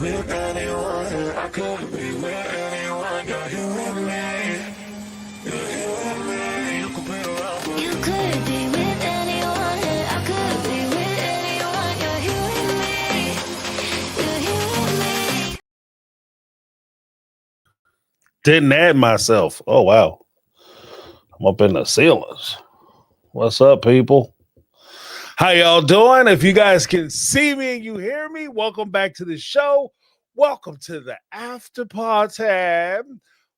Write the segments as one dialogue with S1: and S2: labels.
S1: with anyone. I could be with anyone. You're here with me. You're here with me. You could be around for
S2: You could be with anyone, and I could be with anyone. You're here with me. You're here with me.
S3: Didn't add myself. Oh, wow. I'm up in the ceilings. What's up, people? How y'all doing? If you guys can see me and you hear me, welcome back to the show. Welcome to the after party.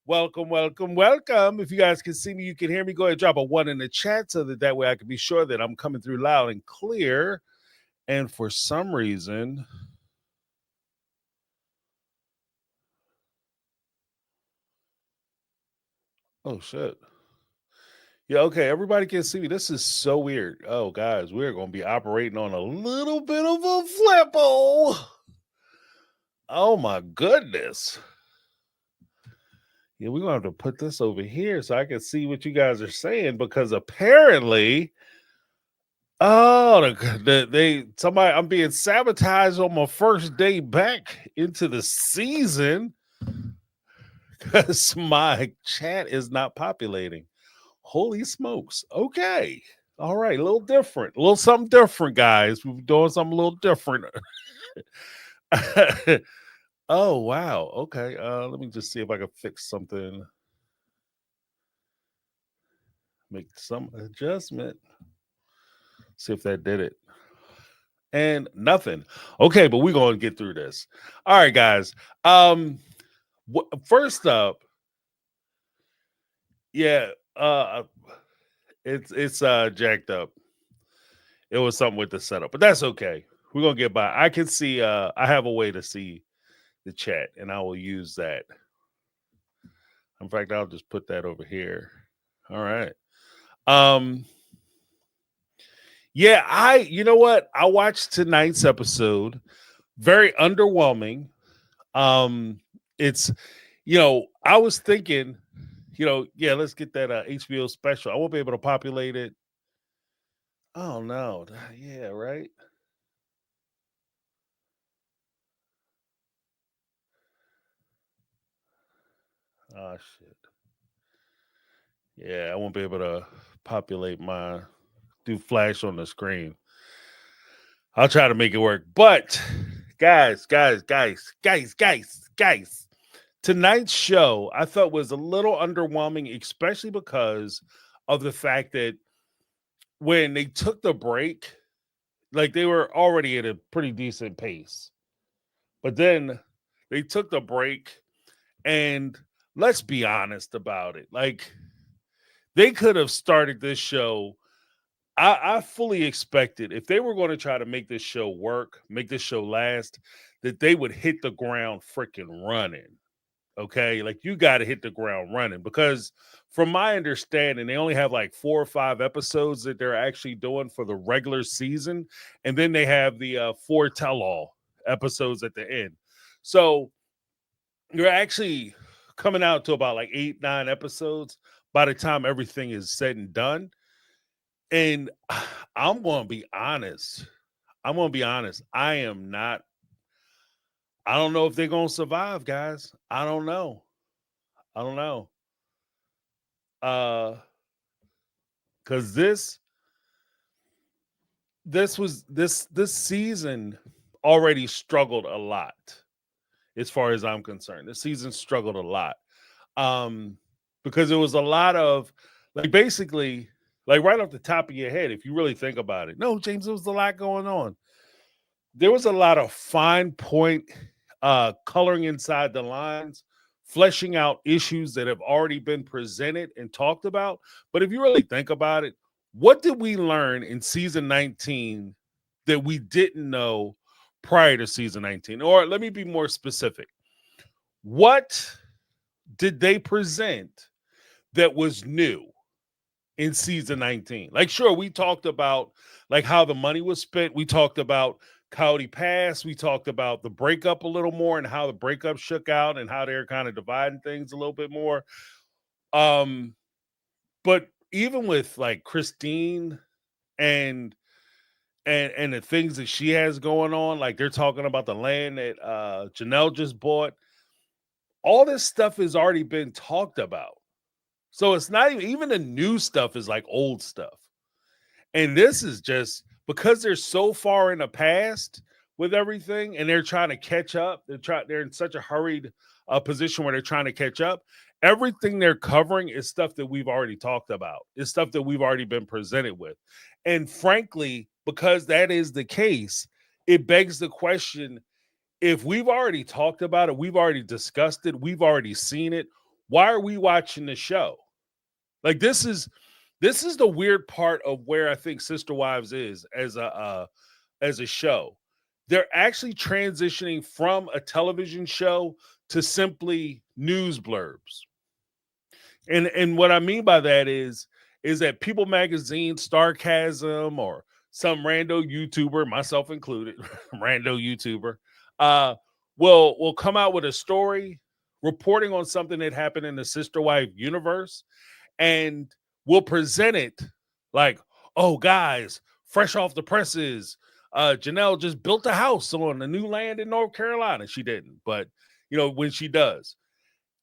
S3: Welcome, welcome, welcome. If you guys can see me, you can hear me, go ahead and drop a 1 in the chat so that way I can be sure that I'm coming through loud and clear. And for some reason, oh shit. Yeah, okay, everybody can see me. This is so weird. Oh, guys, we're going to be operating on a little bit of a flippo. Oh, my goodness. Yeah, we're going to have to put this over here so I can see what you guys are saying, because apparently, somebody, I'm being sabotaged on my first day back into the season because my chat is not populating. Holy smokes. Okay. All right. A little different. A little something different, guys. We're doing something a little different. Oh, wow. Okay. Let me just see if I can fix something. Make some adjustment. See if that did it. And nothing. Okay, but we're going to get through this. All right, guys. First up, yeah, it's jacked up. It was something with the setup, but that's okay. We're gonna get by. I can see. I have a way to see the chat, and I will use that. In fact, I'll just put that over here. All right. Yeah, you know what? I watched tonight's episode. Very underwhelming. It's, I was thinking, yeah, let's get that HBO special. I won't be able to populate it. Oh no. Yeah, right. Oh shit. Yeah, I won't be able to populate do flash on the screen. I'll try to make it work. But guys, tonight's show I thought was a little underwhelming, especially because of the fact that when they took the break, like they were already at a pretty decent pace. But then they took the break, and let's be honest about it. Like, they could have started this show. I fully expected, if they were going to try to make this show work, make this show last, that they would hit the ground freaking running. Okay. Like, you got to hit the ground running, because from my understanding, they only have like 4 or 5 episodes that they're actually doing for the regular season. And then they have the 4 tell-all episodes at the end. So you're actually coming out to about like 8, 9 episodes by the time everything is said and done. And I'm going to be honest. I am not. I don't know if they're going to survive, guys. I don't know. Because this season already struggled a lot, as far as I'm concerned. This season struggled a lot. Because it was a lot of, like, basically, like, right off the top of your head, if you really think about it. No, James, there was a lot going on. There was a lot of fine point coloring inside the lines, fleshing out issues that have already been presented and talked about. But if you really think about it, what did we learn in season 19 that we didn't know prior to season 19? Or let me be more specific. What did they present that was new in season 19? Like, sure, we talked about like how the money was spent. We talked about Coyote Pass. We talked about the breakup a little more and how the breakup shook out and how they're kind of dividing things a little bit more. But even with like Christine and and the things that she has going on, like they're talking about the land that Janelle just bought. All this stuff has already been talked about. So it's not even the new stuff is like old stuff. And this is just because they're so far in the past with everything and they're trying to catch up. They're in such a hurried position where they're trying to catch up. Everything they're covering is stuff that we've already talked about. It's stuff that we've already been presented with. And frankly, because that is the case, it begs the question, if we've already talked about it, we've already discussed it, we've already seen it, why are we watching the show? Like this is the weird part of where I think Sister Wives is as a show. They're actually transitioning from a television show to simply news blurbs. And what I mean by that is that People Magazine, Starcasm, or some rando YouTuber, myself included, rando YouTuber, uh, will come out with a story reporting on something that happened in the Sister Wife universe, and we'll present it like, oh, guys, fresh off the presses, Janelle just built a house on the new land in North Carolina. She didn't, but when she does.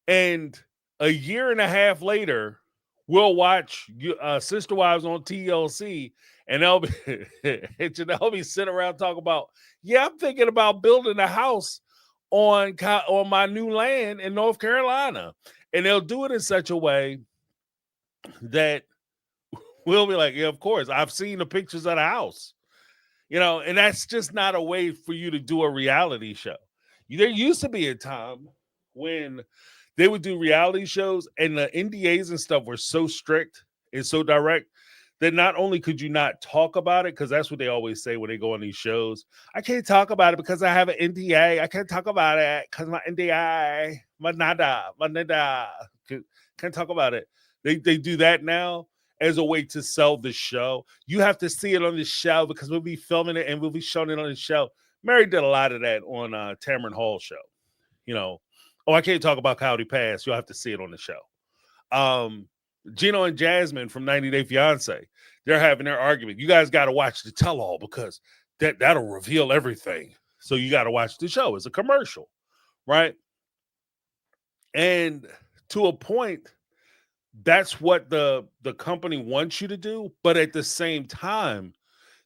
S3: And a year and a half later, we'll watch Sister Wives on TLC, and they'll be and Janelle be sitting around talking about, yeah, I'm thinking about building a house on my new land in North Carolina. And they'll do it in such a way that we'll be like, yeah, of course, I've seen the pictures of the house, and that's just not a way for you to do a reality show. There used to be a time when they would do reality shows and the NDAs and stuff were so strict and so direct that not only could you not talk about it, because that's what they always say when they go on these shows. I can't talk about it because I have an NDA. I can't talk about it because my NDA, my nada. Can't talk about it. They do that now as a way to sell the show. You have to see it on the show because we'll be filming it and we'll be showing it on the show. Mary did a lot of that on Tamron Hall's show. Oh, I can't talk about Coyote Pass. You'll have to see it on the show. Gino and Jasmine from 90 Day Fiance, they're having their argument. You guys got to watch the tell-all because that'll reveal everything. So you got to watch the show. It's a commercial, right? And to a point, that's what the company wants you to do. But at the same time,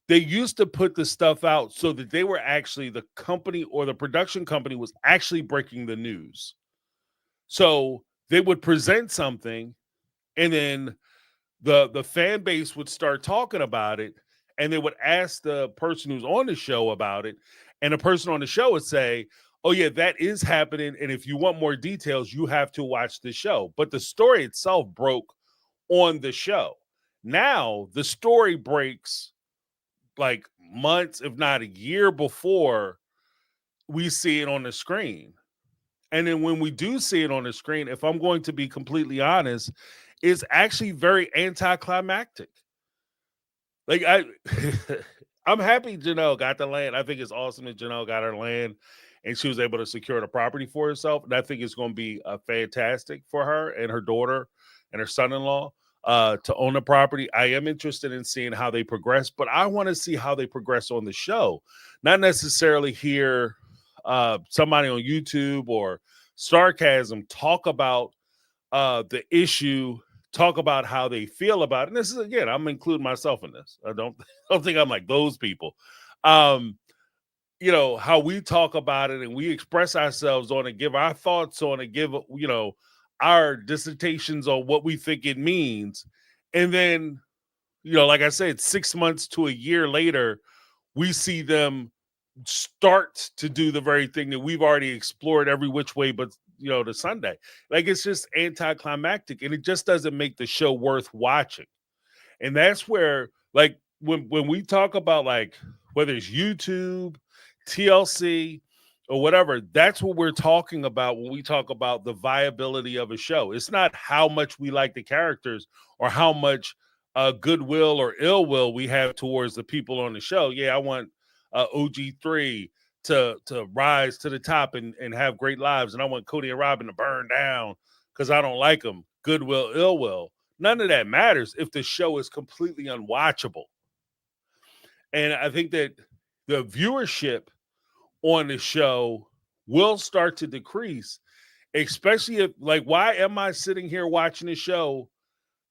S3: they used to put the stuff out so that they were actually the company, or the production company was actually breaking the news. So they would present something and then the fan base would start talking about it, and they would ask the person who's on the show about it. And the person on the show would say, oh yeah, that is happening. And if you want more details, you have to watch the show. But the story itself broke on the show. Now the story breaks like months, if not a year before we see it on the screen. And then when we do see it on the screen, if I'm going to be completely honest, it's actually very anticlimactic. Like I'm happy Janelle got the land. I think it's awesome that Janelle got her land and she was able to secure the property for herself. And I think it's going to be fantastic for her and her daughter and her son-in-law to own the property. I am interested in seeing how they progress, but I want to see how they progress on the show. Not necessarily hear somebody on YouTube or Sarcasm talk about the issue, talk about how they feel about it. And this is, again, I'm including myself in this. I don't think I'm like those people. How we talk about it and we express ourselves on it, give our thoughts on it, give, our dissertations on what we think it means. And then, like I said, 6 months to a year later, we see them start to do the very thing that we've already explored every which way but the Sunday. Like, it's just anticlimactic, and it just doesn't make the show worth watching. And that's where, like, when we talk about, like, whether it's YouTube, TLC, or whatever, that's what we're talking about when we talk about the viability of a show. It's not how much we like the characters or how much goodwill or ill will we have towards the people on the show. Yeah, I want OG3 to rise to the top and have great lives, and I want Cody and Robin to burn down because I don't like them. Goodwill, ill will. None of that matters if the show is completely unwatchable. And I think that the viewership on the show will start to decrease, especially if, like, why am I sitting here watching the show,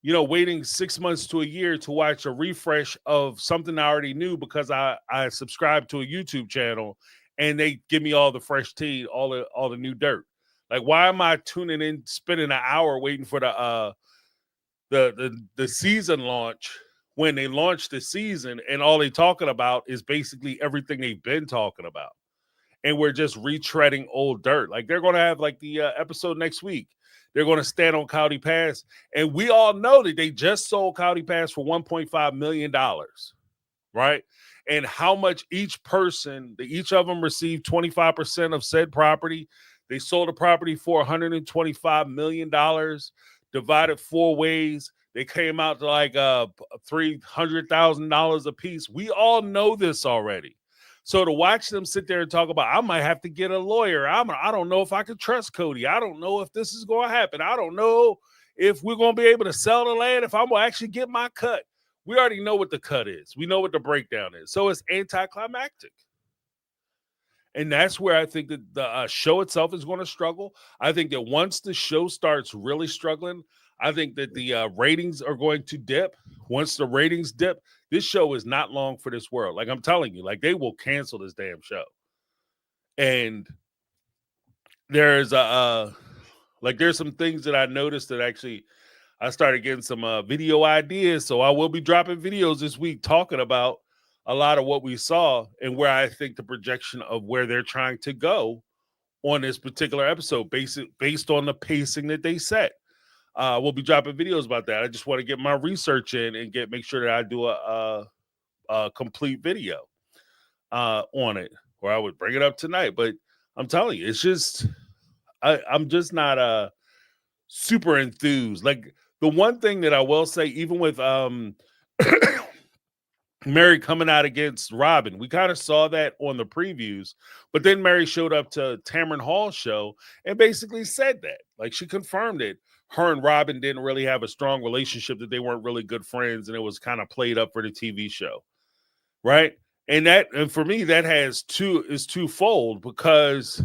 S3: waiting 6 months to a year to watch a refresh of something I already knew because I subscribe to a YouTube channel and they give me all the fresh tea, all the new dirt. Like, why am I tuning in, spending an hour waiting for the season launch when they launch the season and all they talking about is basically everything they've been talking about, and we're just retreading old dirt. Like, they're going to have like the episode next week. They're going to stand on County Pass, and we all know that they just sold County Pass for $1.5 million, right? And how much each of them received 25% of said property. They sold the property for $125 million, divided 4 ways. They came out to like $300,000 a piece. We all know this already. So to watch them sit there and talk about, I might have to get a lawyer. I don't know if I can trust Cody. I don't know if this is going to happen. I don't know if we're going to be able to sell the land, if I'm going to actually get my cut. We already know what the cut is. We know what the breakdown is. So it's anticlimactic. And that's where I think that the show itself is going to struggle. I think that once the show starts really struggling, I think that the ratings are going to dip. Once the ratings dip, this show is not long for this world. Like, I'm telling you, like, they will cancel this damn show. And there's there's some things that I noticed that actually I started getting some video ideas. So I will be dropping videos this week talking about a lot of what we saw and where I think the projection of where they're trying to go on this particular episode based on the pacing that they set. We'll be dropping videos about that. I just want to get my research in and make sure that I do a complete video on it, or I would bring it up tonight. But I'm telling you, it's just I'm just not super enthused. Like, the one thing that I will say, even with Mary coming out against Robin, we kind of saw that on the previews, but then Mary showed up to Tamron Hall's show and basically said that, like, she confirmed it. Her and Robin didn't really have a strong relationship, that they weren't really good friends, and it was kind of played up for the TV show, right? And for me, that is twofold, because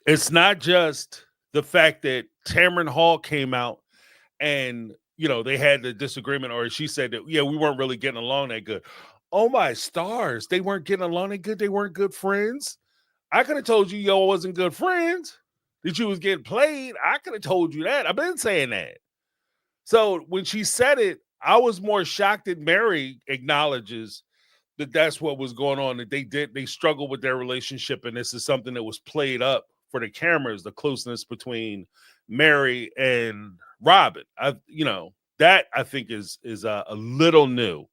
S3: it's not just the fact that Tamron Hall came out and they had the disagreement, or she said that, we weren't really getting along that good. Oh my stars, they weren't getting along that good. They weren't good friends. I could have told you y'all wasn't good friends, that you was getting played. I could have told you that. I've been saying that. So when she said it, I was more shocked that Mary acknowledges that that's what was going on, that they struggled with their relationship, and this is something that was played up for the cameras, the closeness between Mary and Robin. That I think is a little new,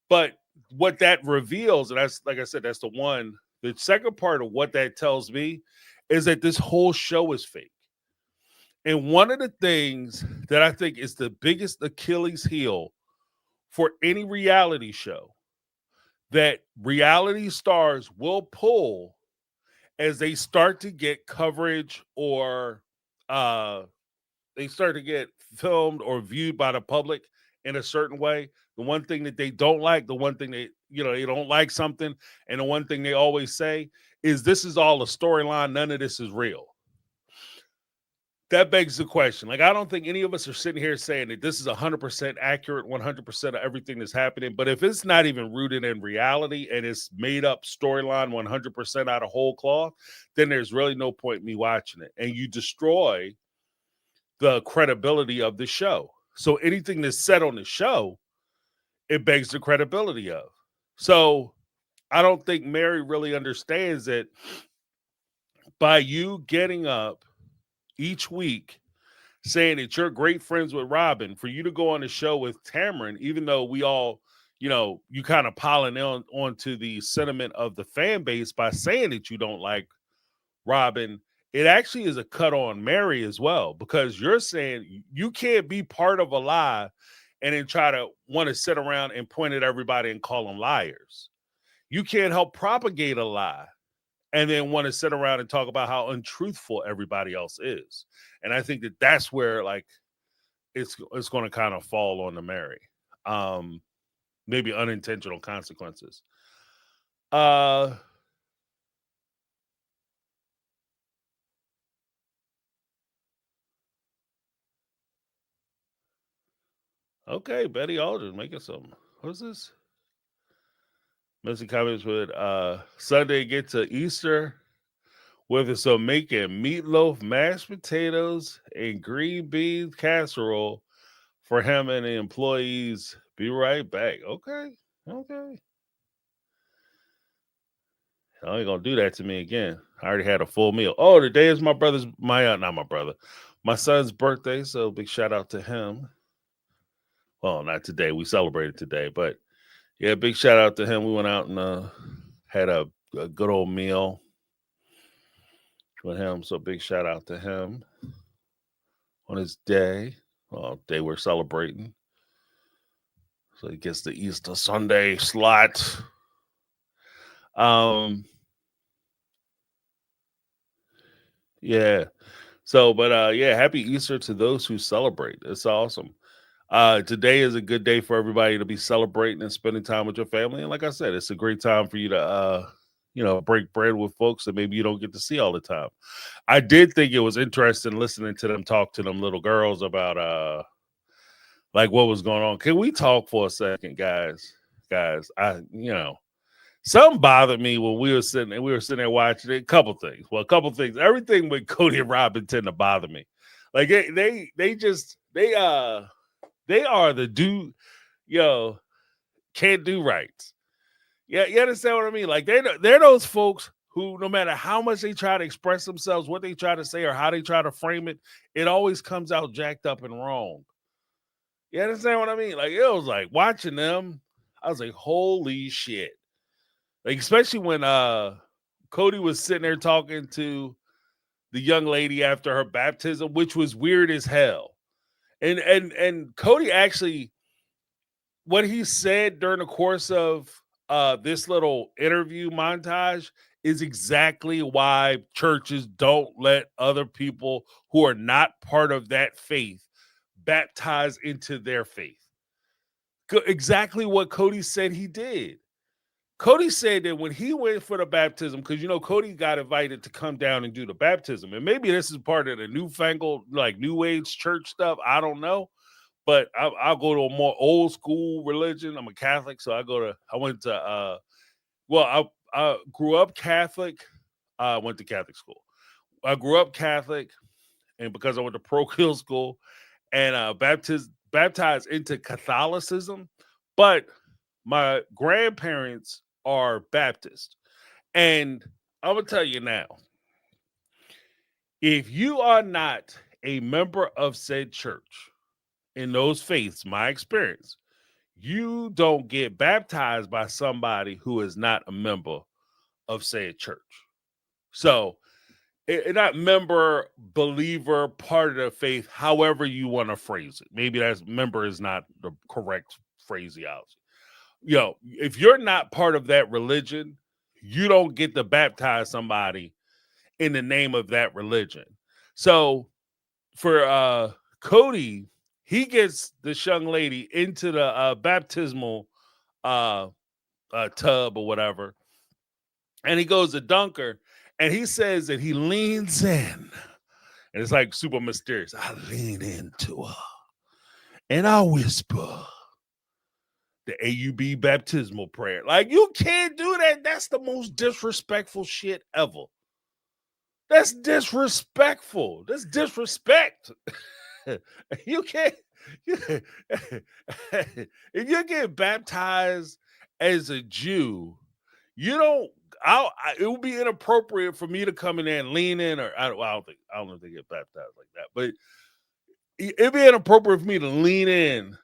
S3: but what that reveals, and that's, like I said, that's the second part of what that tells me, is that this whole show is fake. And one of the things that I think is the biggest Achilles heel for any reality show that reality stars will pull as they start to get coverage, or they start to get filmed or viewed by the public in a certain way. The one thing that they don't like, the one thing they don't like something, and the one thing they always say is, this is all a storyline. None of this is real. That begs the question. Like, I don't think any of us are sitting here saying that this is 100% accurate, 100% of everything that's happening. But if it's not even rooted in reality and it's made up storyline 100% out of whole cloth, then there's really no point in me watching it. And you destroy the credibility of the show. So anything that's said on the show, it begs the credibility of. So I don't think Mary really understands that by you getting up each week saying that you're great friends with Robin, for you to go on the show with Tamron, even though we all, you kind of piling onto the sentiment of the fan base by saying that you don't like Robin, it actually is a cut on Mary as well, because you're saying you can't be part of a lie and then try to want to sit around and point at everybody and call them liars. You can't help propagate a lie and then want to sit around and talk about how untruthful everybody else is. And I think that that's where, like, it's going to kind of fall on the Mary. maybe unintentional consequences. Uh okay, Betty Aldridge making some. What's this? Missing comments with Sunday get to Easter with some making meatloaf, mashed potatoes, and green beans casserole for him and the employees. Be right back. Okay. Okay. I ain't gonna do that to me again. I already had a full meal. Oh, today is not my brother, my son's birthday. So big shout out to him. Well, not today. We celebrated today, but yeah, big shout out to him. We went out and had a good old meal with him. So big shout out to him on his day. Well, day we're celebrating. So he gets the Easter Sunday slot. Yeah. So, but yeah, happy Easter to those who celebrate. It's awesome. Today is a good day for everybody to be celebrating and spending time with your family. And like I said, it's a great time for you to break bread with folks that maybe you don't get to see all the time. I did think it was interesting listening to them talk to them little girls about like what was going on. Can we talk for a second, guys? Guys, something bothered me when we were sitting there watching it. A couple things. Everything with Cody and Robin tend to bother me. Like they are the can't do right. Yeah, you understand what I mean? Like they're those folks who, no matter how much they try to express themselves, what they try to say, or how they try to frame it, it always comes out jacked up and wrong. You understand what I mean? Like it was like watching them, I was like, holy shit. Like, especially when Cody was sitting there talking to the young lady after her baptism, which was weird as hell. And Cody actually, what he said during the course of this little interview montage is exactly why churches don't let other people who are not part of that faith baptize into their faith. Exactly what Cody said he did. Cody said that when he went for the baptism, because Cody got invited to come down and do the baptism, and maybe this is part of the newfangled, like new age church stuff. I don't know, but I'll go to a more old school religion. I'm a Catholic, so I went to I grew up Catholic. I went to Catholic school. I grew up Catholic, and because I went to parochial school and baptized into Catholicism, but my grandparents are Baptist. And I'm going to tell you now, if you are not a member of said church in those faiths, my experience, you don't get baptized by somebody who is not a member of said church. So, not member, believer, part of the faith, however you want to phrase it. Maybe that's member is not the correct phraseology. If you're not part of that religion, you don't get to baptize somebody in the name of that religion. So for Cody, he gets this young lady into the baptismal tub or whatever, and he goes to dunk her, and he says that he leans in, and it's like super mysterious. I lean into her, and I whisper the AUB baptismal prayer. Like, you can't do that. That's the most disrespectful shit ever. That's disrespectful. That's disrespect. You can't. If you get baptized as a Jew, you don't. It would be inappropriate for me to come in there and lean in, or I don't know if they get baptized like that, but it'd be inappropriate for me to lean in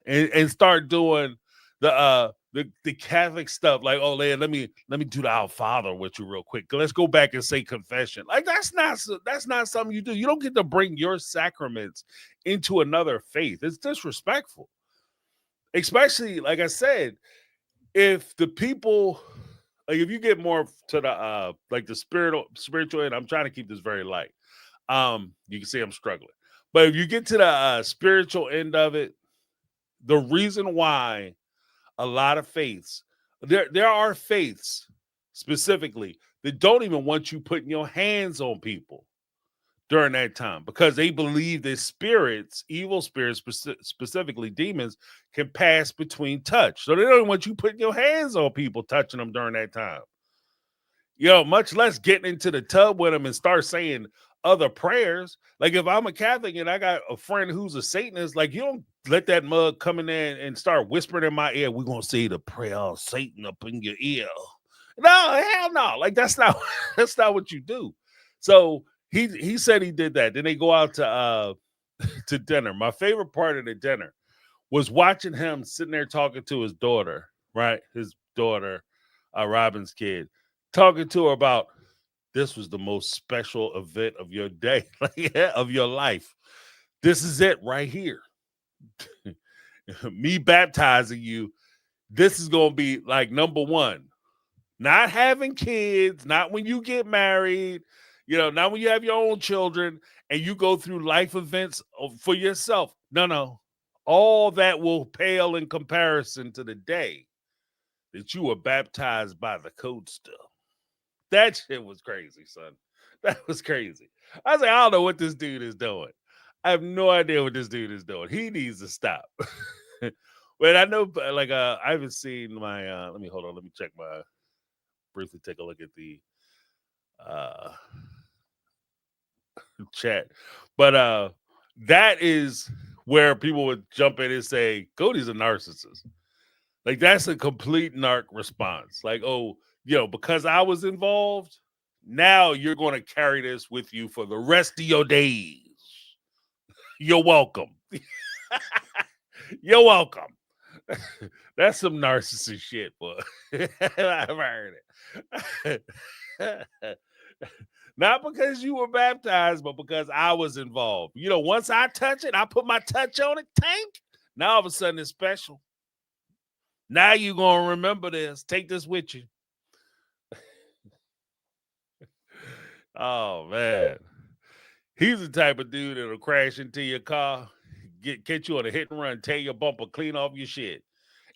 S3: and start doing the Catholic stuff, like, oh, let me do the Our Father with you real quick. Let's go back and say confession. Like, that's not something you do. You don't get to bring your sacraments into another faith. It's disrespectful. Especially, like I said, if the people, like, if you get more to the like the spiritual end, I'm trying to keep this very light. You can see I'm struggling, but if you get to the spiritual end of it, the reason why a lot of faiths. There are faiths specifically that don't even want you putting your hands on people during that time because they believe that spirits, evil spirits, specifically demons, can pass between touch. So they don't want you putting your hands on people, touching them during that time. Much less getting into the tub with them and start saying other prayers. Like if I'm a Catholic and I got a friend who's a Satanist, like you don't let that mug come in there and start whispering in my ear, we're gonna say the prayer of Satan up in your ear. No, hell no. Like that's not that's not what you do. So he said he did that. Then they go out to dinner. My favorite part of the dinner was watching him sitting there talking to his daughter, right? His daughter, Robin's kid, talking to her about this was the most special event of your day, of your life. This is it right here. Me baptizing you. This is going to be like number one. Not having kids, not when you get married, not when you have your own children and you go through life events for yourself. No. All that will pale in comparison to the day that you were baptized by the code stuff. That shit was crazy, son. That was crazy. I was like, I don't know what this dude is doing. I have no idea what this dude is doing. He needs to stop. But I know, like, I haven't seen my, let me check briefly take a look at the chat. But that is where people would jump in and say, Cody's a narcissist. Like, that's a complete narc response. Like, oh, because I was involved, now you're going to carry this with you for the rest of your days. You're welcome. You're welcome. That's some narcissist shit, boy. I've heard it. Not because you were baptized, but because I was involved. Once I touch it, I put my touch on it, tank. Now all of a sudden it's special. Now you're going to remember this. Take this with you. Oh, man. He's the type of dude that'll crash into your car, catch you on a hit and run, tear your bumper, clean off your shit,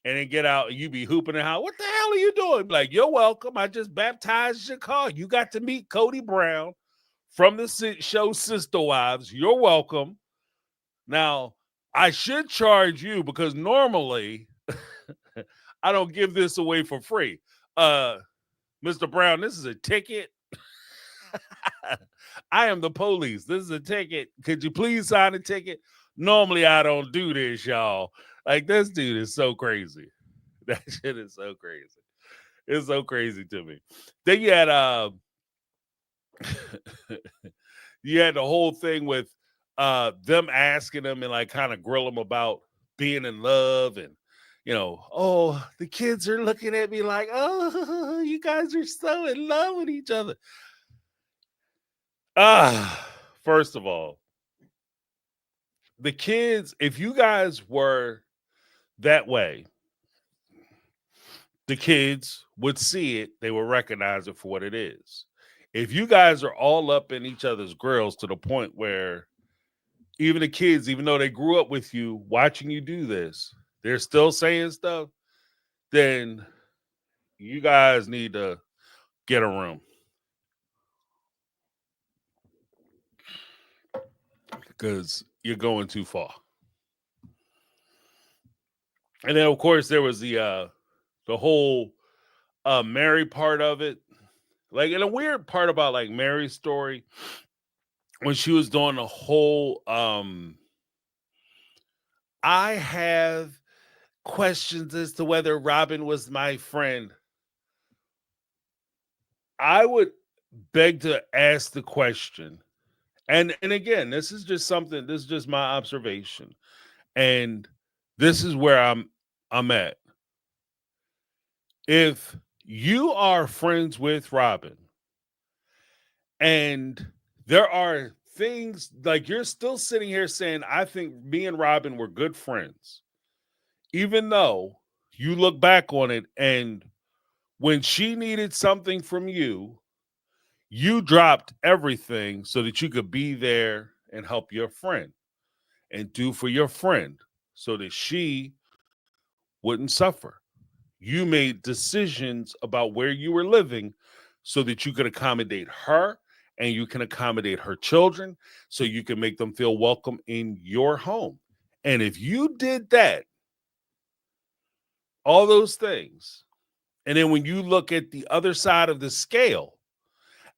S3: and then get out and you be hooping and hollering, what the hell are you doing? Like, you're welcome. I just baptized your car. You got to meet Cody Brown from the show Sister Wives. You're welcome. Now, I should charge you because normally I don't give this away for free. Mr. Brown, this is a ticket. I am the police. This is a ticket. Could you please sign a ticket? Normally, I don't do this, y'all. Like, this dude is so crazy. That shit is so crazy. It's so crazy to me. Then you had you had the whole thing with them asking him and like kind of grill him about being in love and oh, the kids are looking at me like, oh, you guys are so in love with each other. First of all, the kids, if you guys were that way, the kids would see it, they would recognize it for what it is. If you guys are all up in each other's grills to the point where even the kids, even though they grew up with you, watching you do this, they're still saying stuff, then you guys need to get a room. Because you're going too far. And then, of course, there was the whole Mary part of it. Like, and a weird part about like Mary's story when she was doing the whole I have questions as to whether Robin was my friend. I would beg to ask the question. And again, this is just my observation. And this is where I'm at. If you are friends with Robin and there are things like you're still sitting here saying, I think me and Robin were good friends, even though you look back on it and when she needed something from you, you dropped everything so that you could be there and help your friend and do for your friend so that she wouldn't suffer. You made decisions about where you were living so that you could accommodate her and you can accommodate her children so you can make them feel welcome in your home. And if you did that, all those things, and then when you look at the other side of the scale,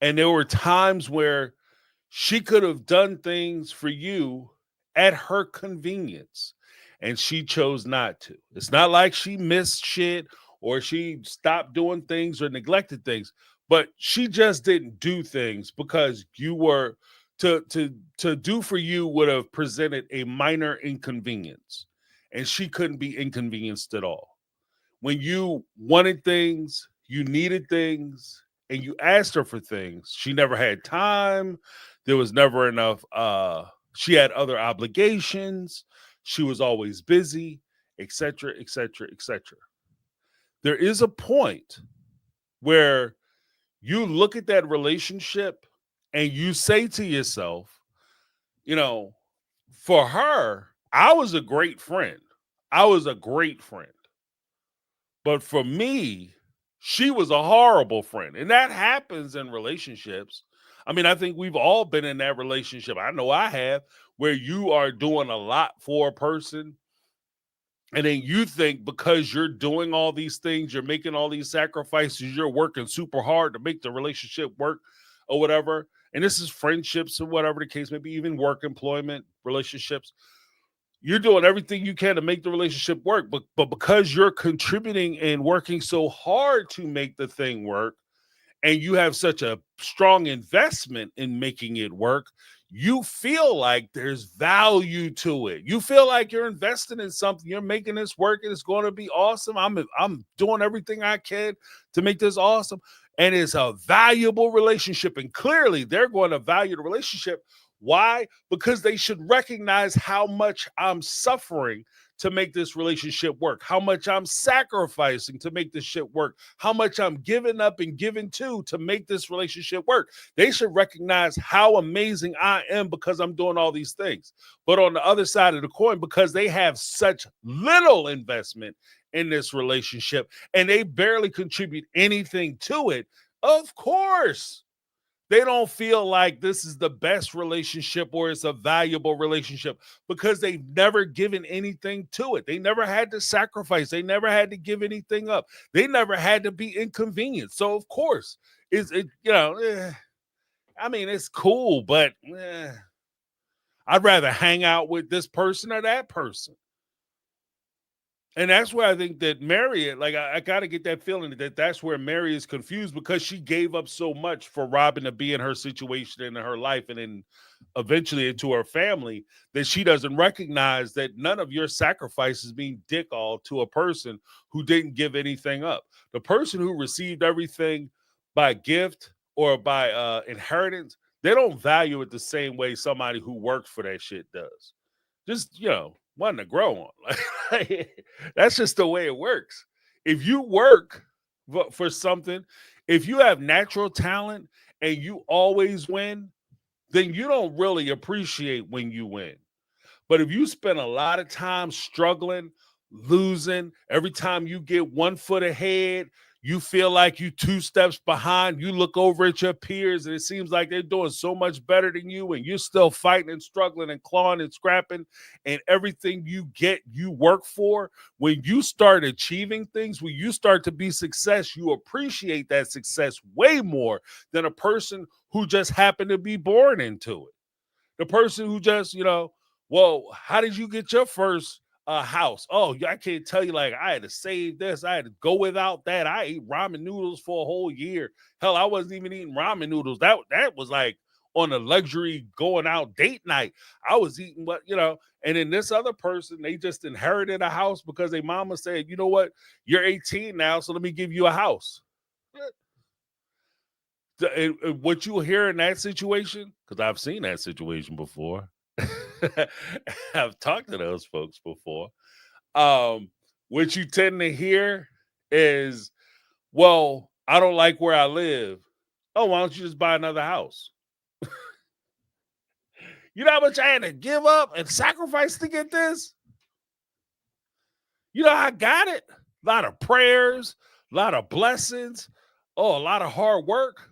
S3: and there were times where she could have done things for you at her convenience, and she chose not to. It's not like she missed shit or she stopped doing things or neglected things, but she just didn't do things because you were to do for you would have presented a minor inconvenience, and she couldn't be inconvenienced at all. When you wanted things, you needed things, and you asked her for things, she never had time. There was never enough. She had other obligations. She was always busy, etc., etc., etc. There is a point where you look at that relationship and you say to yourself, you know, for her, I was a great friend. I was a great friend. But for me, she was a horrible friend. And that happens in relationships. I mean, I think we've all been in that relationship. I know I have, where you are doing a lot for a person. And then you think because you're doing all these things, you're making all these sacrifices, you're working super hard to make the relationship work or whatever. And this is friendships or whatever the case may be, even work, employment, relationships. You're doing everything you can to make the relationship work, but because you're contributing and working so hard to make the thing work, and you have such a strong investment in making it work, you feel like there's value to it. You feel like you're investing in something, you're making this work, and it's going to be awesome. I'm doing everything I can to make this awesome, and it's a valuable relationship. And clearly, they're going to value the relationship. Why? Because they should recognize how much I'm suffering to make this relationship work, how much I'm sacrificing to make this shit work, how much I'm giving up and giving to make this relationship work. They should recognize how amazing I am because I'm doing all these things. But on the other side of the coin, because they have such little investment in this relationship and they barely contribute anything to it, of course they don't feel like this is the best relationship or it's a valuable relationship because they've never given anything to it. They never had to sacrifice. They never had to give anything up. They never had to be inconvenienced. So of course, I mean, it's cool, but I'd rather hang out with this person or that person. And that's where I think that Mary, like, I got to get that feeling that that's where Mary is confused because she gave up so much for Robin to be in her situation and in her life and then eventually into her family that she doesn't recognize that none of your sacrifices being dick all to a person who didn't give anything up. The person who received everything by gift or by inheritance, they don't value it the same way somebody who worked for that shit does. Just, one to grow on. Like, that's just the way it works. If you work for something, if you have natural talent and you always win, then you don't really appreciate when you win. But if you spend a lot of time struggling, losing, every time you get 1 foot ahead, you feel like you 2 steps behind. You look over at your peers and it seems like they're doing so much better than you, and you're still fighting and struggling and clawing and scrapping, and everything you get, you work for. When you start achieving things, when you start to be success, you appreciate that success way more than a person who just happened to be born into it. The person who just, well, how did you get your first house? Oh, I can't tell you. Like, I had to save this. I had to go without that. I ate ramen noodles for a whole year. Hell, I wasn't even eating ramen noodles. That was like on a luxury going out date night. I was eating and then this other person, they just inherited a house because their mama said, you know what, you're 18 now, so let me give you a house. What you hear in that situation, because I've seen that situation before. I've talked to those folks before. What you tend to hear is, well, I don't like where I live. Oh, why don't you just buy another house? You know how much I had to give up and sacrifice to get this? You know, I got it. A lot of prayers, a lot of blessings, oh, a lot of hard work.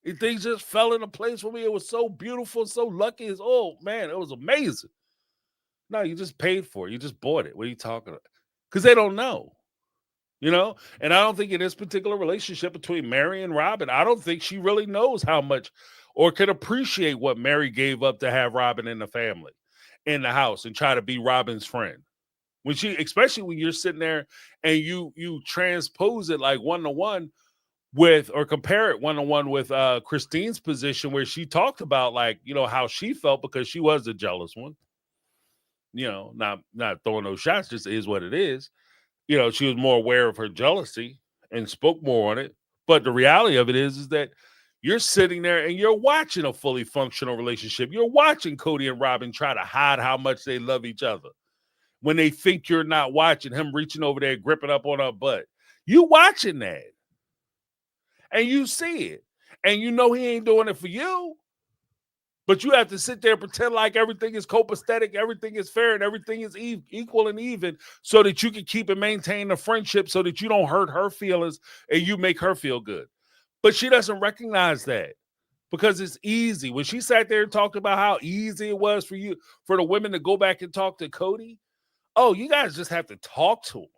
S3: And things just fell into place for me. It was so beautiful, so lucky. It's, oh man, it was amazing. No, you just paid for it. You just bought it. What are you talking about? Because they don't know, you know? And I don't think in this particular relationship between Mary and Robin, I don't think she really knows how much or can appreciate what Mary gave up to have Robin in the family, in the house, and try to be Robin's friend. When she, especially when you're sitting there and you transpose it like one to one with, or compare it one to one with Christine's position, where she talked about, like, you know, how she felt because she was the jealous one. You know, not throwing those shots, just is what it is. You know, she was more aware of her jealousy and spoke more on it. But the reality of it is that you're sitting there and you're watching a fully functional relationship. You're watching Cody and Robin try to hide how much they love each other when they think you're not watching, him reaching over there, gripping up on her butt. You watching that and you see it. And you know he ain't doing it for you. But you have to sit there and pretend like everything is copacetic, everything is fair, and everything is equal and even, so that you can keep and maintain the friendship, so that you don't hurt her feelings and you make her feel good. But she doesn't recognize that because it's easy. When she sat there and talked about how easy it was for the women to go back and talk to Cody, oh, you guys just have to talk to him.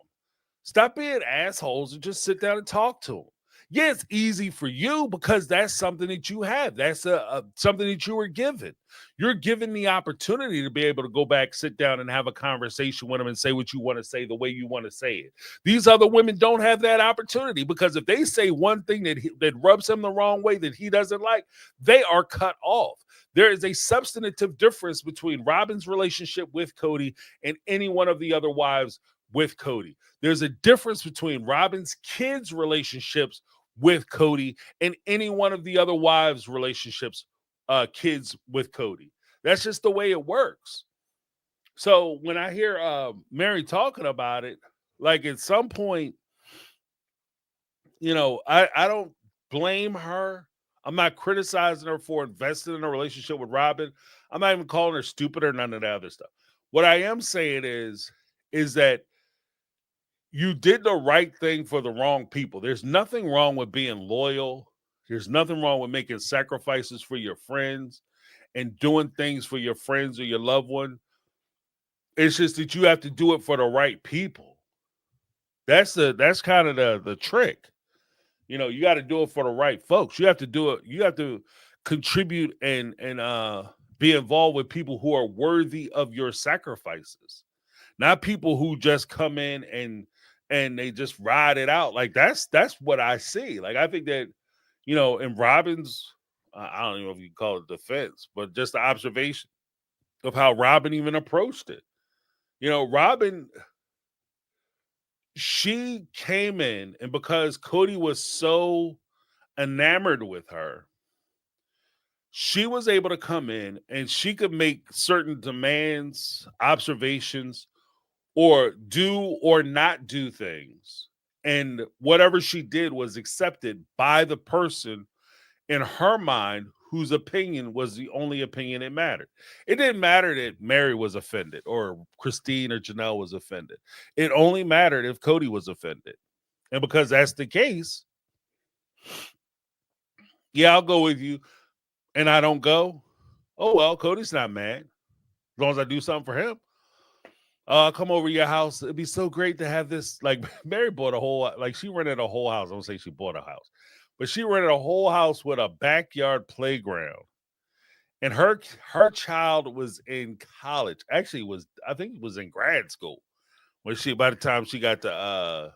S3: Stop being assholes and just sit down and talk to him. Yeah, it's easy for you because that's something that you have. That's something that you were given. You're given the opportunity to be able to go back, sit down, and have a conversation with them and say what you want to say the way you want to say it. These other women don't have that opportunity, because if they say one thing that rubs him the wrong way, that he doesn't like, they are cut off. There is a substantive difference between Robin's relationship with Cody and any one of the other wives with Cody. There's a difference between Robin's kids' relationships with Cody and any one of the other wives' relationships, kids with Cody. That's just the way it works. So when I hear Mary talking about it, like, at some point, you know, I don't blame her. I'm not criticizing her for investing in a relationship with Robin. I'm not even calling her stupid or none of that other stuff. What I am saying is that you did the right thing for the wrong people. There's nothing wrong with being loyal. There's nothing wrong with making sacrifices for your friends and doing things for your friends or your loved one. It's just that you have to do it for the right people. That's kind of the trick. You know, you got to do it for the right folks. You have to do it. You have to contribute and be involved with people who are worthy of your sacrifices, not people who just come in and they just ride it out. Like, that's what I see. Like, I think that, you know, in Robin's, I don't even know if you call it defense, but just the observation of how Robin even approached it. You know, Robin, she came in, and because Cody was so enamored with her, she was able to come in and she could make certain demands, observations, or do or not do things. And whatever she did was accepted by the person in her mind whose opinion was the only opinion that mattered. It didn't matter that Mary was offended or Christine or Janelle was offended. It only mattered if Cody was offended. And because that's the case, yeah, I'll go with you. And I don't go, oh, well, Cody's not mad. As long as I do something for him. Come over to your house. It'd be so great to have this. Like, Mary bought a whole, like, she rented a whole house. I don't say she bought a house, but she rented a whole house with a backyard playground. And her child was in college. Actually, I think it was in grad school when by the time she got to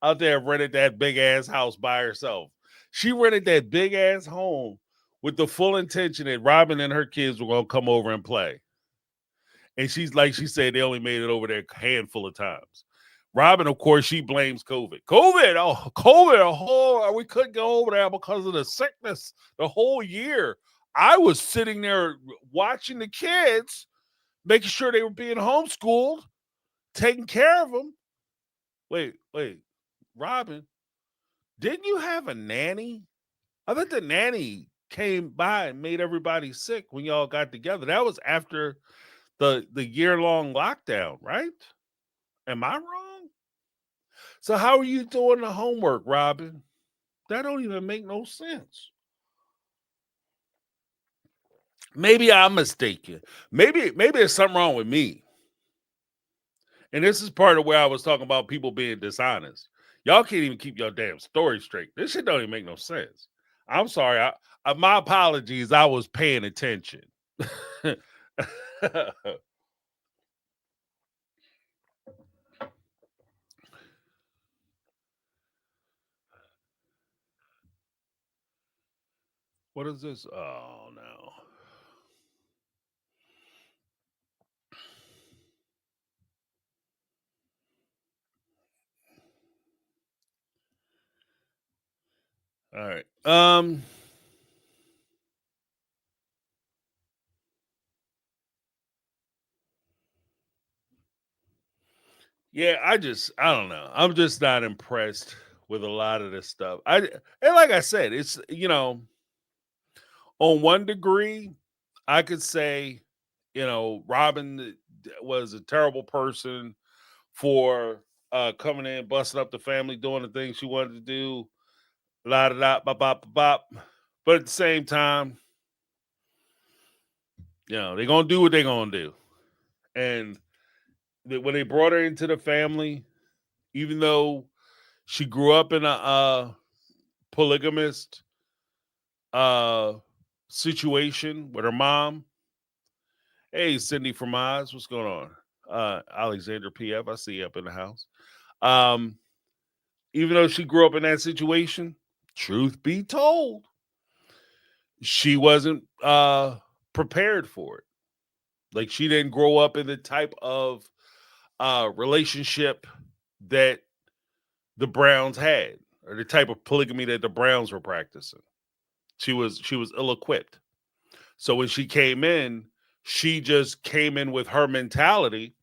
S3: out there, rented that big ass house by herself. She rented that big ass home with the full intention that Robin and her kids were gonna come over and play. And she's like, she said they only made it over there a handful of times. Robin, of course, she blames COVID. COVID, we couldn't go over there because of the sickness the whole year. I was sitting there watching the kids, making sure they were being homeschooled, taking care of them. Wait, Robin, didn't you have a nanny? I thought the nanny came by and made everybody sick when y'all got together. That was after the year-long lockdown, right? Am I wrong? So how are you doing the homework, Robin? That don't even make no sense. Maybe I'm mistaken. Maybe there's something wrong with me. And this is part of where I was talking about people being dishonest. Y'all can't even keep your damn story straight. This shit don't even make no sense. I'm sorry. My apologies. I was paying attention. What is this? Oh no. All right. Yeah, I don't know. I'm just not impressed with a lot of this stuff. And like I said, it's on one degree, I could say, Robin was a terrible person for coming in, busting up the family, doing the things she wanted to do, la da da, bop bop bop bop. But at the same time, they're gonna do what they're gonna do. And when they brought her into the family, even though she grew up in a polygamist uh situation with her mom. Hey, Cindy from Oz, what's going on? Alexander PF, I see you up in the house. Um, Even though she grew up in that situation, truth be told, she wasn't prepared for it. Like she didn't grow up in the type of relationship that the Browns had, or the type of polygamy that the Browns were practicing. She was ill equipped. So when she came in, she just came in with her mentality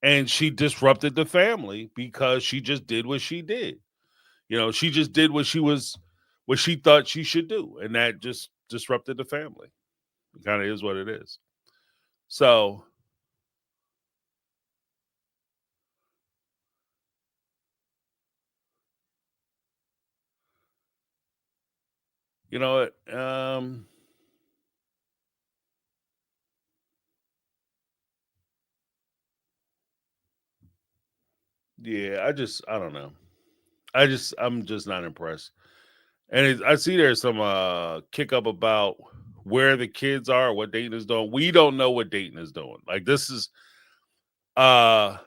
S3: and she disrupted the family because she just did what she did. She just did what she thought she should do, and that just disrupted the family. It kind of is what it is. So, you know what? Yeah, I don't know. I'm just not impressed. And I see there's some kick up about where the kids are, what Dayton is doing. We don't know what Dayton is doing. Like this is uh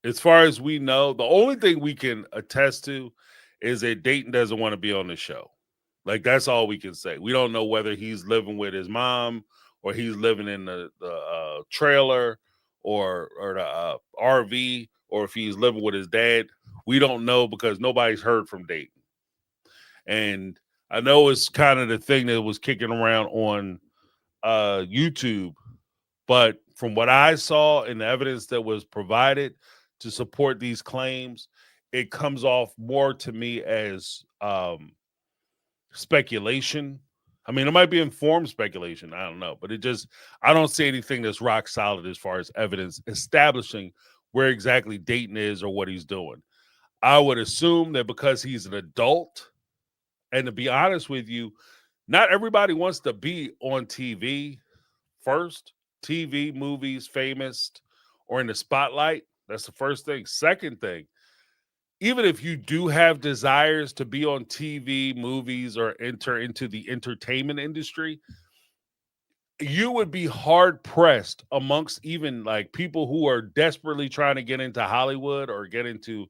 S3: as far as we know, the only thing we can attest to is that Dayton doesn't want to be on the show. Like that's all we can say. We don't know whether he's living with his mom or he's living in the trailer or the RV or if he's living with his dad. We don't know because nobody's heard from Dayton. And I know it's kind of the thing that was kicking around on YouTube, but from what I saw and the evidence that was provided to support these claims, it comes off more to me as speculation. I mean, it might be informed speculation. I don't know, but I don't see anything that's rock solid as far as evidence establishing where exactly Dayton is or what he's doing. I would assume that because he's an adult, and to be honest with you, not everybody wants to be on TV first. TV, movies, famous, or in the spotlight. That's the first thing. Second thing, even if you do have desires to be on TV, movies, or enter into the entertainment industry, you would be hard pressed amongst even like people who are desperately trying to get into Hollywood or get into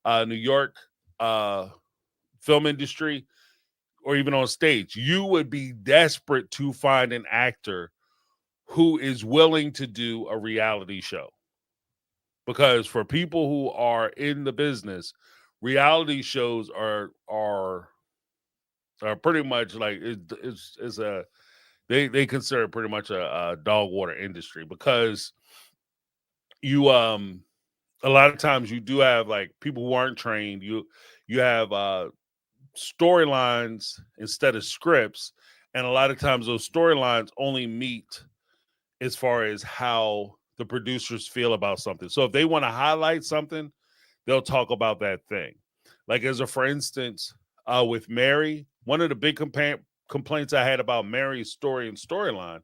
S3: New York uh, film industry or even on stage. You would be desperate to find an actor who is willing to do a reality show. Because for people who are in the business, reality shows are pretty much like it's a they consider it pretty much a dog water industry because you a lot of times you do have like people who aren't trained. You have storylines instead of scripts, and a lot of times those storylines only meet as far as how the producers feel about something. So if they want to highlight something, they'll talk about that thing. Like as a for instance, with Mary, one of the big complaints I had about Mary's story and storyline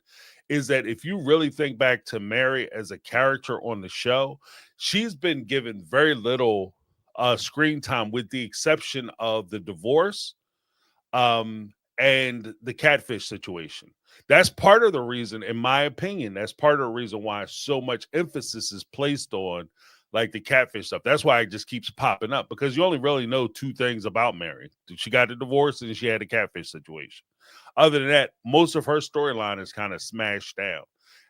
S3: is that if you really think back to Mary as a character on the show, she's been given very little screen time, with the exception of the divorce and the catfish situation. That's part of the reason, in my opinion, that's part of the reason why so much emphasis is placed on like the catfish stuff. That's why it just keeps popping up, because you only really know two things about Mary. She got a divorce and she had a catfish situation. Other than that, most of her storyline is kind of smashed down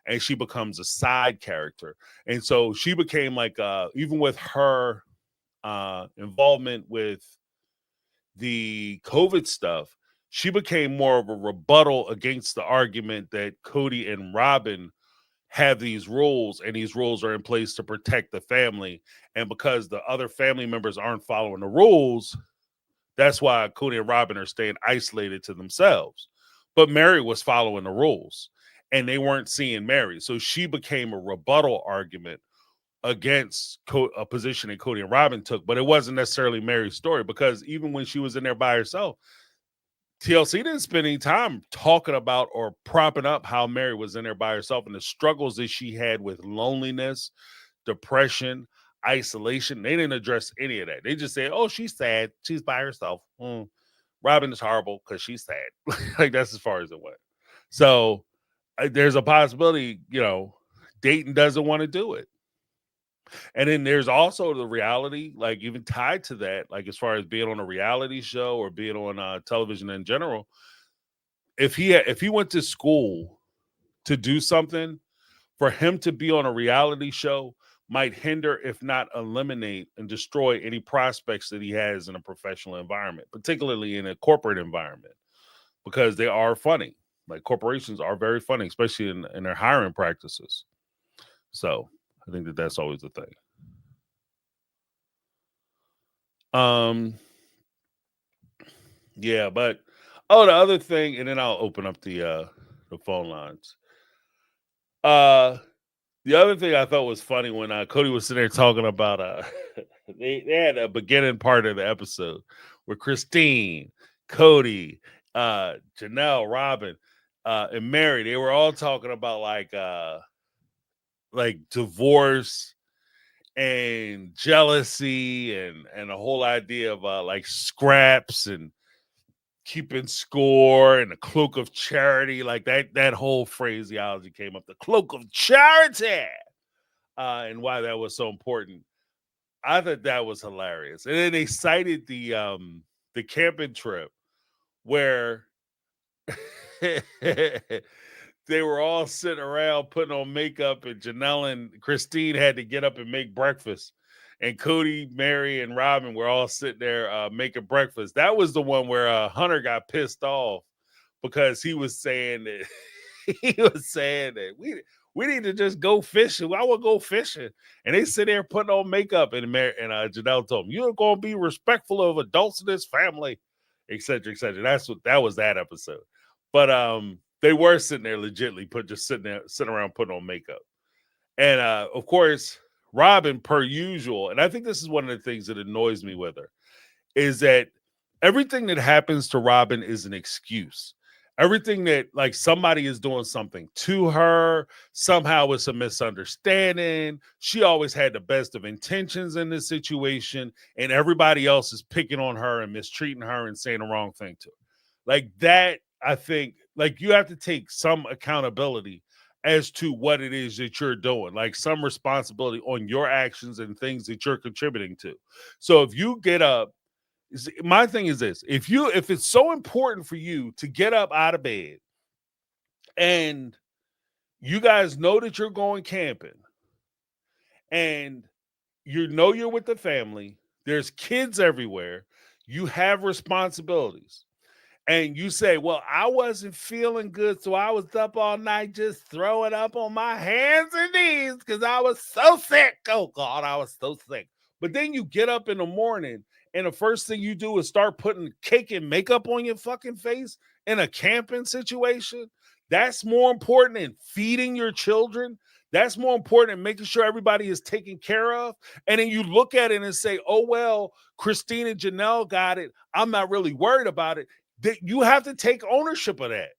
S3: and she becomes a side character. And so she became like, even with her involvement with the COVID stuff, she became more of a rebuttal against the argument that Cody and Robin have these rules, and these rules are in place to protect the family. And because the other family members aren't following the rules, that's why Cody and Robin are staying isolated to themselves. But Mary was following the rules and they weren't seeing Mary. So she became a rebuttal argument against a position that Cody and Robin took. But it wasn't necessarily Mary's story, because even when she was in there by herself, TLC didn't spend any time talking about or propping up how Mary was in there by herself and the struggles that she had with loneliness, depression, isolation. They didn't address any of that. They just said, oh, she's sad. She's by herself. Robin is horrible because she's sad. Like, that's as far as it went. So there's a possibility, Dayton doesn't want to do it. And then there's also the reality, like even tied to that, like as far as being on a reality show or being on television in general. If he went to school to do something, for him to be on a reality show might hinder, if not eliminate and destroy, any prospects that he has in a professional environment, particularly in a corporate environment, because they are funny. Like corporations are very funny, especially in their hiring practices. So I think that's always the thing. Yeah, but the other thing, and then I'll open up the phone lines. The other thing I thought was funny when Cody was sitting there talking about they had a beginning part of the episode where Christine, Cody, Janelle, Robin, and Mary, they were all talking about like divorce and jealousy and the whole idea of like scraps and keeping score and the cloak of charity. Like that whole phraseology came up, the cloak of charity, and why that was so important. I thought that was hilarious. And then they cited the camping trip where they were all sitting around putting on makeup, and Janelle and Christine had to get up and make breakfast. And Cody, Mary, and Robin were all sitting there making breakfast. That was the one where Hunter got pissed off because he was saying that we need to just go fishing. I want to go fishing. And they sit there putting on makeup, and Janelle told him, "You're going to be respectful of adults in this family," et cetera, et cetera. That was that episode. But they were sitting there legitimately sitting around putting on makeup. And of course, Robin, per usual, and I think this is one of the things that annoys me with her, is that everything that happens to Robin is an excuse. Everything that, like, somebody is doing something to her, somehow it's a misunderstanding. She always had the best of intentions in this situation, and everybody else is picking on her and mistreating her and saying the wrong thing to her. Like that, I think, like, you have to take some accountability as to what it is that you're doing, like some responsibility on your actions and things that you're contributing to. So if you get up, my thing is this: if it's so important for you to get up out of bed and you guys know that you're going camping and you're with the family, there's kids everywhere, you have responsibilities, and you say, well, I wasn't feeling good, so I was up all night just throwing up on my hands and knees because I was so sick. Oh, God, I was so sick. But then you get up in the morning, and the first thing you do is start putting cake and makeup on your fucking face in a camping situation. That's more important than feeding your children. That's more important than making sure everybody is taken care of. And then you look at it and say, oh, well, Christine and Janelle got it. I'm not really worried about it. That you have to take ownership of that.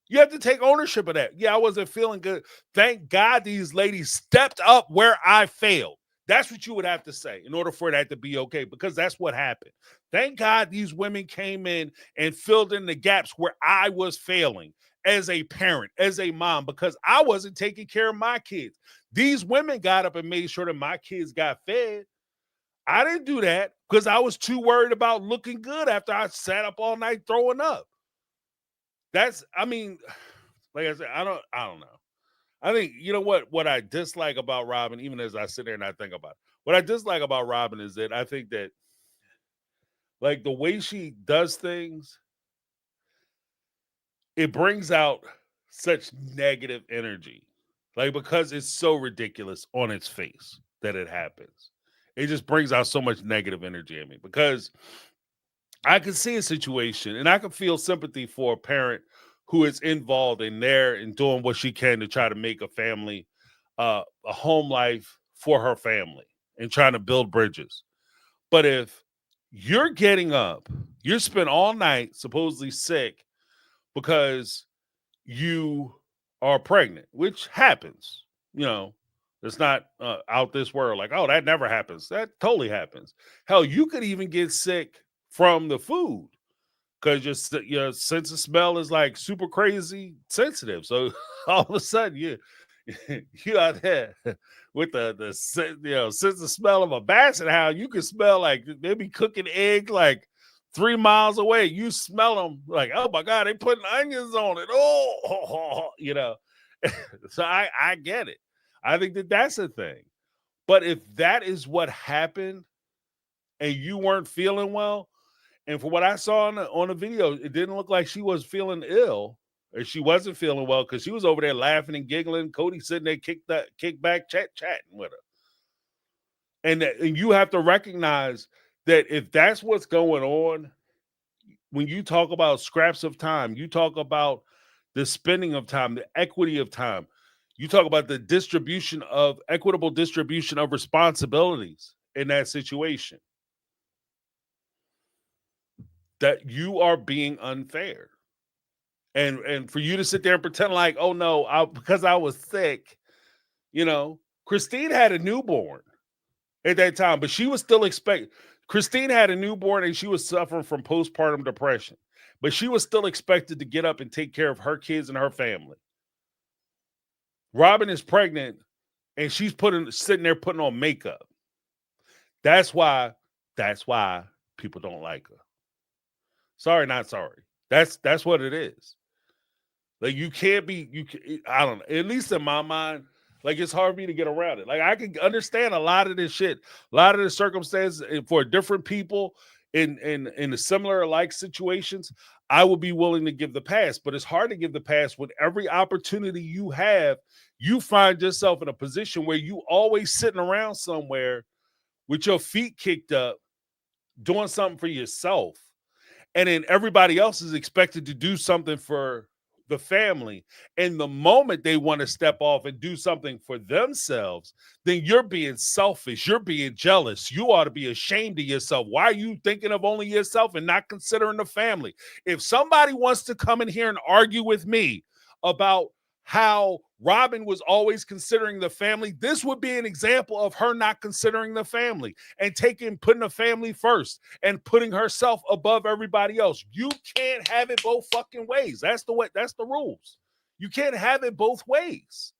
S3: You have to take ownership of that. Yeah, I wasn't feeling good. Thank God these ladies stepped up where I failed. That's what you would have to say in order for that to be okay, because that's what happened. Thank God these women came in and filled in the gaps where I was failing as a parent, as a mom, because I wasn't taking care of my kids. These women got up and made sure that my kids got fed. I didn't do that because I was too worried about looking good after I sat up all night throwing up. I mean, like I said, I don't know. I think, you know what I dislike about Robin, even as I sit there and I think about it, what I dislike about Robin is that I think that, like, the way she does things, it brings out such negative energy, like, because it's so ridiculous on its face that it happens. It just brings out so much negative energy in me, because I can see a situation and I can feel sympathy for a parent who is involved in there and doing what she can to try to make a family, a home life for her family and trying to build bridges. But if you're getting up, you're spent all night supposedly sick because you are pregnant, which happens, you know, it's not out this world like, oh, that never happens. That totally happens. Hell, you could even get sick from the food because your sense of smell is like super crazy sensitive. So all of a sudden you out there with the sense of smell of a basset hound. You can smell like they be cooking egg like 3 miles away. You smell them like, oh my God, they putting onions on it. Oh, So I get it. I think that's a thing. But if that is what happened and you weren't feeling well, and from what I saw on the video, it didn't look like she was feeling ill, or she wasn't feeling well, because she was over there laughing and giggling. Cody sitting there kick back, chatting with her. And you have to recognize that if that's what's going on, when you talk about scraps of time, you talk about the spending of time, the equity of time, you talk about the equitable distribution of responsibilities in that situation, that you are being unfair. And for you to sit there and pretend like, oh no, because I was sick, Christine had a newborn at that time, but she was still Christine had a newborn and she was suffering from postpartum depression, but she was still expected to get up and take care of her kids and her family. Robin is pregnant and she's sitting there putting on makeup. That's why people don't like her. Sorry, not sorry. That's what it is. Like, you can't be, I don't know, at least in my mind, like, it's hard for me to get around it. Like, I can understand a lot of this shit, a lot of the circumstances for different people in the similar like situations. I would be willing to give the pass, but it's hard to give the pass when every opportunity you have, you find yourself in a position where you always sitting around somewhere with your feet kicked up, doing something for yourself. And then everybody else is expected to do something for the family. And the moment they want to step off and do something for themselves, then you're being selfish. You're being jealous. You ought to be ashamed of yourself. Why are you thinking of only yourself and not considering the family? If somebody wants to come in here and argue with me about how Robin was always considering the family, this would be an example of her not considering the family and putting the family first and putting herself above everybody else. You can't have it both fucking ways. That's the rules. You can't have it both ways.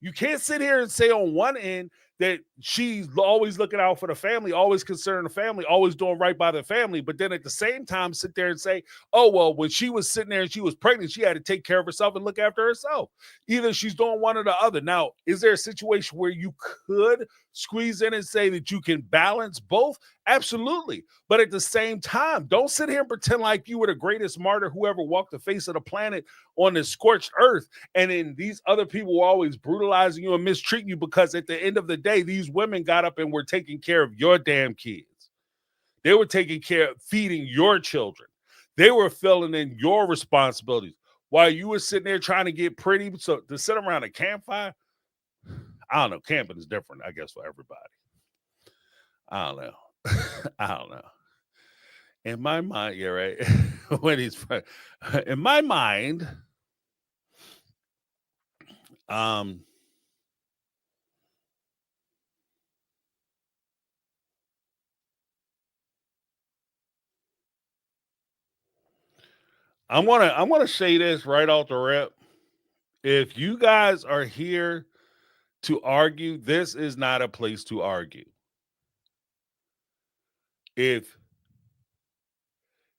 S3: You can't sit here and say on one end that she's always looking out for the family, always considering the family, always doing right by the family, but then at the same time sit there and say, oh, well, when she was sitting there and she was pregnant, she had to take care of herself and look after herself. Either she's doing one or the other. Now, is there a situation where you could squeeze in and say that you can balance both? Absolutely. But at the same time, don't sit here and pretend like you were the greatest martyr who ever walked the face of the planet on this scorched earth. And then these other people were always brutalizing you and mistreating you, because at the end of the day, these women got up and were taking care of your damn kids. They were taking care of feeding your children. They were filling in your responsibilities. while you were sitting there trying to get pretty. So to sit around a campfire, I don't know. Camping is different, I guess, for everybody. I don't know. I don't know. In my mind, yeah, right. When he's in my mind, um, I wanna say this right off the rip. If you guys are here to argue, this is not a place to argue. If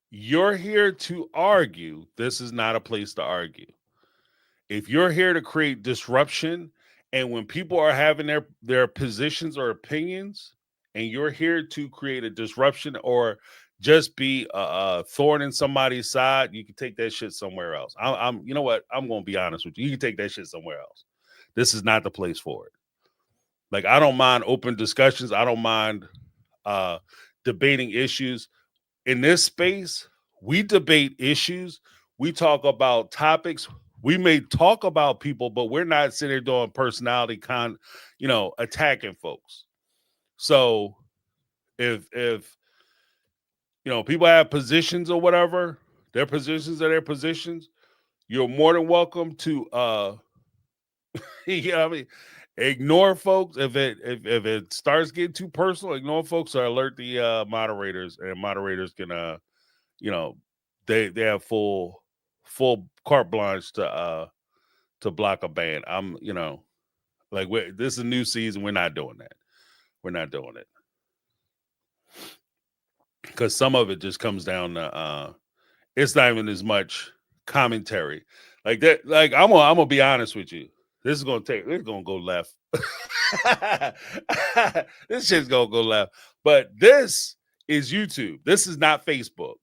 S3: you're here to argue, this is not a place to argue. If you're here to create disruption, and when people are having their positions or opinions, and you're here to create a disruption or just be a thorn in somebody's side, you can take that shit somewhere else. I'm you know what? I'm gonna be honest with you. You can take that shit somewhere else. This is not the place for it. Like, I don't mind open discussions. I don't mind uh debating issues. In this space, we debate issues. We talk about topics. We may talk about people, but we're not sitting there doing personality attacking folks. So if people have positions or whatever, their positions are their positions. You're more than welcome to you know what I mean, ignore folks if it starts getting too personal. Ignore folks or alert the moderators, and moderators can you know they have full carte blanche to block a ban. I'm like, this is a new season. We're not doing that. We're not doing it because some of it just comes down to it's not even as much commentary like that. Like, I'm gonna be honest with you. This is gonna go left. This shit's gonna go left. But this is YouTube. This is not Facebook.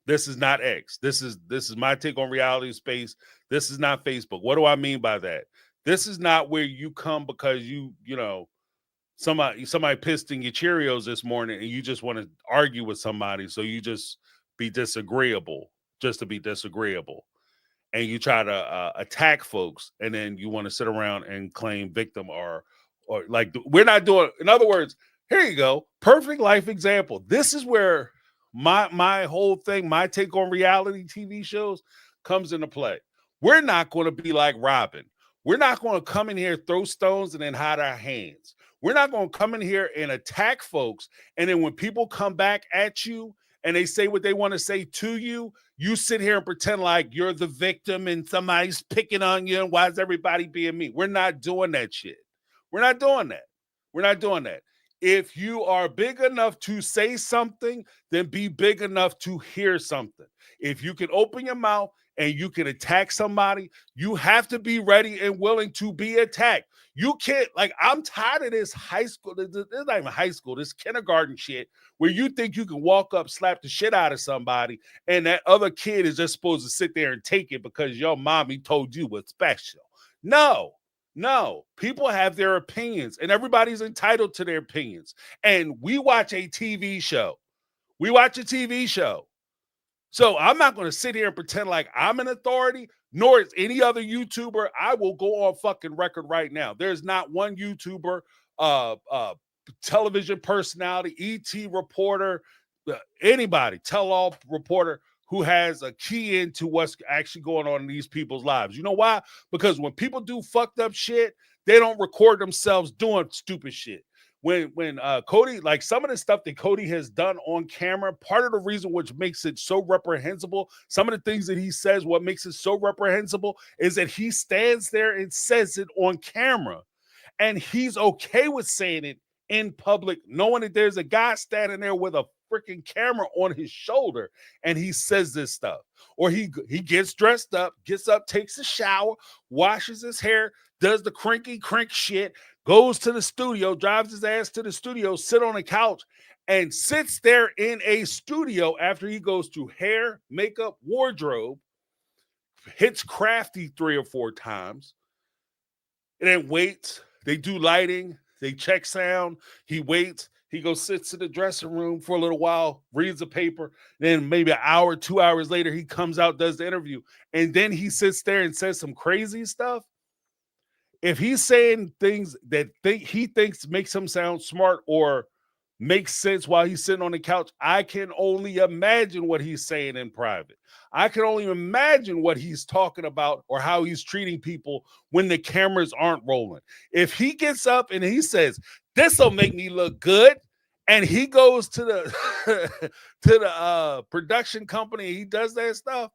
S3: This is not X. This is my take on reality space. This is not Facebook. What do I mean by that? This is not where you come because somebody pissed in your Cheerios this morning and you just want to argue with somebody, so you just be disagreeable just to be disagreeable, and you try to attack folks, and then you want to sit around and claim victim or like, we're not doing. In other words, here you go, perfect life example. This is where my whole thing, my take on reality TV shows comes into play. We're not going to be like Robin. We're not going to come in here, throw stones, and then hide our hands. We're not going to come in here and attack folks, and then when people come back at you and they say what they want to say to you, you sit here and pretend like you're the victim and somebody's picking on you and why is everybody being mean? We're not doing that shit. We're not doing that. We're not doing that. If you are big enough to say something, then be big enough to hear something. If you can open your mouth and you can attack somebody, you have to be ready and willing to be attacked. You can't, like, I'm tired of this high school. This is not even high school, this kindergarten shit where you think you can walk up, slap the shit out of somebody, and that other kid is just supposed to sit there and take it because your mommy told you was special. No, people have their opinions, and everybody's entitled to their opinions. And we watch a TV show. We watch a TV show. So I'm not going to sit here and pretend like I'm an authority, nor is any other YouTuber. I will go on fucking record right now. There's not one YouTuber, television personality, ET reporter, anybody, tell-all reporter who has a key into what's actually going on in these people's lives. You know why? Because when people do fucked up shit, they don't record themselves doing stupid shit. When Cody, like some of the stuff that Cody has done on camera, part of the reason which makes it so reprehensible, some of the things that he says, what makes it so reprehensible is that he stands there and says it on camera. And he's okay with saying it in public, knowing that there's a guy standing there with a freaking camera on his shoulder, and he says this stuff. Or he gets dressed up, gets up, takes a shower, washes his hair, does the cranky crank shit, goes to the studio, drives his ass to the studio, sit on a couch, and sits there in a studio after he goes through hair, makeup, wardrobe, hits Crafty 3 or 4 times, and then waits. They do lighting, they check sound, he waits, He goes, sits in the dressing room for a little while, reads a paper. Then maybe an hour, 2 hours later, he comes out, does the interview. And then he sits there and says some crazy stuff. If he's saying things that he thinks makes him sound smart or makes sense while he's sitting on the couch, I can only imagine what he's saying in private. I can only imagine what he's talking about or how he's treating people when the cameras aren't rolling. If he gets up and he says, "This'll make me look good," and he goes to the to the production company, he does that stuff,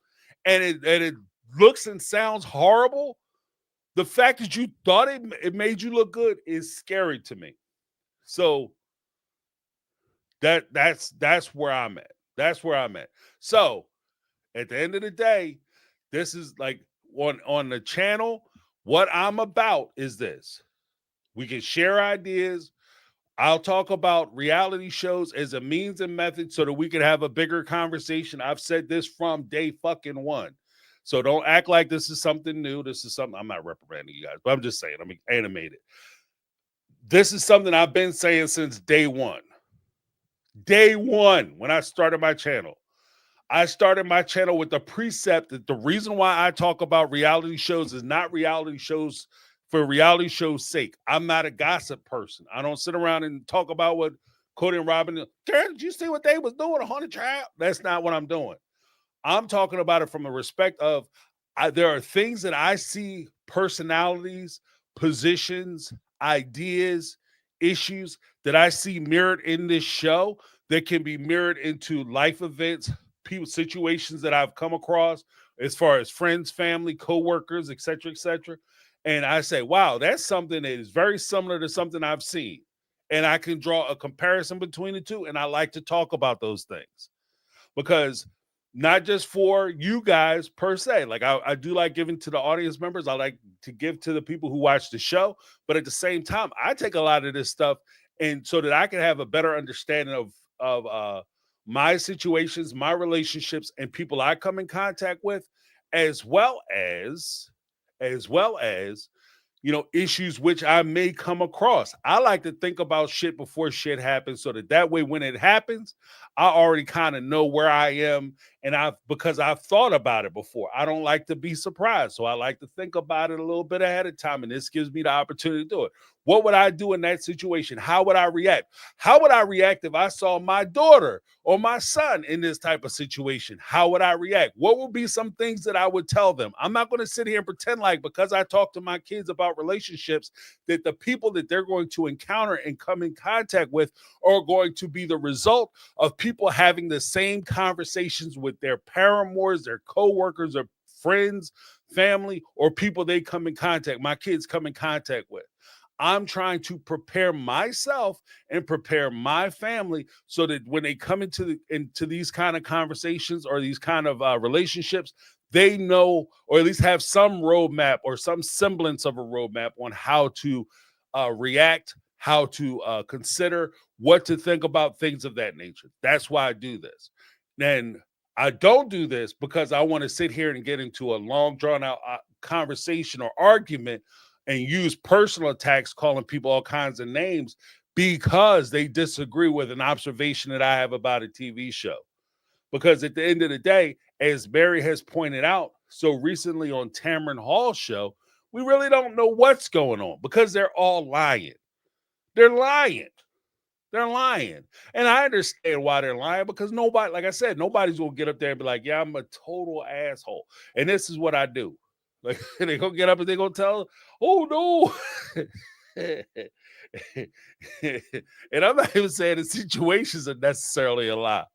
S3: and it looks and sounds horrible. The fact that you thought it made you look good is scary to me. So that's where I'm at. That's where I'm at. So at the end of the day, this is like on the channel. What I'm about is this. We can share ideas. I'll talk about reality shows as a means and method so that we can have a bigger conversation. I've said this from day fucking one. So don't act like this is something new. This is something, I'm not reprimanding you guys, but I'm just saying, I'm animated. This is something I've been saying since day one. Day one, when I started my channel. I started my channel with the precept that the reason why I talk about reality shows is not reality shows for reality show's sake. I'm not a gossip person. I don't sit around and talk about what Cody and Robin, did you see what they was doing? A haunted child? That's not what I'm doing. I'm talking about it from a respect of there are things that I see, personalities, positions, ideas, issues that I see mirrored in this show that can be mirrored into life events, people, situations that I've come across as far as friends, family, coworkers, etc., etc. And I say, wow, that's something that is very similar to something I've seen. And I can draw a comparison between the two. And I like to talk about those things because not just for you guys per se. Like I do like giving to the audience members. I like to give to the people who watch the show. But at the same time, I take a lot of this stuff and so that I can have a better understanding of my situations, my relationships, and people I come in contact with, as well as issues which I may come across. I like to think about shit before shit happens so that way when it happens, I already kind of know where I am and because I've thought about it before. I don't like to be surprised. So I like to think about it a little bit ahead of time and this gives me the opportunity to do it. What would I do in that situation? How would I react? How would I react if I saw my daughter or my son in this type of situation? How would I react? What would be some things that I would tell them? I'm not going to sit here and pretend like because I talk to my kids about relationships that the people that they're going to encounter and come in contact with are going to be the result of people having the same conversations with their paramours, their coworkers, or friends, family, or people they come in contact, my kids come in contact with. I'm trying to prepare myself and prepare my family so that when they come into these kind of conversations or these kind of relationships, they know or at least have some roadmap or some semblance of a roadmap on how to react, how to consider, what to think about, things of that nature. That's why I do this. Then I don't do this because I want to sit here and get into a long drawn out conversation or argument and use personal attacks, calling people all kinds of names because they disagree with an observation that I have about a TV show. Because at the end of the day, as Barry has pointed out so recently on Tamron Hall's show, we really don't know what's going on because they're all lying. They're lying. They're lying. And I understand why they're lying because nobody, like I said, nobody's going to get up there and be like, yeah, I'm a total asshole. And this is what I do. Like they're going to get up and they're going to tell, oh no. And I'm not even saying the situations are necessarily a lie.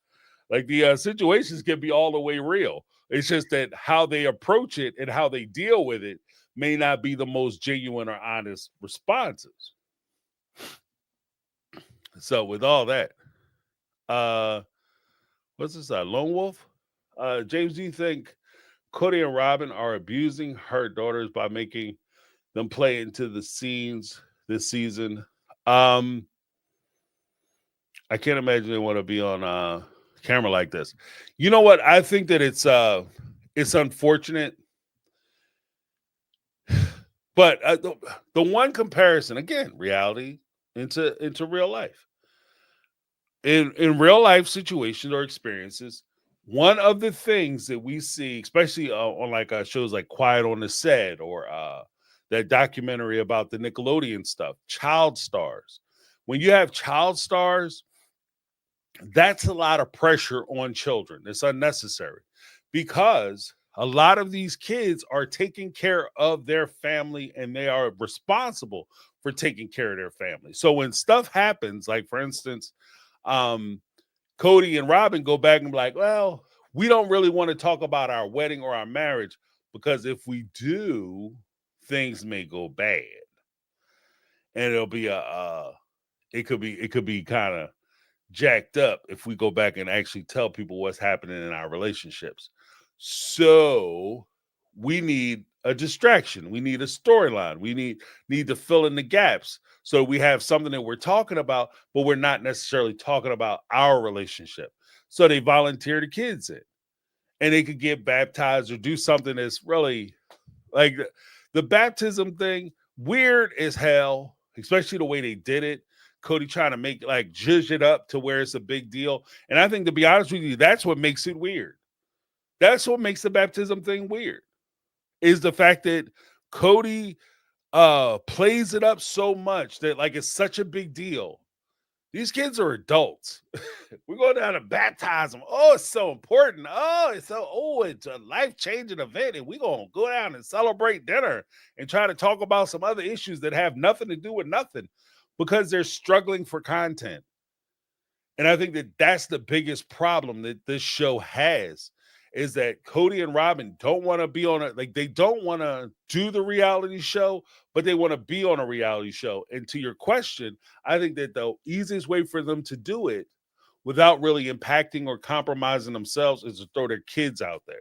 S3: Like the situations can be all the way real. It's just that how they approach it and how they deal with it may not be the most genuine or honest responses. So with all that, what's this? Lone Wolf? James, do you think Cody and Robin are abusing her daughters by making them play into the scenes this season? I can't imagine they want to be on camera like this. You know what? I think that it's unfortunate. But the one comparison, again, reality into real life. in real life situations or experiences, one of the things that we see, especially on like shows like Quiet on the Set or that documentary about the Nickelodeon stuff, child stars. When you have child stars, that's a lot of pressure on children. It's unnecessary because a lot of these kids are taking care of their family and they are responsible for taking care of their family. So when stuff happens, like for instance, um, Cody and Robin go back and be like, well, we don't really want to talk about our wedding or our marriage because if we do, things may go bad. And it'll be it could be kind of jacked up if we go back and actually tell people what's happening in our relationships. So we need a distraction. We need a storyline. We need to fill in the gaps. So we have something that we're talking about, but we're not necessarily talking about our relationship. So they volunteer the kids in and they could get baptized or do something that's really like the baptism thing, weird as hell, especially the way they did it. Cody trying to make like zhuzh it up to where it's a big deal. And I think to be honest with you, that's what makes it weird. That's what makes the baptism thing weird. Is the fact that Cody plays it up so much that like it's such a big deal. These kids are adults. We're going down to baptize them. Oh, it's so important. It's a life-changing event. And we're gonna go down and celebrate dinner and try to talk about some other issues that have nothing to do with nothing because they're struggling for content. And I think that that's the biggest problem that this show has is that Cody and Robin don't want to be on it. Like they don't want to do the reality show, but they want to be on a reality show. And to your question, I think that the easiest way for them to do it without really impacting or compromising themselves is to throw their kids out there.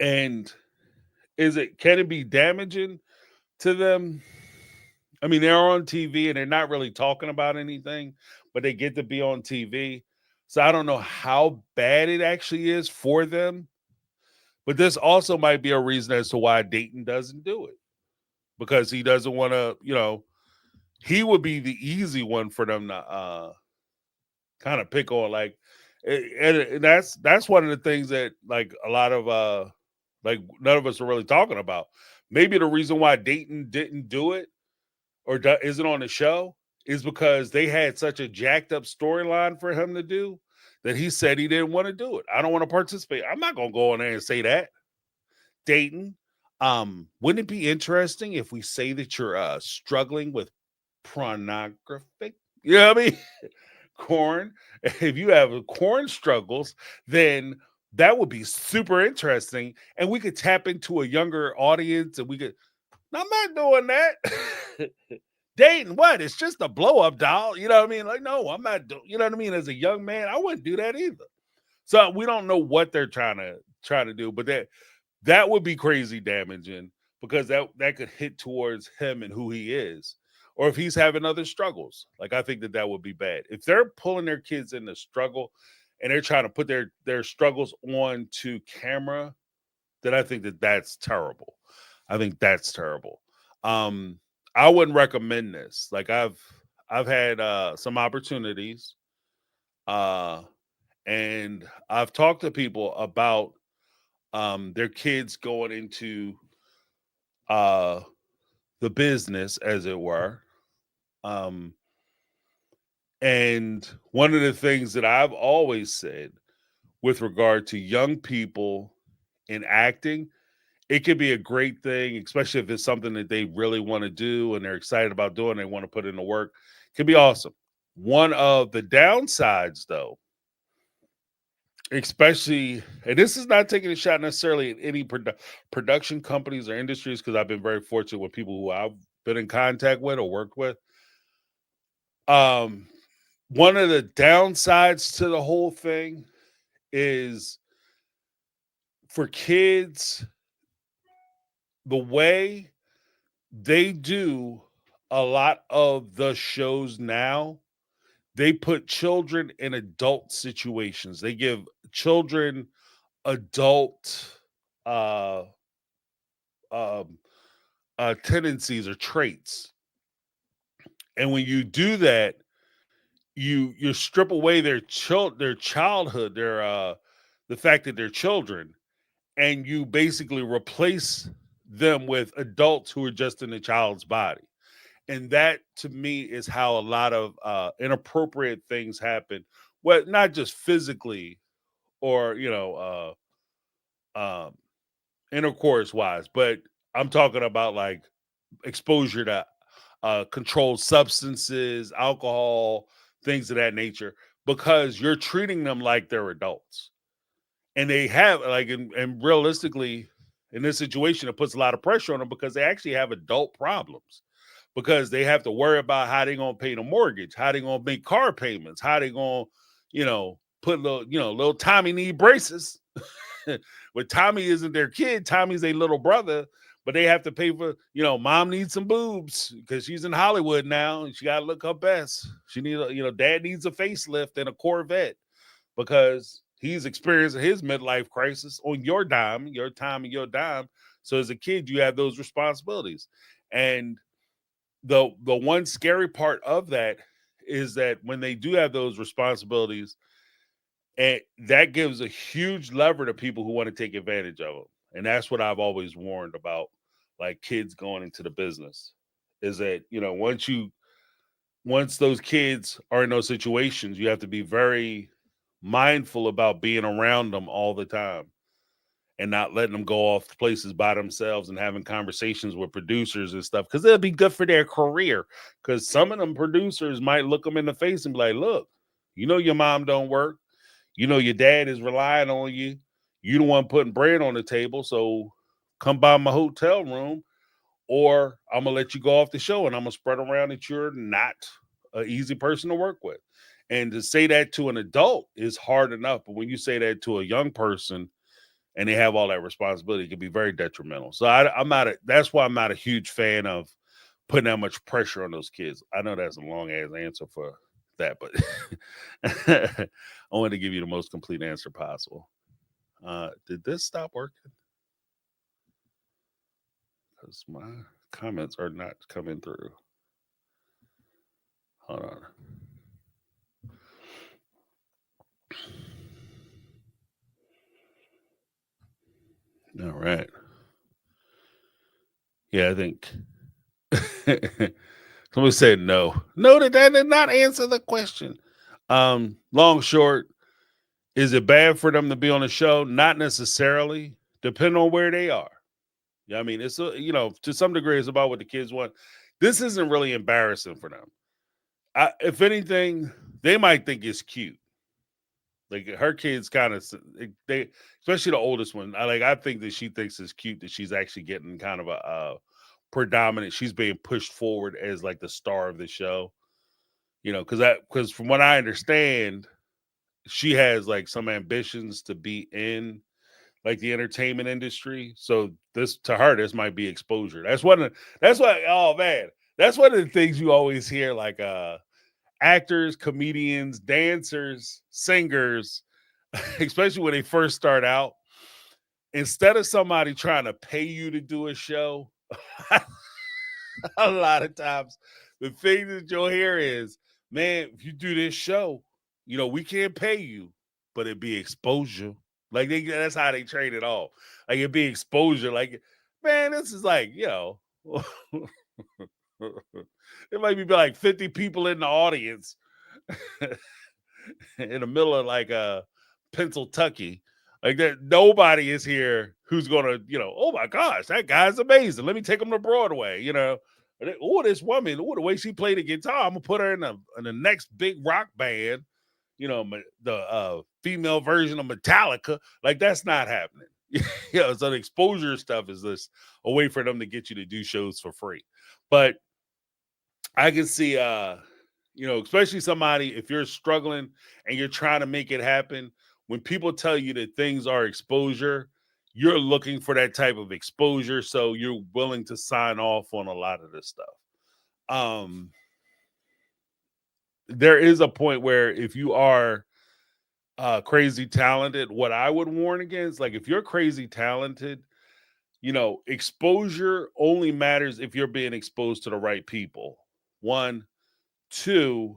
S3: And can it be damaging to them? I mean, they're on TV and they're not really talking about anything, but they get to be on TV. So I don't know how bad it actually is for them. But this also might be a reason as to why Dayton doesn't do it because he doesn't want to, he would be the easy one for them to kind of pick on. Like, and that's one of the things that like a lot of like none of us are really talking about. Maybe the reason why Dayton didn't do it or isn't on the show is because they had such a jacked up storyline for him to do that he said he didn't want to do it. I don't want to participate. I'm not going to go in there and say that. Dayton, wouldn't it be interesting if we say that you're struggling with pornography? You know what I mean? Corn. If you have corn struggles, then that would be super interesting. And we could tap into a younger audience and we could I'm not doing that. Dating what? It's just a blow up doll. You know what I mean? Like, no, I'm not doing. You know what I mean? As a young man, I wouldn't do that either. So we don't know what they're trying to do, but that would be crazy damaging because that could hit towards him and who he is, or if he's having other struggles. Like I think that would be bad if they're pulling their kids in the struggle and they're trying to put their struggles on to camera. Then I think that that's terrible. I think that's terrible. I wouldn't recommend this. Like I've had some opportunities, uh, and I've talked to people about their kids going into uh the business, as it were. Um, and one of the things that I've always said with regard to young people in acting, it could be a great thing, especially if it's something that they really want to do and they're excited about doing, they want to put in the work. It could be awesome. One of the downsides, though, especially, and this is not taking a shot necessarily at any production companies or industries, because I've been very fortunate with people who I've been in contact with or worked with. Um, one of the downsides to the whole thing is for kids, the way they do a lot of the shows now, they put children in adult situations. They give children adult uh um tendencies or traits. And when you do that, you strip away their childhood, the fact that they're children, and you basically replace them with adults who are just in the child's body. And that to me is how a lot of inappropriate things happen. Well, not just physically or um intercourse wise, but I'm talking about like exposure to controlled substances, alcohol, things of that nature, because you're treating them like they're adults. And they have like and realistically in this situation it puts a lot of pressure on them because they actually have adult problems, because they have to worry about how they gonna pay the mortgage, how they gonna make car payments, how they gonna put little Tommy need braces. But Tommy isn't their kid, Tommy's a little brother, but they have to pay for, mom needs some boobs because she's in Hollywood now and she got to look her best. She needs dad needs a facelift and a Corvette because he's experiencing his midlife crisis on your dime, your time and your dime. So as a kid, you have those responsibilities. And the one scary part of that is that when they do have those responsibilities, and that gives a huge lever to people who want to take advantage of them. And that's what I've always warned about, like kids going into the business, is that once those kids are in those situations, you have to be very mindful about being around them all the time and not letting them go off places by themselves and having conversations with producers and stuff, because it'll be good for their career. Because some of them producers might look them in the face and be like, look, your mom don't work, your dad is relying on you, you the one putting bread on the table, so come by my hotel room or I'm gonna let you go off the show and I'm gonna spread around that you're not an easy person to work with. And to say that to an adult is hard enough, but when you say that to a young person and they have all that responsibility, it can be very detrimental. So that's why I'm not a huge fan of putting that much pressure on those kids. I know that's a long ass answer for that, but I wanted to give you the most complete answer possible. Did this stop working? Because my comments are not coming through. Hold on. All right. Yeah, I think somebody said no. No, that did not answer the question. Long short, is it bad for them to be on the show? Not necessarily, depending on where they are. Yeah, I mean, it's to some degree, it's about what the kids want. This isn't really embarrassing for them. If anything, they might think it's cute. Like her kids kind of they, especially the oldest one. I think that she thinks it's cute that she's actually getting kind of a predominant. She's being pushed forward as like the star of the show. Because from what I understand, she has like some ambitions to be in like the entertainment industry. So this might be exposure. That's what oh man, that's one of the things you always hear, like actors, comedians, dancers, singers, especially when they first start out. Instead of somebody trying to pay you to do a show, a lot of times the thing that you'll hear is, man, if you do this show, we can't pay you, but it'd be exposure. Like that's how they trade it off. Like it'd be exposure. Like, man, this is like, there might be like 50 people in the audience in the middle of like Pennsylvania. Like that, nobody is here who's gonna, oh my gosh, that guy's amazing. Let me take him to Broadway, Oh, this woman, oh, the way she played the guitar, I'm gonna put her in the next big rock band, the female version of Metallica. Like that's not happening. So the exposure stuff is this a way for them to get you to do shows for free. But I can see especially somebody, if you're struggling and you're trying to make it happen, when people tell you that things are exposure, you're looking for that type of exposure. So you're willing to sign off on a lot of this stuff. There is a point where if you are crazy talented, what I would warn against, like if you're crazy talented, exposure only matters if you're being exposed to the right people. One, two,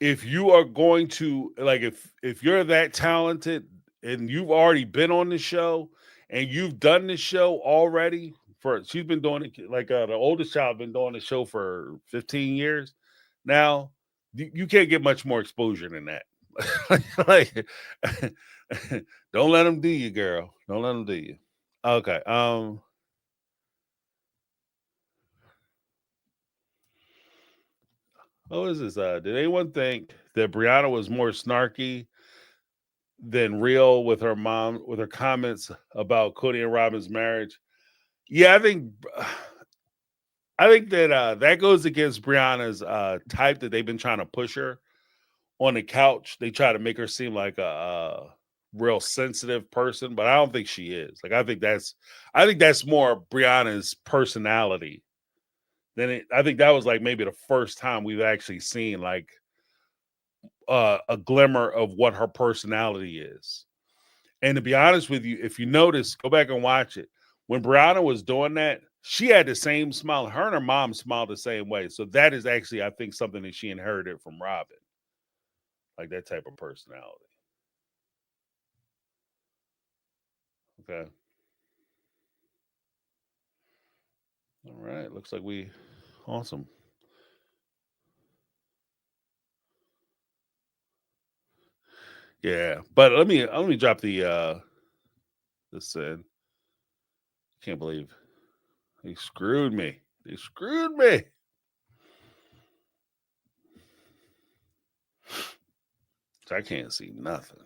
S3: if you are going to like if you're that talented and you've already been on the show and you've done the show already for she's been doing it like the oldest child been doing the show for 15 years now, you can't get much more exposure than that. Like don't let them do you, girl. Don't let them do you. Okay. What was this? Did anyone think that Brianna was more snarky than real with her mom with her comments about Cody and Robin's marriage? Yeah, I think that that goes against Brianna's type that they've been trying to push her on the couch. They try to make her seem like a real sensitive person, but I don't think she is. Like I think that's more Brianna's personality than it. I think that was like maybe the first time we've actually seen like a glimmer of what her personality is. And to be honest with you, if you notice, go back and watch it. When Brianna was doing that, she had the same smile. Her and her mom smiled the same way. So that is actually, I think, something that she inherited from Robin, like that type of personality. Okay. All right. Looks like we awesome. Yeah. But let me drop this in. Can't believe they screwed me. They screwed me. I can't see nothing.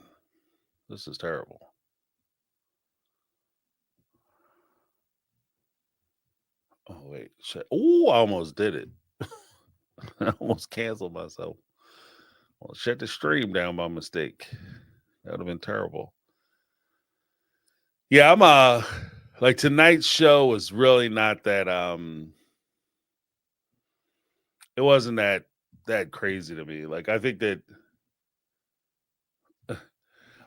S3: This is terrible. Oh wait. Oh, I almost did it. I almost canceled myself. Well, shut the stream down by mistake. That would have been terrible. Yeah, I'm like tonight's show was really not that it wasn't that crazy to me. Like I think that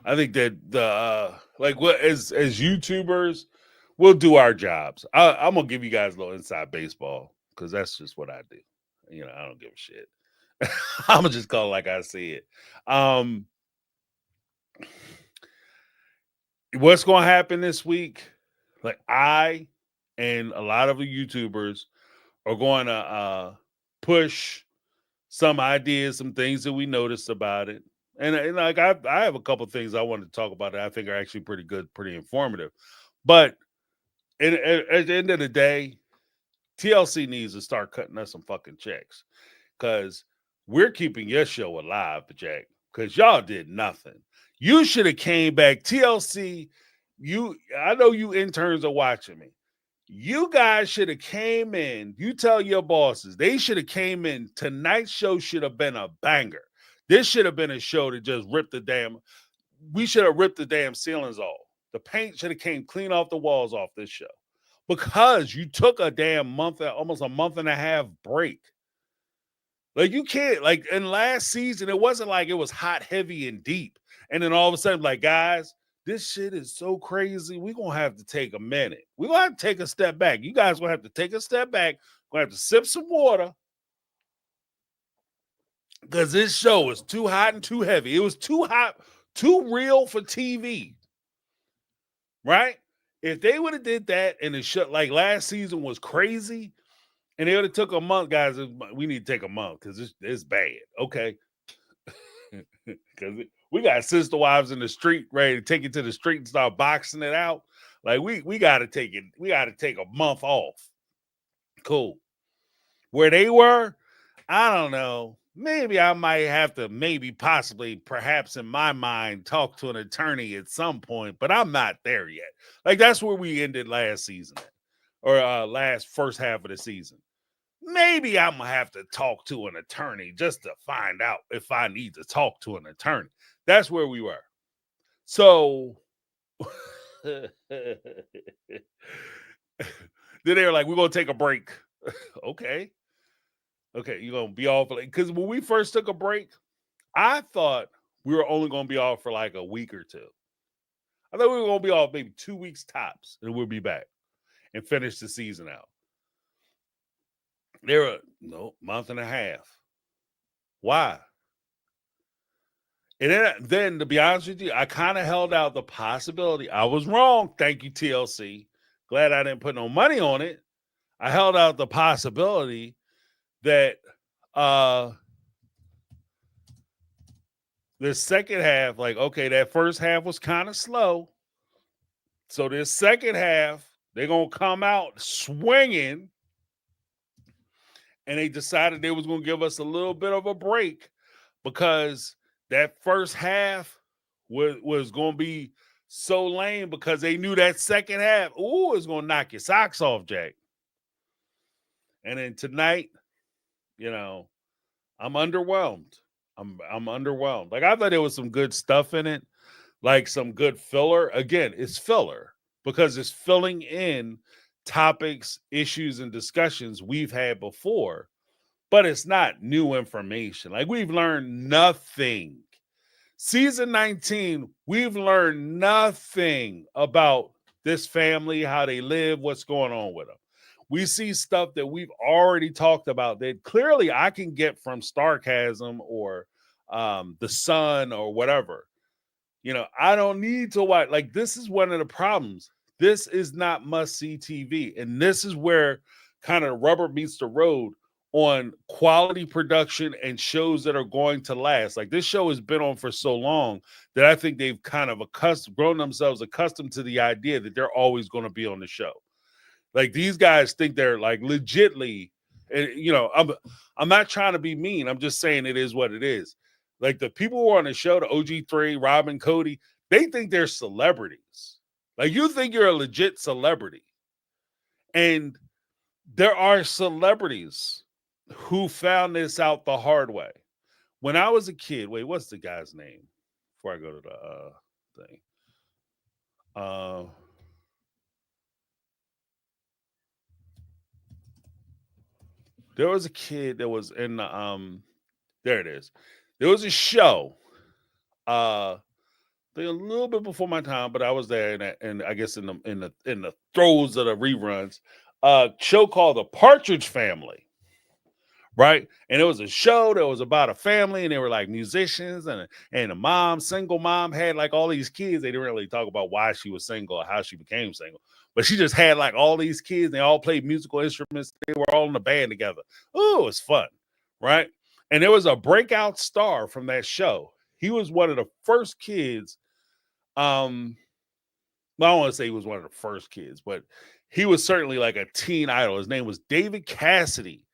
S3: the like what as YouTubers, we'll do our jobs. I'm gonna give you guys a little inside baseball because that's just what I do. You know, I don't give a shit. I'm gonna just call it like I see it. Um, what's gonna happen this week? Like I and a lot of the YouTubers are going to push some ideas, some things that we noticed about it. And like I have a couple things I wanted to talk about that I think are actually pretty good, pretty informative. But at the end of the day, TLC needs to start cutting us some fucking checks because we're keeping your show alive, Jack. Because y'all did nothing. You should have came back. TLC, I know you interns are watching me. You guys should have came in. You tell your bosses they should have came in. Tonight's show should have been a banger. This should have been a show that just ripped the damn. We should have ripped the damn ceilings off. The paint should have came clean off the walls off this show because you took a damn month, almost a month and a half break. Like you can't like in last season, it wasn't like it was hot, heavy, and deep. And then all of a sudden, like, guys, this shit is so crazy. We're gonna have to take a minute. We're gonna have to take a step back. You guys gonna have to take a step back. We're gonna have to sip some water. Because this show was too hot and too heavy. It was too hot, too real for TV. Right? If they would have did that and the show like last season was crazy, and they would have took a month, guys. We need to take a month because it's bad. Okay. Because we got sister wives in the street ready to take it to the street and start boxing it out. Like we got to take it. We got to take a month off. Cool. Where they were, I don't know. Maybe I might have to, possibly, perhaps in my mind, talk to an attorney at some point, but I'm not there yet. Like that's where we ended last season, or last first half of the season. Maybe I'm gonna have to talk to an attorney just to find out if I need to talk to an attorney. That's where we were. So then they were like, we're gonna take a break. Okay. Okay, you're gonna be off because when we first took a break, I thought we were only gonna be off for like a week or two. I thought we were gonna be off maybe 2 weeks tops, and we'll be back and finish the season out. They were no month and a half. Why? And then to be honest with you, I kind of held out the possibility. I was wrong. Thank you, TLC. Glad I didn't put no money on it. I held out the possibility that the second half, like, okay, that first half was kind of slow. So this second half, they're going to come out swinging. And they decided they was going to give us a little bit of a break because that first half was going to be so lame because they knew that second half, ooh, it's going to knock your socks off, Jack. And then tonight, you know, I'm underwhelmed. I'm underwhelmed. Like, I thought there was some good stuff in it, like some good filler. Again, it's filler because it's filling in topics, issues, and discussions we've had before, but it's not new information. Like, we've learned nothing. Season 19, we've learned nothing about this family, how they live, what's going on with them. We see stuff that we've already talked about that clearly I can get from Starcasm or The Sun or whatever. You know, I don't need to watch. Like, this is one of the problems. This is not must-see TV. And this is where kind of rubber meets the road on quality production and shows that are going to last. Like, this show has been on for so long that I think they've kind of grown themselves accustomed to the idea that they're always going to be on the show. Like, these guys think they're like legitly, and you know, I'm not trying to be mean. I'm just saying it is what it is. Like, the people who are on the show, the OG3, Robin, Cody, they think they're celebrities. Like, you think you're a legit celebrity. And there are celebrities who found this out the hard way. When I was a kid, wait, what's the guy's name? Before I go to the thing. There was a kid that was in the there it is. There was a show a little bit before my time, but I was there and I guess in the throes of the reruns, show called The Partridge Family. Right. And it was a show that was about a family, and they were like musicians, and a mom, single mom, had like all these kids. They didn't really talk about why she was single or how she became single, but she just had like all these kids. They all played musical instruments. They were all in a band together. Oh, it was fun. Right. And there was a breakout star from that show. He was one of the first kids. Well, I don't want to say he was one of the first kids, but he was certainly like a teen idol. His name was David Cassidy.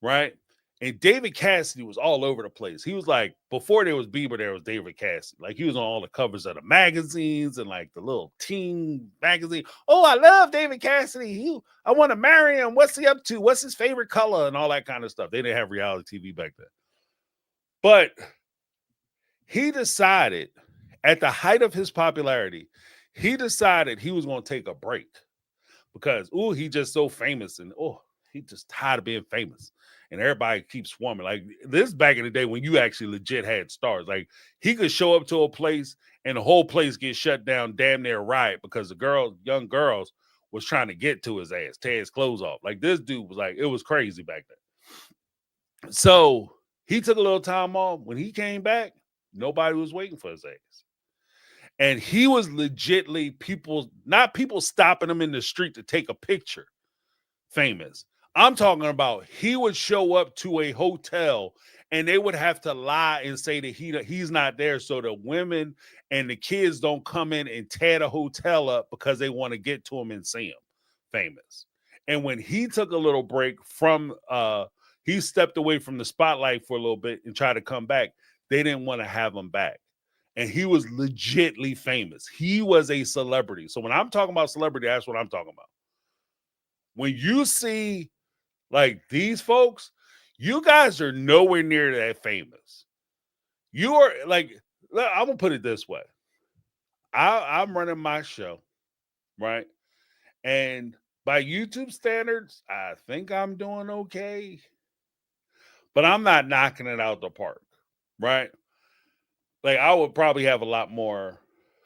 S3: Right. And David Cassidy was all over the place. He was like, before there was Bieber, there was David Cassidy. Like, he was on all the covers of the magazines and like the little teen magazine. Oh, I love David Cassidy. I want to marry him. What's he up to? What's his favorite color? And all that kind of stuff. They didn't have reality TV back then. But he decided, at the height of his popularity, he decided he was going to take a break because, he just so famous, and he just tired of being famous. And everybody keeps swarming. Like, this back in the day when you actually legit had stars. Like, he could show up to a place and the whole place get shut down, damn near riot, because the young girls was trying to get to his ass, tear his clothes off. Like, this dude was like, it was crazy back then. So he took a little time off. When he came back, nobody was waiting for his ass. And he was legitly not people stopping him in the street to take a picture famous. I'm talking about he would show up to a hotel and they would have to lie and say that he's not there so the women and the kids don't come in and tear the hotel up because they want to get to him and see him famous. And when he took a little break from he stepped away from the spotlight for a little bit and tried to come back, they didn't want to have him back. And he was legitly famous. He was a celebrity. So when I'm talking about celebrity, that's what I'm talking about. When you see like these folks, you guys are nowhere near that famous. You are like, I'm gonna put it this way. I'm running my show, right? And by YouTube standards, I think I'm doing okay. But I'm not knocking it out the park, right? Like, I would probably have a lot more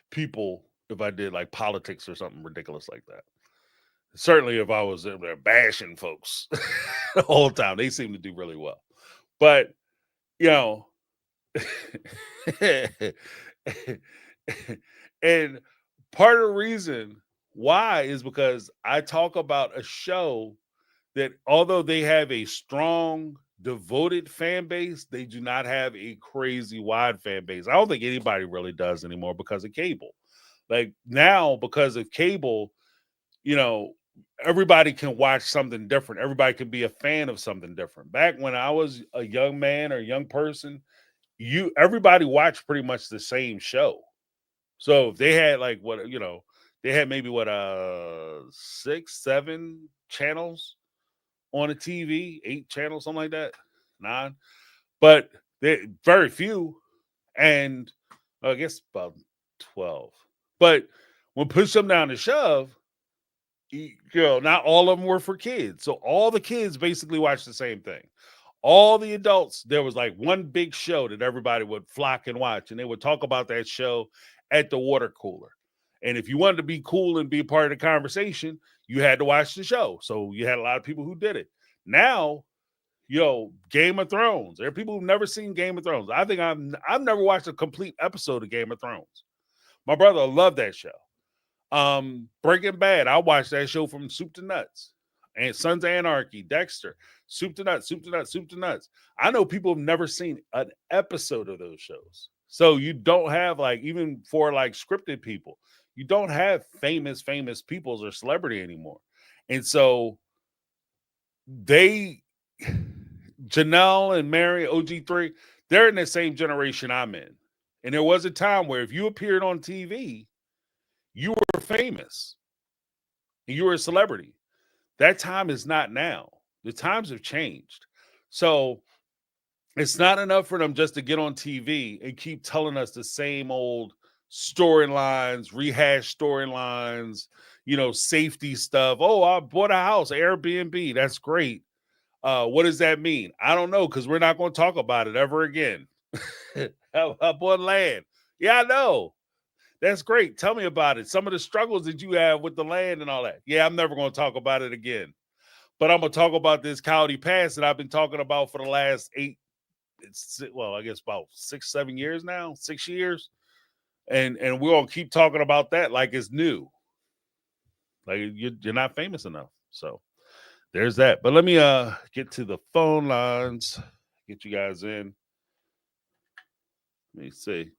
S3: people if I did like politics or something ridiculous like that. Certainly if I was in there bashing folks the whole time. They seem to do really well. But, you know, And part of the reason why is because I talk about a show that, although they have a strong, devoted fan base, they do not have a crazy wide fan base. I don't think anybody really does anymore because of cable. Like now, because of cable, you know, everybody can watch something different. Everybody can be a fan of something different. Back when I was a young man or a young person, everybody watched pretty much the same show. So if they had like what, they had maybe what 6, 7 channels on a TV, 8 channels, something like that, 9. But they very few, and I guess about 12. But when push them down to shove, not all of them were for kids. So all the kids basically watched the same thing. All the adults, there was like one big show that everybody would flock and watch, and they would talk about that show at the water cooler. And if you wanted to be cool and be a part of the conversation, you had to watch the show. So you had a lot of people who did it. Now, Game of Thrones. There are people who've never seen Game of Thrones. I think I've never watched a complete episode of Game of Thrones. My brother loved that show. Breaking Bad, I watched that show from soup to nuts. And Sons of Anarchy, Dexter, soup to nuts, soup to nuts, soup to nuts. I know people have never seen an episode of those shows. So you don't have, like, even for like scripted people, you don't have famous peoples or celebrity anymore. And so Janelle and Mary, OG3, they're in the same generation I'm in. And there was a time where if you appeared on TV, you were famous and you were a celebrity. That time is not now. The times have changed. So it's not enough for them just to get on TV and keep telling us the same old storylines, rehashed storylines, safety stuff. Oh, I bought a house, Airbnb. That's great. What does that mean? I don't know, because we're not going to talk about it ever again. I bought land. Yeah, I know. That's great. Tell me about it. Some of the struggles that you have with the land and all that. Yeah, I'm never going to talk about it again. But I'm going to talk about this Coyote Pass that I've been talking about for the last I guess about 6, 7 years now, 6 years. And we're going to keep talking about that like it's new. Like you're not famous enough. So there's that. But let me get to the phone lines, get you guys in. Let me see.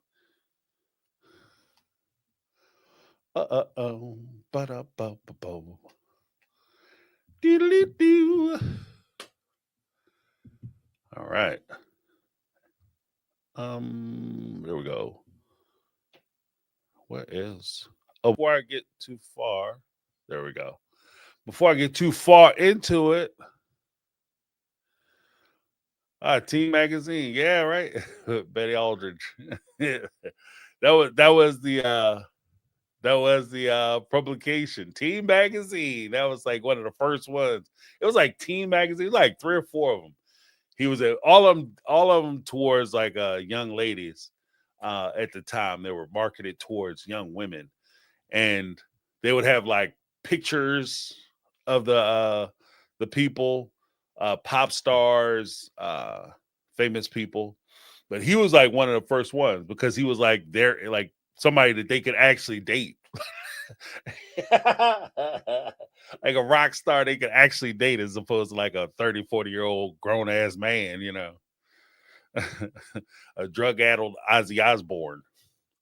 S3: Ba-da-ba-ba-bo. Diddly-doo. All right. There we go. What is? Oh, before I get too far, there we go. Before I get too far into it, Teen Magazine, yeah, right. Betty Aldridge. that was the publication, Teen Magazine. That was like one of the first ones. It was like Teen Magazine, like 3 or 4 of them. He was at all of them towards like young ladies. At the time, they were marketed towards young women, and they would have like pictures of the people, pop stars, famous people. But he was like one of the first ones because he was like there, like somebody that they could actually date. Like a rock star they could actually date, as opposed to like a 30, 40-year-old grown ass man, a drug-addled Ozzy Osbourne.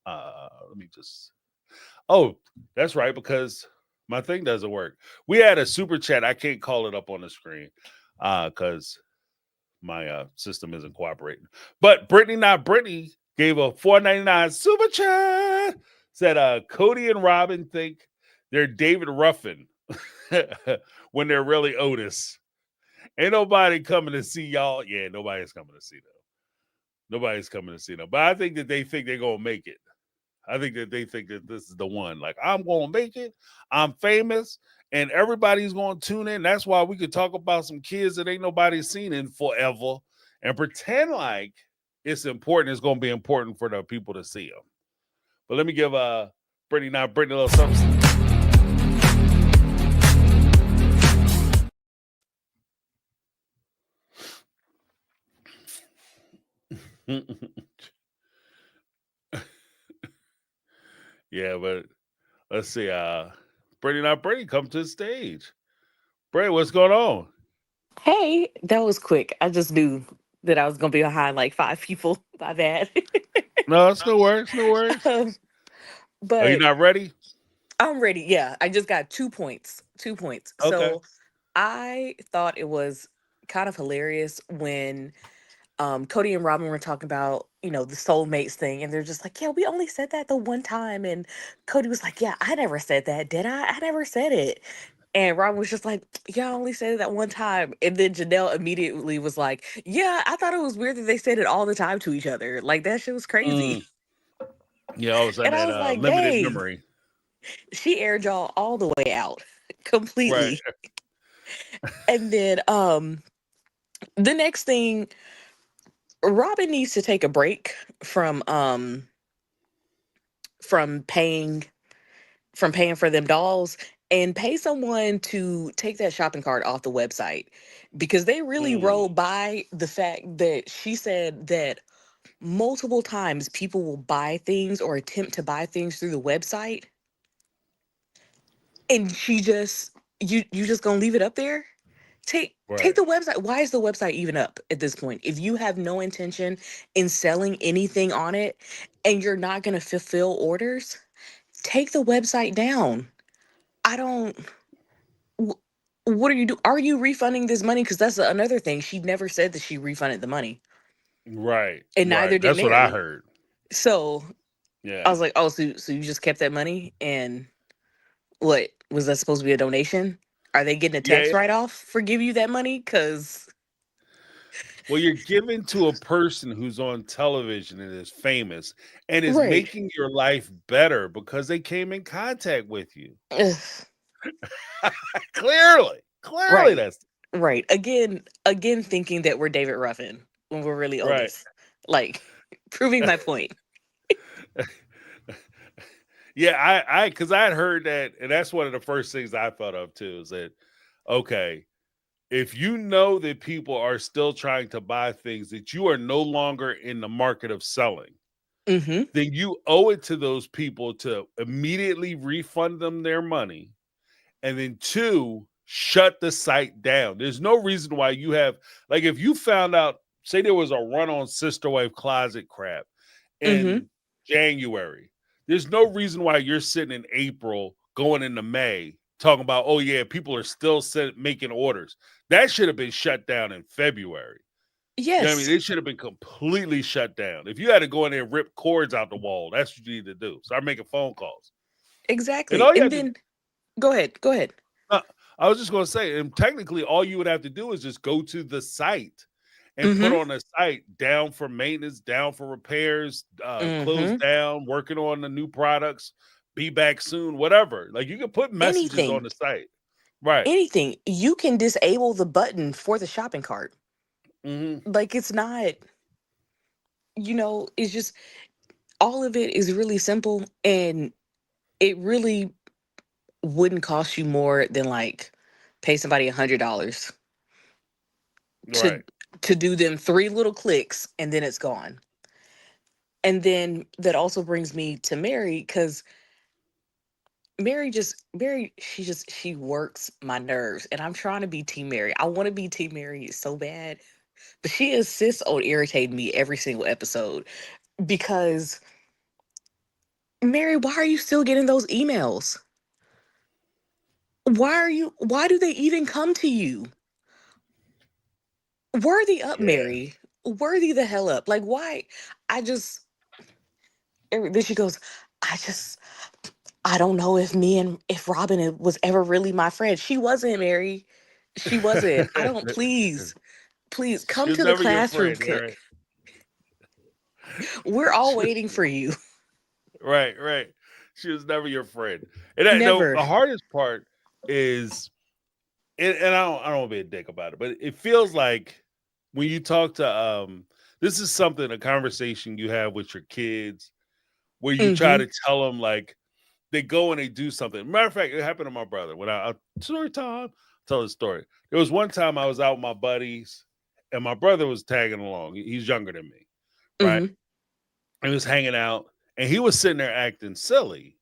S3: Let me just. Oh, that's right, because my thing doesn't work. We had a super chat. I can't call it up on the screen because my system isn't cooperating. But Brittany Not Brittany gave a $4.99 super chat. Said Cody and Robin think they're David Ruffin when they're really Otis. Ain't nobody coming to see y'all. Yeah, nobody's coming to see them. Nobody's coming to see them. But I think that they think they're going to make it. I think that they think that this is the one. Like, I'm going to make it. I'm famous. And everybody's going to tune in. That's why we could talk about some kids that ain't nobody seen in forever and pretend like it's important. It's going to be important for the people to see them. But let me give Brittany Not Brittany a little something. Yeah, but let's see. Brittany, not Brittany, come to the stage. Brittany, what's going on?
S4: Hey, that was quick. I just knew that I was gonna be behind like five people. My bad.
S3: No, it's no worries. No worries.
S4: Um,
S3: Are you
S4: but
S3: not ready?
S4: I'm ready. Yeah, I just got 2 points. 2 points.
S3: Okay.
S4: So I thought it was kind of hilarious when Cody and Robin were talking about, the soulmates thing, and they're just like, yeah, we only said that the one time. And Cody was like, yeah, I never said that, did I? I never said it. And Robin was just like, yeah, I only said it that one time. And then Janelle immediately was like, yeah, I thought it was weird that they said it all the time to each other. Like, that shit was crazy.
S3: Mm. Yeah, all of a sudden
S4: And I
S3: that
S4: was like,
S3: limited
S4: dang,
S3: memory.
S4: she aired y'all all the way out
S3: Right.
S4: completely. And then the next thing, Robin needs to take a break from paying for them dolls and pay someone to take that shopping cart off the website, because they really
S3: Mm.
S4: rolled by the fact that she said that multiple times people will buy things or attempt to buy things through the website, and she just you just gonna leave it up there. Take
S3: Right.
S4: the website. Why is the website even up at this point if you have no intention in selling anything on it and you're not going to fulfill orders? Take the website down. I don't. wh- what are you do? Are you refunding this money? Because that's another thing. She never said that she refunded the money,
S3: Right.
S4: and neither
S3: Right.
S4: did
S3: That's what I
S4: Mary.
S3: heard.
S4: So I
S3: Yeah.
S4: was like, oh, so you just kept that money, and what was that supposed to be a donation? Are they getting a
S3: Yeah.
S4: tax write off for give you that money? Because
S3: Well, you're giving to a person who's on television and is famous and is
S4: right.
S3: making your life better because they came in contact with you.
S4: Ugh,
S3: Clearly. Clearly
S4: right.
S3: that's
S4: Right. Again, thinking that we're David Ruffin when we're really
S3: right.
S4: Otis. Like, proving my point.
S3: Yeah, I because I had heard that, and that's one of the first things I thought of too, is that okay, if you know that people are still trying to buy things that you are no longer in the market of selling,
S4: Mm-hmm.
S3: then you owe it to those people to immediately refund them their money. And then two, shut the site down. There's no reason why you have, like, if you found out, say there was a run on Sister Wife Closet Crap
S4: Mm-hmm.
S3: in January, there's no reason why you're sitting in April going into May talking about, oh, yeah, people are still making orders. That should have been shut down in February. You know what I mean?
S4: Yes,
S3: It should have been completely shut down. If you had to go in there and rip cords out the wall, that's what you need to do. Start making phone calls. And
S4: exactly.
S3: all you
S4: And
S3: have to
S4: then go ahead. Go ahead.
S3: uh, I was just going to say, and technically, all you would have to do is just go to the site and put
S4: Mm-hmm.
S3: on the site down for maintenance, down for repairs, closed
S4: Mm-hmm.
S3: down, working on the new products, be back soon, whatever. Like you can put messages on
S4: Anything.
S3: the site. Right.
S4: Anything. You can disable the button for the shopping cart.
S3: Hmm.
S4: Like, it's not, it's just all of it is really simple, and it really wouldn't cost you more than like pay somebody $100 to
S3: Right.
S4: do them three little clicks, and then it's gone. And then that also brings me to Mary, because Mary, she works my nerves, and I'm trying to be Team Mary. I want to be Team Mary so bad, but she insists on irritating me every single episode, because Mary, why are you still getting those emails? Why do they even come to you? Worthy up,
S3: Yeah.
S4: Mary. Worthy the hell up. Like, why? I just then she goes, I just I don't know if Robin was ever really my friend. She wasn't, Mary. She wasn't. I don't. Please
S3: She
S4: come
S3: was
S4: to the
S3: never your
S4: classroom.
S3: friend, right?
S4: We're all
S3: She was-
S4: waiting for you.
S3: right, right. She was never your friend. And
S4: Never.
S3: the hardest part is and I don't want to be a dick about it, but it feels like when you talk to this is something a conversation you have with your kids where you try
S4: Mm-hmm.
S3: to tell them like they go and they do something. Matter of fact, it happened to my brother when I story time. Tell the story. There was one time I was out with my buddies and my brother was tagging along. He's younger than me, right?
S4: Mm-hmm.
S3: He was hanging out and he was sitting there acting silly.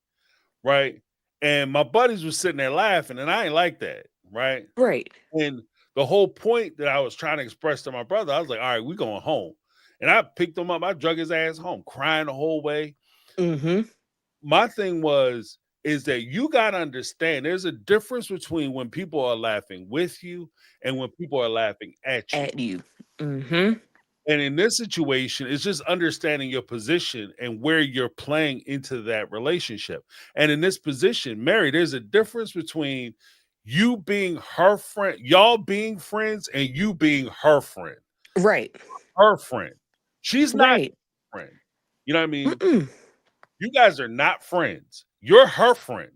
S3: right? And my buddies were sitting there laughing, and I ain't like that, right?
S4: Right.
S3: And the whole point that I was trying to express to my brother, I was like, all right, we going home. And I picked him up, I drug his ass home, crying the whole way.
S4: Mm-hmm.
S3: My thing is that you got to understand there's a difference between when people are laughing with you and when people are laughing at you.
S4: At you. Mm-hmm.
S3: And in this situation, it's just understanding your position and where you're playing into that relationship. And in this position, Mary, there's a difference between you being her friend, y'all being friends, and you being her friend.
S4: Right.
S3: Her friend. She's not
S4: Right.
S3: your friend. You know what I mean?
S4: Mm-mm.
S3: You guys are not friends. You're her friend.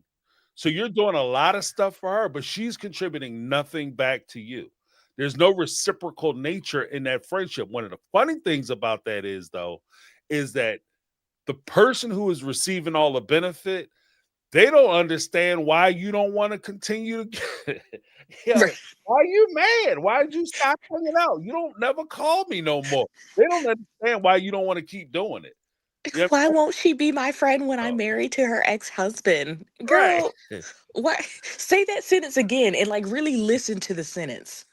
S3: So you're doing a lot of stuff for her, but she's contributing nothing back to you. There's no reciprocal nature in that friendship. One of the funny things about that is, though, is that the person who is receiving all the benefit, they don't understand why you don't want to continue to get
S4: Right.
S3: why are you mad? Why did you stop hanging out? You don't never call me no more. They don't understand why you don't want to keep doing it. You know
S4: Why won't she be my friend when I'm
S3: Oh,
S4: married to her ex-husband?
S3: right.
S4: Girl, why say that sentence again and like really listen to the sentence.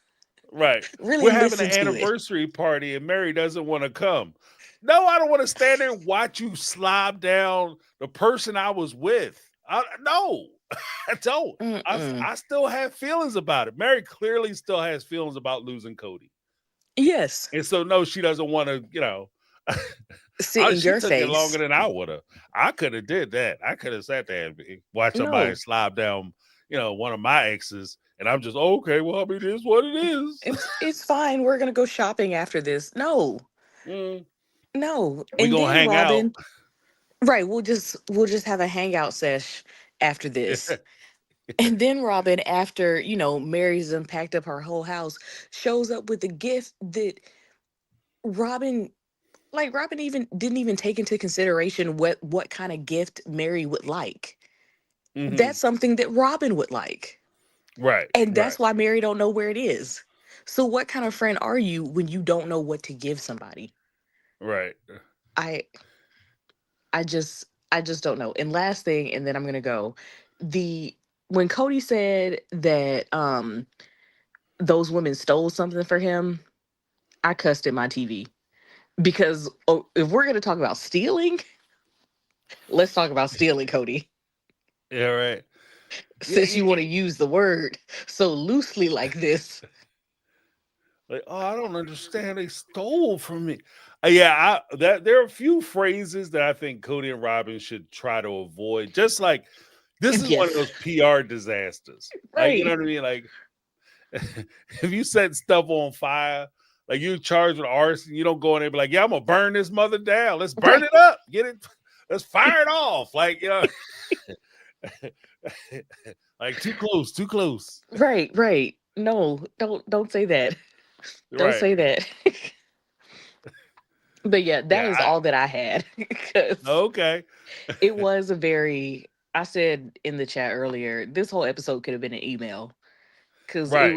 S3: Right.
S4: Really
S3: We're having
S4: listen
S3: an
S4: to it.
S3: anniversary party and Mary doesn't want to come. No, I don't want to stand there and watch you slob down the person I was with. No, I don't.
S4: Mm-mm.
S3: I still have feelings about it. Mary clearly still has feelings about losing Cody.
S4: Yes.
S3: And so, no, she doesn't want to,
S4: Sit in
S3: she
S4: your
S3: took it longer
S4: face.
S3: than I would have. I could have did that. I could have sat there and watched somebody
S4: No.
S3: slob down, one of my exes. And I'm just, okay, well, I mean, it is what it is.
S4: It's fine. We're gonna go shopping after this. No.
S3: Mm.
S4: No.
S3: We
S4: And
S3: gonna
S4: then
S3: hang out.
S4: Robin, right, we'll just have a hangout sesh after this. And then Robin, after, Mary's done packed up her whole house, shows up with a gift that Robin Robin even didn't even take into consideration what kind of gift Mary would like.
S3: Hmm.
S4: That's something that Robin would like.
S3: Right,
S4: And
S3: right,
S4: that's why Mary don't know where it is. So what kind of friend are you when you don't know what to give somebody?
S3: right.
S4: I I just don't know. And last thing, and then I'm gonna go. The When Cody said that those women stole something for him, I cussed at my TV. Because if we're gonna talk about stealing, let's talk about stealing, Cody.
S3: Yeah, right. Yeah,
S4: Since you want to use the word so loosely like this.
S3: like, oh, I don't understand. They stole from me. Yeah, that there are a few phrases that I think Cody and Robin should try to avoid. Just like this is one of
S4: Yes.
S3: those PR disasters. Like, you know
S4: Right.
S3: what I mean? Like, if you set stuff on fire, like you charged with arson, you don't go in there and be like, yeah, I'm gonna burn this mother down. Let's burn
S4: Right.
S3: it up. Get it. Let's fire it off. Like, like too close, too close.
S4: Right. Right. No, don't say that. Don't
S3: Right.
S4: say that. But yeah, that
S3: Yeah.
S4: is all that I had. Because
S3: Okay.
S4: it was a very, I said in the chat earlier, this whole episode could have been an email. Because
S3: Right. Right.
S4: it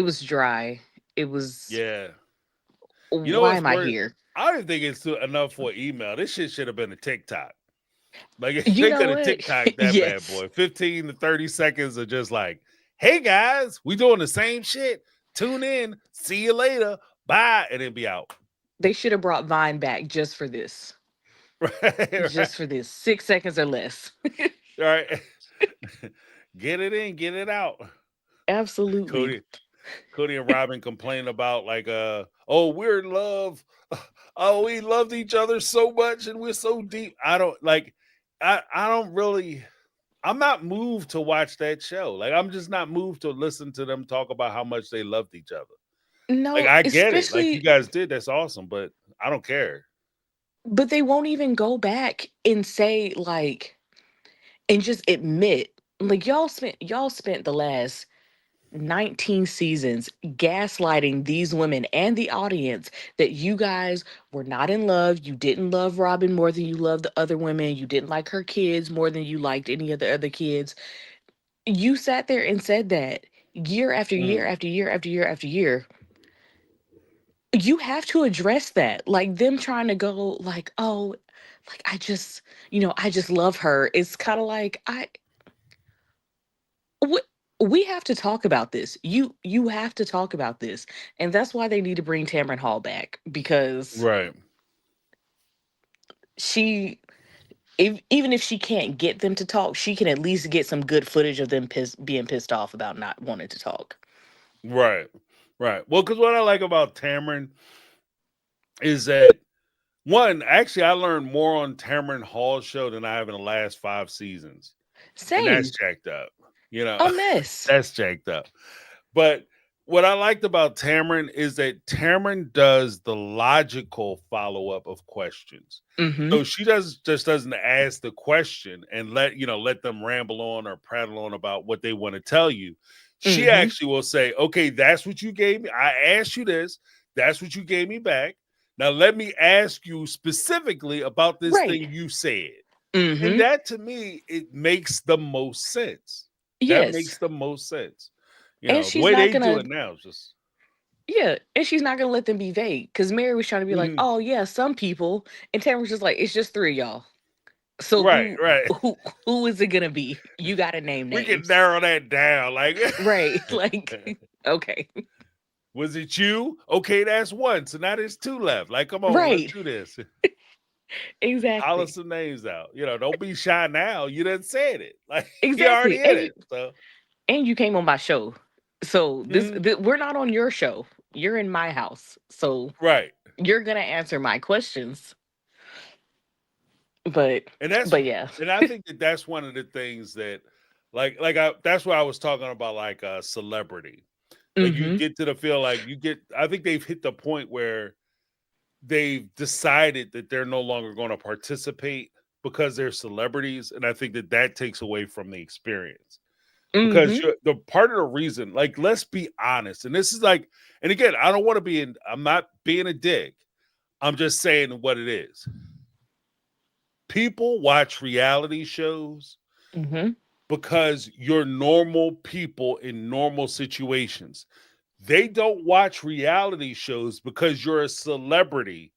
S4: was dry. It was,
S3: Yeah. You know
S4: why
S3: what's
S4: am I
S3: worse?
S4: here?
S3: I don't even think it's enough for email. This shit should have been a TikTok. Like
S4: You
S3: they
S4: know
S3: could have
S4: what?
S3: TikTok that bad
S4: Yes.
S3: boy. 15 to 30 seconds of just like, hey guys, we doing the same shit. Tune in. See you later. Bye. And then be out.
S4: They should have brought Vine back just for this.
S3: Right. Right.
S4: Just for this. 6 seconds or less.
S3: Right. Get it in, get it out.
S4: Absolutely.
S3: Cody, Cody and Robin complain about like oh, we're in love. Oh, we loved each other so much and we're so deep. I don't like I don't really I'm not moved to watch that show. Like I'm just not moved to listen to them talk about how much they loved each other. Like
S4: No,
S3: I get it. Like you
S4: especially,
S3: guys did, that's awesome, but I don't care.
S4: but they won't even go back and say, like, and just admit, like, y'all spent the last 19 seasons gaslighting these women and the audience that you guys were not in love. You didn't love Robin more than you loved the other women. You didn't like her kids more than you liked any of the other kids. You sat there and said that year after year
S3: Mm,
S4: after year after year after year. You have to address that. Like them trying to go like, oh, like, I just, I just love her. It's kind of like, we, we have to talk about this. You have to talk about this. And that's why they need to bring Tamron Hall back, because
S3: Right.
S4: she, even if she can't get them to talk, she can at least get some good footage of them being pissed off about not wanting to talk.
S3: Right. Right. Well, because what I like about Tamron is that, one, actually, I learned more on Tamron Hall's show than I have in the last 5 seasons. And that's
S4: Same.
S3: jacked up. You know,
S4: A mess.
S3: that's jacked up. But what I liked about Tamron is that Tamron does the logical follow up of questions.
S4: Mm-hmm.
S3: So she just doesn't ask the question and let them ramble on or prattle on about what they want to tell you. She
S4: Mm-hmm.
S3: actually will say, "Okay, that's what you gave me. I asked you this. That's what you gave me back. Now let me ask you specifically about this
S4: Right.
S3: thing you said." And
S4: Mm-hmm.
S3: that, to me, it makes the most sense. That
S4: Yes.
S3: makes the most sense.
S4: And
S3: The
S4: she's
S3: way
S4: not
S3: they do
S4: gonna,
S3: it now is just
S4: yeah, and she's not gonna let them be vague. Because Mary was trying to be like,
S3: Mhm.
S4: oh yeah, some people, and Tamara was just like, it's just three of y'all. So
S3: Right, right.
S4: who is it gonna be? You gotta name
S3: We can
S4: names.
S3: narrow that down. Like,
S4: Right. Like, okay.
S3: was it you? Okay, that's one. So now there's two left. Like, come on, let's
S4: Right.
S3: do this. Holler
S4: Exactly.
S3: some names out. Don't be shy now. You done said it. Like, you already
S4: Exactly.
S3: in it. So,
S4: And you came on my show. So
S3: mhm,
S4: we're not on your show. You're in my house. So
S3: right.
S4: you're gonna answer my questions. But
S3: And that's,
S4: but yeah.
S3: and I think that that's one of the things that, that's what I was talking about, like a celebrity. Like, you
S4: Mm-hmm.
S3: get to the feel like I think they've hit the point where they've decided that they're no longer going to participate because they're celebrities, and I think that that takes away from the experience. Because
S4: Mm-hmm.
S3: the part of the reason, like, let's be honest, and this is like, and again, I don't want to be I'm not being a dick. I'm just saying what it is. People watch reality shows
S4: Mm-hmm.
S3: because you're normal people in normal situations. They don't watch reality shows because you're a celebrity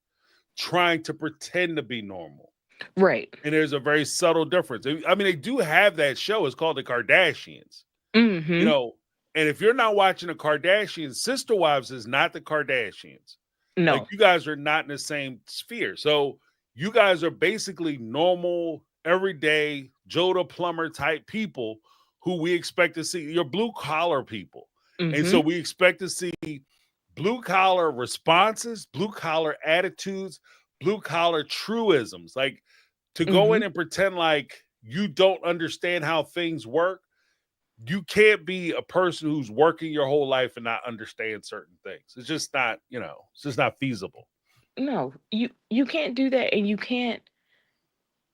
S3: trying to pretend to be normal.
S4: Right.
S3: And there's a very subtle difference. I mean, they do have that show. It's called The Kardashians. You
S4: Mm-hmm.
S3: know, and if you're not watching the Kardashians, Sister Wives is not the Kardashians. Like,
S4: No.
S3: you guys are not in the same sphere. So you guys are basically normal, everyday Joe the plumber type people who we expect to see. You're blue collar people. And so
S4: Mm-hmm.
S3: we expect to see blue collar responses, blue collar attitudes, blue collar truisms. Like, to go
S4: Mm-hmm.
S3: in and pretend like you don't understand how things work, you can't be a person who's working your whole life and not understand certain things. It's just not, it's just not feasible.
S4: No. You can't do that, and you can't,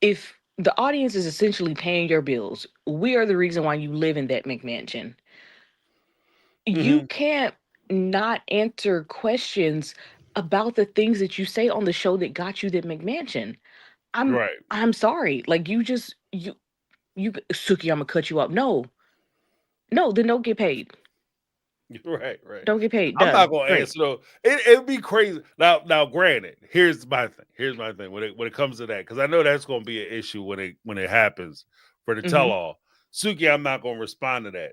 S4: if the audience is essentially paying your bills, we are the reason why you live in that McMansion. You
S3: Hmm.
S4: can't not answer questions about the things that you say on the show that got you that McMansion. I'm
S3: Right.
S4: I'm sorry. Like, you Suki, I'm gonna cut you up. No. No, then don't get paid.
S3: Right. Right.
S4: Don't get paid.
S3: I'm not
S4: Done.
S3: gonna
S4: Great.
S3: answer though. It'd be crazy. Now, granted, here's my thing. Here's my thing when it comes to that, because I know that's gonna be an issue when it happens for the tell
S4: Mhm.
S3: all. Suki, I'm not gonna respond to that.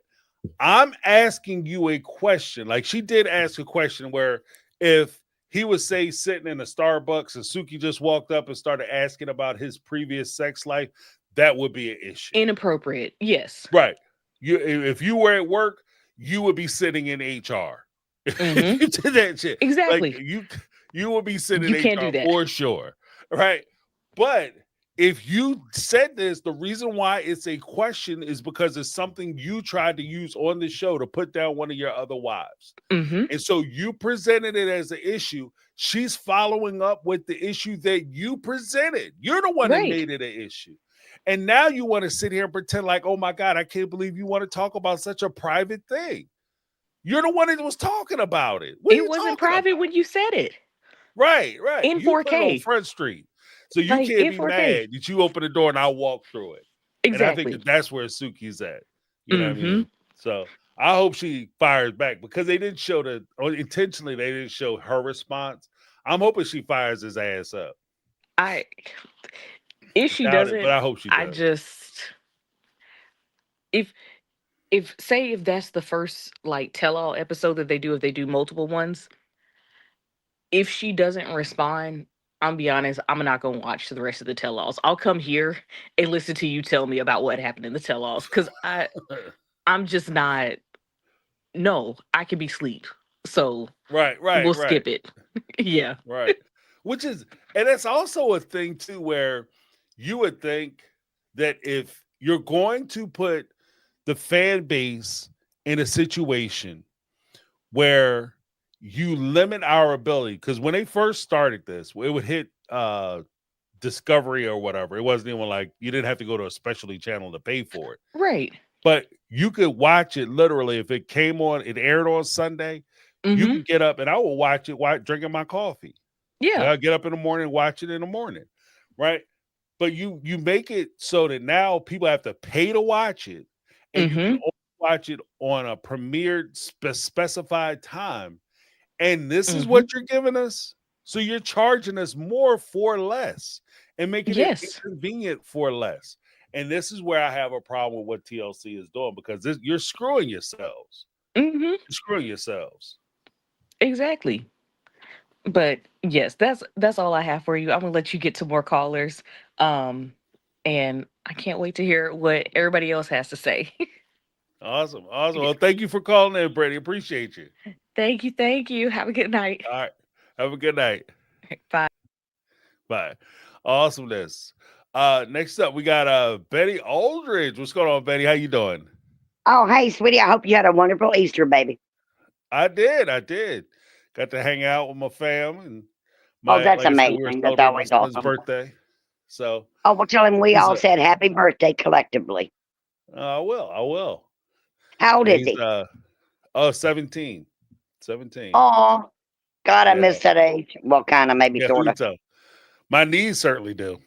S3: I'm asking you a question. Like, she did ask a question where, if he was, say, sitting in a Starbucks and Suki just walked up and started asking about his previous sex life, that would be an issue.
S4: Inappropriate. Yes.
S3: Right. If you were at work, you would be sitting in HR. If
S4: Mhm.
S3: you did that shit, like,
S4: Exactly.
S3: you would be sitting
S4: You
S3: in
S4: can't do
S3: HR
S4: that.
S3: for sure. Right. But if you said this, the reason why it's a question is because it's something you tried to use on the show to put down one of your other wives.
S4: Mhm.
S3: And so you presented it as an issue. She's following up with the issue that you presented. You're the one that
S4: Right.
S3: made it an issue. And now you want to sit here and pretend like, oh my God, I can't believe you want to talk about such a private thing. You're the one that was talking about it. What are
S4: It
S3: you
S4: wasn't
S3: talking
S4: private
S3: about?
S4: when you said it.
S3: Right, right.
S4: In
S3: You put it on
S4: 4K.
S3: Front Street. So you
S4: Like,
S3: can't
S4: in
S3: be
S4: 4K.
S3: mad that you open the door and I walk through it. And I think
S4: Exactly.
S3: that that's where Suki's at. You know what I
S4: Mhm.
S3: mean? So I hope she fires back, because they didn't show or intentionally they didn't show her response. I'm hoping she fires his ass up.
S4: I If
S3: I
S4: she
S3: doubt it, but
S4: doesn't,
S3: I hope she
S4: I
S3: does.
S4: just if if that's the first like tell all episode that they do, if they do multiple ones, if she doesn't respond, I'm be honest, I'm not gonna watch the rest of the tell alls. I'll come here and listen to you tell me about what happened in the tell alls because I'm just not. No, I could be sleep. So
S3: Right, right,
S4: we'll
S3: right,
S4: skip it. Yeah.
S3: right. Which is, and it's also a thing too, where you would think that if you're going to put the fan base in a situation where you limit our ability, because when they first started this, it would hit Discovery or whatever. It wasn't even like you didn't have to go to a specialty channel to pay for it.
S4: Right.
S3: But you could watch it literally if it came on, it aired on Sunday. You
S4: Mm-hmm.
S3: can get up and I will watch it while drinking my coffee.
S4: Yeah.
S3: I'll get up in the morning and watch it in the morning, right? But you make it so that now people have to pay to watch it, and you can
S4: Mm-hmm.
S3: only watch it on a premiered specified time. And this is
S4: Mm-hmm.
S3: what you're giving us. So you're charging us more for less and making it
S4: Yes.
S3: inconvenient for less. And this is where I have a problem with what TLC is doing because you're screwing yourselves.
S4: Mm-hmm.
S3: You're screwing yourselves.
S4: Exactly. But yes, that's all I have for you. I'm gonna let you get to more callers. Um, and I can't wait to hear what everybody else has to say.
S3: Awesome. Awesome. Well, thank you for calling in, Brady. Appreciate you.
S4: Thank you. Thank you. Have a good night.
S3: All right. Have a good night.
S4: Bye.
S3: Bye. Awesomeness. Next up, we got Betty Aldridge. What's going on, Betty? How you doing?
S5: Oh, hey, sweetie. I hope you had a wonderful Easter, baby.
S3: I did. I did. Got to hang out with my fam and
S5: Oh,
S3: my
S5: that's
S3: like I said, we were
S5: amazing. That's
S3: celebrating my
S5: always
S3: son's
S5: awesome.
S3: birthday. So
S5: Oh, well, tell him we
S3: he's
S5: all said happy birthday collectively.
S3: I will. I will.
S5: How old
S3: Yeah,
S5: is
S3: he's
S5: he?
S3: 17. 17.
S5: Oh, God, I
S3: Yeah.
S5: miss that age. Well, kind of, maybe
S3: Yeah,
S5: sort
S3: me
S5: of.
S3: too. My knees certainly do.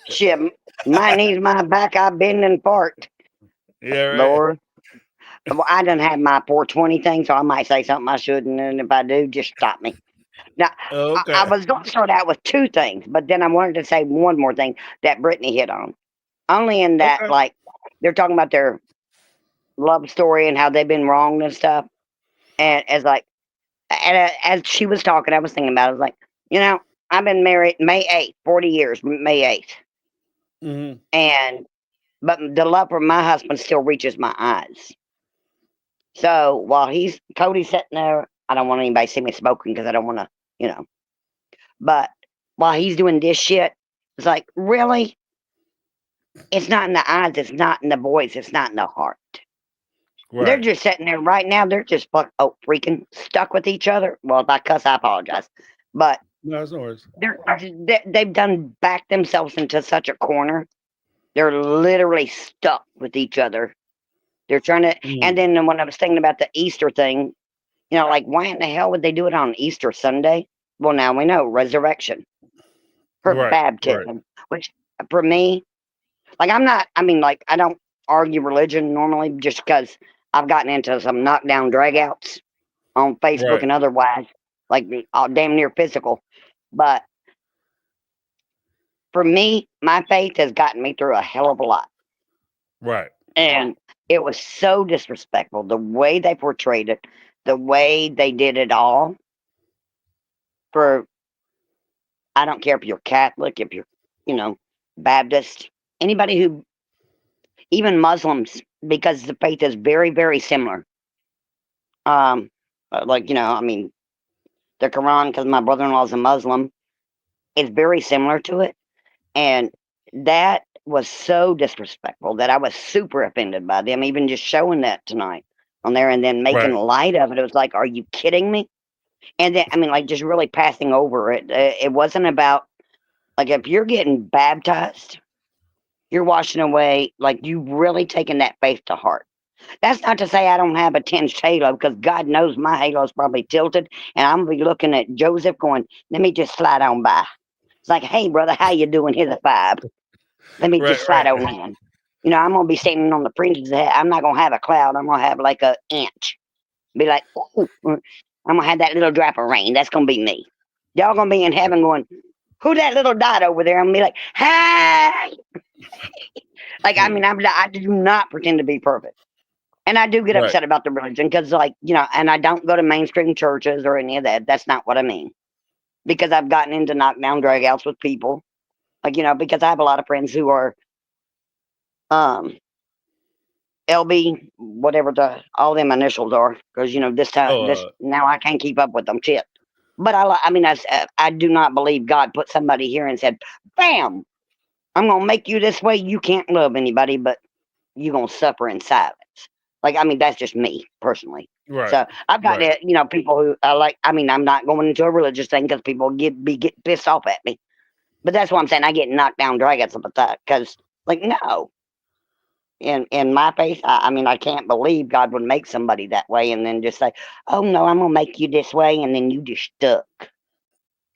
S5: Shit, my knees, my back, I've been in part.
S3: Yeah, right.
S5: Lord. Well, I done had my 420 thing, so I might say something I shouldn't, and if I do, just stop me. Now, I
S3: Okay.
S5: was going to start out with two things, but then I wanted to say one more thing that Brittany hit on. Only in that,
S3: Okay.
S5: like, they're talking about their love story and how they've been wronged and stuff. And as she was talking, I was thinking about it. I was like, you know, I've been married May 8th, 40 years, May 8th.
S3: Mm-hmm.
S5: But the love for my husband still reaches my eyes. So while Cody's sitting there, I don't want anybody to see me smoking because I don't want to, you know. But while he's doing this shit, it's like, really? It's not in the eyes, it's not in the voice, it's not in the heart. They're
S3: Right.
S5: just sitting there right now. They're just freaking stuck with each other. Well, if I cuss, I apologize. But
S3: No, it's no worries.
S5: they've done backed themselves into such a corner. They're literally stuck with each other. They're trying to. And then when I was thinking about the Easter thing, you know, like why in the hell would they do it on Easter Sunday? Well, now we know resurrection, her
S3: Right.
S5: baptism, which for me, like I'm not. I mean, like I don't argue religion normally, just because I've gotten into some knockdown dragouts on Facebook
S3: Right.
S5: and otherwise, like damn near physical. But for me, my faith has gotten me through a hell of a lot.
S3: Right.
S5: And it was so disrespectful the way they portrayed it, the way they did it all. For I don't care if you're Catholic, if you're, you know, Baptist, anybody who, even Muslims, because the faith is very, very similar. Like, you know, I mean, the Quran, because my brother in law is a Muslim, is very similar to it. And that was so disrespectful that I was super offended by them even just showing that tonight on there and then making
S3: Right.
S5: light of it. It was like, are you kidding me? And then, I mean, like just really passing over it. It wasn't about, like, if you're getting baptized, you're washing away, like, you've really taken that faith to heart. That's not to say I don't have a tinged halo, because God knows my halo's probably tilted, and I'm gonna be looking at Joseph going, let me just slide on by. It's like, hey, brother, how you doing? Here's a five. Let me
S3: Right.
S5: just slide
S3: Right.
S5: on in. You know, I'm gonna be standing on the fringes. I'm not gonna have a cloud. I'm gonna have like an inch. Be like, ooh, I'm gonna have that little drop of rain. That's gonna be me. Y'all gonna be in heaven going, who that little dot over there? I'm gonna be like, hey, like I mean, I do not pretend to be perfect, and I do get
S3: Right.
S5: upset about the religion because, like, and I don't go to mainstream churches or any of that. That's not what I mean. Because I've gotten into knockdown dragouts with people, like because I have a lot of friends who are um LB, whatever all them initials are, because
S3: Oh,
S5: this now I can't keep up with them. Shit. But I mean, I do not believe God put somebody here and said, "Bam, I'm gonna make you this way. You can't love anybody, but you gonna suffer in silence." Like, I mean, that's just me personally.
S3: right.
S5: So I've got
S3: Right.
S5: people who like. I mean, I'm not going into a religious thing because people get pissed off at me. But that's what I'm saying. I get knocked down dragons with that because, like, no, in my faith, I mean, I can't believe God would make somebody that way and then just say, "Oh no, I'm gonna make you this way," and then you just stuck.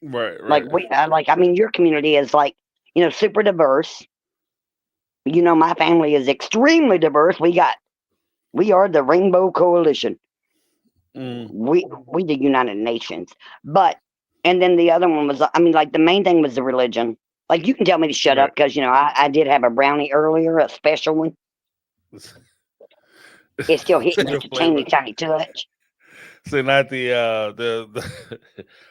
S3: Right.
S5: Like
S3: Right.
S5: I mean, your community is like super diverse. My family is extremely diverse. We are the Rainbow Coalition.
S3: Mm,
S5: We the United Nations. But and then the other one was, I mean, like the main thing was the religion. Like you can tell me to shut up
S3: right.
S5: because I did have a brownie earlier, a special one. It's still hitting
S3: Say the
S5: just a teeny
S3: flavor.
S5: tiny touch.
S3: So not the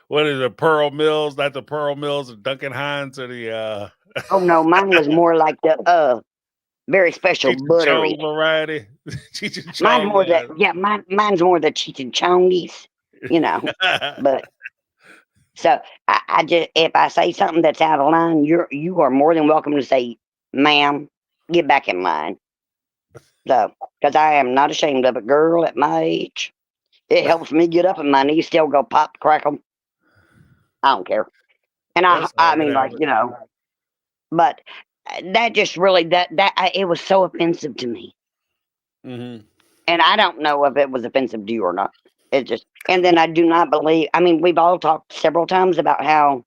S3: what is it, Pearl Mills, not the Pearl Mills of Duncan Hines or the
S5: Oh no, mine was more like the very special
S3: Cheech and
S5: buttery.
S3: Chong variety. Cheech and
S5: Mine's
S3: Chong,
S5: more the yeah, mine's more the Cheech and Chongies, you know.
S3: yeah.
S5: But so I just if I say something that's out of line, you are more than welcome to say, "Ma'am, get back in line." So because I am not ashamed of it, girl. At my age, it helps me get up and my knees still go pop crackle. I don't care, and I
S3: That's all
S5: I
S3: right. It
S5: mean like
S3: happens.
S5: but that just really it was so offensive to me,
S3: Hmm.
S5: and I don't know if it was offensive to you or not. It just and then I do not believe. I mean, we've all talked several times about how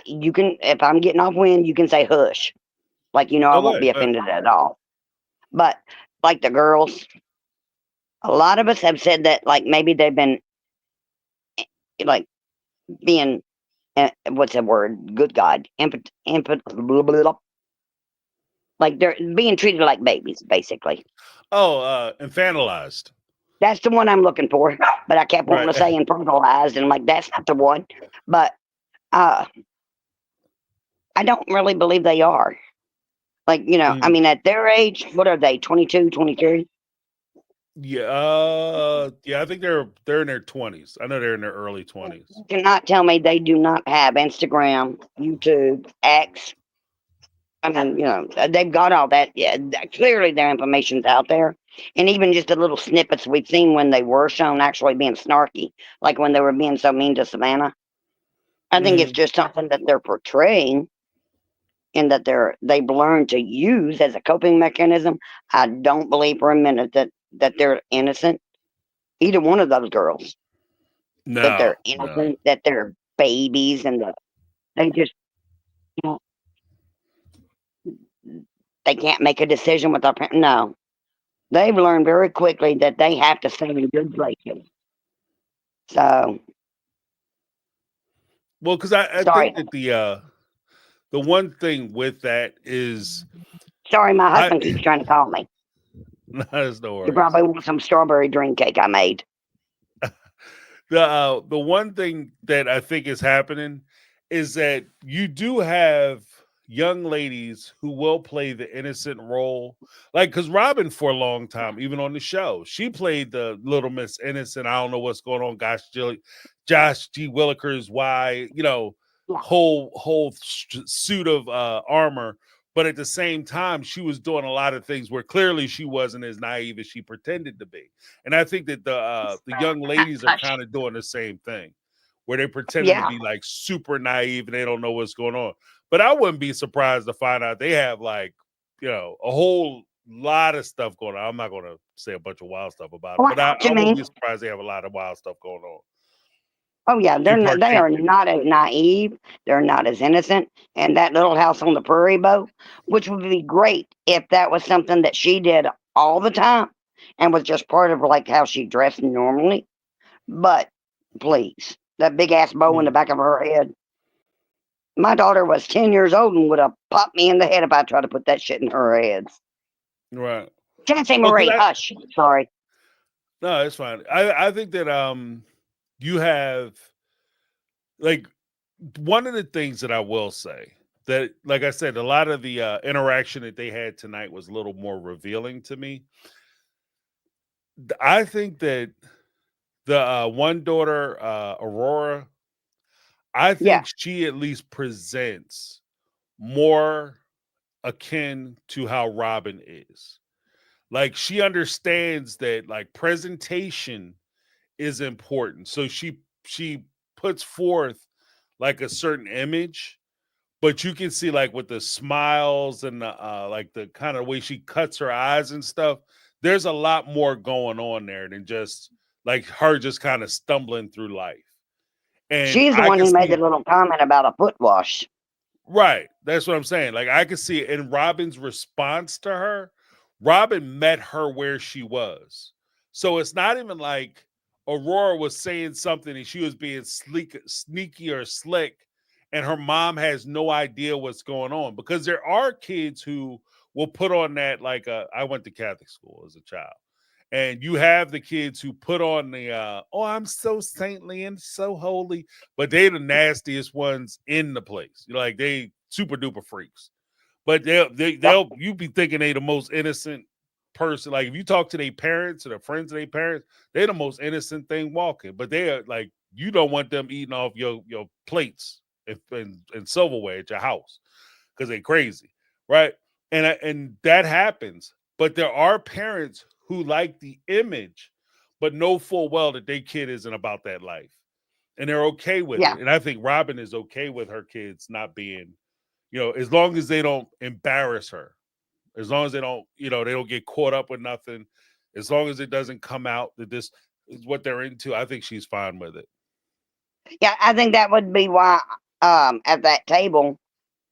S5: you can if I'm getting off wind, you can say hush, like I won't
S3: Okay,
S5: be offended at all. But like the girls, a lot of us have said that like maybe they've been like being what's that word? Good God, blah, blah, blah. Like they're being treated like babies, basically.
S3: oh, infantilized.
S5: That's the one I'm looking for, but I kept wanting
S3: Right.
S5: to say internalized, and I'm like, that's not the one. But uh, I don't really believe they are. Like, I
S3: Mm.
S5: mean, at their age, what are they, 22, 23?
S3: Yeah, yeah, I think they're in their 20s. I know they're in their early 20s.
S5: You cannot tell me they do not have Instagram, YouTube, X. I mean, they've got all that. Yeah, clearly their information's out there. And even just the little snippets we've seen when they were shown actually being snarky, like when they were being so mean to Savannah. I think it's
S3: Hmm.
S5: just something that they're portraying and that they've learned to use as a coping mechanism. I don't believe for a minute that they're innocent. Either one of those girls, that
S3: No,
S5: they're
S3: no.
S5: innocent, that they're babies, and that they just you know they can't make a decision with their parents. No, they've learned very quickly that they have to stay in good places. So
S3: Well, because I
S5: sorry,
S3: think that the one thing with that is
S5: sorry, my
S3: I
S5: husband keeps trying to call me.
S3: no, there's no
S5: He
S3: worries.
S5: probably wants some strawberry dream cake I made.
S3: The one thing that I think is happening is that you do have young ladies who will play the innocent role, like because Robin for a long time, even on the show, she played the Little Miss Innocent. I don't know what's going on, Josh G. Willikers, why
S5: Yeah,
S3: whole suit of armor. But at the same time, she was doing a lot of things where clearly she wasn't as naive as she pretended to be. And I think that the young ladies are
S5: hush.
S3: kind of doing the same thing, where they pretending to
S5: Yeah.
S3: be like super naive and they don't know what's going on. But I wouldn't be surprised to find out they have like a whole lot of stuff going on. I'm not going to say a bunch of wild stuff about
S5: Oh,
S3: it,
S5: I
S3: but
S5: know what
S3: I
S5: you
S3: wouldn't
S5: mean.
S3: be surprised they have a lot of wild stuff going on.
S5: Oh yeah, they
S3: Two-part
S5: are
S3: treatment.
S5: not as naive. They're not as innocent. And that little house on the prairie, Bo, which would be great if that was something that she did all the time and was just part of like how she dressed normally. But please, that big ass bow in the
S3: Mm.
S5: back of her head. My daughter was 10 years old and would have popped me in the head if I tried to put that shit in her head.
S3: Right.
S5: Chauncey
S3: Well,
S5: Marie, hush. Sorry.
S3: no, it's fine. I think that you have like one of the things that I will say that, like I said, a lot of the interaction that they had tonight was a little more revealing to me. I think that the one daughter, Aurora, I
S5: Yeah.
S3: think she at least presents more akin to how Robin is. Like she understands that like presentation is important. So she puts forth like a certain image, but you can see like with the smiles and the like the kind of way she cuts her eyes and stuff, there's a lot more going on there than just like her just kind of stumbling through life. And
S5: She's the
S3: I
S5: one
S3: can
S5: who made the
S3: see
S5: little comment about a foot wash.
S3: right. That's what I'm saying. Like I can see it in Robin's response to her. Robin met her where she was. So it's not even like Aurora was saying something and she was being sneaky or slick, and her mom has no idea what's going on. Because there are kids who will put on that, like I went to Catholic school as a child. And you have the kids who put on the oh, I'm so saintly and so holy, but they the nastiest ones in the place. You know, like they super duper freaks. But
S5: Yep.
S3: they'll you be thinking they the most innocent person. Like if you talk to their parents or the friends of their parents, they're the most innocent thing walking. But they are like you don't want them eating off your plates and silverware at your house because they crazy, right? And that happens. But there are parents who like the image, but know full well that their kid isn't about that life, and they're okay with
S5: Yeah.
S3: it. And I think Robin is okay with her kids not being, as long as they don't embarrass her, as long as they don't, they don't get caught up with nothing, as long as it doesn't come out that this is what they're into. I think she's fine with it.
S5: Yeah. I think that would be why at that table,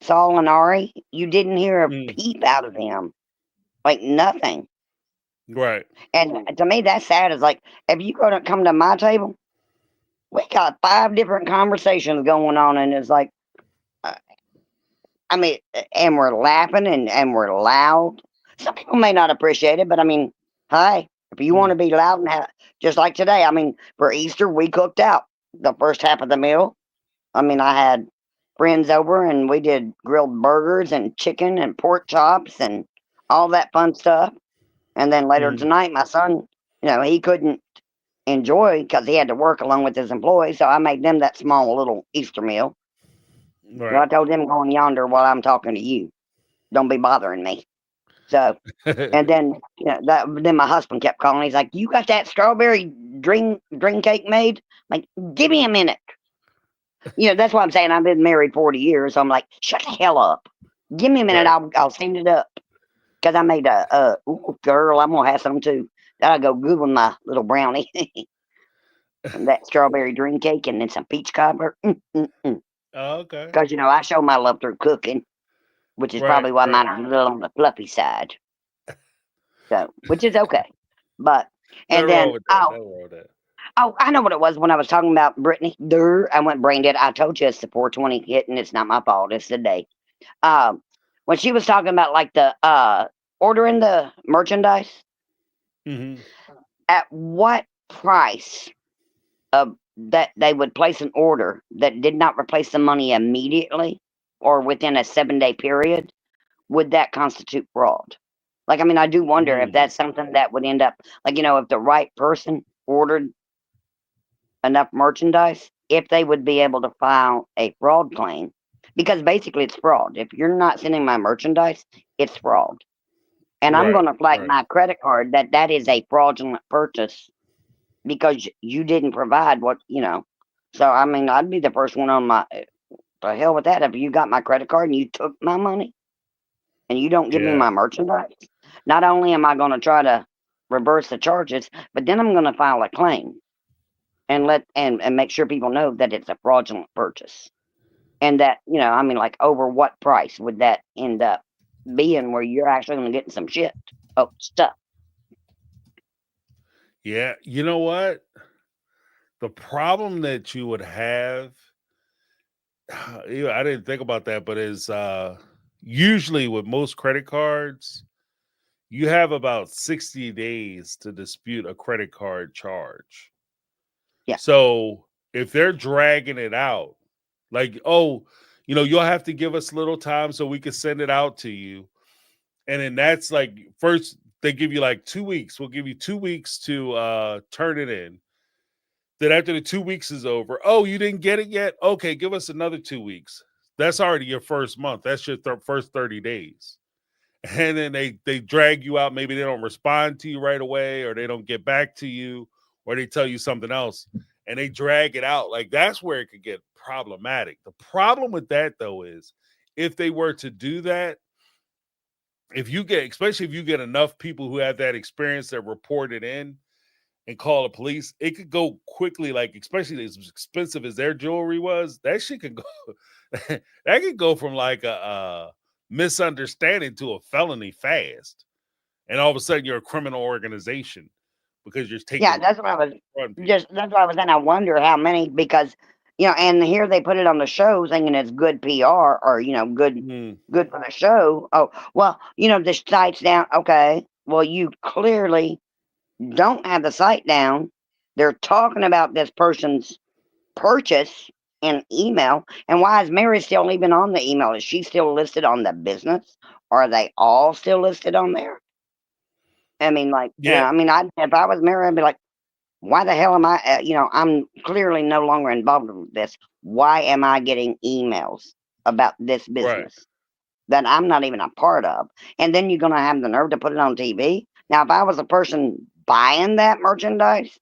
S5: Saul and Ari, you didn't hear a
S3: Mm,
S5: peep out of them. Like nothing.
S3: right.
S5: And to me, that's sad. It's like, if you go to come to my table, we got 5 different conversations going on. And it's like, uh, I mean, and we're laughing and we're loud. Some people may not appreciate it, but I mean, hi, if you want
S3: Mm,
S5: to be loud and just like today, I mean, for Easter, we cooked out the first half of the meal. I mean, I had friends over and we did grilled burgers and chicken and pork chops and all that fun stuff. And then later
S3: mhm,
S5: tonight, my son, he couldn't enjoy because he had to work along with his employees. So I made them that small little Easter meal. I
S3: right.
S5: told them going yonder while I'm talking to you. Don't be bothering me. So, and then then my husband kept calling. He's like, "You got that strawberry drink cake made?" Like, give me a minute. That's why I'm saying I've been married 40 years. So I'm like, shut the hell up. Give me a minute.
S3: Right.
S5: I'll send it up because I made ooh, girl, I'm gonna have some too. Then I go good with my little brownie. And that strawberry dream cake and then some peach cobbler.
S3: Oh, okay.
S5: Because, I show my love through cooking, which is
S3: Right.
S5: probably why
S3: Right.
S5: mine are a little on the fluffy side. So, which is okay. But,
S3: Nothing
S5: and
S3: wrong
S5: then,
S3: with that. Nothing wrong with that.
S5: I know what it was when I was talking about Brittany. I went brain dead. I told you it's the 420 hit and it's not my fault. It's the day. Um, when she was talking about like the, ordering the merchandise,
S3: Hmm.
S5: at what price that they would place an order that did not replace the money immediately or within a 7-day period, would that constitute fraud? Like, I mean, I do wonder if
S3: Mm,
S5: that's something that would end up, like, if the right person ordered enough merchandise, if they would be able to file a fraud claim. Because basically, it's fraud. If you're not sending my merchandise, it's fraud. And I'm
S3: right.
S5: going to flag
S3: Right.
S5: my credit card that is a fraudulent purchase because you didn't provide what. So I mean, I'd be the first one on my the hell with that. If you got my credit card and you took my money and you don't give me
S3: Yeah.
S5: my merchandise, not only am I going to try to reverse the charges, but then I'm going to file a claim and and make sure people know that it's a fraudulent purchase and that I mean, like over what price would that end up being where you're actually going to get some shit? Oh, stuff.
S3: Yeah. You know what? The problem that you would have, Yeah, I didn't think about that, but is usually with most credit cards, you have about 60 days to dispute a credit card charge.
S5: Yeah.
S3: So if they're dragging it out, like, oh, you'll have to give us a little time so we can send it out to you. And then that's like, first they give you like 2 weeks. We'll give you 2 weeks to turn it in. Then after the 2 weeks is over, oh, you didn't get it yet? Okay, give us another 2 weeks. That's already your first month. That's your first 30 days. And then they drag you out. Maybe they don't respond to you right away, or they don't get back to you, or they tell you something else, and they drag it out. Like, that's where it could get problematic. The problem with that, though, is if they were to do that, especially if you get enough people who have that experience that report it in and call the police, it could go quickly. Like, especially as expensive as their jewelry was, that shit could go that could go from like a misunderstanding to a felony fast, and all of a sudden you're a criminal organization because you're taking
S5: Yeah, that's what I was
S3: from people.
S5: just. That's what I was saying. I wonder how many, because and here they put it on the show thinking it's good PR, or good
S3: Mm,
S5: good for the show. Oh well, the site's down. Okay, well you clearly don't have the site down. They're talking about this person's purchase in email, and why is Mary still even on the email? Is she still listed on the business? Are they all still listed on there? I mean, like,
S3: yeah,
S5: I mean, if I was Mary, I'd be like, why the hell am I? I'm clearly no longer involved with this. Why am I getting emails about this
S3: right.
S5: business that I'm not even a part of? And then you're gonna have the nerve to put it on TV. Now, if I was a person buying that merchandise,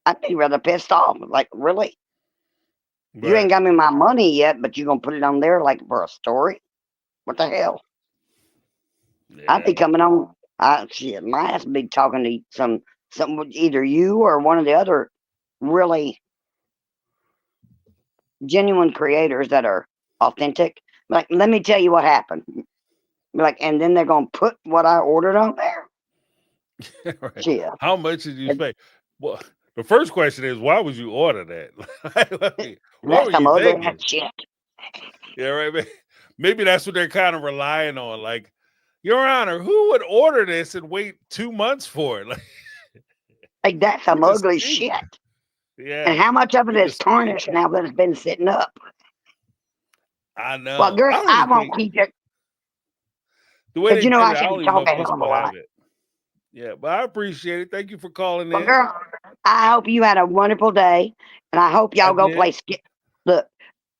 S5: I'd be rather pissed off. Like, really? You
S3: Right.
S5: ain't got me my money yet, but you're gonna put it on there like for a story? What the hell? I'd
S3: Yeah.
S5: be coming on. Shit, my ass would be talking to some either you or one of the other really genuine creators that are authentic. Like, let me tell you what happened. Like, and then they're gonna put what I ordered on there.
S3: Right.
S5: Shit,
S3: How much did you
S5: it-
S3: pay? Well, the first question is, why would you order that? Like, what
S5: that's
S3: were
S5: some
S3: you
S5: ugly ass
S3: thinking?
S5: shit.
S3: Yeah, right. Maybe that's what they're kind of relying on. Like, Your Honor, who would order this and wait 2 months for it? Like,
S5: Like, that's
S3: we
S5: some
S3: just
S5: ugly
S3: see.
S5: shit.
S3: Yeah,
S5: And how much of it
S3: we
S5: is
S3: just see.
S5: tarnished now that it's been sitting up?
S3: I
S5: Well,
S3: know.
S5: girl,
S3: I don't
S5: I
S3: even
S5: won't
S3: think
S5: keep it
S3: the way
S5: because
S3: they did
S5: I
S3: it. I
S5: can
S3: don't even know
S5: talk
S3: if
S5: a
S3: you're
S5: hell of a
S3: supposed to
S5: lot.
S3: have it. Yeah, but I appreciate it. Thank you for calling
S5: Well,
S3: in.
S5: girl, I hope you had a wonderful day, and I hope
S3: I
S5: y'all go
S3: did.
S5: play skip. Look,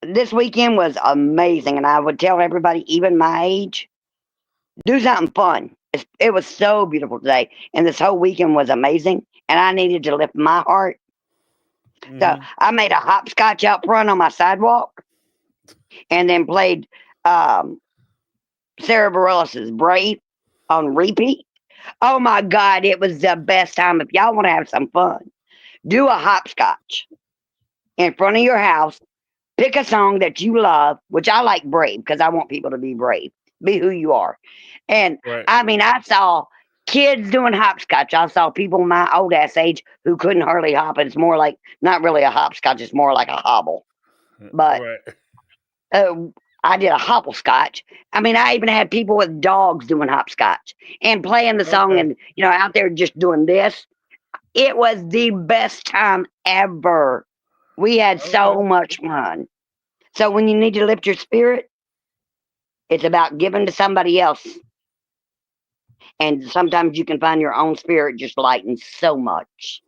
S5: this weekend was amazing, and I would tell everybody, even my age, do something fun. It was so beautiful today, and this whole weekend was amazing, and I needed to lift my heart. So
S3: Hmm.
S5: I made a hopscotch out front on my sidewalk, and then played um, Sarah Bareilles' "Brave" on repeat. Oh my God, it was the best time. If y'all want to have some fun, do a hopscotch in front of your house. Pick a song that you love, which I like "Brave" because I want people to be brave, be who you are. And
S3: Right.
S5: I mean, I saw kids doing hopscotch. I saw people my old ass age who couldn't hardly hop. It's more like not really a hopscotch; it's more like a hobble. But
S3: Right.
S5: uh, I did a hopscotch. I mean, I even had people with dogs doing hopscotch and playing the song,
S3: Okay.
S5: and out there just doing this. It was the best time ever. We had
S3: Okay.
S5: so much fun. So when you need to lift your spirit, it's about giving to somebody else. And sometimes you can find your own spirit just lighten so much.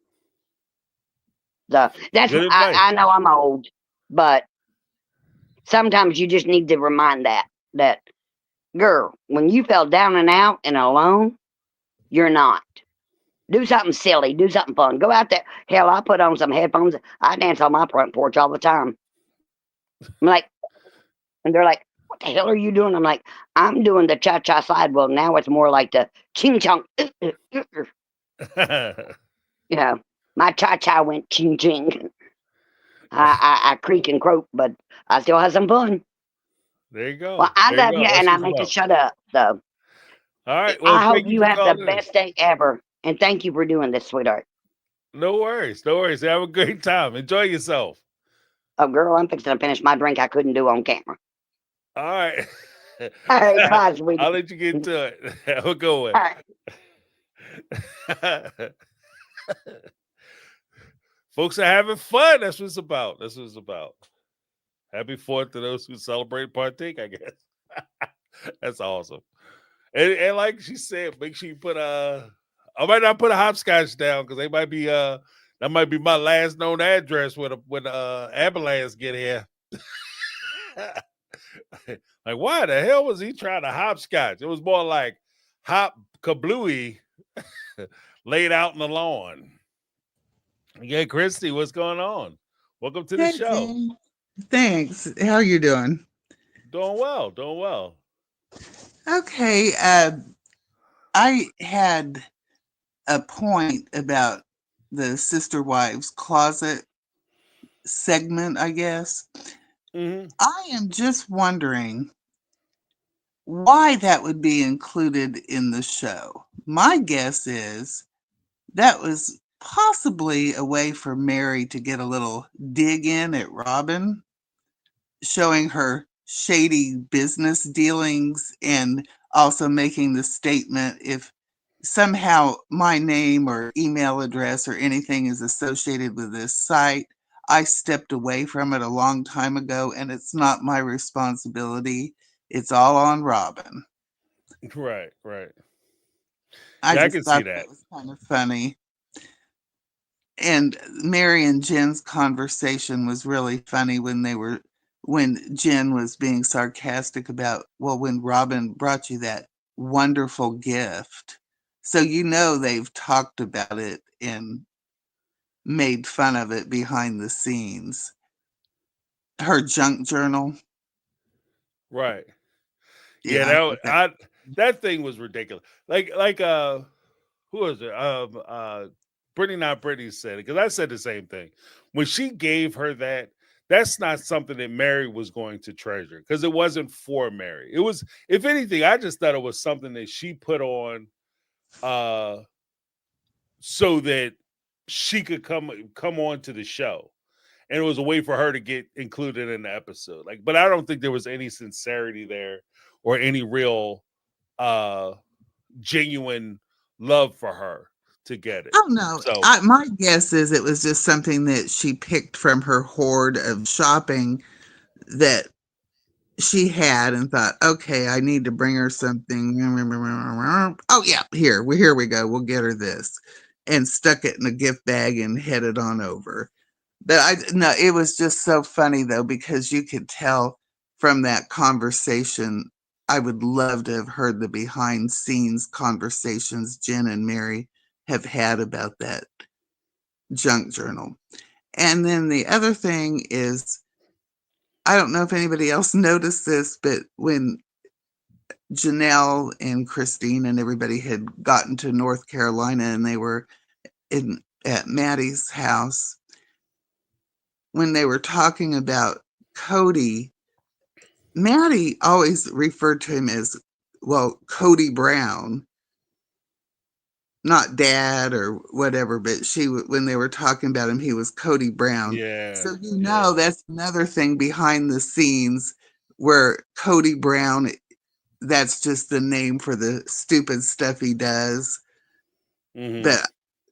S5: So that's
S3: Good
S5: I
S3: advice.
S5: know I'm old, but sometimes you just need to remind that girl, when you felt down and out and alone, you're not. Do something silly, do something fun. Go out there. Hell, I put on some headphones. I dance on my front porch all the time. I'm like, and they're like, what the hell are you doing? I'm like, I'm doing the cha cha slide. Well, now it's more like the ching chong. You know, my cha cha went ching ching. I creak and croak, but I still have some fun.
S3: There you
S5: Well,
S3: go.
S5: I
S3: There you
S5: love
S3: go.
S5: you, and
S3: That's
S5: I
S3: what's
S5: need to
S3: up.
S5: shut up. So
S3: All right. Well,
S5: I hope
S3: thank you
S5: you
S3: for
S5: have the
S3: calling in.
S5: best day ever, and thank you for doing this, sweetheart.
S3: No worries. No worries. Have a great time. Enjoy yourself.
S5: Oh, girl, I'm fixing to finish my drink I couldn't do on camera.
S3: All right.
S5: All right, bye, sweetie.
S3: I'll let you get to it. Have a good
S5: All
S3: one.
S5: right.
S3: Folks are having fun. That's what it's about. That's what it's about. Happy 4th to those who celebrate and partake, I guess. That's awesome. And like she said, make sure you put I might not put a hopscotch down because they might be that might be my last known address when ambulance get here. Like, why the hell was he trying to hopscotch? It was more like hop kablooey laid out in the lawn. Yeah, Christy, what's going on? Welcome to the
S6: Hey,
S3: show.
S6: Jane. Thanks. How you doing?
S3: Doing well, doing well.
S6: Okay. I had a point about the Sister Wives Closet segment, I guess.
S3: Hmm.
S6: I am just wondering why that would be included in the show. My guess is that was possibly a way for Mary to get a little dig in at Robin, showing her shady business dealings and also making the statement if somehow my name or email address or anything is associated with this site, I stepped away from it a long time ago and it's not my responsibility. It's all on Robin.
S3: Right, right.
S6: I
S3: Yeah, I
S6: just
S3: can see
S6: thought
S3: that.
S6: that was kind of funny. And Mary and Jen's conversation was really funny when Jen was being sarcastic about, well, when Robin brought you that wonderful gift. So they've talked about it and made fun of it behind the scenes. Her junk journal.
S3: Right.
S6: Yeah,
S3: Yeah,
S6: I thought that.
S3: that thing was ridiculous. Like who was it? Brittany, not Brittany, said it because I said the same thing. When she gave her that, that's not something that Mary was going to treasure because it wasn't for Mary. It was, if anything, I just thought it was something that she put on uh so that she could come on to the show. And it was a way for her to get included in the episode. Like, but I don't think there was any sincerity there or any real uh genuine love for her to get it.
S6: Oh no,
S3: So
S6: my guess is it was just something that she picked from her hoard of shopping that she had and thought, okay, I need to bring her something. Oh yeah, here we go. We'll get her this, and stuck it in a gift bag and headed on over. But I no, it was just so funny though because you could tell from that conversation. I would love to have heard the behind scenes conversations Jen and Mary have had about that junk journal. And then the other thing is, I don't know if anybody else noticed this, but when Janelle and Christine and everybody had gotten to North Carolina and they were in at Maddie's house, when they were talking about Cody, Maddie always referred to him as, well, Cody Brown, not dad or whatever, but when they were talking about him, he was Cody Brown.
S3: yeah,
S6: So
S3: yeah.
S6: that's another thing behind the scenes where Cody Brown, that's just the name for the stupid stuff he does.
S3: Hmm.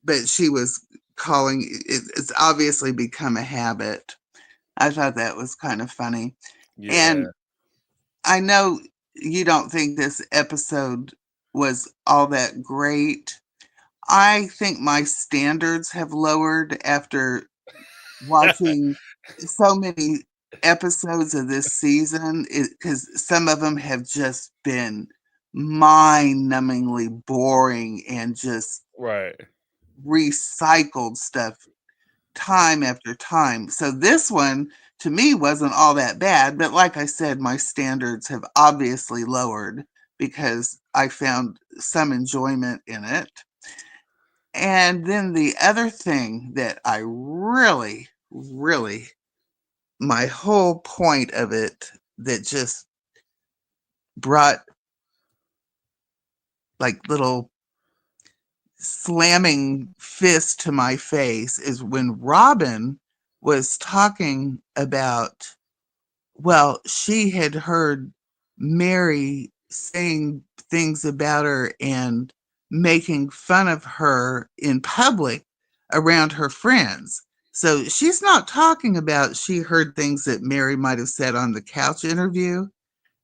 S6: But she was calling it's obviously become a habit. I thought that was kind of funny.
S3: Yeah.
S6: And I know you don't think this episode was all that great. I think my standards have lowered after watching so many episodes of this season because some of them have just been mind-numbingly boring and just
S3: Right.
S6: recycled stuff time after time. So this one to me wasn't all that bad, but like I said, my standards have obviously lowered because I found some enjoyment in it. And then the other thing that I really, really, my whole point of it that just brought like little slamming fist to my face is when Robin was talking about, well, she had heard Mary saying things about her and making fun of her in public around her friends. So she's not talking about she heard things that Mary might have said on the couch interview.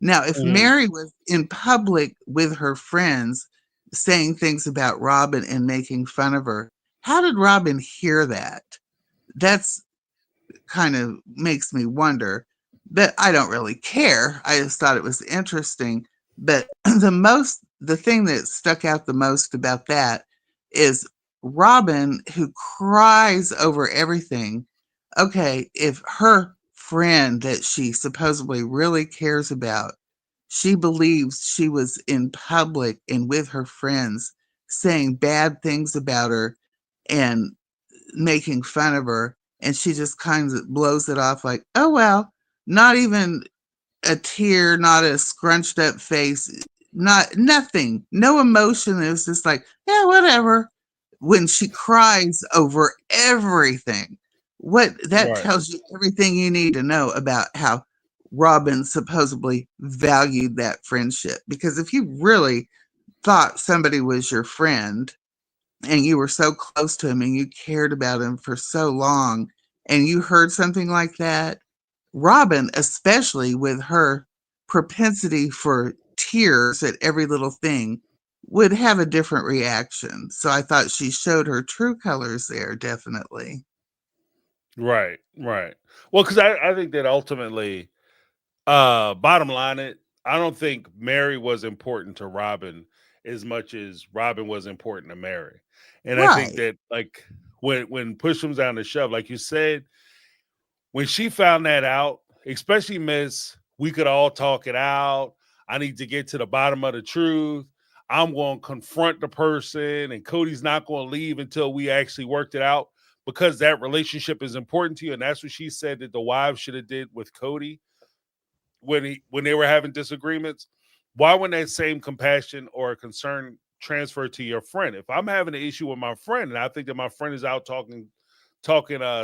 S6: Now, if
S3: Mhm.
S6: Mary was in public with her friends saying things about Robin and making fun of her, how did Robin hear that? That's kind of makes me wonder. But I don't really care. I just thought it was interesting. But the thing that stuck out the most about that is Robin, who cries over everything. Okay, if her friend that she supposedly really cares about, she believes she was in public and with her friends saying bad things about her and making fun of her, and she just kind of blows it off like, oh well, not even a tear, not a scrunched up face, not nothing, no emotion. It was just like, yeah, whatever. When she cries over everything, what that
S3: Right.
S6: tells you everything you need to know about how Robin supposedly valued that friendship. Because if you really thought somebody was your friend and you were so close to him and you cared about him for so long and you heard something like that, Robin, especially with her propensity for tears at every little thing, would have a different reaction. So I thought she showed her true colors there, definitely.
S3: Right. Right. Well, because I think that ultimately, bottom line, I don't think Mary was important to Robin as much as Robin was important to Mary. And I think
S6: Right.
S3: that, like, when push comes down to shove, like you said, when she found that out, especially Miss, we could all talk it out. I need to get to the bottom of the truth. I'm going to confront the person, and Cody's not going to leave until we actually worked it out because that relationship is important to you. And that's what she said that the wives should have did with Cody when they were having disagreements. Why wouldn't that same compassion or concern transfer to your friend? If I'm having an issue with my friend and I think that my friend is out talking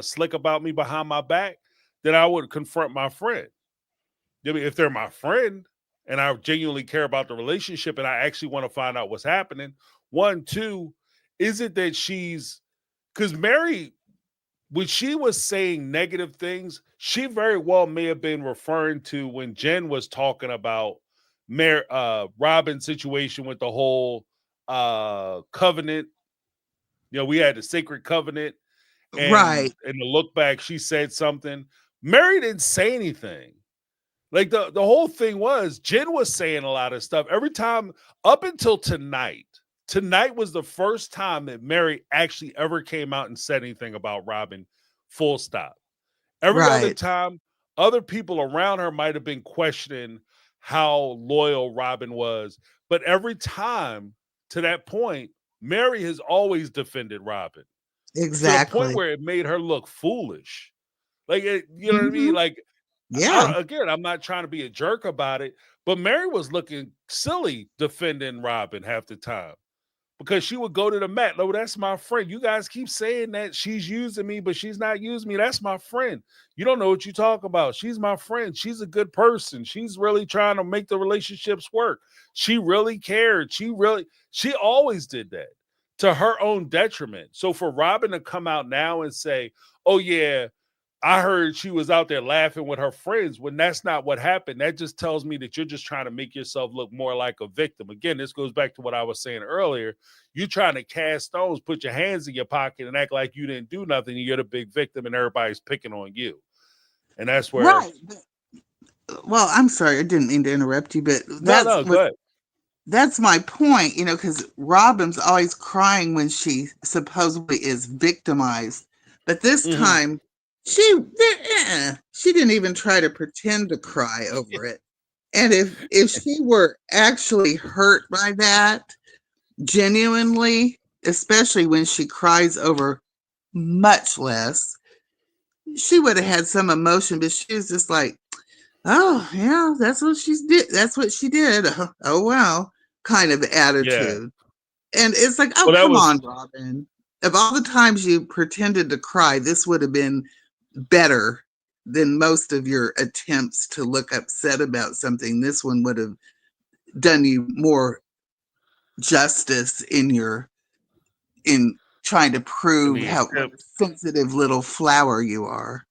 S3: slick about me behind my back, then I would confront my friend. I mean, if they're my friend and I genuinely care about the relationship and I actually want to find out what's happening, one, two, is it that she's because Mary, when she was saying negative things, she very well may have been referring to when Jen was talking about Robin's situation with the whole covenant. You know, we had the sacred covenant, and
S6: Right.
S3: in the look back, she said something. Mary didn't say anything. Like the whole thing was Jen was saying a lot of stuff every time up until tonight. Tonight was the first time that Mary actually ever came out and said anything about Robin, full stop. Every other
S6: Right.
S3: time, other people around her might have been questioning how loyal Robin was. But every time to that point, Mary has always defended Robin to the point
S6: Exactly.
S3: where it made her look foolish. Like, you know what I mean?
S6: Hmm.
S3: Like,
S6: Yeah.
S3: again, I'm not trying to be a jerk about it, but Mary was looking silly defending Robin half the time because she would go to the mat. No, that's my friend. You guys keep saying that she's using me, but she's not using me. That's my friend. You don't know what you talk about. She's my friend. She's a good person. She's really trying to make the relationships work. She really cared. She always did that to her own detriment. So for Robin to come out now and say, oh, yeah, I heard she was out there laughing with her friends when that's not what happened. That just tells me that you're just trying to make yourself look more like a victim. Again, this goes back to what I was saying earlier. You're trying to cast stones, put your hands in your pocket, and act like you didn't do nothing. And you're the big victim, and everybody's picking on you. And that's where,
S6: Right. Well, I'm sorry, I didn't mean to interrupt you, but
S3: no, no, go ahead.
S6: that's my point, because Robin's always crying when she supposedly is victimized. But this
S3: Mhm.
S6: time, she didn't even try to pretend to cry over it. And if she were actually hurt by that, genuinely, especially when she cries over much less, she would have had some emotion, but she was just like, oh, yeah, that's what she did. That's what she did. Oh, wow, kind of
S3: Yeah.
S6: attitude. And it's like, oh,
S3: Well, that
S6: come
S3: was
S6: on, Robin. Of all the times you pretended to cry, this would have been better than most of your attempts to look upset about something. This one would have done you more justice in trying to
S3: in
S6: prove
S3: the
S6: how what a
S3: attempt.
S6: sensitive little flower you are.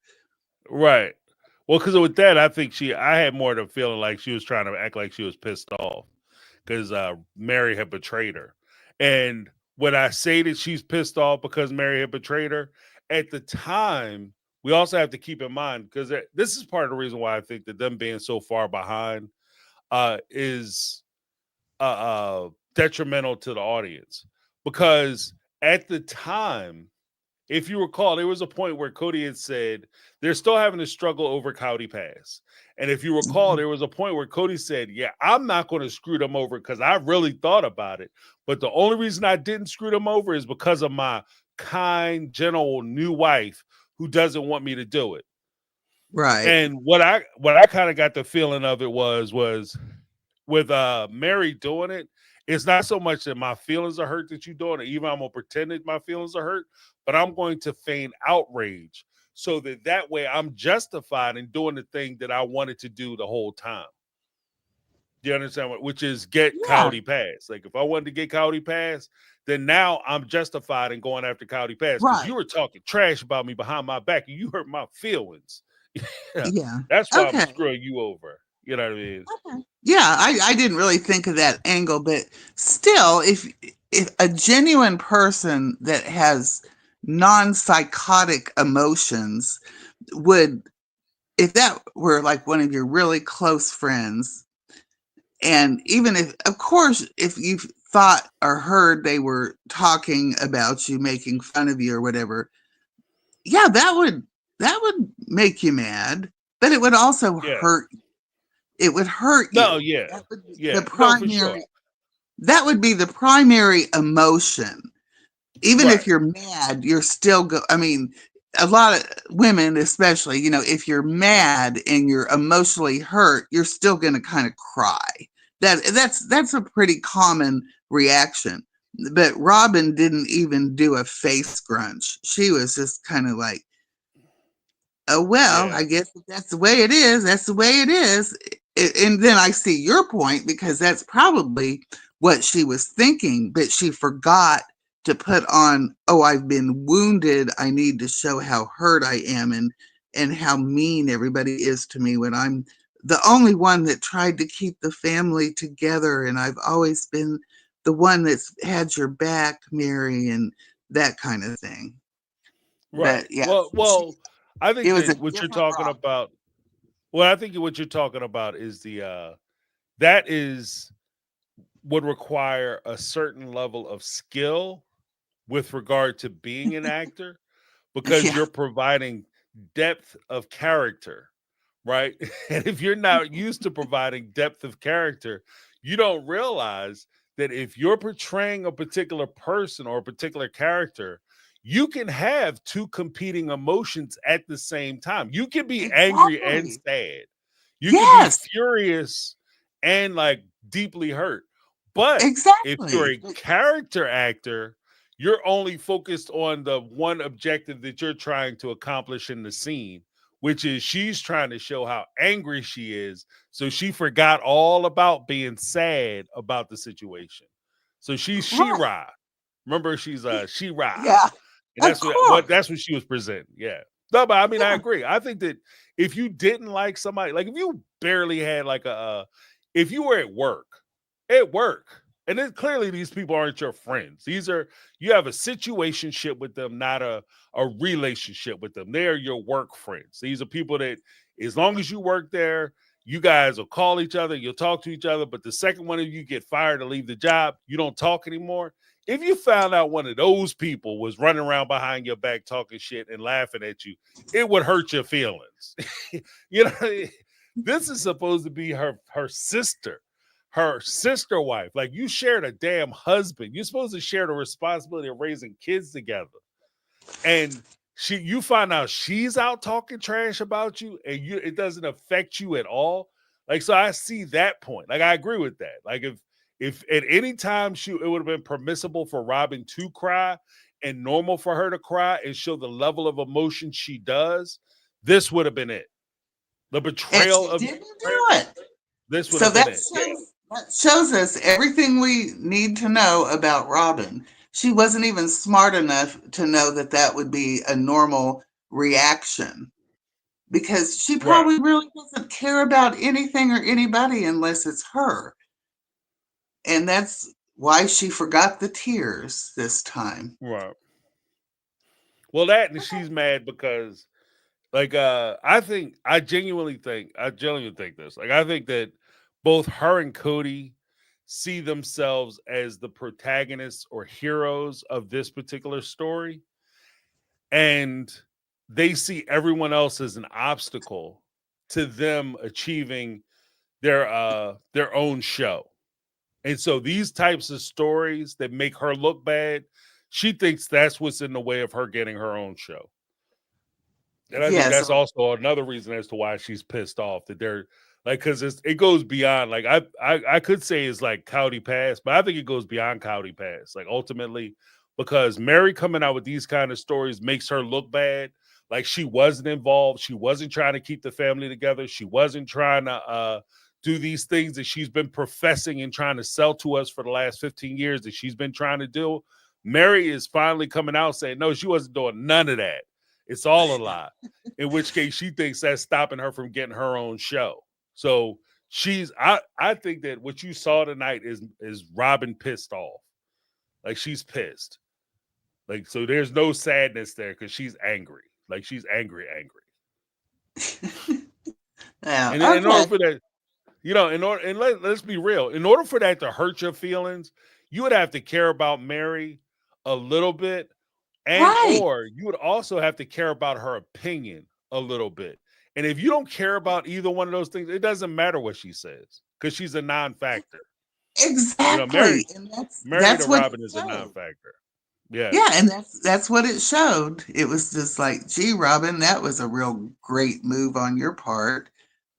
S3: Right. Well, because with that, I think I had more of a feeling like she was trying to act like she was pissed off because Mary had betrayed her. And when I say that she's pissed off because Mary had betrayed her, at the time, we also have to keep in mind, because this is part of the reason why I think that them being so far behind is detrimental to the audience. Because at the time, if you recall, there was a point where Cody had said they're still having to struggle over Cowdy Pass. And if you recall, there was a point where Cody said, yeah, I'm not going to screw them over because I really thought about it. But the only reason I didn't screw them over is because of my kind, gentle new wife who doesn't want me to do it.
S6: Right.
S3: And what I kind of got the feeling of it was with Mary doing it, it's not so much that my feelings are hurt that you're doing it, even I'm gonna pretend that my feelings are hurt, but I'm going to feign outrage so that way I'm justified in doing the thing that I wanted to do the whole time. Do you understand which is get
S6: Yeah.
S3: Cowdy Pass? Like if I wanted to get Cowdy Pass, then now I'm justified in going after Cowdy Pass because
S6: Right.
S3: you were talking trash about me behind my back and you hurt my feelings. Yeah,
S6: Yeah.
S3: that's why I'm
S6: Okay.
S3: screwing you over. You know what I mean?
S6: Okay. Yeah, I didn't really think of that angle, but still, if a genuine person that has non-psychotic emotions would, if that were like one of your really close friends, and even if, of course, if you thought or heard they were talking about you, making fun of you or whatever, yeah, that would make you mad, but it would also
S3: Yeah.
S6: hurt. It would hurt
S3: No,
S6: you.
S3: yeah.
S6: That would be the
S3: Yeah. No, for sure.
S6: primary. That would be the primary emotion. Even if
S3: Right.
S6: you're mad, you're still I mean, a lot of women, especially, if you're mad and you're emotionally hurt, you're still going to kind of cry. That's a pretty common reaction. But Robin didn't even do a face scrunch. She was just kind of like, oh, well,
S3: Yeah.
S6: I guess if that's the way it is, that's the way it is. And then I see your point because that's probably what she was thinking, but she forgot to put on, oh, I've been wounded. I need to show how hurt I am and how mean everybody is to me when I'm the only one that tried to keep the family together. And I've always been the one that's had your back, Mary, and that kind of thing.
S3: Right.
S6: But yeah,
S3: Well, I
S6: it
S3: think
S6: was a
S3: that what you're
S6: different
S3: talking
S6: Robin.
S3: about, well, I think what you're talking about is that is would require a certain level of skill with regard to being an actor because
S6: Yeah,
S3: you're providing depth of character, right? And if you're not used to providing depth of character, you don't realize that if you're portraying a particular person or a particular character, you can have two competing emotions at the same time. You can be angry and
S6: exactly.
S3: sad. You can be
S6: Yes,
S3: furious and like deeply hurt. But if you're
S6: exactly.
S3: a character actor, you're only focused on the one objective that you're trying to accomplish in the scene, which is she's trying to show how angry she is. So she forgot all about being sad about the situation. So she's
S6: Right.
S3: She-Ra. Remember, she's She-Ra.
S6: Yeah,
S3: And
S6: of course.
S3: that's what she was presenting. Yeah. No, but I mean, I
S6: Yeah,
S3: agree. I think that if you didn't like somebody, like if you barely had like if you were at work, and then clearly these people aren't your friends. You have a situationship with them, not a relationship with them. They are your work friends. These are people that, as long as you work there, you guys will call each other, you'll talk to each other. But the second one of you get fired or leave the job, you don't talk anymore. If you found out one of those people was running around behind your back talking shit and laughing at you, it would hurt your feelings. You know, this is supposed to be her sister wife. Like you shared a damn husband. You're supposed to share the responsibility of raising kids together. And you find out she's out talking trash about you and it doesn't affect you at all. Like, so I see that point. Like, I agree with that. Like, if at any time it would have been permissible for Robin to cry and normal for her to cry and show the level of emotion she does, this would have been it. The
S6: And
S3: betrayal
S6: she
S3: of
S6: didn't do it.
S3: this would
S6: So
S3: have been it.
S6: that shows us everything we need to know about Robin. She wasn't even smart enough to know that that would be a normal reaction because she
S3: Right,
S6: probably really doesn't care about anything or anybody unless it's her. And that's why she forgot the tears this time.
S3: right. Well, that and she's mad because like I genuinely think this. Like I think that both her and Cody see themselves as the protagonists or heroes of this particular story, and they see everyone else as an obstacle to them achieving their own show. And so these types of stories that make her look bad, she thinks that's what's in the way of her getting her own show. And I think
S6: Yes.
S3: that's also another reason as to why she's pissed off that they're like, because it goes beyond like I could say it's like Cowdy Pass, but I think it goes beyond Cowdy Pass. Like ultimately, because Mary coming out with these kind of stories makes her look bad. Like she wasn't involved, she wasn't trying to keep the family together, she wasn't trying to do these things that she's been professing and trying to sell to us for the last 15 years that she's been trying to do. Mary is finally coming out saying, no, she wasn't doing none of that. It's all a lie. In which case she thinks that's stopping her from getting her own show. So I think that what you saw tonight is Robin pissed off. Like she's pissed. Like so there's no sadness there because she's angry. Like she's angry.
S6: Yeah.
S3: And in
S6: Okay.
S3: order for that, let's be real. In order for that to hurt your feelings, you would have to care about Mary a little bit, and
S6: Right.
S3: or you would also have to care about her opinion a little bit. And if you don't care about either one of those things, it doesn't matter what she says because she's a non-factor.
S6: Exactly. And
S3: Mary to
S6: that's what it
S3: Robin is a
S6: showed.
S3: non-factor. Yeah.
S6: Yeah, and that's what it showed. It was just like, gee, Robin, that was a real great move on your part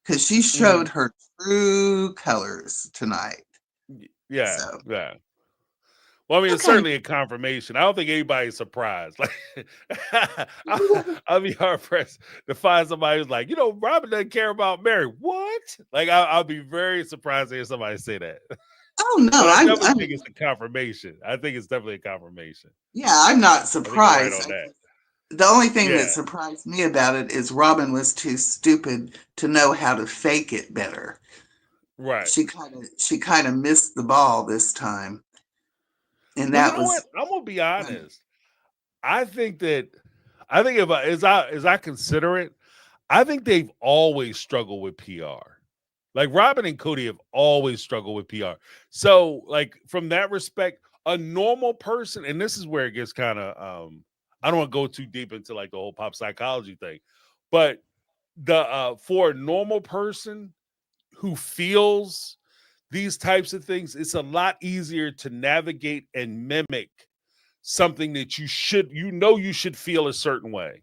S6: because she showed
S3: Mhm.
S6: her true colors tonight.
S3: Yeah.
S6: So,
S3: Yeah. Well, I mean, it's
S6: okay.
S3: certainly a confirmation. I don't think anybody's surprised. Like, I'll be hard pressed to find somebody who's like, Robin doesn't care about Mary. What? Like, I'll be very surprised to hear somebody say that.
S6: Oh no,
S3: But I definitely
S6: I'm
S3: think it's a confirmation. I think it's definitely a confirmation.
S6: yeah, I'm not
S3: I think you're right
S6: surprised.
S3: on that.
S6: The only thing that
S3: Yeah.
S6: surprised me about it is Robin was too stupid to know how to fake it better.
S3: Right.
S6: She kind of missed the ball this time. And
S3: Well, you
S6: that
S3: know what?
S6: was
S3: I'm gonna be honest. I think if as I consider it, I think they've always struggled with PR. Like Robin and Cody have always struggled with PR. So, like from that respect, a normal person, and this is where it gets kind of I don't want to go too deep into like the whole pop psychology thing, but the for a normal person who feels these types of things, it's a lot easier to navigate and mimic something that you should feel a certain way.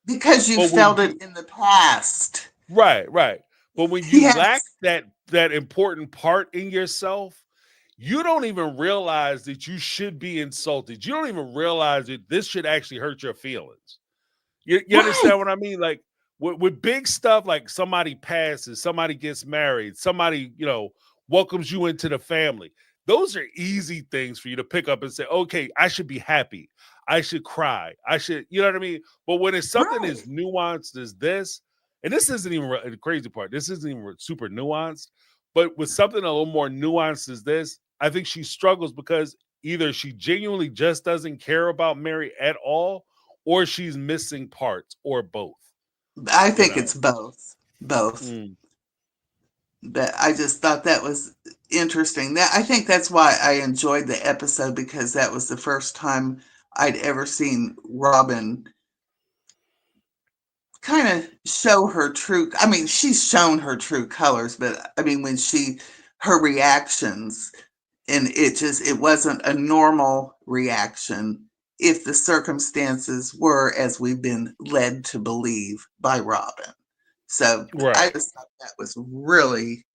S6: because you
S3: But when
S6: felt it in the past.
S3: right. But when you lack
S6: Yes.
S3: that important part in yourself, you don't even realize that you should be insulted. You don't even realize that this should actually hurt your feelings. You
S6: Right.
S3: understand what I mean? Like with big stuff, like somebody passes, somebody gets married, somebody, welcomes you into the family. Those are easy things for you to pick up and say, okay, I should be happy. I should cry. I should, you know what I mean? But when it's something
S6: Right.
S3: as nuanced as this, and this isn't even the crazy part, this isn't even super nuanced, but with something a little more nuanced as this, I think she struggles because either she genuinely just doesn't care about Mary at all, or she's missing parts, or both.
S6: I
S3: You
S6: think
S3: know.
S6: it's both. Both.
S3: Mm.
S6: But I just thought that was interesting. That I think that's why I enjoyed the episode because that was the first time I'd ever seen Robin kind of show her true. I mean, she's shown her true colors, but I mean when her reactions, and it wasn't a normal reaction if the circumstances were as we've been led to believe by Robin. So I
S3: Right.
S6: just thought that was really,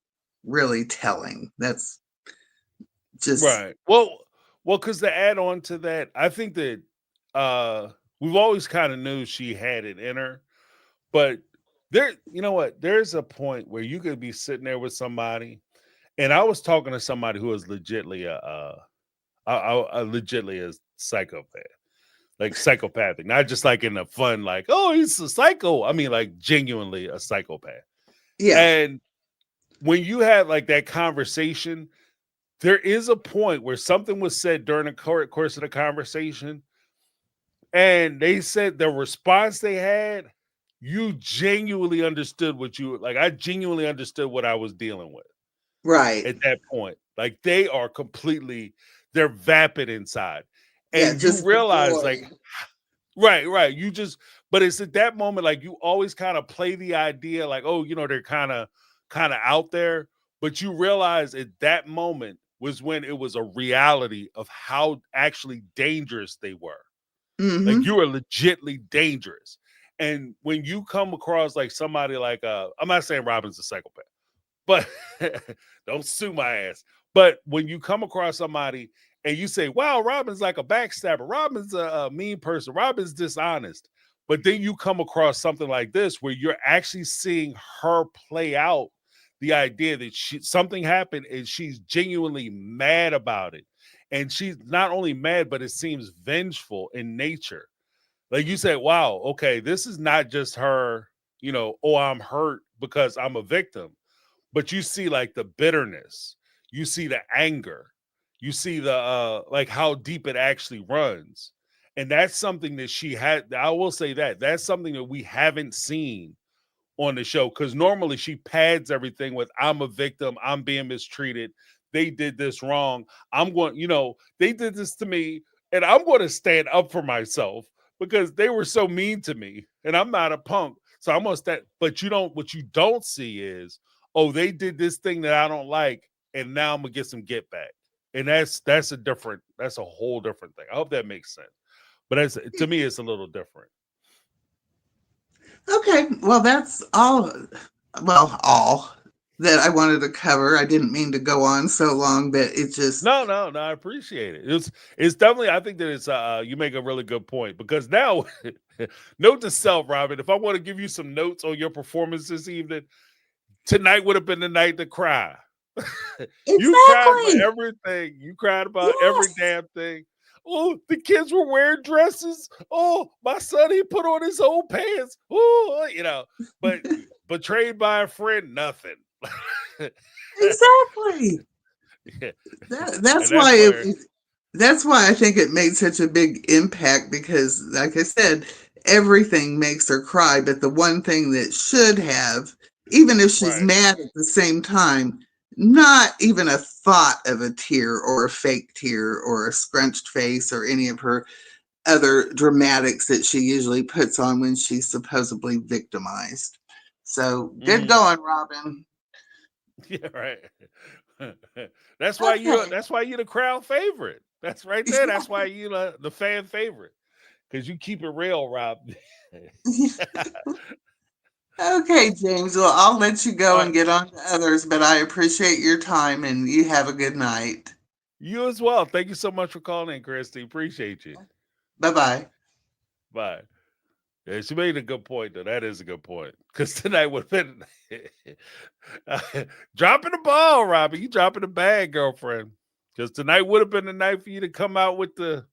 S6: really telling. That's just
S3: Right. Well, because to add on to that, I think that we've always kind of knew she had it in her, but you know what? There's a point where you could be sitting there with somebody, and I was talking to somebody who was legitly a legitly a psychopath, like psychopathic, not just like in a fun, like, oh, he's a psycho. I mean, like genuinely a psychopath.
S6: Yeah.
S3: And when you have like that conversation, there is a point where something was said during the course of the conversation, and they said the response they had, you genuinely understood what you like. I genuinely understood what I was dealing with
S6: Right.
S3: at that point. Like they are completely, they're vapid inside.
S6: Yeah.
S3: And you
S6: Just the
S3: realize,
S6: void.
S3: like, right. You just, but it's at that moment, like you always kind of play the idea, like, oh, they're kind of out there. But you realize at that moment was when it was a reality of how actually dangerous they were. Like
S6: Mm-hmm.
S3: you are legitly dangerous. And when you come across like somebody like I'm not saying Robin's a psychopath, but don't sue my ass. But when you come across somebody and you say, wow, Robin's like a backstabber, Robin's a mean person, Robin's dishonest. But then you come across something like this where you're actually seeing her play out the idea that something happened and she's genuinely mad about it. And she's not only mad, but it seems vengeful in nature. Like you said, wow, okay, this is not just her, oh, I'm hurt because I'm a victim, but you see like the bitterness, you see the anger, you see the like how deep it actually runs. And that's something that she had. I will say that that's something that we haven't seen on the show, because normally she pads everything with, I'm a victim, I'm being mistreated, they did this wrong, I'm going, they did this to me, and I'm going to stand up for myself because they were so mean to me, and I'm not a punk, so I'm gonna stand. But what you don't see is, oh, they did this thing that I don't like, and now I'm gonna get some get back. And that's a whole different thing. I hope that makes sense. But to me, it's a little different.
S6: Okay. Well, that's all. Well, all that I wanted to cover. I didn't mean to go on so long, but it just.
S3: No, I appreciate it. It's definitely, I think that it's you make a really good point, because now note to self, Robin, if I want to give you some notes on your performance this evening, tonight would have been the night to cry. You cried about
S6: Exactly.
S3: everything. You cried about every
S6: Yes.
S3: damn thing. Oh, the kids were wearing dresses. Oh, my son, he put on his old pants. Oh, but betrayed by a friend, nothing.
S6: Exactly.
S3: Yeah.
S6: That,
S3: And
S6: that's
S3: that's
S6: why
S3: where,
S6: it, that's why I think it made such a big impact because, like I said, everything makes her cry. But the one thing that should have, even if she's
S3: right.
S6: mad at the same time, not even a thought of a tear or a fake tear or a scrunched face or any of her other dramatics that she usually puts on when she's supposedly victimized. So good
S3: Mhm.
S6: going, Robin.
S3: Yeah, right. That's why you.
S6: Okay.
S3: That's why you the crowd favorite. That's right there. That's why you the fan favorite, because you keep it real, Rob.
S6: Okay, James. Well, I'll let you go
S3: All
S6: and
S3: right,
S6: get on to others, but I appreciate your time and you have a good night.
S3: you as well. Thank you so much for calling in, Christy. Appreciate you.
S6: Bye bye.
S3: Bye. Yeah, she made a good point, though. That is a good point. Because tonight would have been dropping the ball, Robbie. You dropping the bag, girlfriend. Because tonight would have been the night for you to come out with the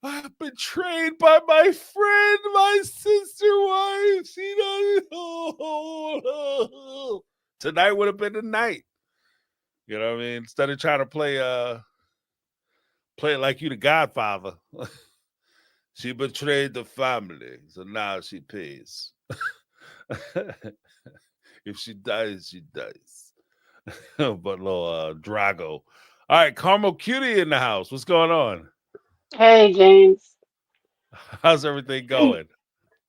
S3: I'm betrayed by my friend, my sister wife. She doesn't. Oh. Tonight would have been the night. You know what I mean? Instead of trying to play it like you the Godfather. She betrayed the family, so now she pays. If she dies, she dies. But little Drago. All right, Carmel Cutie in the house. What's going on?
S7: Hey, James.
S3: How's everything going?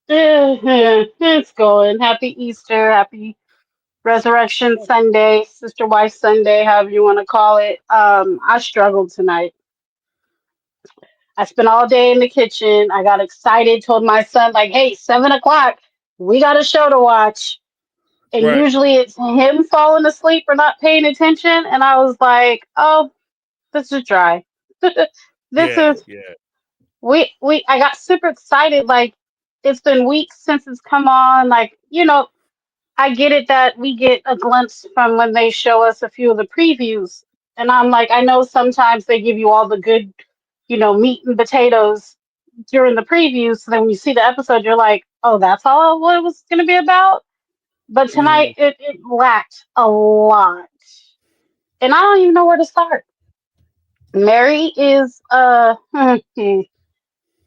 S7: It's going. Happy Easter. Happy Resurrection Sunday, Sister Wife Sunday, however you want to call it. I struggled tonight. I spent all day in the kitchen. I got excited, told my son, like, hey, 7 o'clock, we got a show to watch. And
S3: Right.
S7: usually it's him falling asleep or not paying attention. And I was like, oh, this is dry. This
S3: Yeah,
S7: is
S3: yeah.
S7: I got super excited. Like, it's been weeks since it's come on. Like, I get it that we get a glimpse from when they show us a few of the previews. And I'm like, I know sometimes they give you all the good, meat and potatoes during the previews. So then when you see the episode, you're like, oh, that's all what it was going to be about. But tonight,
S3: Mhm.
S7: it lacked a lot. And I don't even know where to start. Mary is,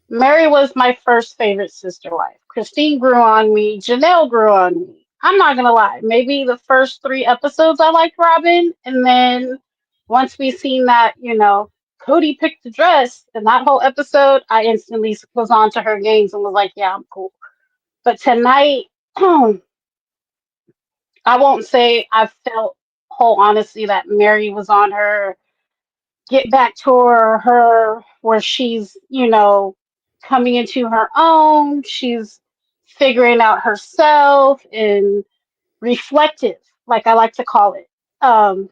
S7: Mary was my first favorite sister wife. Christine grew on me. Janelle grew on me. I'm not gonna lie. Maybe the first 3 episodes I liked Robin, and then once we seen that, Cody picked the dress, and that whole episode, I instantly was on to her games and was like, yeah, I'm cool. But tonight, I won't say I felt whole honesty that Mary was on her get back to her where she's, coming into her own. She's figuring out herself and reflective, like I like to call it. When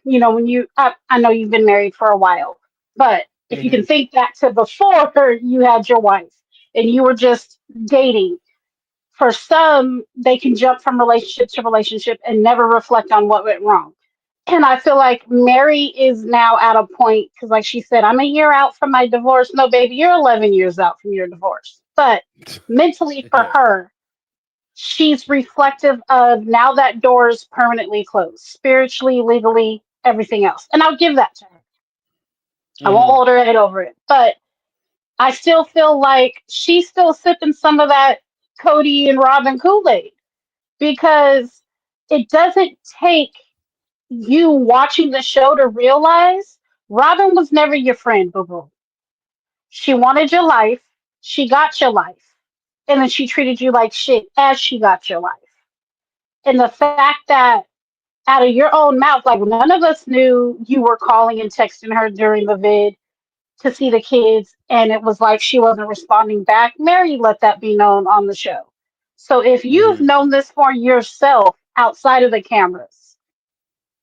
S7: I know you've been married for a while, but if you can
S3: Mhm.
S7: think back to before you had your wife and you were just dating, for some, they can jump from relationship to relationship and never reflect on what went wrong. And I feel like Mary is now at a point because, like she said, I'm a year out from my divorce. No, baby, you're 11 years out from your divorce. But mentally, for
S3: Yeah.
S7: her, she's reflective of now that door is permanently closed, spiritually, legally, everything else. And I'll give that to her. I won't
S3: Mhm.
S7: hold her head over it. But I still feel like she's still sipping some of that Cody and Robin Kool Aid because it doesn't take you watching the show to realize Robin was never your friend, boo boo. She wanted your life, she got your life, and then she treated you like shit as she got your life. And the fact that out of your own mouth, like none of us knew you were calling and texting her during the vid to see the kids, and it was like she wasn't responding back. Mary let that be known on the show. So if you've
S3: Mhm.
S7: known this for yourself outside of the cameras,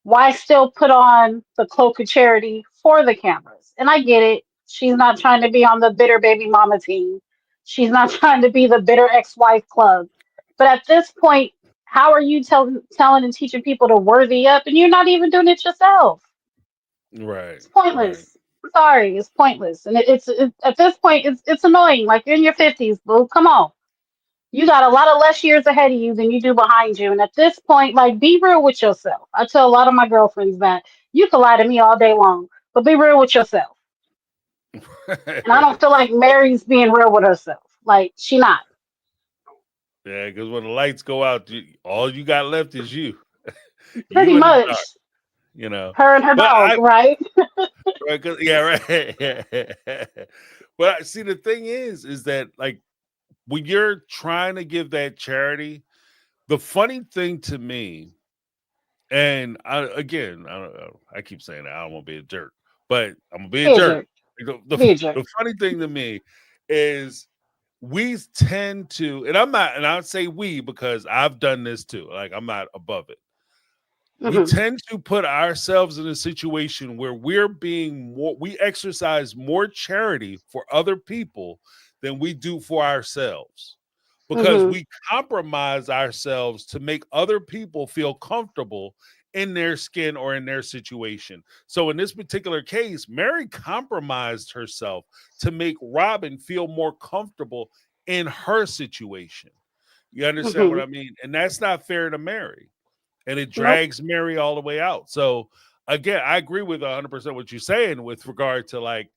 S7: why still put on the cloak of charity for the cameras? And I get it. She's not trying to be on the bitter baby mama team. She's not trying to be the bitter ex-wife club. But at this point, how are you telling and teaching people to worthy up and you're not even doing it yourself?
S3: Right.
S7: It's
S3: Right.
S7: pointless. I'm sorry, it's pointless. And at this point, it's annoying. Like you're in your 50s, boo. Come on. You got a lot of less years ahead of you than you do behind you. And at this point, like, be real with yourself. I tell a lot of my girlfriends that you can lie to me all day long, but be real with yourself. And I don't feel like Mary's being real with herself. Like, she not.
S3: Yeah, because when the lights go out, all you got left is you,
S7: Pretty
S3: you in the
S7: much
S3: dark. You know.
S7: her and her
S3: But
S7: dog, right?
S3: right, yeah, right. But see, the thing is that like when you're trying to give that charity, the funny thing to me, and again, I don't know, I keep saying that I don't want to be a jerk, but I'm gonna be a
S7: Be a
S3: jerk.
S7: jerk.
S3: The,
S7: Be
S3: the,
S7: a jerk.
S3: the funny thing to me is we tend to, and I'm not, and I'll say we because I've done this too. Like I'm not above it. We
S7: Hmm.
S3: tend to put ourselves in a situation where we're being more, we exercise more charity for other people than we do for ourselves because
S7: Hmm.
S3: we compromise ourselves to make other people feel comfortable in their skin or in their situation. So in this particular case, Mary compromised herself to make Robin feel more comfortable in her situation. You understand what
S7: Hmm.
S3: I mean? And that's not fair to Mary, and it
S7: Nope.
S3: drags Mary all the way out. So again, I agree with 100% what you're saying with regard to like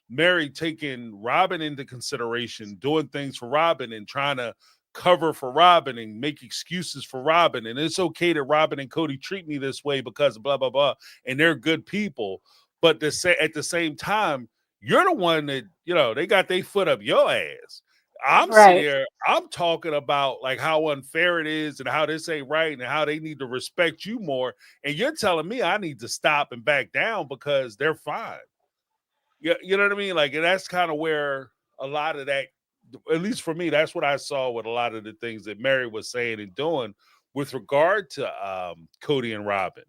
S3: Mary taking Robin into consideration, doing things for Robin and trying to cover for Robin and make excuses for Robin. And it's okay that Robin and Cody treat me this way because blah blah blah, and they're good people. But to say at the same time, you're the one that they got their foot up your ass. I'm sitting
S7: Right.
S3: here, I'm talking about like how unfair it is and how this ain't right and how they need to respect you more. And you're telling me I need to stop and back down because they're fine. Yeah, you know what I mean? Like, and that's kind of where a lot of that, at least for me, that's what I saw with a lot of the things that Mary was saying and doing with regard to Cody and Robin.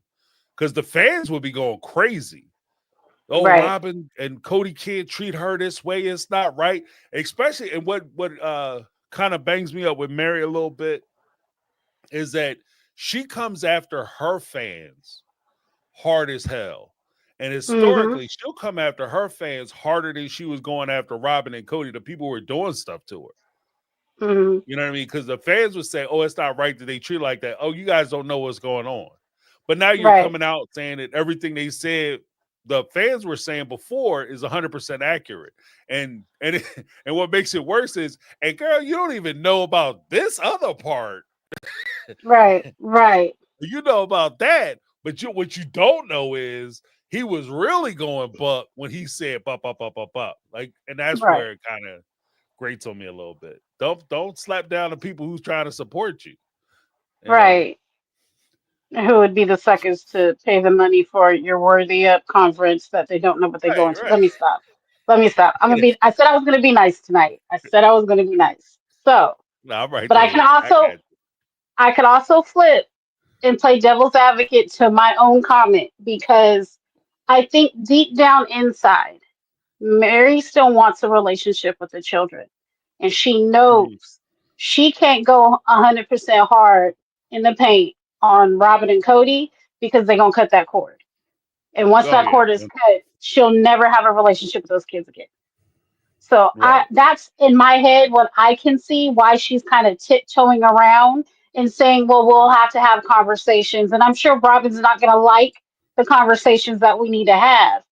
S3: Because the fans would be going crazy. Oh,
S7: Right.
S3: Robin and Cody can't treat her this way. It's not right. Especially, and what kind of bangs me up with Mary a little bit is that she comes after her fans hard as hell. And
S7: Mm-hmm.
S3: historically, she'll come after her fans harder than she was going after Robin and Cody, the people who were doing stuff to her.
S7: Mm-hmm.
S3: You know what I mean? Because the fans would say, oh, it's not right that they treat like that. Oh, you guys don't know what's going on. But now you're
S7: Right.
S3: coming out saying that everything they said, the fans were saying before, is 100% accurate. And and what makes it worse is, and girl, you don't even know about this other part.
S7: Right. Right.
S3: You know about that, but what you don't know is he was really going buck when he said "pop, pop, pop, pop, pop." Like, and that's
S7: Right.
S3: where it kind of grates on me a little bit. Don't slap down the people who's trying to support you. You know,
S7: Right. Who would be the suckers to pay the money for your Worthy Up conference that they don't know what they're
S3: right,
S7: going to?
S3: right.
S7: Let me stop. Let me stop. I said I was gonna be nice tonight. I said I was gonna be nice. So,
S3: No, I'm right
S7: but
S3: there with you. I got you.
S7: I could also flip and play devil's advocate to my own comment because I think deep down inside, Mary still wants a relationship with the children. And she knows
S3: Mhm.
S7: she can't go 100% hard in the paint on Robin and Cody because they're going to cut that cord. And once
S3: Oh
S7: that
S3: yeah,
S7: cord is cut, she'll never have a relationship with those kids again. So
S3: right.
S7: that's in my head what I can see why she's kind of tiptoeing around and saying, well, we'll have to have conversations. And I'm sure Robin's not going to like the conversations that we need to have.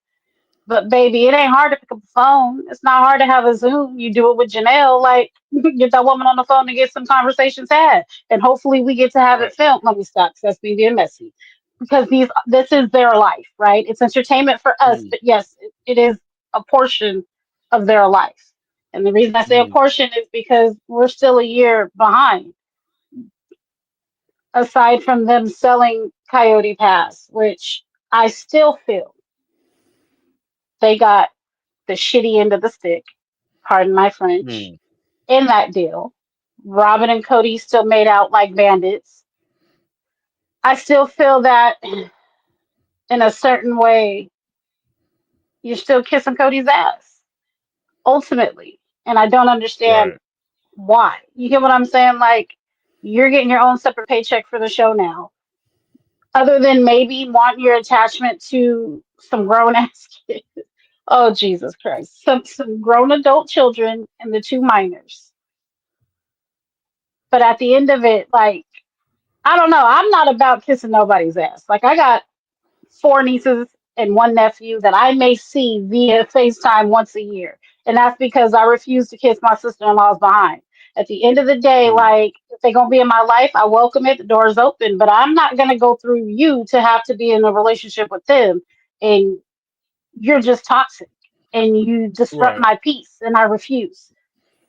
S7: But baby, it ain't hard to pick up the phone. It's not hard to have a Zoom. You do it with Janelle. Like, get that woman on the phone and get some conversations had. And hopefully we get to have
S3: Right.
S7: it filmed. Let me stop because that's me being messy. Because this is their life, right? It's entertainment for us,
S3: Mhm.
S7: but yes, it is a portion of their life. And the reason I say a
S3: Mhm.
S7: portion is because we're still a year behind, aside from them selling Coyote Pass, which I still feel they got the shitty end of the stick, pardon my French,
S3: Mhm.
S7: in that deal. Robin and Cody still made out like bandits. I still feel that in a certain way, you're still kissing Cody's ass, ultimately. And I don't understand
S3: Right.
S7: why. You get what I'm saying? Like, you're getting your own separate paycheck for the show now. Other than maybe want your attachment to some grown ass kids. Oh Jesus Christ. Some grown adult children and the two minors. But at the end of it, like, I don't know. I'm not about kissing nobody's ass. Like, I got four nieces and one nephew that I may see via FaceTime once a year. And that's because I refuse to kiss my sister in law's behind. At the end of the day,
S3: Mhm.
S7: like, if they're going to be in my life, I welcome it. The door is open. But I'm not going to go through you to have to be in a relationship with them. And you're just toxic and you disrupt
S3: Right.
S7: my peace. And I refuse.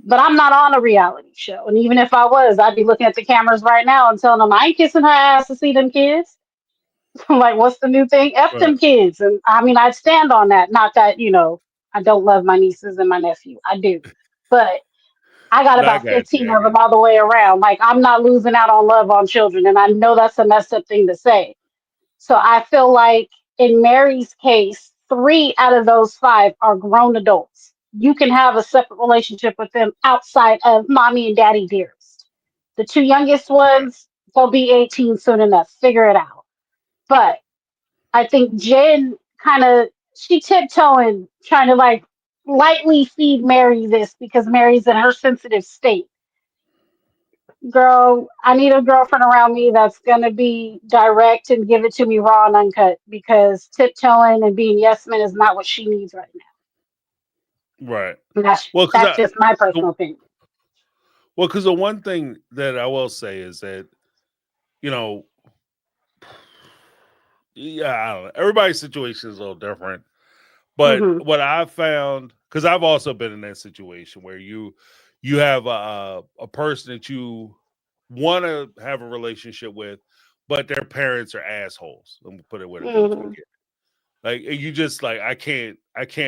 S7: But I'm not on a reality show. And even if I was, I'd be looking at the cameras right now and telling them I ain't kissing her ass to see them kids. Like, what's the new thing? F
S3: Right.
S7: them kids. And I mean, I'd stand on that. Not that, I don't love my nieces and my nephew. I do. But I got
S3: No, I
S7: about
S3: got you.
S7: 15
S3: I
S7: of them
S3: got
S7: all the way around. Like, I'm not losing out on love on children. And I know that's a messed up thing to say. So I feel like in Mary's case, 3 out of those 5 are grown adults. You can have a separate relationship with them outside of mommy and daddy dearest. The two youngest
S3: you. Right.
S7: ones, they'll be 18 soon enough. Figure it out. But I think Jen kind of she tiptoeing, trying to like lightly feed Mary this because Mary's in her sensitive state. Girl, I need a girlfriend around me that's gonna be direct and give it to me raw and uncut because tiptoeing and being yes men is not what she needs right now.
S3: Right.
S7: And that's
S3: Well, because
S7: that's just my
S3: the
S7: personal opinion.
S3: the one thing that I will say is that you know, yeah, I don't know. Everybody's situation is a little different. But
S7: Hmm.
S3: what I've found, because I've also been in that situation where you have a person that you want to have a relationship with, but their parents are assholes. Let me put it where it goes.
S7: Hmm.
S3: Like you just like I can't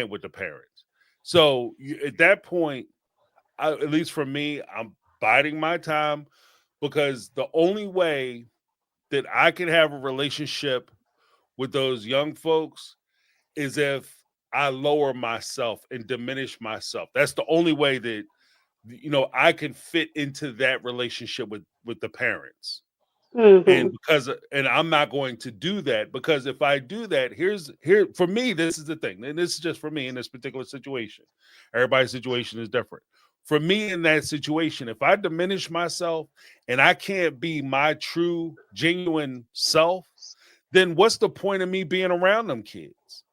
S3: with the parents. So at that point, at least for me, I'm biding my time because the only way that I can have a relationship with those young folks is if I lower myself and diminish myself. That's the only way that I can fit into that relationship with the parents.
S7: Mm-hmm.
S3: And I'm not going to do that, because if I do that, here for me, this is the thing, and this is just for me in this particular situation. Everybody's situation is different. For me in that situation, if I diminish myself and I can't be my true, genuine self, then what's the point of me being around them kids?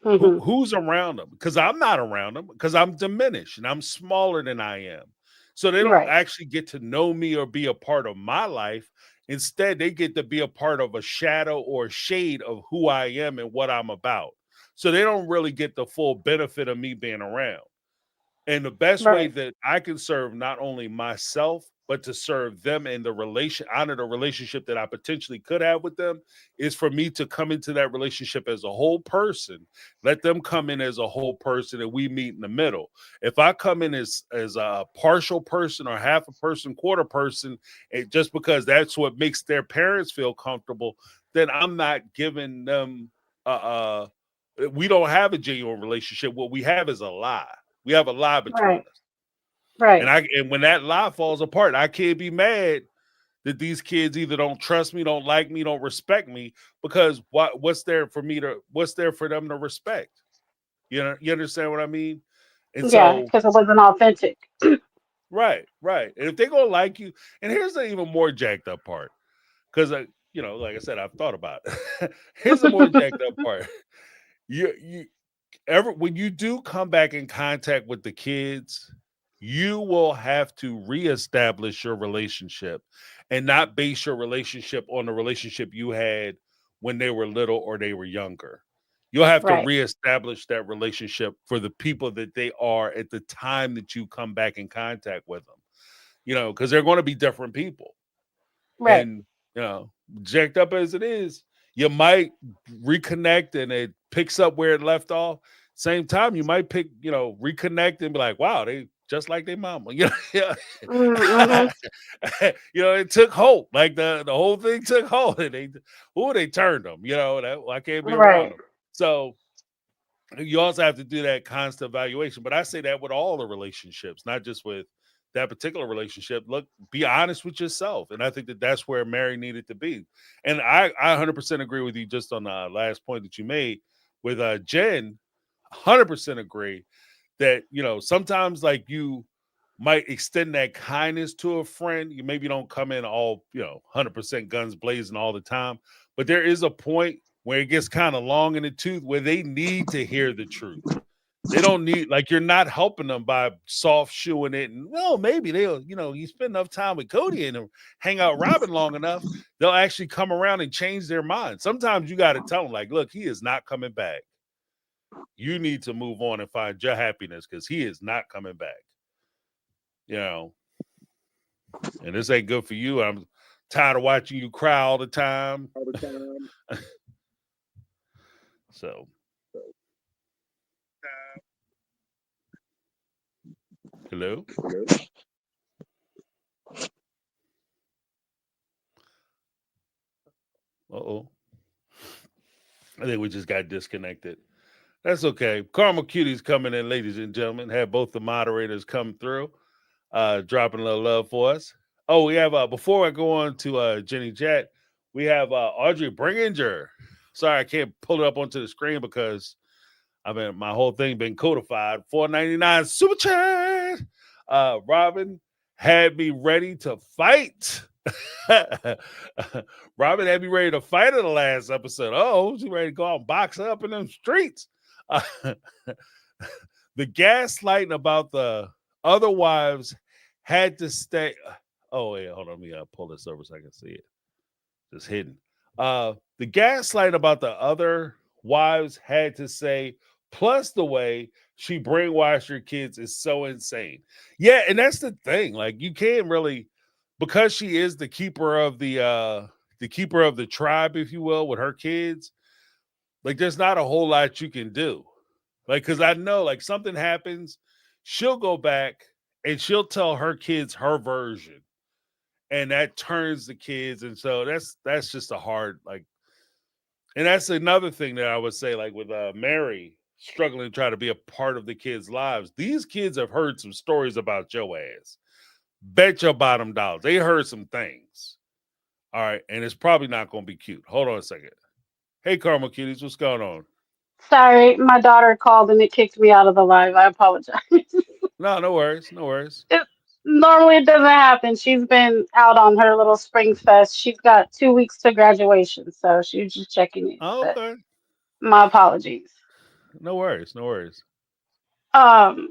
S7: Mm-hmm.
S3: Who's around them? Because I'm not around them, because I'm diminished and I'm smaller than I am. So they don't
S7: Right.
S3: actually get to know me or be a part of my life. Instead, they get to be a part of a shadow or shade of who I am and what I'm about. So they don't really get the full benefit of me being around. And the best way
S7: Right.
S3: that I can serve not only myself, but to serve them in honor the relationship that I potentially could have with them, is for me to come into that relationship as a whole person. Let them come in as a whole person, and we meet in the middle. If I come in as a partial person or half a person, quarter person, just because that's what makes their parents feel comfortable, then I'm not giving them. We don't have a genuine relationship. What we have is a lie. We have a lie between
S7: Right.
S3: us.
S7: Right.
S3: And when that lie falls apart, I can't be mad that these kids either don't trust me, don't like me, don't respect me, because what's there for them to respect? You understand what I mean? And
S7: Yeah,
S3: so,
S7: because it wasn't authentic.
S3: right, right. And if they're gonna like you, and here's the even more jacked up part, because like I said, I've thought about it. Here's the more jacked up part. You ever when you do come back in contact with the kids, you will have to reestablish your relationship and not base your relationship on the relationship you had when they were little or they were younger. You'll have to
S7: Right.
S3: reestablish that relationship for the people that they are at the time that you come back in contact with them. Because they're going to be different people.
S7: Right.
S3: And, jacked up as it is, you might reconnect and it picks up where it left off. Same time, you might reconnect and be like, wow, they just like their mama. Yeah.
S7: Mm-hmm.
S3: It took hold. Like the whole thing took hold. And they turned them, I can't be around
S7: Right.
S3: them. So you also have to do that constant evaluation. But I say that with all the relationships, not just with that particular relationship. Look, be honest with yourself. And I think that that's where Mary needed to be. And I 100% agree with you just on the last point that you made with Jen. 100% agree that, sometimes like you might extend that kindness to a friend. You maybe don't come in all, 100% guns blazing all the time, but there is a point where it gets kind of long in the tooth where they need to hear the truth. They don't need, like, you're not helping them by soft shoeing it. And well, maybe they'll, you spend enough time with Cody and hang out Robin long enough, they'll actually come around and change their mind. Sometimes you got to tell them, like, look, he is not coming back. You need to move on and find your happiness because he is not coming back. And this ain't good for you. I'm tired of watching you cry all the time. So, hello? Uh-oh. I think we just got disconnected. That's okay. Karma Cutie's coming in, ladies and gentlemen. Had both the moderators come through, dropping a little love for us. Oh, we have, before I go on to Jenny Jet, we have Audrey Bringinger. Sorry, I can't pull it up onto the screen because my whole thing been codified. $4.99 super chat. Robin had me ready to fight. Robin had me ready to fight in the last episode. Oh, she ready to go out and box up in them streets. The gaslighting about the other wives had to stay. Oh, wait, hold on. Let me pull this over so I can see it. Just hidden. The gaslighting about the other wives had to say, plus the way she brainwashed her kids is so insane. Yeah, and that's the thing. Like, you can't really, because she is the keeper of the tribe, if you will, with her kids. Like, there's not a whole lot you can do. Like, because I know, like, something happens, she'll go back and she'll tell her kids her version, and that turns the kids. And so that's just a hard, like, and that's another thing that I would say, like with Mary. struggling to try to be a part of the kids' lives. These kids have heard some stories about your ass. Bet your bottom dollar. They heard some things. All right. And it's probably not going to be cute. Hold on a second. Hey, Caramel Cuties, what's going on?
S7: Sorry, my daughter called and it kicked me out of the live. I apologize.
S3: No, no worries. No worries.
S7: Normally it doesn't happen. She's been out on her little spring fest. She's got 2 weeks to graduation, so she was just checking in.
S3: Oh,
S7: But
S3: okay.
S7: my apologies.
S3: No worries. No worries.
S7: Um,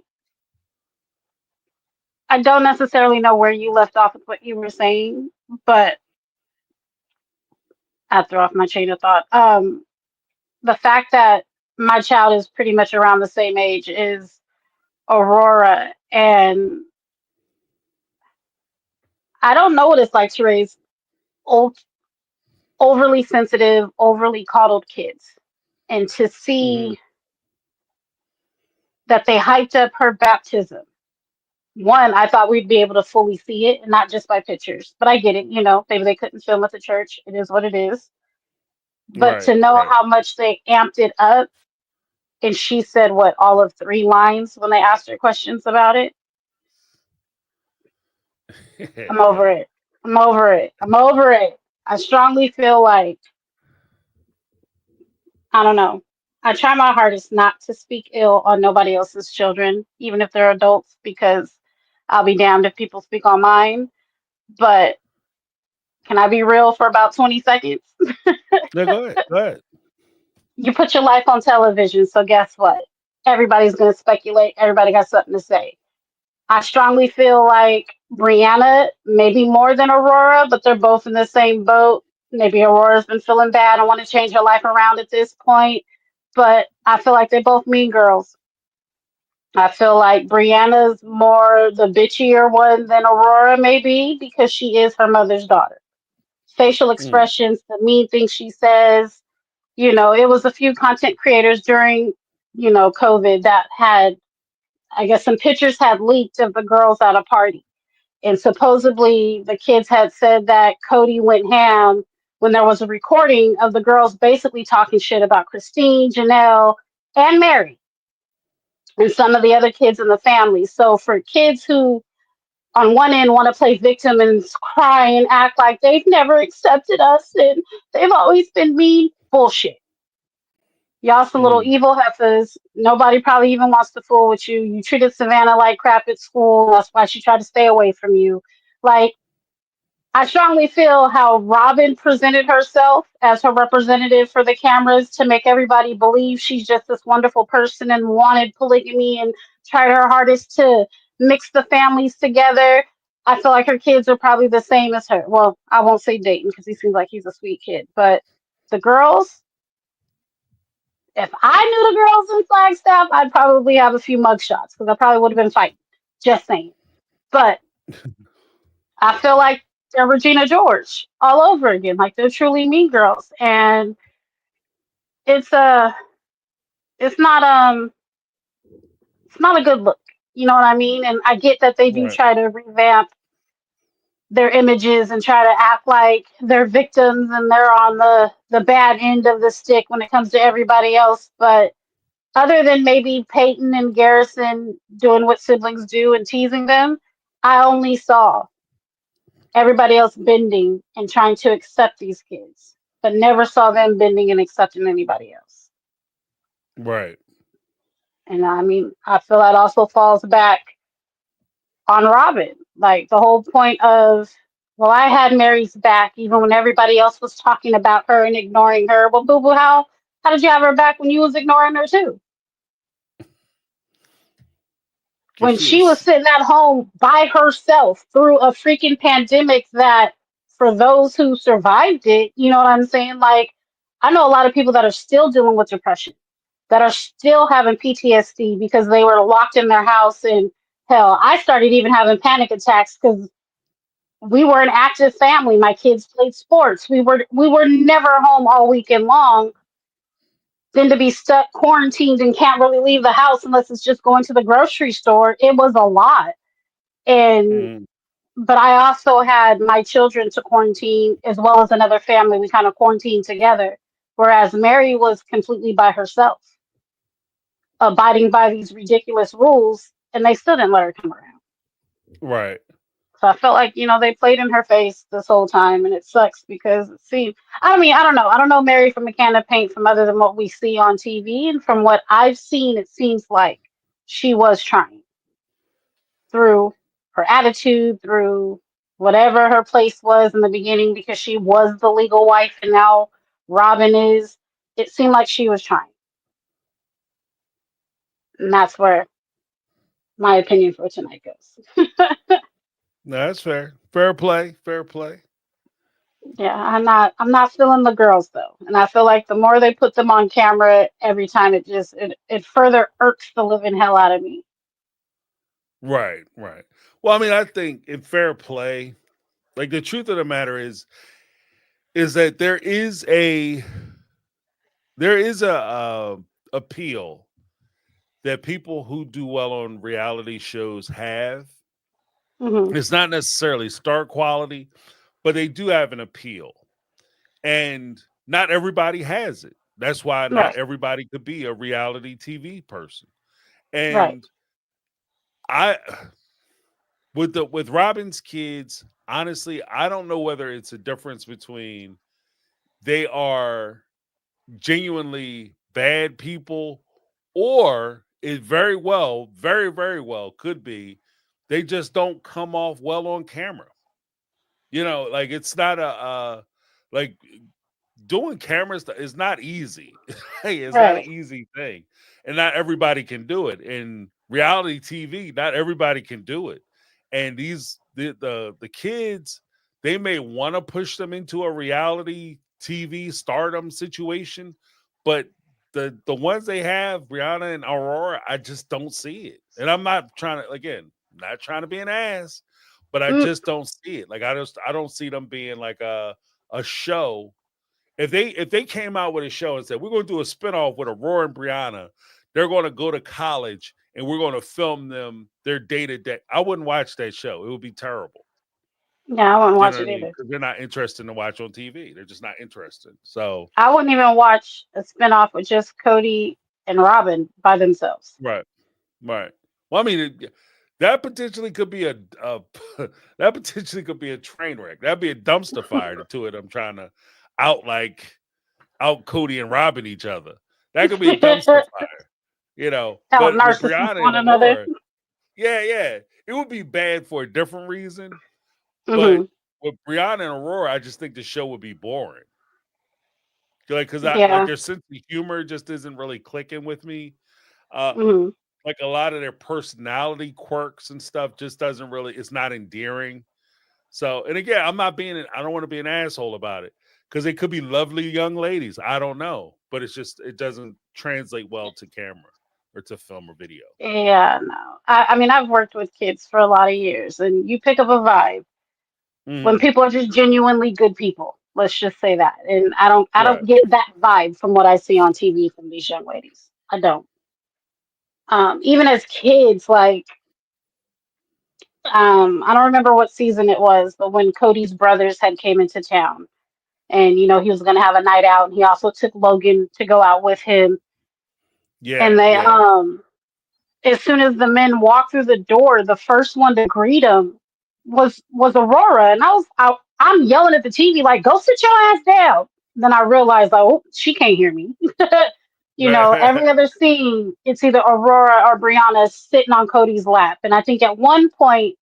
S7: I don't necessarily know where you left off with what you were saying, but I threw off my chain of thought. The fact that my child is pretty much around the same age is Aurora, and I don't know what it's like to raise old, overly sensitive, overly coddled kids, and to
S3: Mhm.
S7: see that they hyped up her baptism. One, I thought we'd be able to fully see it and not just by pictures, but I get it. Maybe they couldn't film at the church. It is what it is. But
S3: Right.
S7: to know
S3: Right.
S7: how much they amped it up, and she said what, all of 3 lines when they asked her questions about it. I'm over
S3: Yeah.
S7: it. I'm over it. I'm over it. I strongly feel like, I don't know. I try my hardest not to speak ill on nobody else's children, even if they're adults, because I'll be damned if people speak on mine. But can I be real for about 20 seconds?
S3: No, go ahead. Go ahead.
S7: You put your life on television, so guess what? Everybody's going to speculate. Everybody got something to say. I strongly feel like Brianna, maybe more than Aurora, but they're both in the same boat. Maybe Aurora's been feeling bad and want to change her life around at this point, but I feel like they're both mean girls. I feel like Brianna's more the bitchier one than Aurora, maybe because she is her mother's daughter. Facial
S3: Mm.
S7: expressions, the mean things she says. It was a few content creators during, COVID that had, I guess, some pictures had leaked of the girls at a party. And supposedly the kids had said that Cody went ham when there was a recording of the girls basically talking shit about Christine, Janelle, and Mary, and some of the other kids in the family. So for kids who, on one end, want to play victim and cry and act like they've never accepted us and they've always been mean, bullshit. Y'all some little
S3: Mm.
S7: evil heifers. Nobody probably even wants to fool with you. You treated Savannah like crap at school. That's why she tried to stay away from you. Like, I strongly feel how Robin presented herself as her representative for the cameras to make everybody believe she's just this wonderful person and wanted polygamy and tried her hardest to mix the families together. I feel like her kids are probably the same as her. Well, I won't say Dayton because he seems like he's a sweet kid, but the girls, if I knew the girls in Flagstaff, I'd probably have a few mugshots because I probably would have been fighting. Just saying. But I feel like they're Regina George all over again. Like they're truly mean girls, and it's it's not it's not a good look. You know what I mean? And I get that they do
S3: Right.
S7: try to revamp their images and try to act like they're victims and they're on the bad end of the stick when it comes to everybody else. But other than maybe Peyton and Garrison doing what siblings do and teasing them, I only saw everybody else bending and trying to accept these kids, but never saw them bending and accepting anybody else.
S3: Right.
S7: And I mean, I feel that also falls back on Robin. Like the whole point of, well, I had Mary's back even when everybody else was talking about her and ignoring her. Well, boo boo, how did you have her back when you was ignoring her too?
S3: Cause
S7: When
S3: she
S7: she was
S3: was.
S7: sitting at home by herself through a freaking pandemic that, for those who survived it, you know what I'm saying? Like, I know a lot of people that are still dealing with depression, that are still having PTSD because they were locked in their house. And hell, I started even having panic attacks because we were an active family. My kids played sports. We were never home all weekend long. Then to be stuck quarantined and can't really leave the house unless it's just going to the grocery store, it was a lot. And
S3: Mm.
S7: but I also had my children to quarantine as well as another family. We kind of quarantined together, whereas Mary was completely by herself. abiding by these ridiculous rules, and they still didn't let her come around.
S3: Right.
S7: So I felt like, they played in her face this whole time, and it sucks because it seemed, I mean, I don't know. I don't know Mary from a can of paint from other than what we see on TV. And from what I've seen, it seems like she was trying through her attitude, through whatever her place was in the beginning, because she was the legal wife and now Robin is. It seemed like she was trying. And that's where my opinion for tonight goes.
S3: No, that's fair. Fair play. Fair play.
S7: Yeah, I'm not feeling the girls though. And I feel like the more they put them on camera every time, it further irks the living hell out of me.
S3: Right. Right. Well, I mean, I think in fair play, like the truth of the matter is that there is a appeal that people who do well on reality shows have.
S7: Hmm.
S3: It's not necessarily star quality, but they do have an appeal. And not everybody has it. That's why not
S7: Right,
S3: everybody could be a reality TV person.
S7: right,
S3: And I with Robin's kids, honestly, I don't know whether it's a difference between they are genuinely bad people, or it very, very well could be they just don't come off well on camera. Like it's not like doing cameras is not easy. Hey, it's not an
S7: right,
S3: easy thing, and not everybody can do it. In reality TV, not everybody can do it. And the kids, they may want to push them into a reality TV stardom situation, but the ones they have, Brianna and Aurora, I just don't see it. And I'm not trying to, again, not trying to be an ass, but I
S7: mm,
S3: just don't see it. Like I don't see them being like a show. If they came out with a show and said we're going to do a spinoff with Aurora and Brianna, they're going to go to college and we're going to film them their day to day. I wouldn't watch that show. It would be terrible.
S7: yeah, I wouldn't
S3: You
S7: watch
S3: know what
S7: it
S3: I mean?
S7: either.
S3: Because they're not interested to watch on TV. They're just not interested. So
S7: I wouldn't even watch a spinoff with just Cody and Robin by themselves.
S3: right, right. Well, I mean, that potentially could be a that potentially could be a train wreck. That'd be a dumpster fire to it. I'm trying to out like out Cody and Robin each other. That could be a dumpster fire.
S7: Out
S3: But with
S7: narcissist
S3: Brianna
S7: one
S3: and
S7: another.
S3: Aurora, yeah, yeah, it would be bad for a different reason. But
S7: Hmm.
S3: with Brianna and Aurora, I just think the show would be boring. Like, because I like
S7: Yeah.
S3: their sense of humor just isn't really clicking with me. Uh,
S7: Hmm.
S3: like a lot of their personality quirks and stuff just doesn't really. It's not endearing. So, and again, I don't want to be an asshole about it because they could be lovely young ladies. I don't know, but it doesn't translate well to camera or to film or video.
S7: Yeah, no. I mean, I've worked with kids for a lot of years, and you pick up a vibe when
S3: Hmm.
S7: people are just genuinely good people. Let's just say that. And I don't
S3: Right.
S7: get that vibe from what I see on TV from these young ladies. I don't. Even as kids, like I don't remember what season it was, but when Cody's brothers had came into town, and he was gonna have a night out, and he also took Logan to go out with him, and
S3: Yeah.
S7: they
S3: Yeah.
S7: as soon as the men walked through the door, the first one to greet him was Aurora, and I'm yelling at the TV like, "Go sit your ass down." Then I realized, like, oh, she can't hear me. Every other scene, it's either Aurora or Brianna sitting on Cody's lap, and I think at one point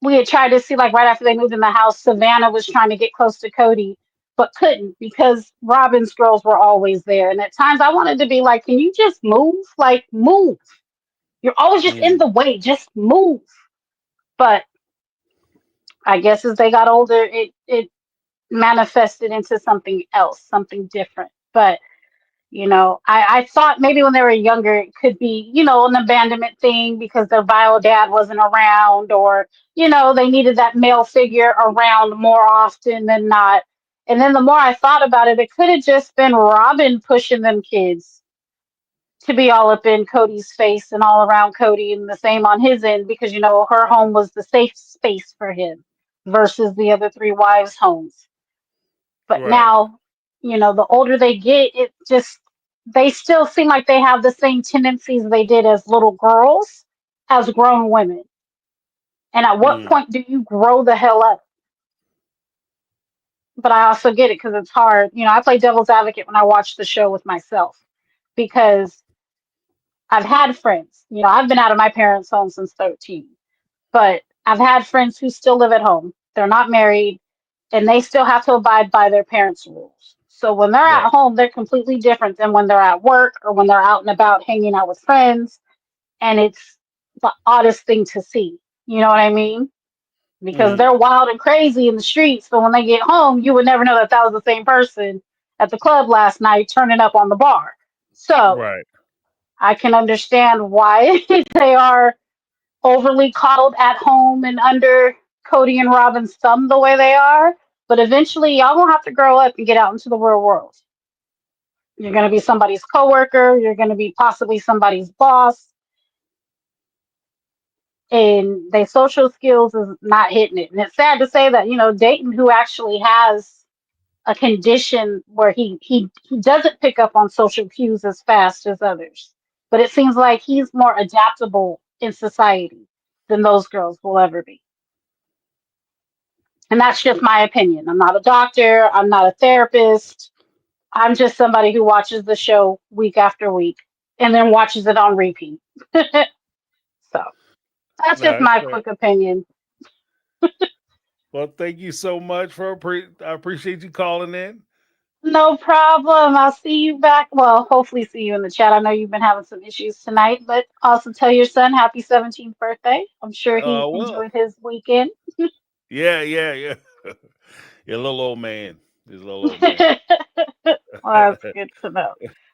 S7: we had tried to see, like, right after they moved in the house, Savannah was trying to get close to Cody, but couldn't because Robin's girls were always there. And at times I wanted to be like, can you just move? Like, move. You're always just in
S3: Mm.
S7: the way. Just move. But I guess as they got older, it manifested into something else, something different. But I thought maybe when they were younger, it could be, an abandonment thing because their bio dad wasn't around, or, they needed that male figure around more often than not. And then the more I thought about it, it could have just been Robin pushing them kids to be all up in Cody's face and all around Cody, and the same on his end because, her home was the safe space for him versus the other three wives' homes. But
S3: Right.
S7: now, the older they get, it just they still seem like they have the same tendencies they did as little girls as grown women. And at what
S3: Mm,
S7: point do you grow the hell up? But I also get it because it's hard. You know, I play devil's advocate when I watch the show with myself because I've had friends. You know, I've been out of my parents' home since 13, but I've had friends who still live at home. They're not married and they still have to abide by their parents' rules. So when they're
S3: right.
S7: at home, they're completely different than when they're at work or when they're out and about hanging out with friends. And it's the oddest thing to see. You know what I mean? Because
S3: Mm,
S7: they're wild and crazy in the streets, but when they get home, you would never know that that was the same person at the club last night turning up on the bar. So
S3: right.
S7: I can understand why they are overly coddled at home and under Cody and Robin's thumb the way they are. But eventually, y'all gonna have to grow up and get out into the real world. You're gonna be somebody's coworker. You're gonna be possibly somebody's boss, and their social skills is not hitting it. And it's sad to say that Dayton, who actually has a condition where he doesn't pick up on social cues as fast as others, but it seems like he's more adaptable in society than those girls will ever be. And that's just my opinion. I'm not a doctor. I'm not a therapist. I'm just somebody who watches the show week after week and then watches it on repeat. So that's
S3: No,
S7: just
S3: that's
S7: my
S3: fair.
S7: quick opinion.
S3: Well, thank you so much for I appreciate you calling in.
S7: No problem. I'll see you back. Well, hopefully see you in the chat. I know you've been having some issues tonight, but also tell your son happy 17th birthday. I'm sure he
S3: Well,
S7: enjoyed his weekend.
S3: yeah. You're a little old man. He's a little old man.
S7: Well, that's good to know.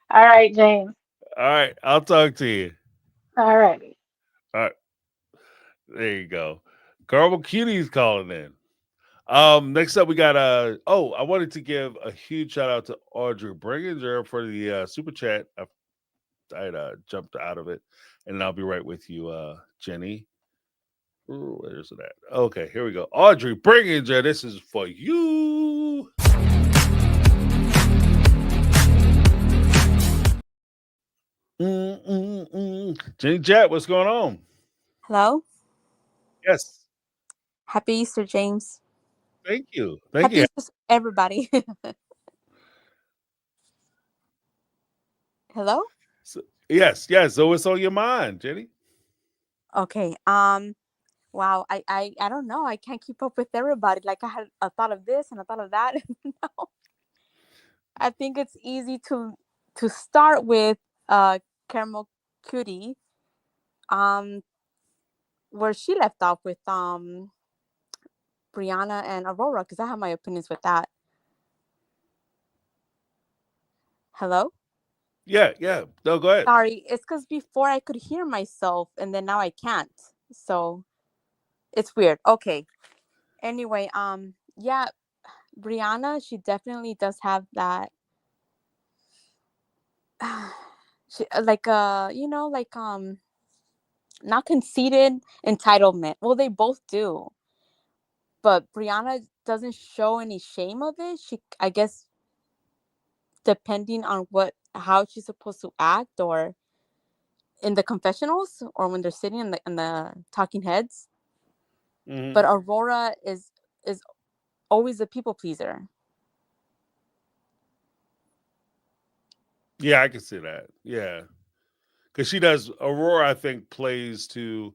S7: All right, James.
S3: All right, I'll talk to you.
S7: All righty.
S3: All right, there you go. Carmel Cutie's calling in. Next up we got I wanted to give a huge shout out to Audrey Bringinger for the super chat. I jumped out of it, and I'll be right with you, Jenny. Ooh, where's it at? Okay, here we go. Audrey Bringinger, this is for you. Jenny Jet, what's going on?
S8: Hello.
S3: Yes,
S8: Happy Easter, James.
S3: thank you, thank
S8: Happy
S3: you.
S8: Easter, everybody. Hello.
S3: So, yes. So what's on your mind, Jenny?
S8: Okay. Wow. I don't know. I can't keep up with everybody. Like I had a thought of this and a thought of that. No. I think it's easy to start with Caramel Cutie. Um, where she left off with Brianna and Aurora, because I have my opinions with that. Hello.
S3: Yeah. No, go ahead.
S8: Sorry, it's because before I could hear myself, and then now I can't. So it's weird. Okay. Anyway, yeah, Brianna, she definitely does have that. She like not conceited entitlement. Well, they both do, but Brianna doesn't show any shame of it. She, I guess, depending on how she's supposed to act, or in the confessionals, or when they're sitting in the talking heads.
S3: Hmm.
S8: But Aurora is always a people pleaser.
S3: Yeah, I can see that. Yeah, because she does. Aurora, I think, plays to.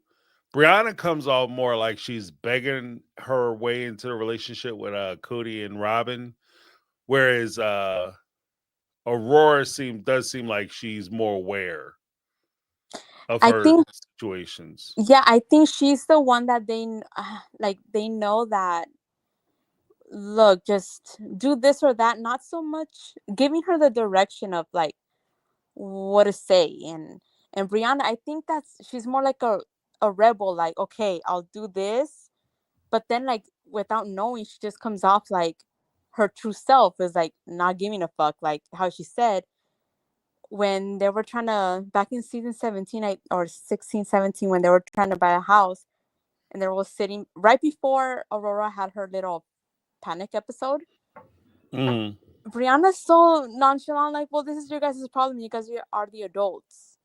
S3: Brianna comes off more like she's begging her way into the relationship with Cody and Robin, whereas Aurora does seem like she's more aware of
S8: I
S3: her
S8: think,
S3: situations.
S8: yeah, I think she's the one that they know that, look, just do this or that, not so much giving her the direction of like what to say. And Brianna, I think she's more like a rebel, like, okay, I'll do this, but then like without knowing, she just comes off like her true self is like not giving a fuck, like how she said when they were trying to, back in season 17 or 16, 17, when they were trying to buy a house, and they were sitting right before Aurora had her little panic episode.
S3: Hmm.
S8: Brianna's so nonchalant, like, well, this is your guys' problem. You guys are the adults.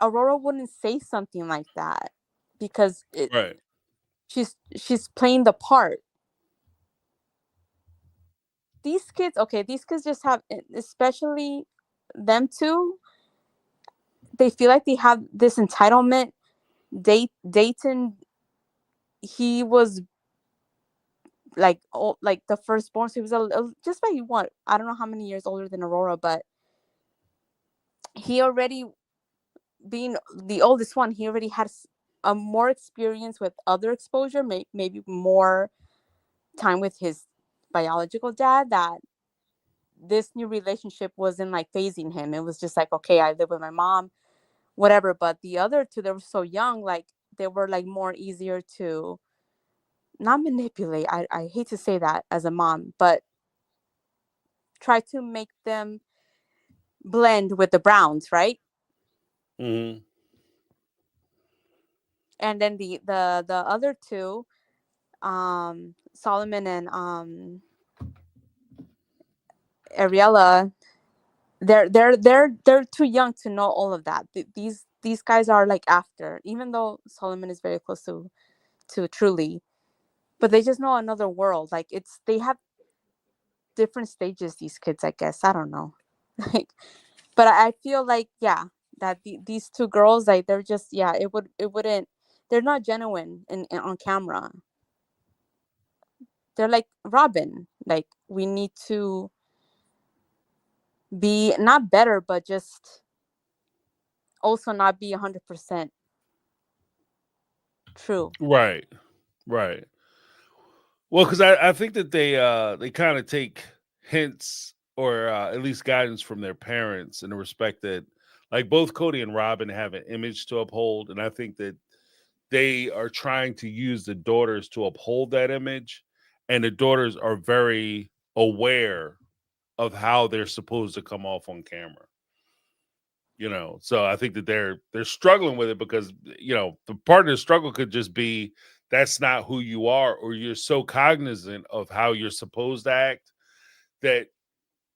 S8: Aurora wouldn't say something like that because
S3: Right.
S8: she's playing the part. These kids just have, especially them two, they feel like they have this entitlement. Dayton, he was like the firstborn, so he was just by what, I don't know how many years older than Aurora, but he already, being the oldest one, he already has a more experience with other exposure, maybe more time with his biological dad, that this new relationship wasn't like phasing him. It was just like, okay, I live with my mom, whatever. But the other two, they were so young, like they were like more easier to not manipulate. I hate to say that as a mom, but try to make them blend with the Browns, right?
S3: Mm-hmm.
S8: And then the other two, Solomon and Ariella, they're too young to know all of that. These guys are like after, even though Solomon is very close to Truly, but they just know another world. Like they have different stages. These kids, I guess, I don't know, like, but I feel like, yeah, that these two girls, like they're just, yeah, it wouldn't, they're not genuine in on camera. They're like Robin. Like we need to be not better, but just also not be 100% true.
S3: Right. Right. Well, because I think that they kind of take hints or at least guidance from their parents in the respect that, like, both Cody and Robin have an image to uphold, and I think that they are trying to use the daughters to uphold that image, and the daughters are very aware of how they're supposed to come off on camera. So I think that they're struggling with it because the part of the struggle could just be that's not who you are, or you're so cognizant of how you're supposed to act that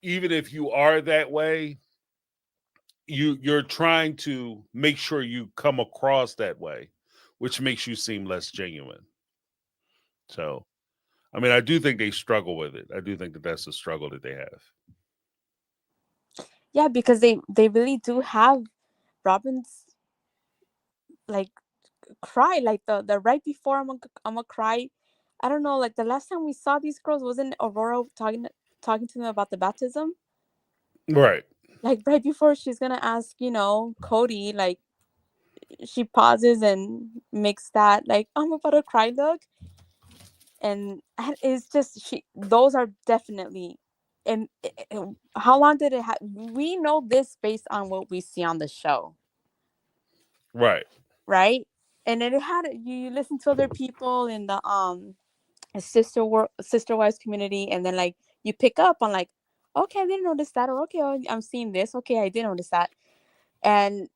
S3: even if you are that way, you're trying to make sure you come across that way, which makes you seem less genuine. So I mean, I do think they struggle with it. I do think that that's the struggle that they have.
S8: Yeah, because they really do have Robin's like cry, like the right before I'm gonna cry. I don't know, like the last time we saw these girls, wasn't Aurora talking to them about the baptism?
S3: Right.
S8: Like right before she's gonna ask, Cody, like she pauses and makes that like I'm about to cry look, and it's just those are definitely. And how long did it have? We know this based on what we see on the show,
S3: Right.
S8: right? And then it had, you listen to other people in the sister wives community, and then like you pick up on like, okay, I didn't notice that, or okay, oh, I'm seeing this, okay, I did notice that. And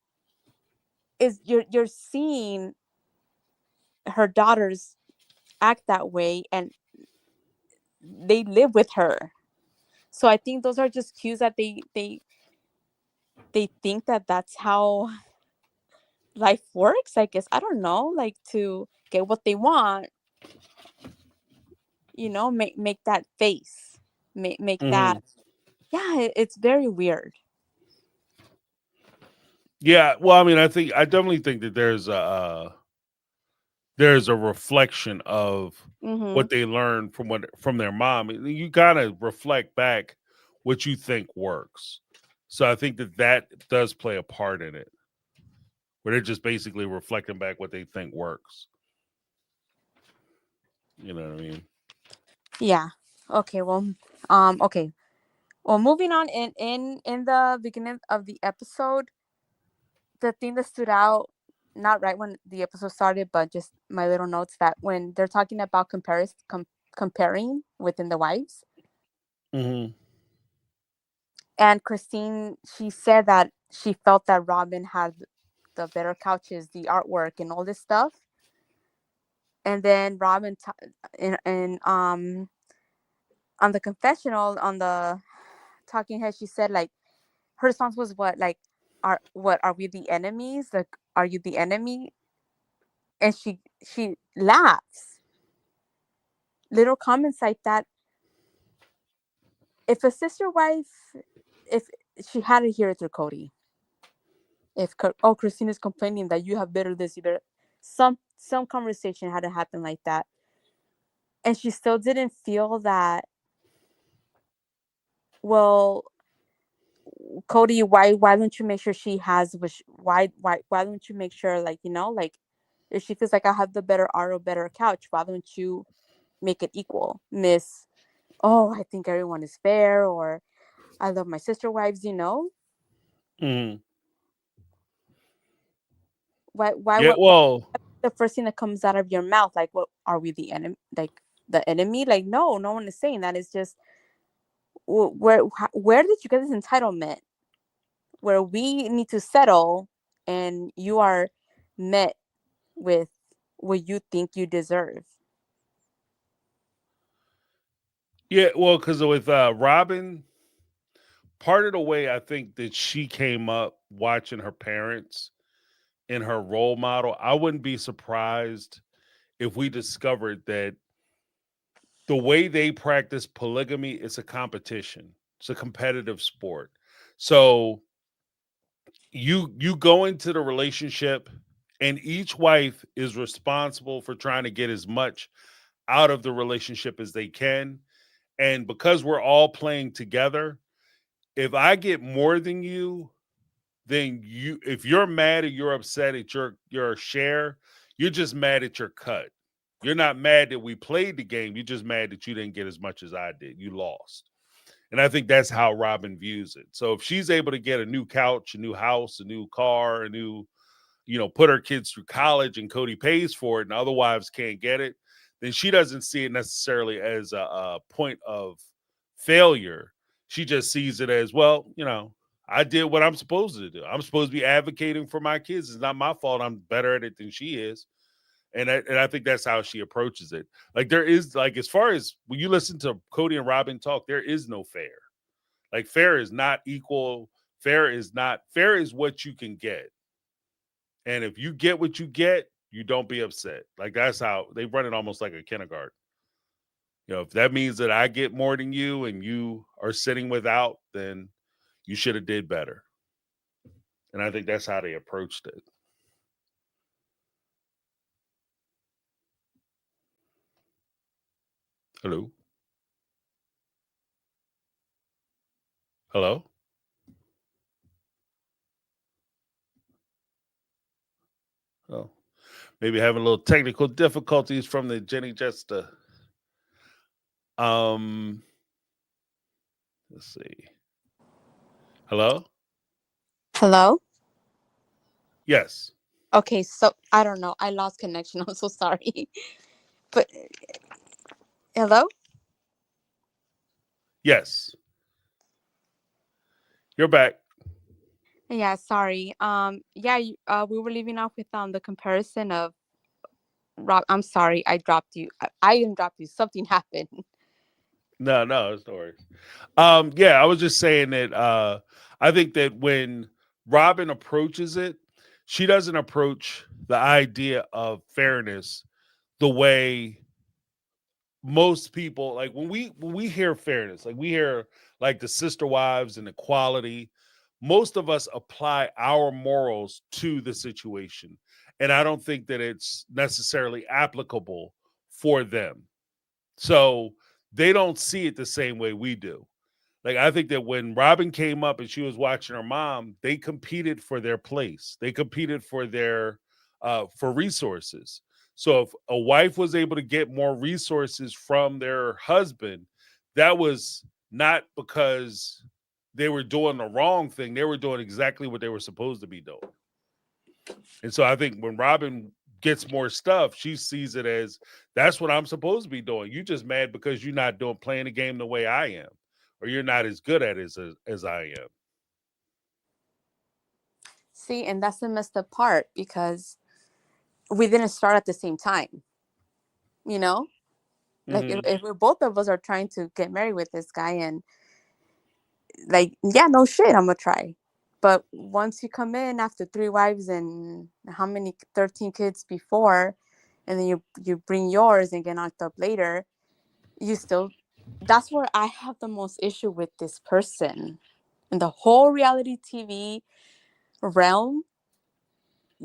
S8: is you're seeing her daughters act that way, and they live with her. So I think those are just cues that they think that that's how life works, I guess. I don't know, like to get what they want, make that face, make
S3: Hmm.
S8: that. Yeah, it's very weird.
S3: Yeah. Well, I mean, I definitely think that there's a reflection of
S8: Mm-hmm.
S3: what they learned from their mom. You kind of reflect back what you think works. So I think that does play a part in it, where they're just basically reflecting back what they think works. You know what I mean?
S8: Yeah. Okay. Well. Okay. Well, moving on, in the beginning of the episode, the thing that stood out, not right when the episode started, but just my little notes, that when they're talking about comparing within the wives,
S3: Hmm.
S8: and Christine, she said that she felt that Robin had the better couches, the artwork, and all this stuff. And then Robin, on the confessional, on the talking head, she said like her response was what, like, are we the enemies? Like, are you the enemy? And she laughs. Little comments like that. If a sister wife, if she had to hear it through Cody. If Christina's complaining that you have better this, you better, some conversation had to happen like that, and she still didn't feel that. Well, Cody, why don't you make sure she has why don't you make sure, like, like, if she feels like I have the better art, better couch, why don't you make it equal, Miss? Oh, I think everyone is fair, or I love my sister wives.
S3: Mhm.
S8: Why
S3: Yeah,
S8: what
S3: well,
S8: the first thing that comes out of your mouth, like, what are we, the enemy, like the enemy? Like, no one is saying that. It's just, where did you get this entitlement where we need to settle and you are met with what you think you deserve?
S3: yeah, well, because with Robin, part of the way I think that she came up watching her parents and her role model, I wouldn't be surprised if we discovered that the way they practice polygamy is a competition. It's a competitive sport. So you go into the relationship and each wife is responsible for trying to get as much out of the relationship as they can. And because we're all playing together, if I get more than you, then if you're mad or you're upset at your share, you're just mad at your cut. You're not mad that we played the game. You're just mad that you didn't get as much as I did. You lost. And I think that's how Robin views it. So if she's able to get a new couch, a new house, a new car, a new, put her kids through college and Cody pays for it and other wives can't get it, then she doesn't see it necessarily as a point of failure. She just sees it as, well, I did what I'm supposed to do. I'm supposed to be advocating for my kids. It's not my fault. I'm better at it than she is. And I think that's how she approaches it. Like, there is, like, as far as when you listen to Cody and Robin talk, there is no fair. Like, fair is not equal. Fair is what you can get. And if you get what you get, you don't be upset. Like, that's how they run it, almost like a kindergarten. If that means that I get more than you and you are sitting without, then you should have did better. And I think that's how they approached it. Hello? Hello? Oh, maybe having a little technical difficulties from the Jenny Jester. Um, let's see. Hello?
S8: Hello?
S3: Yes.
S8: Okay, so I don't know, I lost connection. I'm so sorry. But hello?
S3: Yes. You're back.
S8: Yeah, sorry. Yeah, we were leaving off with the comparison of Rob. I'm sorry, I dropped you. I didn't drop you. Something happened.
S3: No, it's no worries. Yeah, I was just saying that I think that when Robin approaches it, she doesn't approach the idea of fairness the way most people, like, when we hear fairness, like, we hear like the sister wives and equality. Most of us apply our morals to the situation, and I don't think that it's necessarily applicable for them. So they don't see it the same way we do. Like, I think that when Robin came up and she was watching her mom, they competed for their place. They competed for their for resources. So if a wife was able to get more resources from their husband, that was not because they were doing the wrong thing. They were doing exactly what they were supposed to be doing. And so I think when Robin gets more stuff, she sees it as, that's what I'm supposed to be doing. You just mad because you're not doing playing the game the way I am, or you're not as good at it as I am.
S8: See, and that's the messed up part, because we didn't start at the same time, you know? Like
S3: Hmm.
S8: if both of us are trying to get married with this guy, and like, yeah, no shit, I'm gonna try. But once you come in after 3 wives and how many 13 kids before, and then you bring yours and get knocked up later, you still, that's where I have the most issue with this person. In the whole reality TV realm,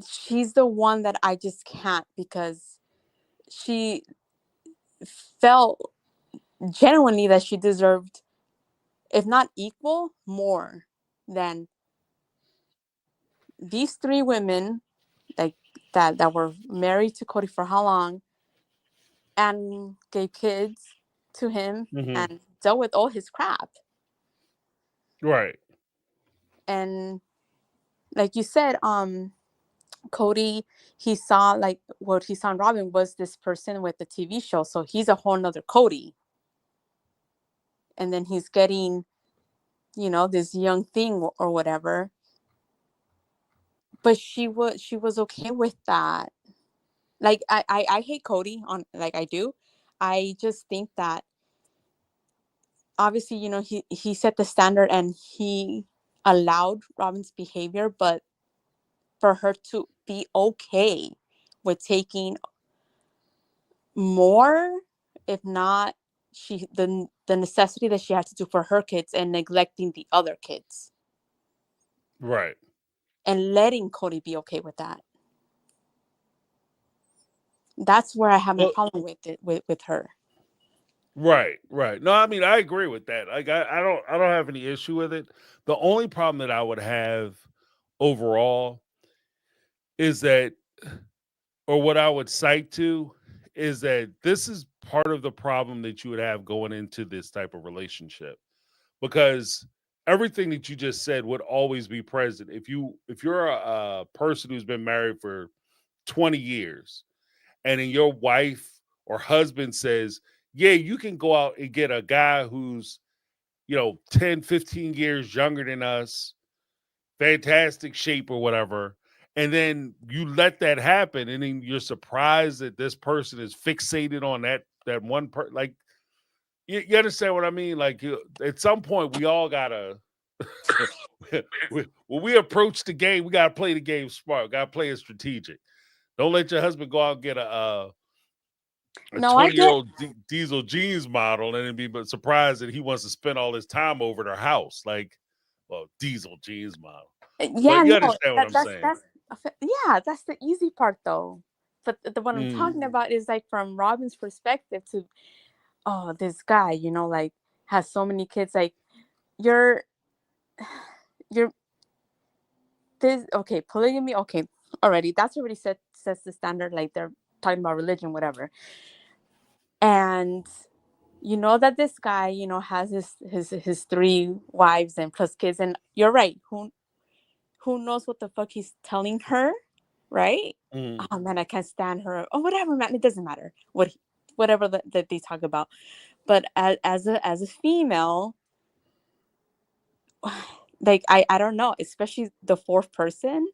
S8: she's the one that I just can't, because she felt genuinely that she deserved, if not equal, more than these 3 women, like that were married to Cody for how long, and gave kids to him
S3: Hmm.
S8: and dealt with all his crap.
S3: Right.
S8: And like you said, Cody, he saw, like, what he saw in Robin was this person with the TV show, so he's a whole nother Cody. And then he's getting, this young thing or whatever. But she was okay with that. Like, I hate Cody, on, like, I do. I just think that obviously, he set the standard and he allowed Robin's behavior, but for her to be okay with taking more, if not, the necessity that she had to do for her kids, and neglecting the other kids,
S3: Right.
S8: and letting Cody be okay with that. That's where I have my
S3: Well,
S8: problem with it, with her.
S3: right, right. No, I mean, I agree with that. Like, I don't have any issue with it. The only problem that I would have overall is that, or what I would cite to, is that this is part of the problem that you would have going into this type of relationship, because everything that you just said would always be present. If you're a person who's been married for 20 years, and then your wife or husband says, yeah, you can go out and get a guy who's 10, 15 years younger than us, fantastic shape or whatever, and then you let that happen, and then you're surprised that this person is fixated on that one person. Like, you understand what I mean? Like, at some point we all gotta when we approach the game, we gotta play the game smart, gotta play it strategic. Don't let your husband go out and get a
S8: No, I get.
S3: 20-year-old diesel jeans model and then be surprised that he wants to spend all his time over at her house. Like, well, diesel jeans model.
S8: Yeah,
S3: But you
S8: no,
S3: understand what I'm saying.
S8: yeah, that's the easy part though. But the what I'm
S3: Mm,
S8: talking about is, like, from Robin's perspective, to, oh, this guy, like, has so many kids. Like, you're you're this, okay, polygamy, okay, already, that's already sets the standard. Like, they're talking about religion, whatever. And you know that this guy, has his 3 wives and plus kids, and you're right. Who knows what the fuck he's telling her, right?
S3: mm,
S8: Oh man, I can't stand her, or whatever, man. It doesn't matter whatever that they talk about. But as a female, like, I don't know, especially the fourth person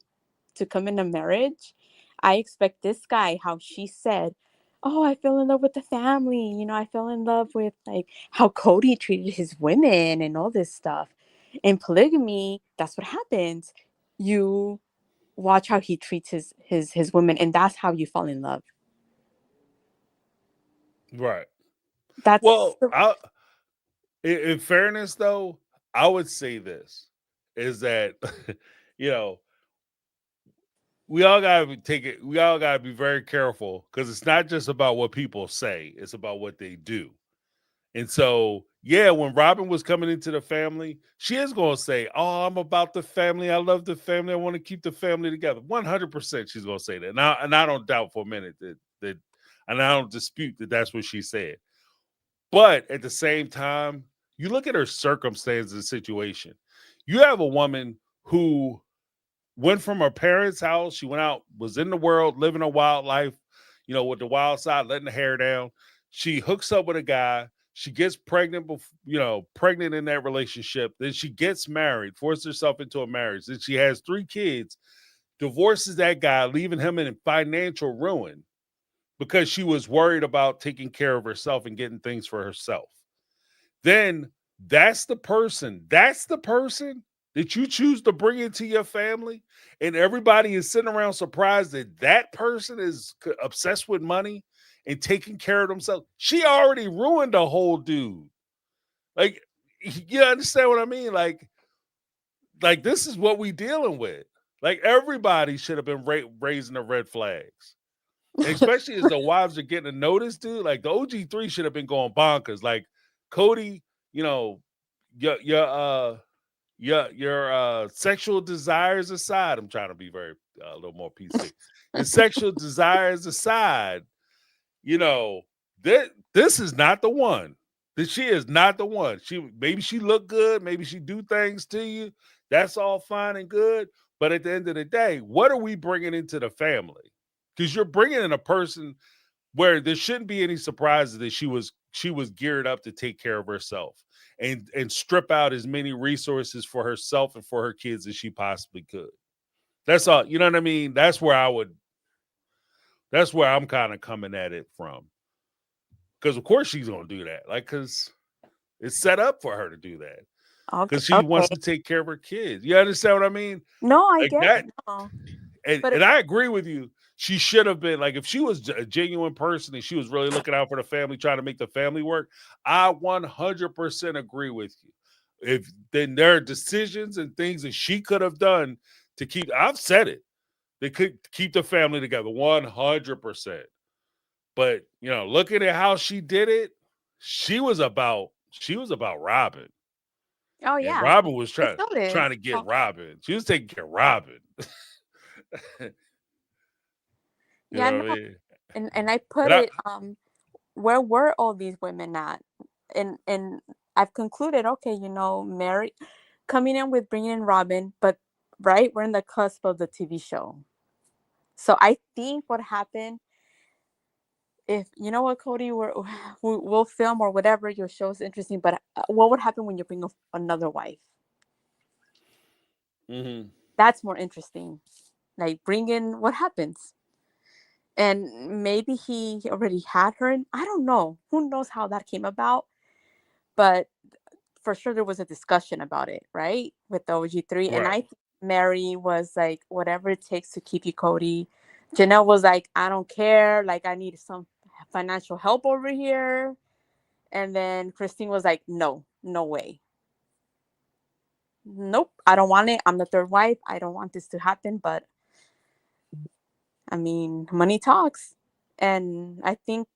S8: to come into marriage. I expect this guy, how she said, oh, I fell in love with the family. I fell in love with, like, how Cody treated his women and all this stuff. In polygamy, that's what happens. You watch how he treats his women, and that's how you fall in love.
S3: right.
S8: That's
S3: Well, in fairness, though, I would say this is that, you know, we all gotta take it. We all gotta be very careful, because it's not just about what people say; it's about what they do. And so, yeah, when Robin was coming into the family, she is going to say, "Oh, I'm about the family. I love the family. I want to keep the family together." 100%, she's going to say that. Now, and I don't doubt for a minute that, and I don't dispute that that's what she said. But at the same time, you look at her circumstances and situation. You have a woman who went from her parents' house. She went out, was in the world, living a wild life, with the wild side, letting the hair down. She hooks up with a guy. She gets pregnant, pregnant in that relationship. Then she gets married, forces herself into a marriage. Then she has 3 kids, divorces that guy, leaving him in financial ruin. because she was worried about taking care of herself and getting things for herself. Then that's the person that you choose to bring into your family, and everybody is sitting around surprised that that person is obsessed with money and taking care of themselves. She already ruined the whole dude. Like, you understand what I mean? Like this is what we dealing with. Like everybody should have been raising the red flags. And especially as the wives are getting a notice, dude. Like the OG3 should have been going bonkers. Like Cody, you know, your sexual desires aside. I'm trying to be very a little more PC. Your sexual desires aside, you know, this is not the one. That she is not the one. Maybe she look good, maybe she do things to you. That's all fine and good. But at the end of the day, what are we bringing into the family? Because you're bringing in a person where there shouldn't be any surprises that she was geared up to take care of herself and strip out as many resources for herself and for her kids as she possibly could. That's all. You know what I mean? That's where I'm kind of coming at it from. Because of course she's gonna do that. Like, because it's set up for her to do that.
S8: Okay.
S3: Because she wants to take care of her kids. You understand what I mean?
S8: No, I
S3: Like
S8: get
S3: that.
S8: it. No.
S3: And I agree with you. She should have been like, if she was a genuine person and she was really looking out for the family, trying to make the family work, I 100% agree with you. If then there are decisions and things that she could have done to keep, I've said it, they could keep the family together 100%. But looking at how she did it, she was about Robin.
S8: Oh
S3: And
S8: yeah,
S3: Robin was
S8: it still is.
S3: trying to get Robin. She was taking care of Robin. You
S8: Yeah,
S3: know what
S8: no,
S3: I mean?
S8: and I put
S3: And I
S8: it where were all these women at? And I've concluded, okay, Mary coming in with bringing in Robin, but right, we're in the cusp of the TV show. So I think what happened, if you know what, Cody, we'll film or whatever, your show is interesting, but what would happen when you bring another wife?
S3: Mhm.
S8: That's more interesting. Like, bring in what happens. And maybe he already had her, and I don't know. Who knows how that came about? But for sure there was a discussion about it, right? With the OG3. And I
S3: Right.
S8: think Mary was like, whatever it takes to keep you, Cody. Janelle was like, I don't care. Like, I need some financial help over here. And then Christine was like, no way. Nope, I don't want it. I'm the third wife. I don't want this to happen. But I mean, money talks. And I think,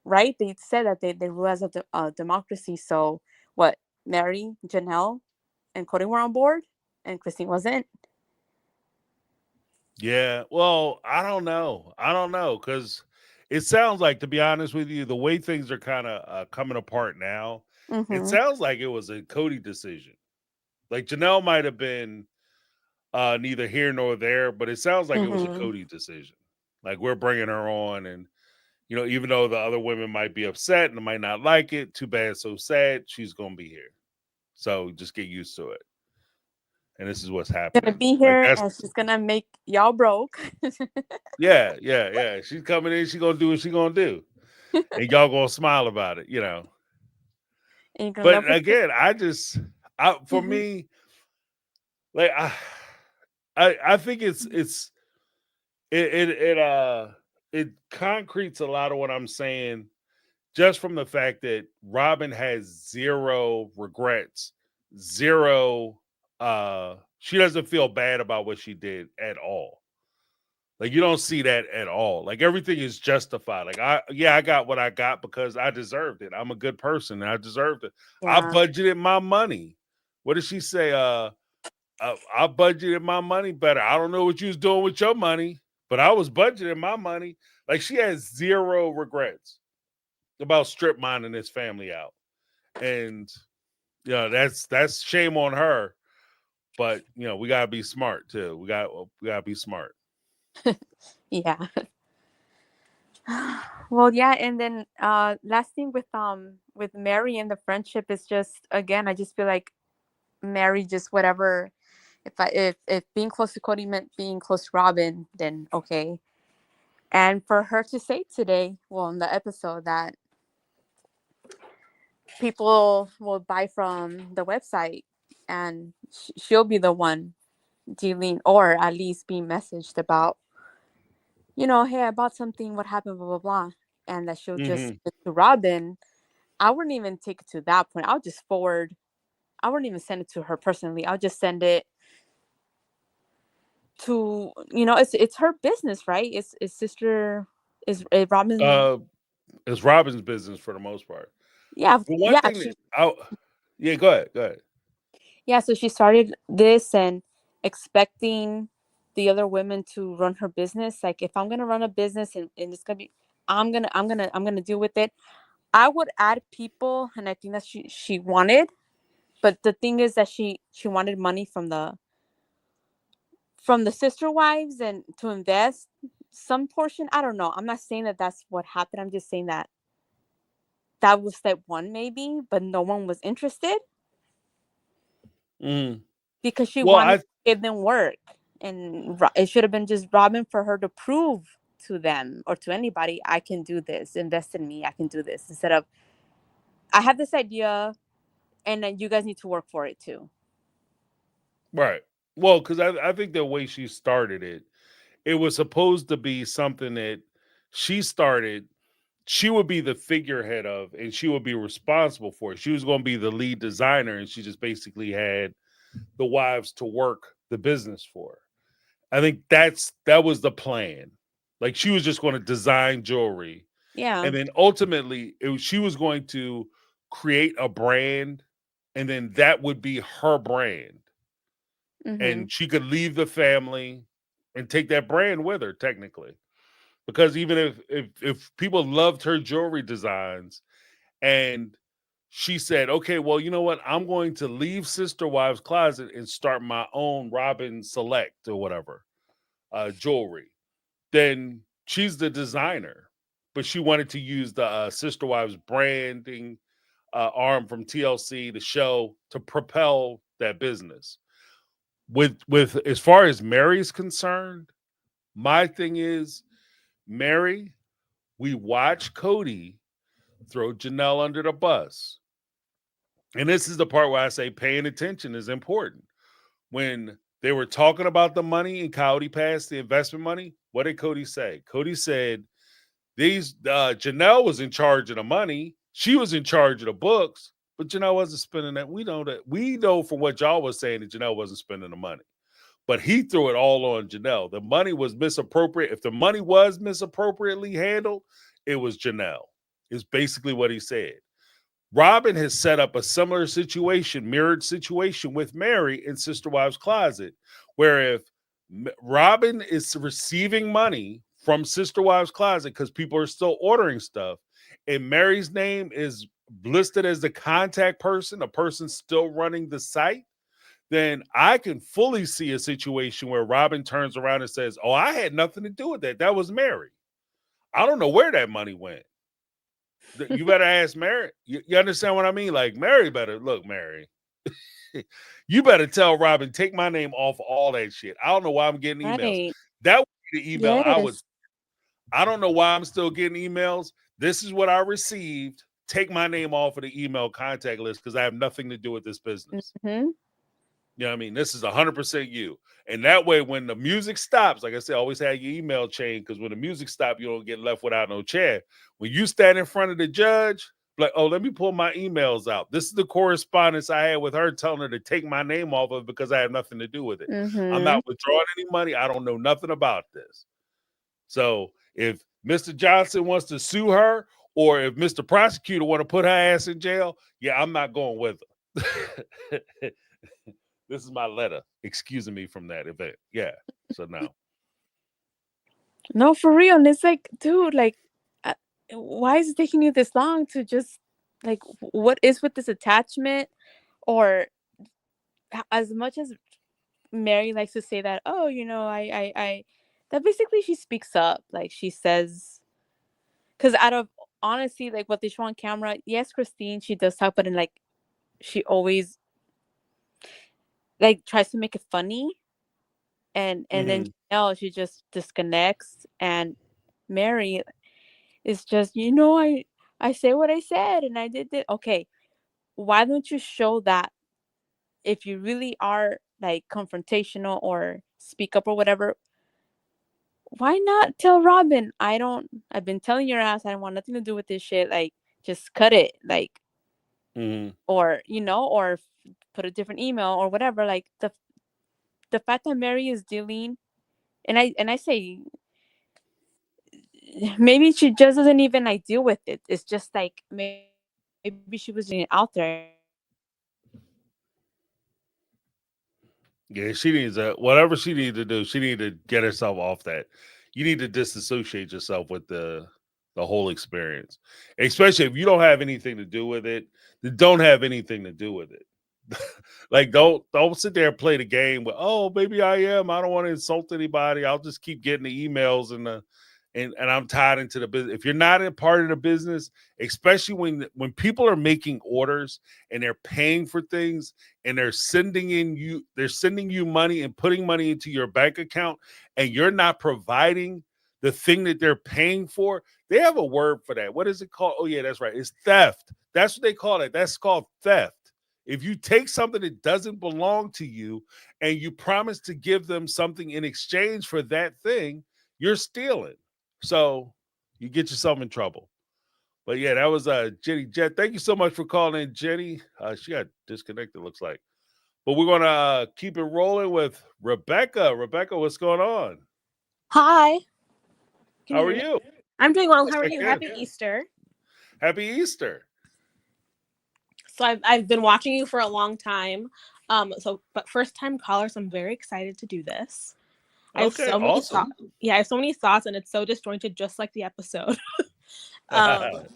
S8: right, they said that they rule as a democracy. So what? Mary, Janelle, and Cody were on board, and Christine wasn't.
S3: Yeah. Well, I don't know. Because it sounds like, to be honest with you, the way things are kind of coming apart now, it
S8: Mm-hmm.
S3: sounds like it was a Cody decision. Like Janelle might have been neither here nor there, but it sounds like it was a
S8: Mm-hmm.
S3: Cody decision. Like, we're bringing her on, and even though the other women might be upset and might not like it, too bad, so sad. She's gonna be here, so just get used to it. And this is what's
S8: Gonna
S3: happening.
S8: be
S3: Like
S8: here,
S3: that's
S8: and she's gonna make y'all broke.
S3: yeah. She's coming in. She's gonna do what she's gonna do, and y'all gonna smile about it.
S8: And you're gonna
S3: But
S8: love her.
S3: again, for
S8: Mm-hmm.
S3: me, like I think it concretes a lot of what I'm saying, just from the fact that Robin has zero regrets, zero she doesn't feel bad about what she did at all. Like, you don't see that at all. Like, everything is justified. Like, I got what I got because I deserved it. I'm a good person and I deserved it. I
S8: Yeah.
S3: budgeted my money. What did she say? I budgeted my money better. I don't know what you was doing with your money, but I was budgeting my money. Like, she has zero regrets about strip mining this family out. And that's shame on her. But we gotta be smart too. We gotta be smart.
S8: Yeah. Well, yeah, and then last thing with Mary and the friendship is just, again, I just feel like Mary just whatever. If being close to Cody meant being close to Robin, then okay. And for her to say today, well, in the episode, that people will buy from the website and she'll be the one dealing, or at least being messaged about, hey, I bought something, what happened, blah, blah, blah. And that she'll just
S3: Hmm.
S8: send it to Robin. I wouldn't even take it to that point. I'll just forward. I wouldn't even send it to her personally. I'll just send it to, it's her business, right? It's sister, is Robin.
S3: Uh, it's Robin's business for the most part.
S8: Yeah,
S3: The one
S8: yeah,
S3: thing that yeah, go ahead, go ahead.
S8: yeah. So she started this and expecting the other women to run her business. Like, if I'm gonna run a business, and it's gonna be, I'm gonna deal with it. I would add people, and I think that she wanted, but the thing is that she wanted money from the sister wives and to invest some portion. I don't know. I'm not saying that that's what happened. I'm just saying that that was step one, maybe, but no one was interested
S3: Mm.
S8: because she
S3: Well,
S8: wanted
S3: I
S8: to give them work, and it should have been just Robin, for her to prove to them or to anybody, I can do this. Invest in me. I can do this, instead of, I have this idea, and then you guys need to work for it too.
S3: right. Well, because I think the way she started it, it was supposed to be something that she started. She would be the figurehead of, and she would be responsible for it. She was going to be the lead designer, and she just basically had the wives to work the business for her. I think that was the plan. Like, she was just going to design jewelry,
S8: Yeah.
S3: and then ultimately she was going to create a brand, and then that would be her brand,
S8: Mm-hmm.
S3: and she could leave the family and take that brand with her, technically, because even if people loved her jewelry designs, and she said, okay, well, you know what, I'm going to leave Sister Wives Closet and start my own Robin Select or whatever jewelry, then she's the designer. But she wanted to use the Sister Wives branding arm from TLC, the show, to propel that business. With as far as Mary's concerned, my thing is, Mary, we watch Cody throw Janelle under the bus. And this is the part where I say paying attention is important. When they were talking about the money and Coyote passed the investment money, what did Cody say? Cody said, these Janelle was in charge of the money. She was in charge of the books, but Janelle wasn't spending that. We know from what y'all was saying that Janelle wasn't spending the money. But he threw it all on Janelle. The money was misappropriate. If the money was misappropriately handled, it was Janelle. Is basically what he said. Robin has set up a similar situation, mirrored situation with Mary in Sister Wives Closet, where if Robin is receiving money from Sister Wives Closet because people are still ordering stuff, and Mary's name is listed as the contact person, a person still running the site, then I can fully see a situation where Robin turns around and says, oh, I had nothing to do with that. That was Mary. I don't know where that money went. You better ask Mary. You understand what I mean? Like, Mary better look, Mary. You better tell Robin, take my name off all that shit. I don't know why I'm getting emails.
S8: Right.
S3: That would be the email I would.
S8: Yes.
S3: I don't know why I'm still getting emails. This is what I received. Take my name off of the email contact list because I have nothing to do with this business.
S8: Mm-hmm.
S3: You know what I mean? This is 100% you. And that way, when the music stops, like I said, always have your email chain, because when the music stops, you don't get left without no chair. When you stand in front of the judge, like, oh, let me pull my emails out. This is the correspondence I had with her telling her to take my name off of it because I have nothing to do with it. I'm
S8: Mm-hmm.
S3: not withdrawing any money. I don't know nothing about this. So if Mr. Johnson wants to sue her, or if Mr. Prosecutor want to put her ass in jail, yeah, I'm not going with her. This is my letter excusing me from that event. Yeah. So now.
S8: No, for real. And it's like, dude, like, uh, why is it taking you this long to just, like, what is with this attachment? Or as much as Mary likes to say that, oh, that basically she speaks up. Like, she says, because out of honesty, like what they show on camera, yes, Christine, she does talk, but in like, she always like tries to make it funny. And then
S3: Mhm.
S8: she just disconnects. And Mary is just, I say what I said and I did it. Okay, why don't you show that if you really are like confrontational or speak up or whatever? Why not tell Robin, I've been telling your ass I don't want nothing to do with this shit. Like, just cut it. Like,
S3: Mhm.
S8: or, put a different email or whatever. Like, the fact that Mary is dealing, and I say, maybe she just doesn't even like deal with it. It's just like maybe she was doing it out there.
S3: Yeah, she needs whatever she needs to do. She needs to get herself off that. You need to disassociate yourself with the whole experience, especially if you don't have anything to do with it. Then don't have anything to do with it. Like don't sit there and play the game with, oh, maybe I am. I don't want to insult anybody. I'll just keep getting the emails and I'm tied into the business. If you're not a part of the business, especially when people are making orders and they're paying for things and they're sending you money and putting money into your bank account and you're not providing the thing that they're paying for, they have a word for that. What is it called? Oh yeah, that's right. It's theft. That's what they call it. That's called theft. If you take something that doesn't belong to you and you promise to give them something in exchange for that thing, you're stealing. So you get yourself in trouble. But yeah, that was Jenny Jet. Thank you so much for calling in, Jenny. She got disconnected, looks like. But we're gonna keep it rolling with Rebecca. Rebecca, what's going on?
S9: Hi. Can
S3: How
S9: you
S3: are
S9: hear me?
S3: you?
S9: I'm doing well.
S3: Yes,
S9: How are
S3: I
S9: you?
S3: can.
S9: Happy Easter.
S3: Happy Easter.
S9: So I've been watching you for a long time. But first time caller, so I'm very excited to do this. I have
S3: Okay,
S9: so many
S3: awesome.
S9: thoughts. Yeah, I have so many thoughts and it's so disjointed just like the episode. um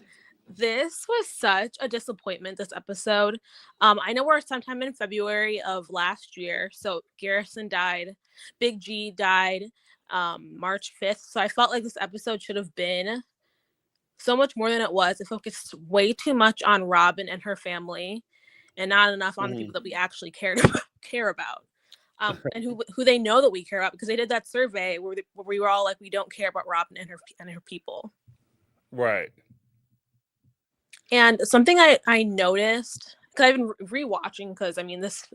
S9: this was such a disappointment, this episode. I know we're sometime in February of last year. So Garrison died, Big G died March 5th. So I felt like this episode should have been so much more than it was. It focused way too much on Robin and her family, and not enough on the
S3: Mhm.
S9: people that we actually care about, and who they know that we care about, because they did that survey where we were all like, we don't care about Robin and her people.
S3: Right.
S9: And something I noticed, because I've been rewatching, because I mean this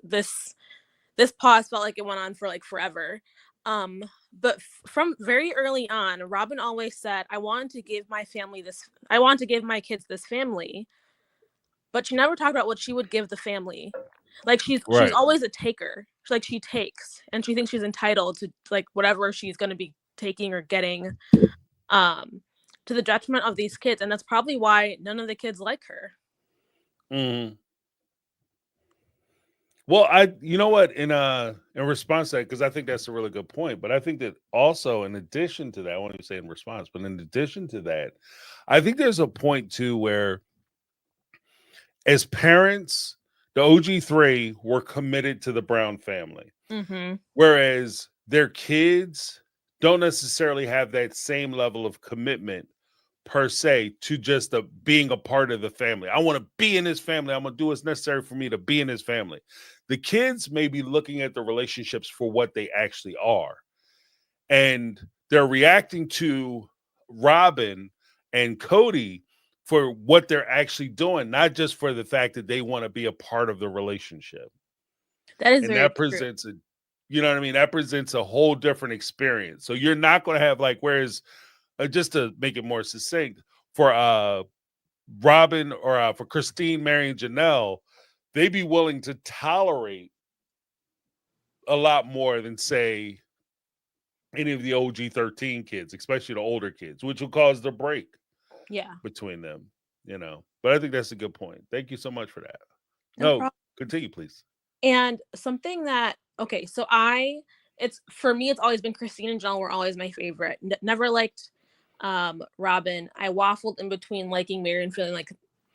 S9: pause felt like it went on for like forever. But from very early on, Robin always said, I want to give my kids this family, but she never talked about what she would give the family. Like she's
S3: Right.
S9: always a taker. Like she takes and she thinks she's entitled to like whatever she's going to be taking or getting, um to the detriment of these kids, and that's probably why none of the kids like her.
S3: Mhm. Well, you know what, in response to that, because I think that's a really good point, but I think that also in addition to that, I want to say in response, but in addition to that, I think there's a point too where as parents, the OG3 were committed to the Brown family,
S9: Mm-hmm.
S3: whereas their kids don't necessarily have that same level of commitment per se to just being a part of the family. I want to be in this family. I'm going to do what's necessary for me to be in this family. The kids may be looking at the relationships for what they actually are. And they're reacting to Robin and Cody for what they're actually doing, not just for the fact that they want to be a part of the relationship.
S9: That is
S3: And
S9: very
S3: that
S9: true.
S3: presents you know what I mean? That presents a whole different experience. So you're not going to have like, whereas just to make it more succinct, for Robin or for Christine, Mary, and Janelle, they'd be willing to tolerate a lot more than say any of the OG 13 kids, especially the older kids, which will cause the break
S9: Yeah,
S3: between them, you know. But I think that's a good point. Thank you so much for that.
S9: no
S3: No,
S9: problem.
S3: continue, please.
S9: And something that, okay, so it's for me, it's always been Christine and John were always my favorite. Never liked Robin. I waffled in between liking Mary and feeling like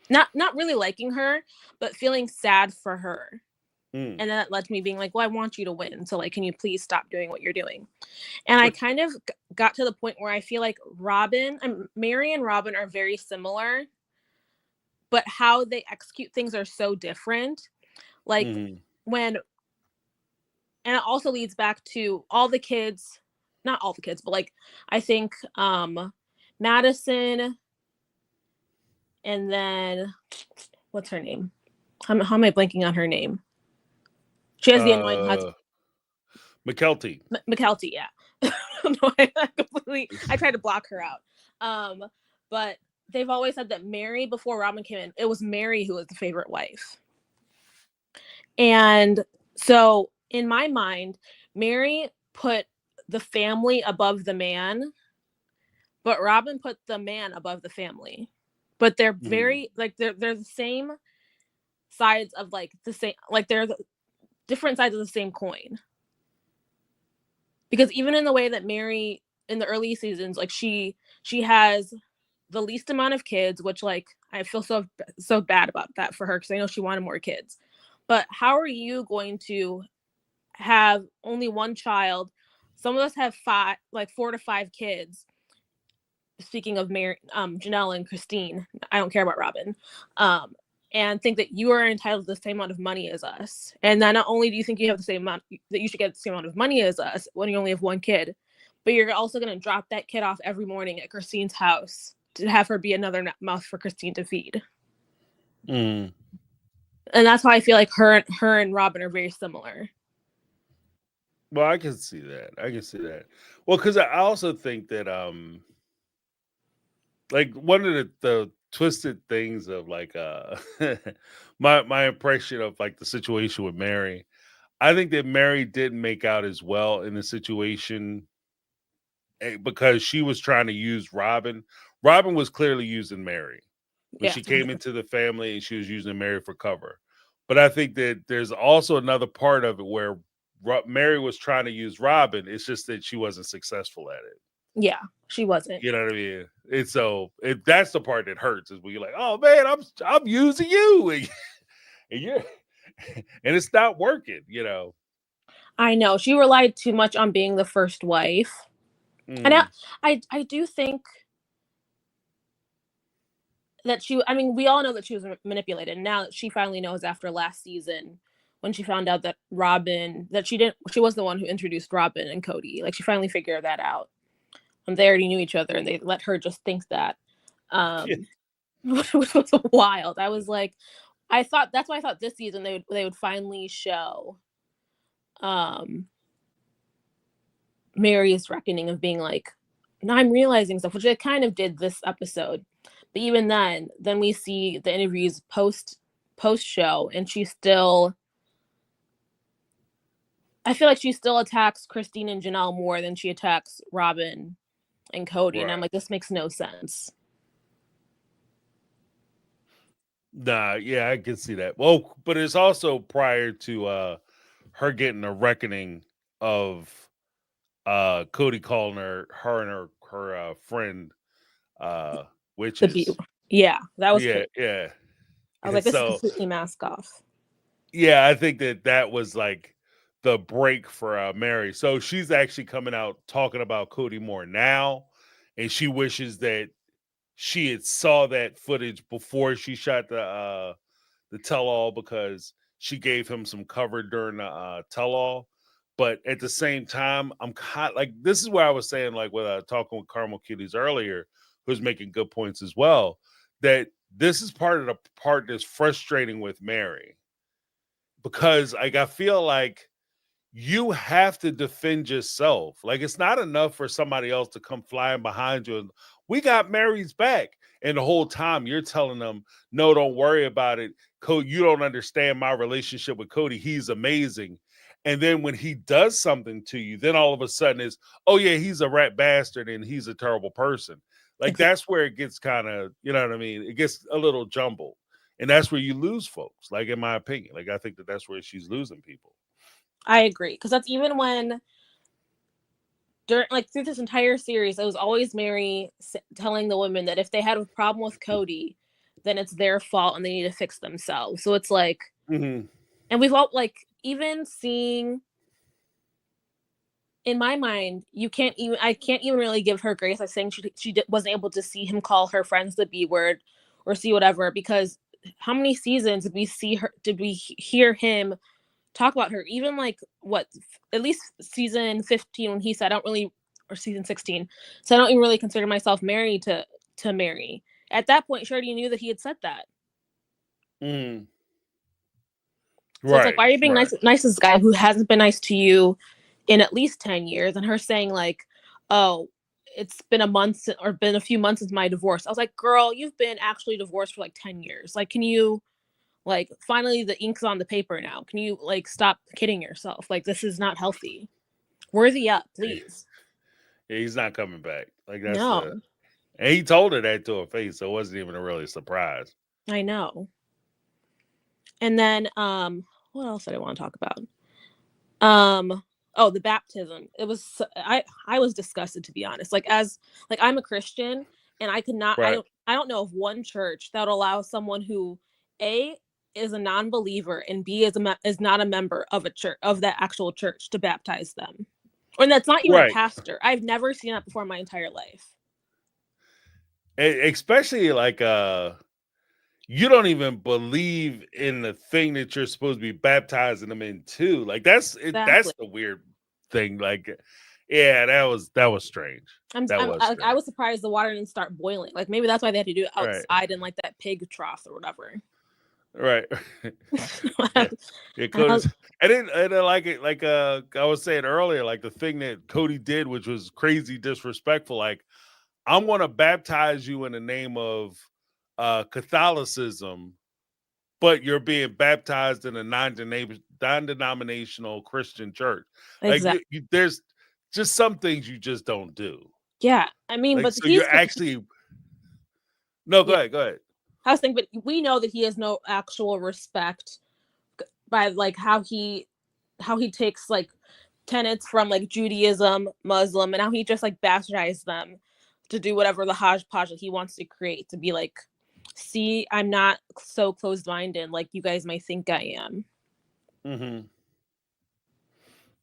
S9: not really liking her, but feeling sad for her.
S3: Mm.
S9: And then that led to me being like, well, I want you to win. So like, can you please stop doing what you're doing? And I kind of got to the point where I feel like Mary and Robin are very similar, but how they execute things are so different. Like
S3: Mhm.
S9: when, and it also leads back to all the kids, not all the kids, but like I think Madison, and then what's her name? How am I blanking on her name? She has the annoying husband.
S3: McKelty.
S9: McKelty, yeah. No, I tried to block her out. But they've always said that Mary, before Robin came in, it was Mary who was the favorite wife. And so in my mind, Mary put the family above the man, but Robin put the man above the family. But they're very like they're the same sides of like the same, like they're the different sides of the same coin. Because even in the way that Mary in the early seasons, like she has the least amount of kids, which like I feel so bad about that for her because I know she wanted more kids. But how are you going to have only one child? Some of us have 4 to 5 kids. Speaking of Mary, Janelle and Christine, I don't care about Robin. And think that you are entitled to the same amount of money as us. And then not only do you think you have the same amount, that you should get the same amount of money as us when you only have one kid, but you're also going to drop that kid off every morning at Christine's house to have her be another mouth for Christine to feed. And that's why I feel like her and Robin are very similar.
S3: Well, I can see that. Well, because I also think that like one of the twisted things of like my impression of like the situation with Mary, I think that Mary didn't make out as well in the situation because she was trying to use Robin. Robin was clearly using Mary when she came into the family, and she was using Mary for cover. But I think that there's also another part of it where Mary was trying to use Robin. It's just that she wasn't successful at it.
S9: Yeah, she wasn't.
S3: You know what I mean? And so that's the part that hurts, is when you're like, oh man, I'm using you, and you're and it's not working, you know.
S9: I know she relied too much on being the first wife. And I do think that we all know that she was manipulated. Now that she finally knows after last season, when she found out that she was the one who introduced Robin and Cody. Like she finally figured that out. And they already knew each other, and they let her just think that, which was wild. I was like, that's why I thought this season they would finally show Mary's reckoning of being like, no, I'm realizing stuff, which they kind of did this episode. But even then we see the interviews post show, and I feel like she still attacks Christine and Janelle more than she attacks Robin and Cody. Right. And I'm like, this makes no sense.
S3: Nah, yeah, I can see that. Well, but it's also prior to her getting a reckoning of Cody calling her and her friend witches.
S9: Yeah, that was
S3: yeah.
S9: I was like, this is completely mask off.
S3: Yeah, I think that was like the break for Mary. So she's actually coming out talking about Cody more now, and she wishes that she had saw that footage before she shot the tell-all, because she gave him some cover during the tell-all. But at the same time, I'm kind of like, this is where I was saying, like, with talking with Caramel Kitties earlier, who's making good points as well, that this is part of the part that's frustrating with Mary, because like I feel like you have to defend yourself. Like, it's not enough for somebody else to come flying behind you and we got Mary's back. And the whole time you're telling them, no, don't worry about it. Cody, you don't understand my relationship with Cody. He's amazing. And then when he does something to you, then all of a sudden it's, oh yeah, he's a rat bastard and he's a terrible person. Like, that's where it gets kind of, you know what I mean? It gets a little jumbled. And that's where you lose folks, like, in my opinion. Like, I think that's where she's losing people.
S9: I agree, because that's even when through this entire series, it was always Mary telling the women that if they had a problem with Cody, then it's their fault and they need to fix themselves. So it's like, and we've all, like, even seeing, in my mind, I can't even really give her grace. I saying she wasn't able to see him call her friends the B word or see whatever, because how many seasons did we hear him talk about her? Even like at least season 15, when he said, I don't really or season 16. So I don't even really consider myself married to Mary. At that point, she already knew that he had said that.
S3: Mm.
S9: So it's like,
S3: Right,
S9: why are you being
S3: right.
S9: nice to this guy who hasn't been nice to you in at least 10 years? And her saying like, oh, it's been a few months since my divorce. I was like, girl, you've been actually divorced for like 10 years. Like, can you, like, finally the ink's on the paper now. Can you, like, stop kidding yourself? Like, this is not healthy. Worthy up, please.
S3: Yeah, he's not coming back. Like, that's
S9: No,
S3: and he told her that to her face, so it wasn't even a really surprise.
S9: I know. And then, what else did I want to talk about? Oh, the baptism. It was, I was disgusted, to be honest. Like, I'm a Christian, and I could not,
S3: Right.
S9: I don't know of one church that would allow someone who, A, is a non-believer, and B, is not a member of a church, of that actual church, to baptize them. And that's not even a
S3: Right.
S9: pastor. I've never seen that before in my entire life.
S3: Especially like you don't even believe in the thing that you're supposed to be baptizing them into. Like that's
S9: Exactly.
S3: the weird thing. Like, yeah, that was strange.
S9: I was surprised the water didn't start boiling. Like, maybe that's why they had to do it
S3: Right.
S9: outside in like that pig trough or whatever.
S3: Right. Yeah. And then like it, like I was saying earlier, like the thing that Cody did, which was crazy disrespectful, like, I'm gonna baptize you in the name of Catholicism, but you're being baptized in a non-denominational Christian church. Like,
S9: Exactly.
S3: there's just some things you just don't do.
S9: Yeah, I mean,
S3: Like,
S9: but
S3: so you're actually no, go
S9: yeah.
S3: ahead, go ahead.
S9: I was thinking, but we know that he has no actual respect by like how he takes like tenets from like Judaism, Muslim, and how he just like bastardized them to do whatever the hodgepodge that he wants to create, to be like, see, I'm not so closed-minded like you guys might think I am.
S3: Mm-hmm.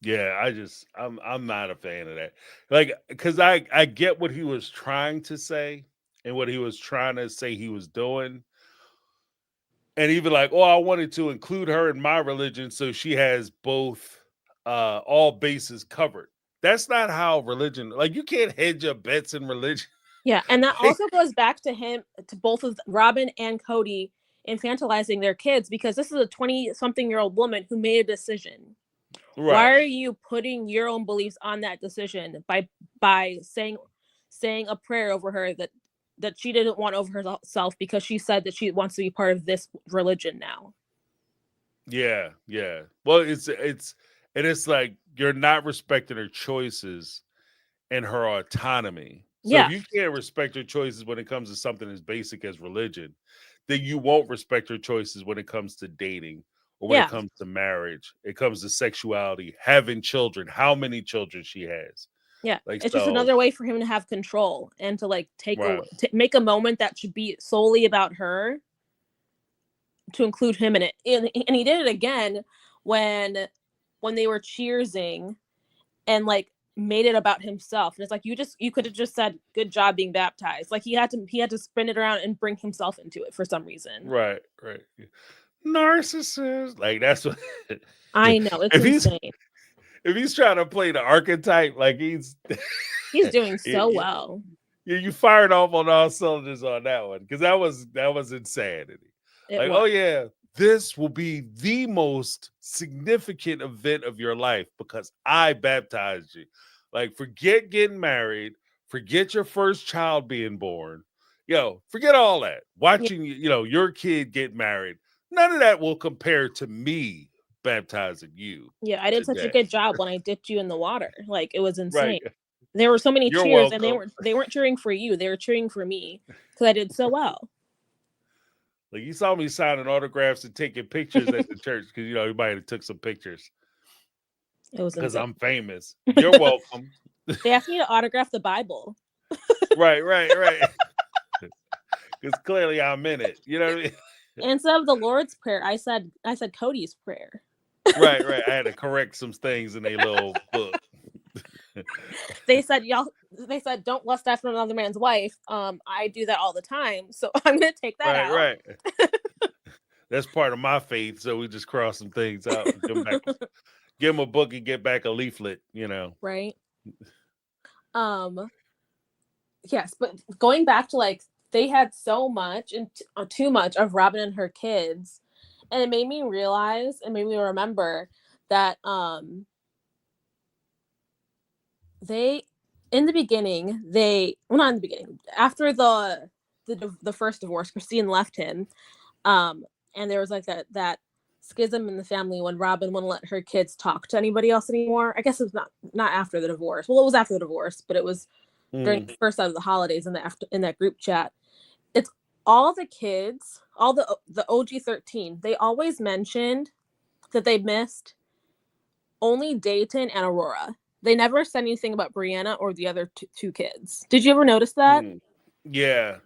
S3: Yeah, I'm not a fan of that. Like, because I get what he was trying to say and what he was trying to say he was doing. And even like, oh, I wanted to include her in my religion so she has both all bases covered. That's not how religion, like, you can't hedge your bets in religion.
S9: Yeah, and that
S3: Like,
S9: also goes back to both of Robin and Cody infantilizing their kids, because this is a 20-something-year-old woman who made a decision. Why
S3: right.
S9: are you putting your own beliefs on that decision by saying a prayer over her that she didn't want over herself because she said that she wants to be part of this religion now?
S3: Yeah, yeah. Well, it's like you're not respecting her choices and her autonomy. So if
S9: Yeah,
S3: you can't respect her choices when it comes to something as basic as religion, then you won't respect her choices when it comes to dating or when it
S9: yeah,
S3: comes to marriage. It comes to sexuality, having children, how many children she has.
S9: yeah.
S3: Like,
S9: It's just
S3: so,
S9: another way for him to have control and to like
S3: right.
S9: make a moment that should be solely about her, to include him in it. And he did it again when they were cheersing and like made it about himself. And it's like, you could have just said good job being baptized. Like, he had to spin it around and bring himself into it for some reason.
S3: Right, right. Narcissist. Like, that's what
S9: I know, it's
S3: if he's
S9: insane.
S3: if he's trying to play the archetype, like he's
S9: Doing so
S3: you,
S9: well.
S3: you fired off on all cylinders on that one, because that was insanity.
S9: It
S3: Like,
S9: was.
S3: oh yeah, this will be the most significant event of your life because I baptized you. Like, forget getting married, forget your first child being born. Forget all that. Watching your kid get married, none of that will compare to me baptizing you.
S9: Yeah, I did such a
S3: Today.
S9: good job when I dipped you in the water. Like, it was
S3: Right.
S9: insane. There were so many
S3: You're
S9: cheers, and
S3: welcome.
S9: they weren't cheering for you. They were cheering for me because I did so well.
S3: Like, you saw me signing autographs and taking pictures at the church because you might have took some pictures
S9: It was
S3: because
S9: insane.
S3: I'm famous. You're welcome.
S9: They asked me to autograph the Bible.
S3: Right. Because clearly I'm in it. You know what I mean?
S9: Instead of the Lord's Prayer, I said Cody's prayer.
S3: Right. I had to correct some things in a little book.
S9: They said don't lust after another man's wife. I do that all the time, so I'm gonna take that out.
S3: Right. That's part of my faith. So we just cross some things out and come back. Give him a book and get back a leaflet,
S9: Right. Um, yes, but going back to like they had so much and too much of Robin and her kids, and it made me realize and made me remember that they in the beginning not in the beginning, after the first divorce, Christine left him, and there was like that schism in the family when Robin wouldn't let her kids talk to anybody else anymore. I guess it was not after the divorce. Well, it was after the divorce, but it was during the first out of the holidays in that group chat. It's all the kids, all the OG 13. They always mentioned that they missed only Dayton and Aurora. They never said anything about Brianna or the other two kids. Did you ever notice that?
S3: Yeah.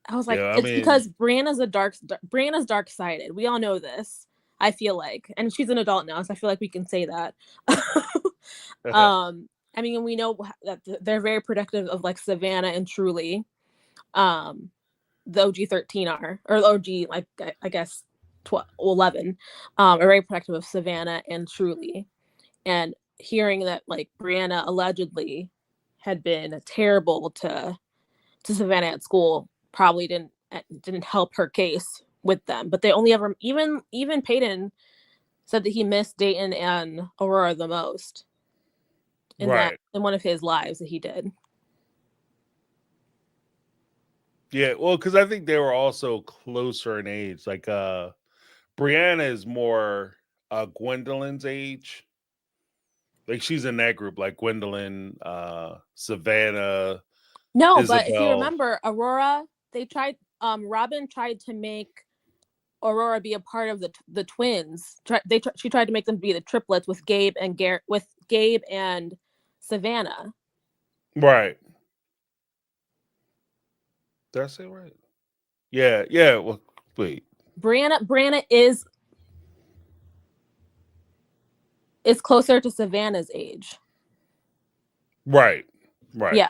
S9: I was like,
S3: Yeah, I
S9: it's
S3: mean,
S9: because Brianna's dark-sided. We all know this. I feel like, and she's an adult now, so I feel like we can say that. I mean, we know that they're very protective of like Savannah and Truly. The OG 13 are, or OG, like I guess 11, are very protective of Savannah and Truly. And hearing that like Brianna allegedly had been terrible to Savannah at school probably didn't help her case with them. But they only ever even Peyton said that he missed Dayton and Aurora the most in one of his lives that he did.
S3: Yeah, well, because I think they were also closer in age. Like Brianna is more Gwendolyn's age. Like she's in that group, like Gwendolyn, Savannah.
S9: No,
S3: Isabel.
S9: but if you remember, Aurora, Robin tried to make Aurora be a part of the twins. She tried to make them be the triplets with Gabe and Savannah.
S3: Right. Did I say right? Yeah. Well, wait.
S9: Brianna is closer to Savannah's age.
S3: Right.
S9: Yeah.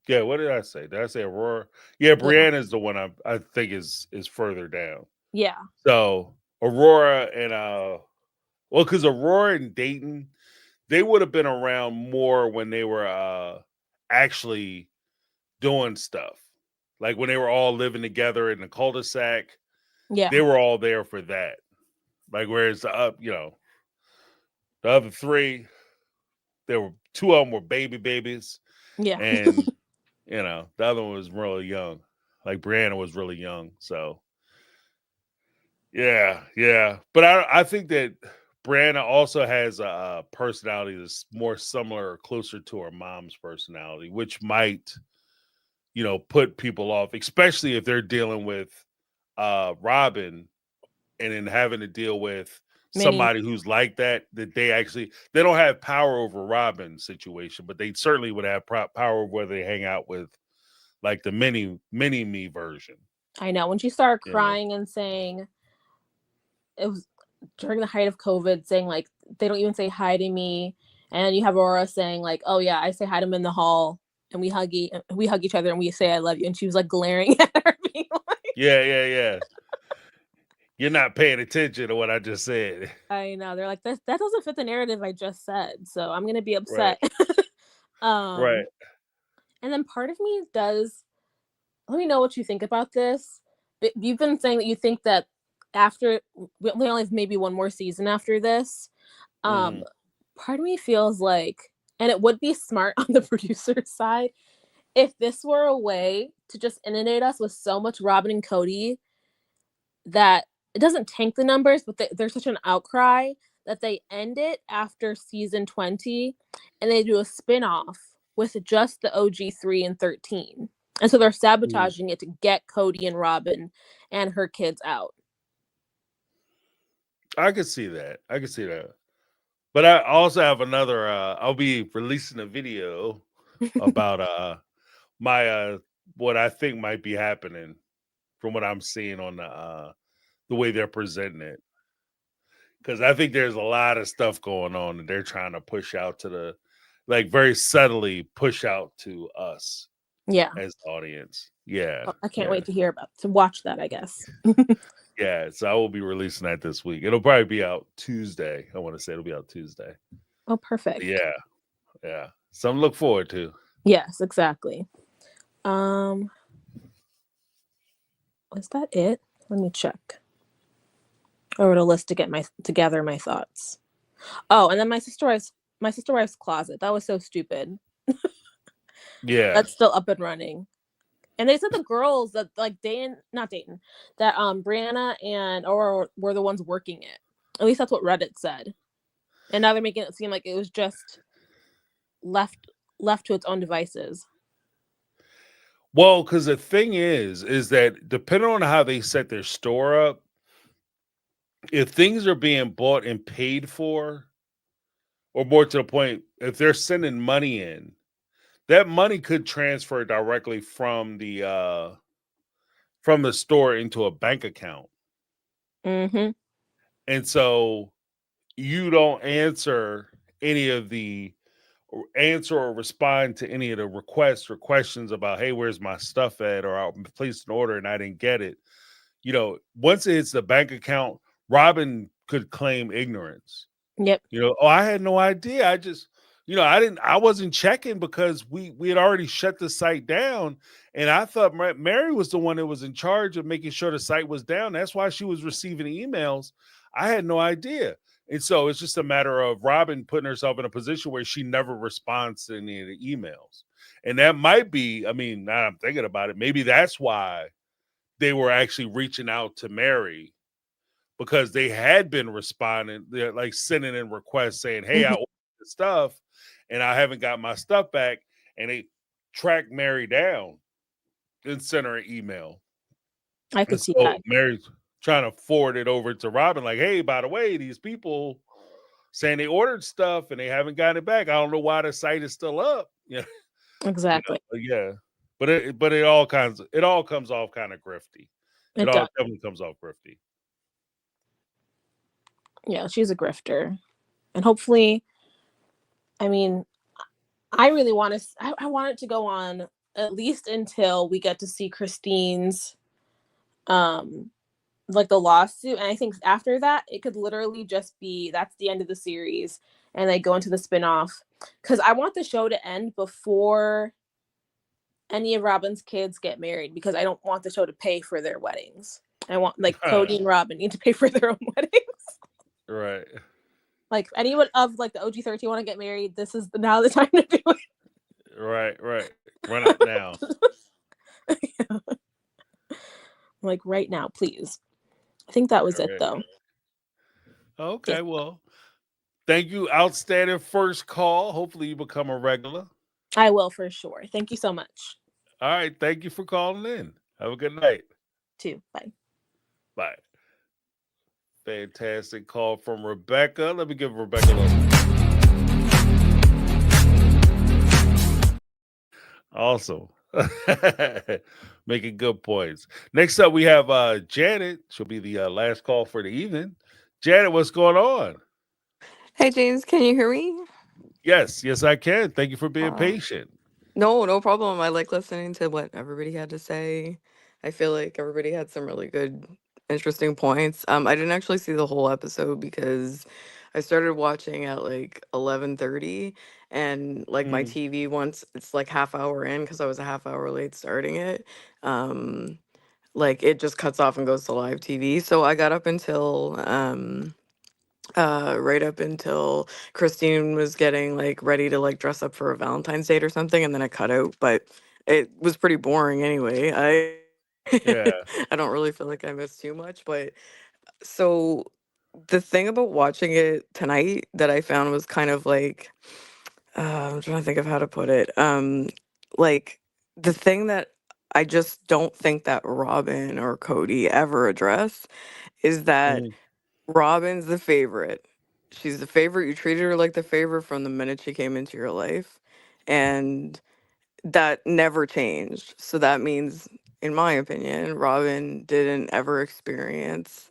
S3: Yeah, what did I say? Did I say Aurora? Yeah, Brianna is the one I think is further down.
S9: Yeah.
S3: So Aurora and well, because Aurora and Dayton, they would have been around more when they were actually doing stuff. Like when they were all living together in the cul-de-sac.
S9: Yeah.
S3: They were all there for that. Like whereas the other three, there were two of them were babies.
S9: Yeah.
S3: And the other one was really young. Like Brianna was really young. So yeah. But I think that Brianna also has a personality that's more similar or closer to her mom's personality, which might, put people off, especially if they're dealing with Robin and then having to deal with somebody who's like that they don't have power over Robin's situation, but they certainly would have power over whether they hang out with like the mini me version.
S9: I know when she started crying and saying it was during the height of COVID, saying like they don't even say hi to me, and you have Aurora saying like, oh yeah, I say hi to them in the hall and we hug each other and we say I love you, and she was like glaring at her being like,
S3: yeah. You're not paying attention to what I just said.
S9: I know. They're like, that doesn't fit the narrative I just said, so I'm gonna be upset. Right.
S3: Right.
S9: And then part of me does. Let me know what you think about this. You've been saying that you think that after we only have maybe one more season after this. Part of me feels like, and it would be smart on the producer's side, if this were a way to just inundate us with so much Robin and Cody that it doesn't tank the numbers, but there's such an outcry that they end it after season 20 and they do a spin-off with just the OG 3 and 13. And so they're sabotaging it to get Cody and Robin and her kids out.
S3: I could see that. But I also have another I'll be releasing a video about my what I think might be happening from what I'm seeing on the way they're presenting it. Because I think there's a lot of stuff going on that they're trying to push out to very subtly push out to us.
S9: Yeah.
S3: As the audience. Yeah.
S9: I can't wait to watch that, I guess.
S3: Yeah. So I will be releasing that this week. It'll probably be out Tuesday. I want to say it'll be out Tuesday.
S9: Oh, perfect.
S3: Yeah, yeah. Something to look forward to.
S9: Yes, exactly. Was that it? Let me check. I wrote a list to gather my thoughts. Oh, and then my sister wife's closet. That was so stupid.
S3: Yeah.
S9: That's still up and running. And they said the girls that like not Dayton, that Brianna and Aurora were the ones working it. At least that's what Reddit said. And now they're making it seem like it was just left to its own devices.
S3: Well, because the thing is that depending on how they set their store up, if things are being bought and paid for, or more to the point, if they're sending money in, that money could transfer directly from the store into a bank account.
S9: Mm-hmm.
S3: And so you don't answer or respond to any of the requests or questions about, hey, where's my stuff at? Or I placed an order and I didn't get it. You know, once it hits the bank account, Robin could claim ignorance.
S9: Yep.
S3: You know, oh, I had no idea. I wasn't checking because we had already shut the site down. And I thought Mary was the one that was in charge of making sure the site was down. That's why she was receiving emails. I had no idea. And so it's just a matter of Robin putting herself in a position where she never responds to any of the emails. And that might be, I mean, now I'm thinking about it, maybe that's why they were actually reaching out to Mary, because they had been responding, they're like sending in requests saying, hey, I ordered this stuff and I haven't got my stuff back. And they tracked Mary down and sent her an email.
S9: I could see
S3: So
S9: that.
S3: Mary's trying to forward it over to Robin, like, hey, by the way, these people saying they ordered stuff and they haven't gotten it back. I don't know why the site is still up. Yeah.
S9: Exactly.
S3: Yeah. But it all comes off kind of grifty.
S9: It
S3: It all
S9: does.
S3: definitely comes off grifty.
S9: Yeah, she's a grifter. And hopefully, I mean, I really want to, I want it to go on at least until we get to see Christine's, like the lawsuit. And I think after that, it could literally just be, that's the end of the series. And they go into the spinoff. Because I want the show to end before any of Robin's kids get married, because I don't want the show to pay for their weddings. I want, like, Cody and Robin need to pay for their own weddings.
S3: Right.
S9: Like, anyone of like the OG 13 want to get married, this is now the time to do it.
S3: Right. Run out now.
S9: Yeah. Like right now, please. I think that was it, though.
S3: Okay,
S9: Yeah.
S3: well, thank you. Outstanding first call. Hopefully you become a regular.
S9: I will for sure. Thank you so much.
S3: All right. Thank you for calling in. Have a good night.
S9: Too. Bye.
S3: Bye. Fantastic call from Rebecca. Let me give Rebecca a little. Awesome. Making good points. Next up, we have Janet. She'll be the last call for the evening. Janet, what's going on?
S10: Hey James, can you hear me?
S3: Yes, I can. Thank you for being
S10: Uh,
S3: patient.
S10: no problem. I like listening to what everybody had to say. I feel like everybody had some really good, interesting points. I didn't actually see the whole episode because I started watching at like 11:30, and like my
S3: Mm,
S10: TV, once it's like half hour in, because I was a half hour late starting it, um, like it just cuts off and goes to live TV. So I got up until right up until Christine was getting like ready to like dress up for a Valentine's date or something, and then it cut out. But it was pretty boring anyway.
S3: yeah.
S10: I don't really feel like I missed too much. But so the thing about watching it tonight that I found was kind of like, I'm trying to think of how to put it. Like the thing that I just don't think that Robin or Cody ever address is that
S3: Mm,
S10: Robin's the favorite. She's the favorite. You treated her like the favorite from the minute she came into your life. And that never changed. So that means, in my opinion, Robin didn't ever experience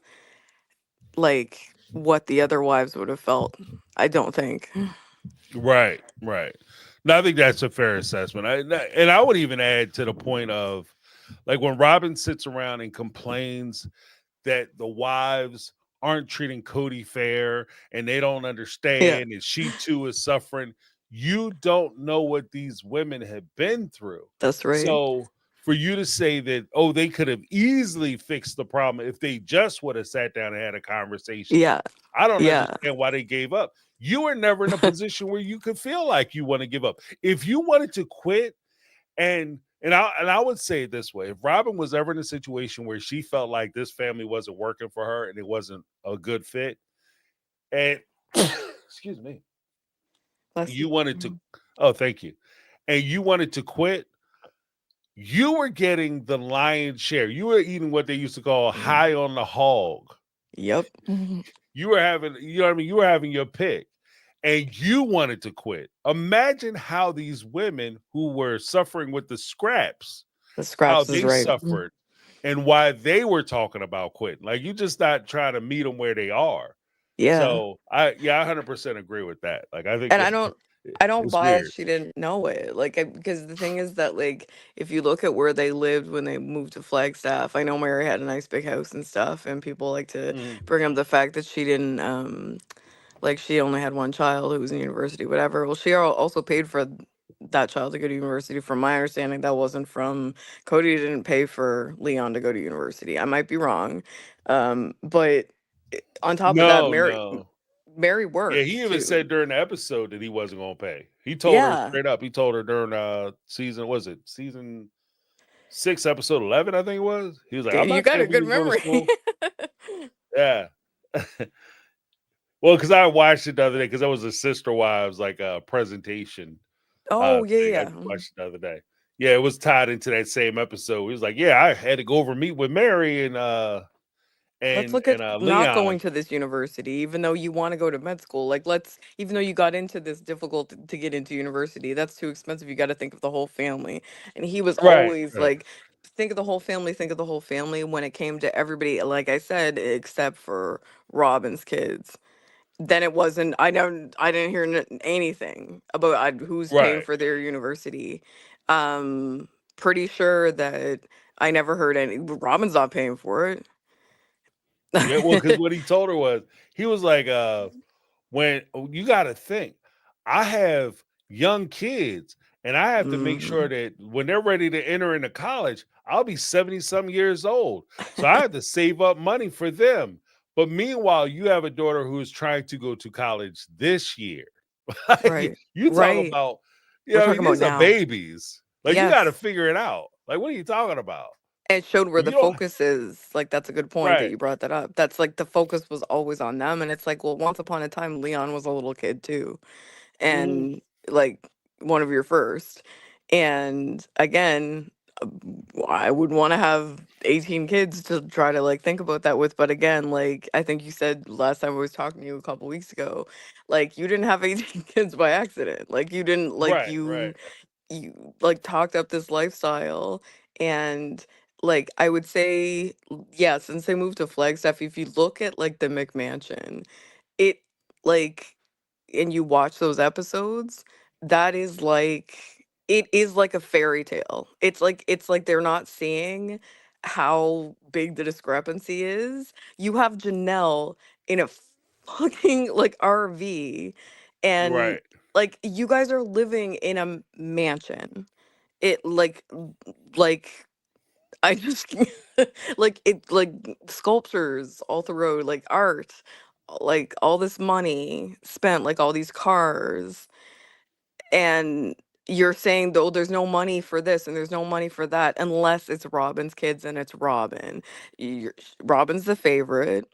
S10: like what the other wives would have felt. I don't think.
S3: right. No, I think that's a fair assessment. And I would even add to the point of, like, when Robin sits around and complains that the wives aren't treating Cody fair and they don't
S10: Yeah,
S3: understand and she too is suffering. You don't know what these women have been through.
S10: that's right.
S3: So for you to say that, oh, they could have easily fixed the problem if they just would have sat down and had a conversation,
S10: Yeah,
S3: I don't
S10: yeah,
S3: understand why they gave up. You were never in a position where you could feel like you want to give up. If you wanted to quit, and I would say it this way: if Robin was ever in a situation where she felt like this family wasn't working for her and it wasn't a good fit, and excuse me,
S10: bless
S3: you
S10: you.
S3: wanted to, oh, thank you, and you wanted to quit, you were getting the lion's share. You were eating what they used to call
S10: Mhm.
S3: high on the hog.
S10: Yep.
S3: You were having, you know what I mean? You were having your pick and you wanted to quit. Imagine how these women who were suffering with the scraps,
S10: The
S3: how
S10: scraps is
S3: they
S10: right.
S3: suffered and why they were talking about quitting. Like you just not trying to meet them where they are.
S10: Yeah.
S3: So I 100% agree with that. Like I think
S10: And
S3: that
S10: I don't
S3: it's
S10: buy
S3: weird.
S10: she didn't know it. Like, because the thing is that, like, if you look at where they lived when they moved to Flagstaff, I know Mary had a nice big house and stuff, and people like to
S3: Mhm.
S10: bring up the fact that she didn't, like, she only had one child who was in university, whatever. Well, she also paid for that child to go to university. From my understanding, that wasn't from Cody didn't pay for Leon to go to university. I might be wrong, but on top of that,
S3: No,
S10: Mary
S3: no.
S10: Mary
S3: Yeah, he
S10: worked
S3: even
S10: too.
S3: said during the episode that he wasn't gonna pay. He told her
S10: Yeah.
S3: straight up. He told her during season, was it season 6, episode 11, I think it was. He was like, I'm
S10: You
S3: not
S10: got
S3: paying
S10: a
S3: for you
S10: good
S3: to go to
S10: memory.
S3: school. Yeah. Well, because I watched it the other day because that was a sister wives like a presentation
S10: Oh, yeah,
S3: thing. I
S10: yeah.
S3: just watched it the other day. Yeah, it was tied into that same episode. He was like, yeah, I had to go over meet with Mary and
S10: Let's
S3: and
S10: look at
S3: and
S10: not
S3: Leon.
S10: going to this university, even though you want to go to med school. Like, even though you got into this difficult to get into university, that's too expensive. You got to think of the whole family. And he was
S3: Right,
S10: always
S3: right,
S10: like, think of the whole family, think of the whole family when it came to everybody, like I said, except for Robin's kids. Then it wasn't, I didn't hear anything about who's paying
S3: right.
S10: for their university. Um, Pretty sure that I never heard Robin's not paying for
S3: Yeah, well, because
S10: it.
S3: what he told her was he was like, when you got to think, I have young kids, and I have to make sure
S10: Mhm.
S3: that when they're ready to enter into college, I'll be 70 some years old. So I have to save up money for them. But meanwhile, you have a daughter who's trying to go to college this year. Like,
S10: Right.
S3: you talk
S10: Right.
S3: about,
S10: We're
S3: I mean,
S10: talking about
S3: these are
S10: now.
S3: babies. Like, you got to
S10: Yes.
S3: figure it out. Like, what are you talking about?
S10: And it showed where
S3: If
S10: the
S3: you don't,
S10: focus is. Like, that's a good point that
S3: right.
S10: you brought that up. That's like the focus was always on them. And it's like, well, once upon a time, Leon was a little kid too.
S3: Mhm.
S10: And like one of your first. And again, I would want to have 18 kids to try to like think about that with. But again, like I think you said last time I was talking to you a couple weeks ago, like you didn't have 18 kids by accident. Like you didn't like
S3: Right, right,
S10: you like talked up this lifestyle. And like I would say, yeah, since they moved to Flagstaff, if you look at like the McMansion, it like and you watch those episodes, that is like it is like a fairy tale. It's like they're not seeing how big the discrepancy is. You have Janelle in a fucking like RV, and
S3: right.
S10: like you guys are living in a mansion. It like I just like it like sculptures all through like art, like all this money spent, like all these cars, and you're saying though there's no money for this and there's no money for that unless it's Robin's kids and it's Robin. Robin's the favorite,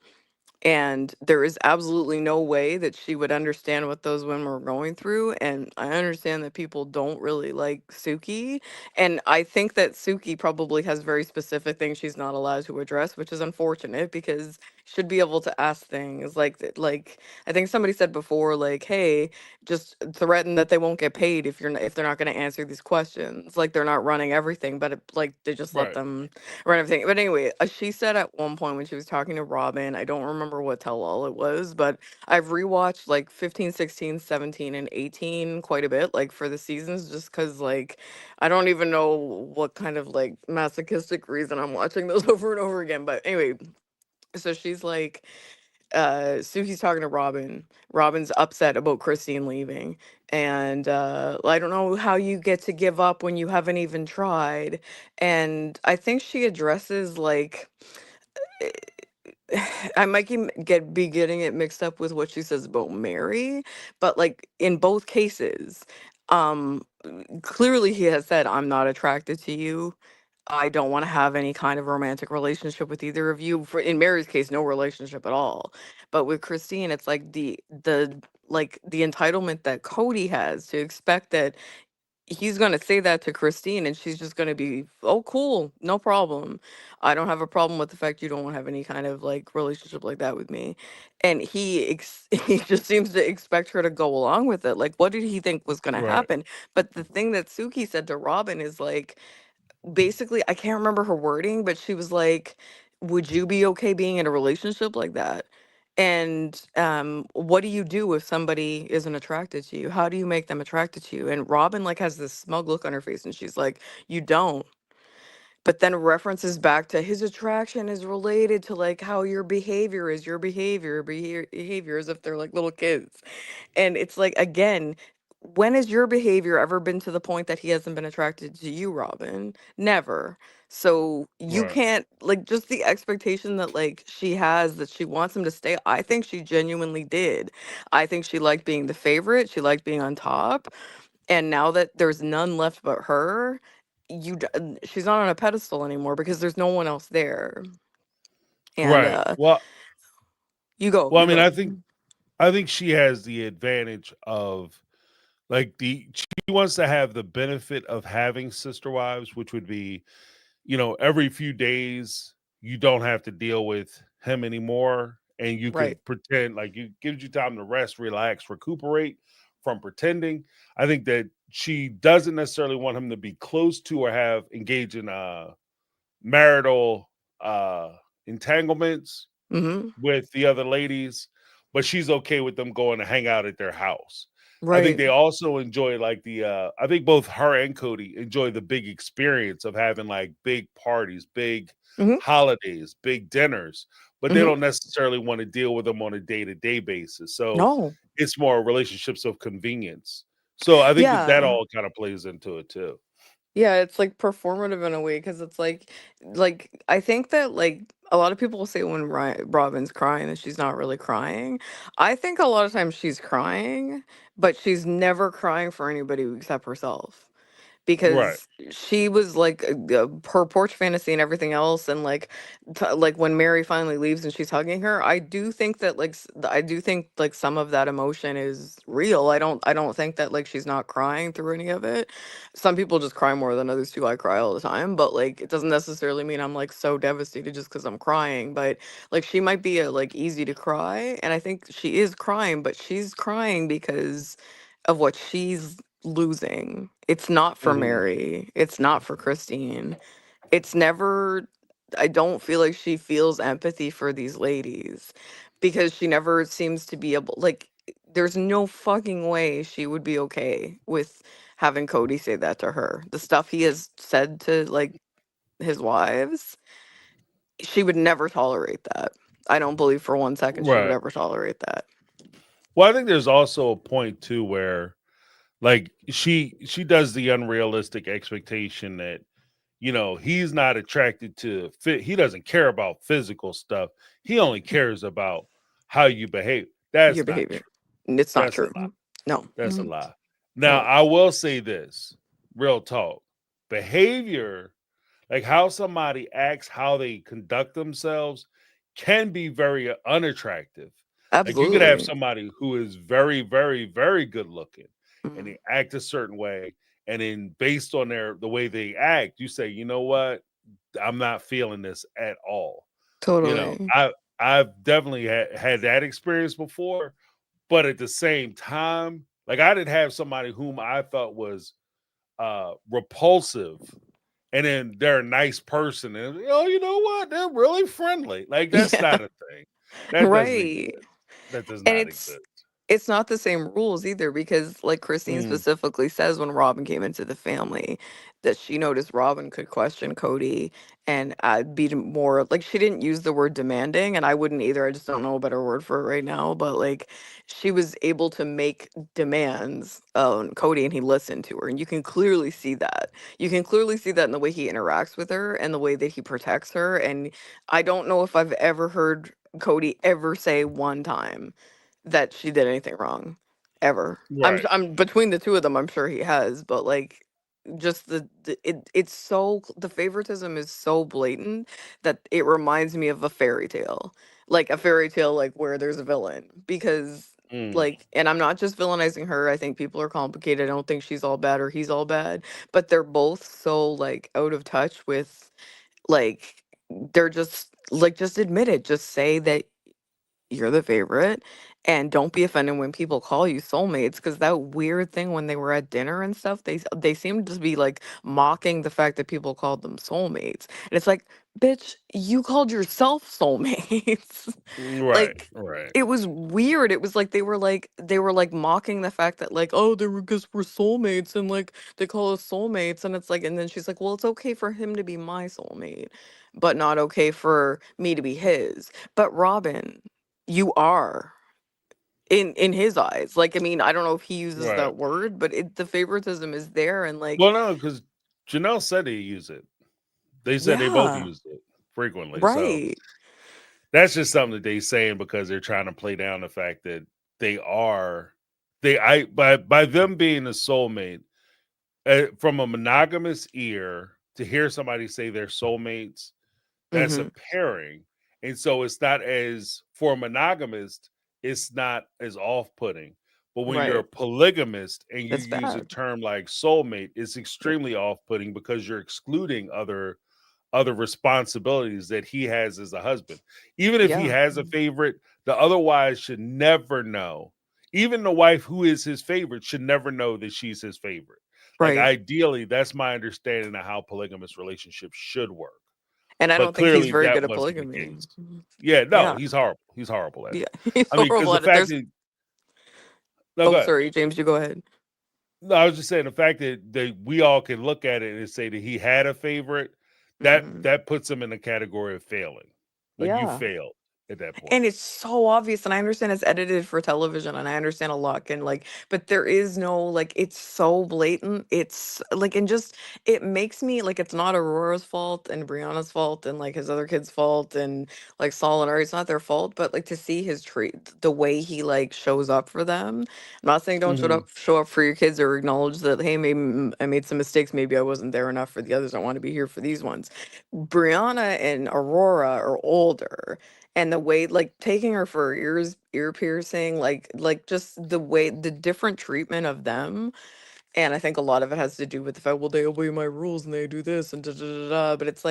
S10: and there is absolutely no way that she would understand what those women were going through. And I understand that people don't really like Suki. And I think that Suki probably has very specific things she's not allowed to address, which is unfortunate because should be able to ask things like like I think somebody said before, like, hey, just threaten that they won't get paid if if they're not going to answer these questions. Like they're not running everything, but like they just let
S3: Right.
S10: them run everything. But anyway, she said at one point when she was talking to Robin, I don't remember what tell all it was, but I've rewatched like 15, 16, 17, and 18 quite a bit, like for the seasons, just because like I don't even know what kind of like masochistic reason I'm watching those over and over again. But anyway, so she's like, Suki's talking to Robin. Robin's upset about Christine leaving. And I don't know how you get to give up when you haven't even tried. And I think she addresses like I might be getting it mixed up with what she says about Mary, but like in both cases, um clearly he has said, I'm not attracted to you. I don't want to have any kind of romantic relationship with either of you. For in Mary's case, no relationship at all. But with Christine, it's like the entitlement that Cody has to expect that he's going to say that to Christine and she's just going to be, oh, cool, no problem. I don't have a problem with the fact you don't have any kind of like relationship like that with me. And he just seems to expect her to go along with it. Like, what did he think was going to
S3: Right.
S10: happen? But the thing that Suki said to Robin is like, basically, I can't remember her wording, but she was like, would you be okay being in a relationship like that? And what do you do if somebody isn't attracted to you? How do you make them attracted to you? And Robin like has this smug look on her face and she's like, you don't. But then references back to his attraction is related to like how your behavior as if they're like little kids. And it's like, again, when has your behavior ever been to the point that he hasn't been attracted to you, Robin? Never. So you
S3: Right.
S10: can't, like, just the expectation that, like, she has that she wants him to stay. I think she genuinely did. I think she liked being the favorite. She liked being on top. And now that there's none left but her, she's not on a pedestal anymore because there's no one else there. And
S3: Right. Well,
S10: you
S3: I mean,
S10: go.
S3: I think she has the advantage of like she wants to have the benefit of having sister wives, which would be, every few days you don't have to deal with him anymore, and you
S10: Right.
S3: could pretend like you gives you time to rest, relax, recuperate from pretending. I think that she doesn't necessarily want him to be close to or have engage in marital entanglements
S10: Mm-hmm.
S3: with the other ladies, but she's okay with them going to hang out at their house. I think
S10: Right.
S3: they also enjoy like I think both her and Cody enjoy the big experience of having like big parties, big
S10: Mm-hmm.
S3: holidays, big dinners, but they
S10: Mm-hmm.
S3: don't necessarily want to deal with them on a day-to-day basis. So
S10: No.
S3: it's more relationships of convenience. So I think that
S10: Yeah.
S3: all kind of plays into it too.
S10: Yeah, it's like performative in a way because it's like I think that like a lot of people will say when Robin's crying that she's not really crying. I think a lot of times she's crying, but she's never crying for anybody except herself.
S3: Right.
S10: Because she was like her porch fantasy and everything else, and like like when Mary finally leaves and she's hugging her, I do think that like I do think like some of that emotion is real. I don't think that like she's not crying through any of it. Some people just cry more than others too. I cry all the time, but like it doesn't necessarily mean I'm like so devastated just because I'm crying. But like she might be like easy to cry, and I think she is crying, but she's crying because of what she's losing. It's not for
S3: Mhm.
S10: Mary. It's not for Christine. It's never, I don't feel like she feels empathy for these ladies because she never seems to be able, like, there's no fucking way she would be okay with having Cody say that to her. The stuff he has said to, like, his wives, she would never tolerate that. I don't believe for 1 second she would
S3: Right.
S10: ever tolerate that.
S3: Well, I think there's also a point too where like she does the unrealistic expectation that he's not attracted to fit. He doesn't care about physical stuff. He only cares about how you behave.
S10: Your
S3: That's not
S10: behavior.
S3: true.
S10: It's not
S3: That's a
S10: true.
S3: lie.
S10: No.
S3: That's a
S10: Mhm.
S3: lie. Now,
S10: No.
S3: I will say this, real talk. Behavior, like how somebody acts, how they conduct themselves, can be very unattractive. Like you could have
S10: Absolutely.
S3: somebody who is very, very, very good looking and
S10: Mhm.
S3: they act a certain way. And then based on the way they act, you say, you know what? I'm not feeling this at all. You know,
S10: Totally.
S3: I've definitely had that experience before, but at the same time, like I did have somebody whom I thought was repulsive, and then they're a nice person, and oh, you know what? They're really friendly. Like that's
S10: Yeah.
S3: not a thing. That doesn't
S10: Right.
S3: exist. That does
S10: And
S3: not exist.
S10: it's not the same rules either because like Christine
S3: Mm,
S10: specifically says when Robin came into the family that she noticed Robin could question Cody and be more like, she didn't use the word demanding, and I wouldn't either. I just don't know a better word for it right now. But like, she was able to make demands on Cody, and he listened to her, and you can clearly see that. You can clearly see that in the way he interacts with her and the way that he protects her. And I don't know if I've ever heard Cody ever say one time that she did anything wrong, ever.
S3: Right.
S10: I'm between the two of them, I'm sure he has, but like, just it's so, the favoritism is so blatant that it reminds me of a fairy tale. Like a fairy tale, like where there's a villain, because
S3: Mm,
S10: like, and I'm not just villainizing her. I think people are complicated. I don't think she's all bad or he's all bad, but they're both so like out of touch with, like, they're just like, just admit it. Just say that you're the favorite, and don't be offended when people call you soulmates, because that weird thing when they were at dinner and stuff, they seemed to be like mocking the fact that people called them soulmates, and it's like, bitch, you called yourself soulmates.
S3: right.
S10: Like,
S3: Right.
S10: it was weird. It was like they were like mocking the fact that, like, oh, they were, because we're soulmates, and like they call us soulmates, and it's like, and then she's like, well, it's okay for him to be my soulmate, but not okay for me to be his. But Robin, you are, in his eyes. Like, I mean, I don't know if he uses
S3: Right.
S10: that word, but the favoritism is there, and like,
S3: Well, no, because Janelle said they use it. They said they both
S10: yeah,
S3: used it frequently. So
S10: right.
S3: that's just something that they saying because they're trying to play down the fact that they are by them being a soulmate, from a monogamous ear to hear somebody say they're soulmates, that's a
S10: Mm-hmm.
S3: pairing. And so it's not as, for a monogamist, it's not as off-putting. But when you're a
S10: Right.
S3: polygamist and you
S10: That's
S3: use a
S10: bad.
S3: term like soulmate, it's extremely off-putting because you're excluding other responsibilities that he has as a husband. Even if he
S10: Yeah.
S3: has a favorite, the other wives should never know. Even the wife who is his favorite should never know that she's his favorite. Like,
S10: Right.
S3: ideally, that's my understanding of how polygamous relationships should work.
S10: And I
S3: But
S10: don't think he's
S3: clearly
S10: very
S3: that
S10: good at
S3: wasn't the
S10: polygamy.
S3: case. Yeah, no,
S10: Yeah.
S3: he's horrible. He's horrible at
S10: Yeah.
S3: it.
S10: He's
S3: I mean, because
S10: horrible
S3: the
S10: at it.
S3: fact
S10: There's
S3: that, no, go
S10: Oh,
S3: ahead.
S10: sorry, James, you go ahead.
S3: No, I was just saying the fact that we all can look at it and say that he had a favorite, that
S10: Hmm.
S3: that puts him in the category of failing. Like, you
S10: Yeah.
S3: failed at that point.
S10: And it's so obvious, and I understand it's edited for television, and I understand a lot can, like, but there is no, like, it's so blatant. It's like, and just, it makes me like, it's not Aurora's fault and Brianna's fault and like his other kid's fault and like Saul and Ari, it's not their fault, but like, to see his treat, the way he like shows up for them. I'm not saying don't
S3: Mhm.
S10: show up for your kids or acknowledge that, hey, maybe I made some mistakes, maybe I wasn't there enough for the others, I want to be here for these ones. Brianna and Aurora are older, and the way, like, taking her for her ear piercing, like just the way, the different treatment of them, and I think a lot of it has to do with the fact, well, they obey my rules and they do this and da da da da. But it's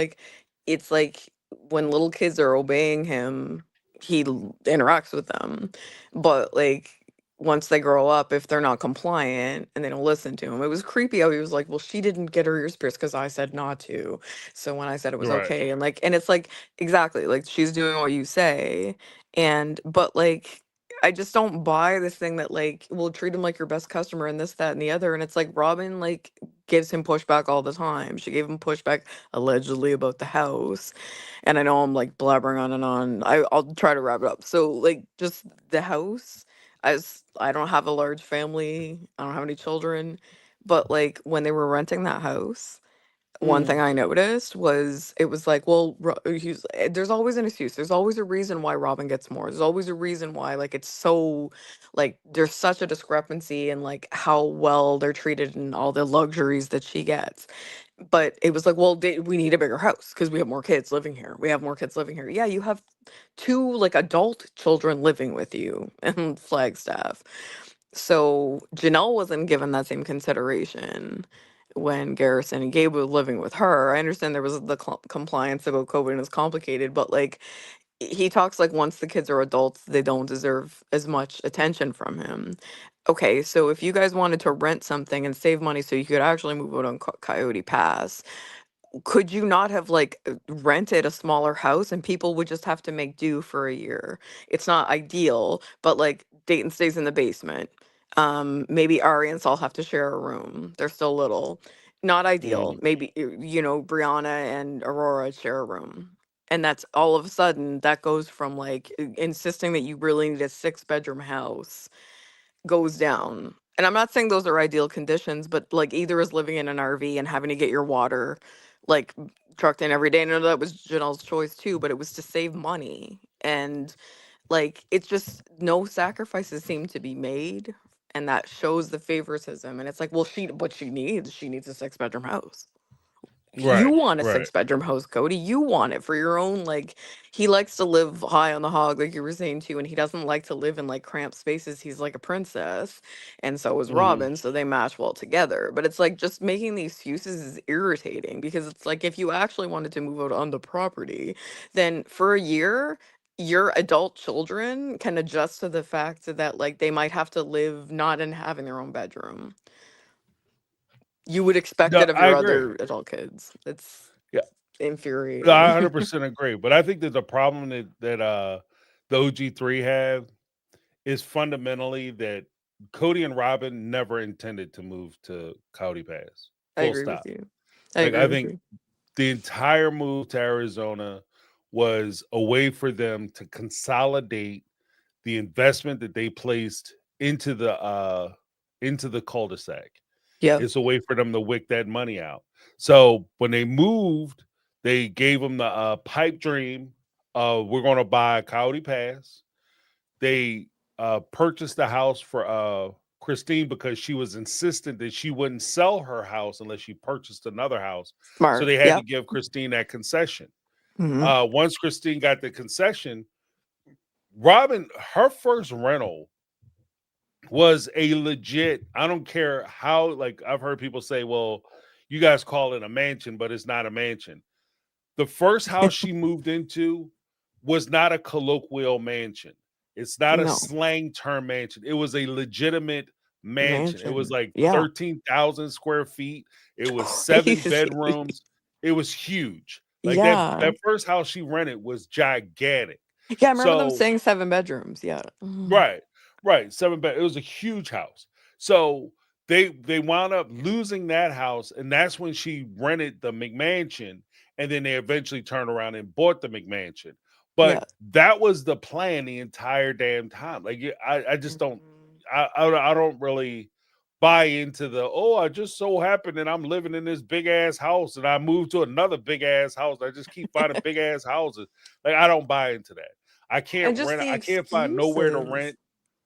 S10: like when little kids are obeying him, he interacts with them. But like, once they grow up, if they're not compliant and they don't listen to him, it was creepy how he was like, well, she didn't get her ears pierced because I said not to. So when I said it was
S3: Right.
S10: okay, and like, and it's like, exactly, like, she's doing what you say, and but like, I just don't buy this thing that like, will treat him like your best customer and this, that, and the other. And it's like, Robin like gives him pushback all the time. She gave him pushback allegedly about the house. And I know I'm like blabbering on and on. I'll try to wrap it up. So like, just the house. I don't have a large family. I don't have any children. But like, when they were renting that house, one thing
S3: Mhm.
S10: I noticed was, it was like, well, there's always an excuse. There's always a reason why Robin gets more. There's always a reason why, like, it's so, like, there's such a discrepancy in like how well they're treated and all the luxuries that she gets. But it was like, well, we need a bigger house because we have more kids living here. We have more kids living here. Yeah, you have two like adult children living with you in Flagstaff. So Janelle wasn't given that same consideration when Garrison and Gabe were living with her. I understand there was the compliance about COVID and it's complicated, but like, he talks like, once the kids are adults, they don't deserve as much attention from him. Okay, so if you guys wanted to rent something and save money so you could actually move out on Coyote Pass, could you not have like rented a smaller house and people would just have to make do for a year? It's not ideal, but like, Dayton stays in the basement. Maybe Ari and Saul have to share a room. They're still little. Not ideal.
S3: Mm.
S10: Maybe, Brianna and Aurora share a room. And that's all of a sudden that goes from like insisting that you really need a 6 bedroom house goes down. And I'm not saying those are ideal conditions, but like either is living in an RV and having to get your water like trucked in every day. I know that was Janelle's choice too, but it was to save money. And like it's just no sacrifices seem to be made. And that shows the favoritism. And it's like, well, she needs a 6 bedroom house. You
S3: Right,
S10: want a
S3: right.
S10: 6 bedroom house, Cody. You want it for your own, like, he likes to live high on the hog, like you were saying too, and he doesn't like to live in like cramped spaces. He's like a princess, and so is
S3: Mhm.
S10: Robin, so they match well together. But it's like just making the excuses is irritating because it's like if you actually wanted to move out on the property, then for a year, your adult children can adjust to the fact that like they might have to live not in having their own bedroom. You would expect
S3: No,
S10: it of
S3: I
S10: your
S3: agree.
S10: other adult kids. It's
S3: Yeah, no, I
S10: infuriating.
S3: 100% agree. But I think that the problem that the OG3 have is fundamentally that Cody and Robin never intended to move to Cowdy Pass.
S10: I
S3: Full
S10: agree with
S3: stop.
S10: you. I
S3: Like
S10: agree
S3: I
S10: with
S3: think
S10: you.
S3: the entire move to Arizona was a way for them to consolidate the investment that they placed into the cul-de-sac.
S10: Yep.
S3: It's a way for them to wick that money out. So when they moved, they gave them the pipe dream of we're going to buy Coyote Pass. They purchased the house for Christine because she was insistent that she wouldn't sell her house unless she purchased another house. So
S10: Smart.
S3: they had to
S10: Yep.
S3: give Christine that concession.
S10: Hmm.
S3: Once Christine got the concession, Robin, her first rental was a legit, I don't care how, like I've heard people say, well, you guys call it a mansion, but it's not a mansion. The first house she moved into was not a colloquial mansion. It's not a
S10: No.
S3: slang term mansion. It was a legitimate mansion. It was
S10: Mansion.
S3: like
S10: Yeah.
S3: 13,000 square feet. It was 7
S10: Crazy.
S3: bedrooms. It was huge. Like that
S10: Yeah.
S3: that first house she rented was gigantic.
S10: Yeah, I remember them
S3: So
S10: saying 7 bedrooms. Yeah. Mhm.
S3: right, right. 7 bed. It was a huge house. So they wound up losing that house, and that's when she rented the McMansion, and then they eventually turned around and bought the McMansion. But
S10: Yeah.
S3: that was the plan the entire damn time. Like I just don't
S10: Mhm.
S3: I don't really buy into the I just so happened that I'm living in this big ass house and I moved to another big ass house. I just keep finding big ass houses. Like I don't buy into that. I can't
S10: And just
S3: rent.
S10: the
S3: I can't find nowhere to
S10: excuses.
S3: rent.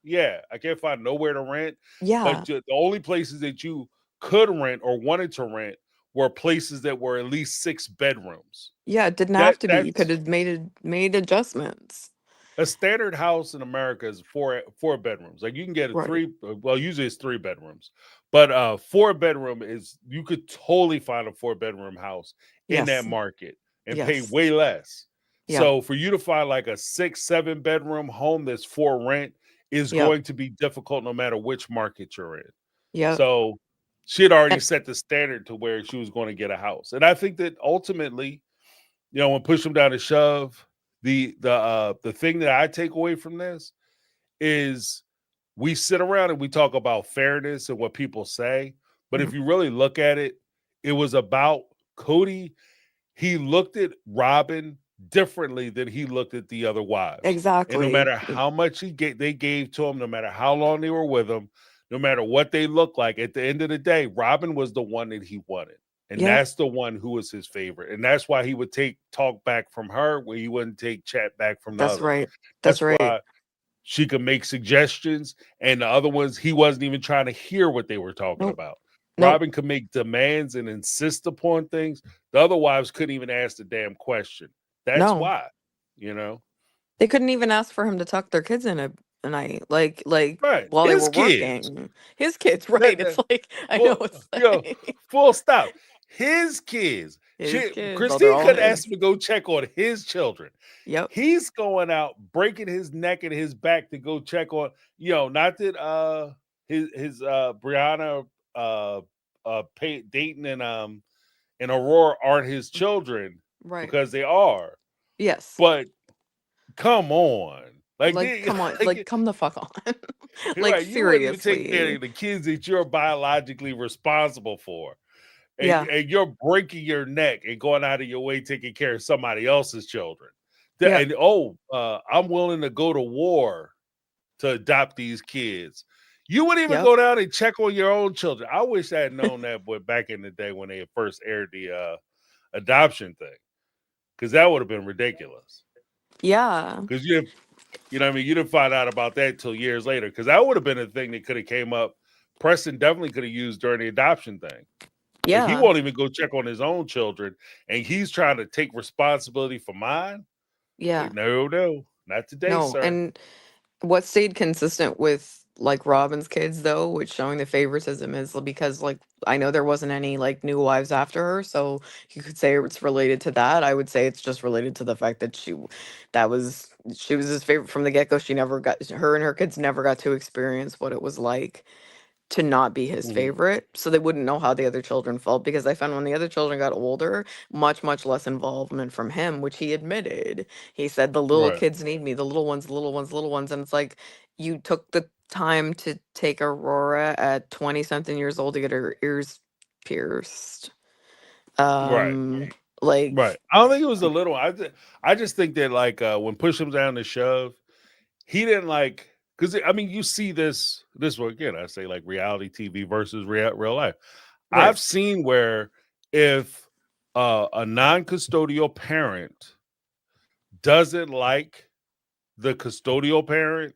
S3: Yeah, I can't find nowhere to rent. But
S10: Yeah.
S3: the only places that you could rent or wanted to rent were places that were at least 6 bedrooms.
S10: Yeah, it didn't
S3: That
S10: have to be. You could
S3: that's
S10: have made adjustments.
S3: a standard house in America is four bedrooms. Like you can get a
S10: Right.
S3: three. Well, usually it's 3 bedrooms, but 4 bedroom is you could totally find a 4 bedroom house in that
S10: Yes.
S3: market and pay
S10: Yes.
S3: way less.
S10: Yep.
S3: So for you to find like a 6, 7 bedroom home that's for rent is
S10: Yep.
S3: going to be difficult no matter which market you're in.
S10: Yep.
S3: So she had already
S10: And
S3: set the standard to where she was going to get a house, and I think that ultimately, when push them down to shove, the thing that I take away from this is we sit around and we talk about fairness and what people say, but
S10: Mhm.
S3: if you really look at it, it was about Cody. He looked at Robin differently than he looked at the other wives, and no
S10: Exactly.
S3: matter how much they gave to him, no matter how long they were with him, no matter what they looked like, at the end of the day, Robin was the one that he wanted. And
S10: Yep.
S3: that's the one who was his favorite. And that's why he would take talk back from her where he wouldn't take chat back from the
S10: That's
S3: other one.
S10: right. That's
S3: That's
S10: right.
S3: why she could make suggestions, and the other ones, he wasn't even trying to hear what they were talking
S10: Nope.
S3: about.
S10: Nope.
S3: Robin could make demands and insist upon things. The other wives couldn't even ask the damn question. That's
S10: No.
S3: why, you know?
S10: They couldn't even ask for him to tuck their kids in a night, like
S3: Right.
S10: while they
S3: His
S10: were
S3: kids.
S10: working. His kids, right? It's
S3: That
S10: like I know
S3: full,
S10: it's like
S3: full stop. His kids.
S10: his kids. Oh, they're
S3: Christine
S10: all
S3: couldn't ask
S10: his.
S3: him to go check on his children.
S10: Yep.
S3: He's going out breaking his neck and his back to go check on, not that his Brianna Dayton and Aurora aren't his children,
S10: Right.
S3: because they are.
S10: Yes.
S3: But come on. Like
S10: Like,
S3: they
S10: come on. Like,
S3: like
S10: come the fuck on. Like,
S3: right, you wouldn't even take care
S10: seriously.
S3: of the kids that you're biologically responsible for.
S10: Yeah.
S3: and you're breaking your neck and going out of your way taking care of somebody else's children.
S10: Yeah.
S3: And I'm willing to go to war to adopt these kids. You wouldn't even
S10: Yep.
S3: go down and check on your own children. I wish I had known that back in the day when they first aired the adoption thing, because that would have been ridiculous.
S10: Yeah.
S3: Because you know what I mean, you didn't find out about that till years later. Because that would have been a thing that could have came up. Preston definitely could have used during the adoption thing. If he
S10: Yeah.
S3: won't even go check on his own children, and he's trying to take responsibility for mine,
S10: Yeah.
S3: no, not today,
S10: No.
S3: sir.
S10: And what stayed consistent with like Robin's kids though, which showing the favoritism is because like I know there wasn't any like new wives after her, so you could say it's related to that. I would say it's just related to the fact that she was his favorite from the get-go. She never got her and her kids never got to experience what it was like to not be his
S3: Mhm.
S10: favorite, so they wouldn't know how the other children felt, because I found when the other children got older, much less involvement from him, which he admitted. He said the little
S3: Right,
S10: kids need me, the little ones, the little ones, little ones, and it's like you took the time to take Aurora at 20 something years old to get her ears pierced.
S3: right, right.
S10: Like
S3: I don't think it was a little. I just think that like when push him down to shove, he didn't like, because I mean you see this one again. I say like reality TV versus real life.
S10: right.
S3: I've seen where if a non-custodial parent doesn't like the custodial parent,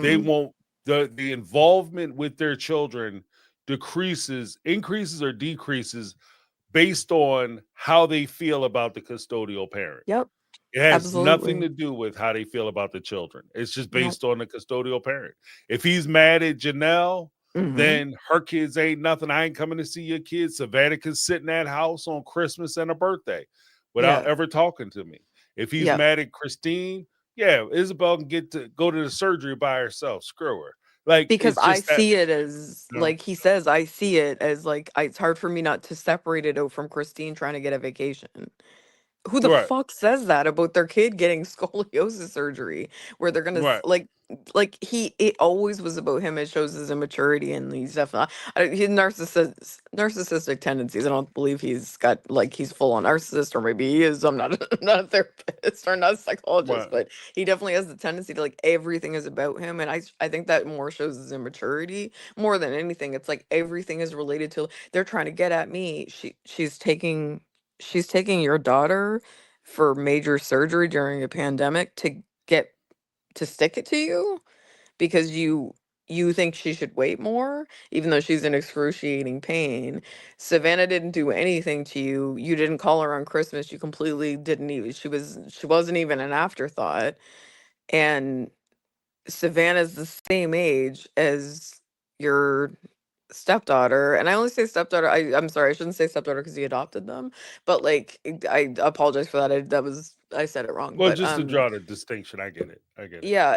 S3: they
S10: Mm-hmm.
S3: won't the involvement with their children increases or decreases based on how they feel about the custodial parent.
S10: Yep.
S3: It has nothing
S10: Absolutely.
S3: to do with how they feel about the children. It's just
S10: Nope.
S3: based on the custodial parent. If he's mad at Janelle,
S10: Mm-hmm.
S3: then her kids ain't nothing. I ain't coming to see your kids. Savannah can sit in that house on Christmas and a birthday without
S10: Yeah.
S3: ever talking to me. If he's
S10: Yeah.
S3: mad at Christine, yeah, Isabel can get to go to the surgery by herself. Screw her. Like
S10: Because
S3: it's
S10: I
S3: just that.
S10: see it as
S3: You know?
S10: like he says, I see it as like it's hard for me not to separate it out from Christine trying to get a vacation. Who the
S3: Right,
S10: fuck says that about their kid getting scoliosis surgery where they're gonna
S3: right,
S10: like he it always was about him. It shows his immaturity, and he's definitely his narcissistic tendencies. I don't believe he's got like he's full on narcissist, or maybe he is. I'm not I'm not a therapist or not a psychologist,
S3: right.
S10: but he definitely has the tendency to like everything is about him, and I think that more shows his immaturity more than anything. It's like everything is related to they're trying to get at me. She's taking your daughter for major surgery during a pandemic to get to stick it to you because you think she should wait more even though she's in excruciating pain. Savannah didn't do anything to you. You didn't call her on Christmas. You completely didn't even she wasn't even an afterthought. And Savannah's the same age as your stepdaughter, and I only say stepdaughter. I'm sorry, I shouldn't say stepdaughter because he adopted them. But like, I apologize for that. I said it wrong.
S3: Well,
S10: But
S3: just to draw the distinction, I get it. I get it.
S10: yeah,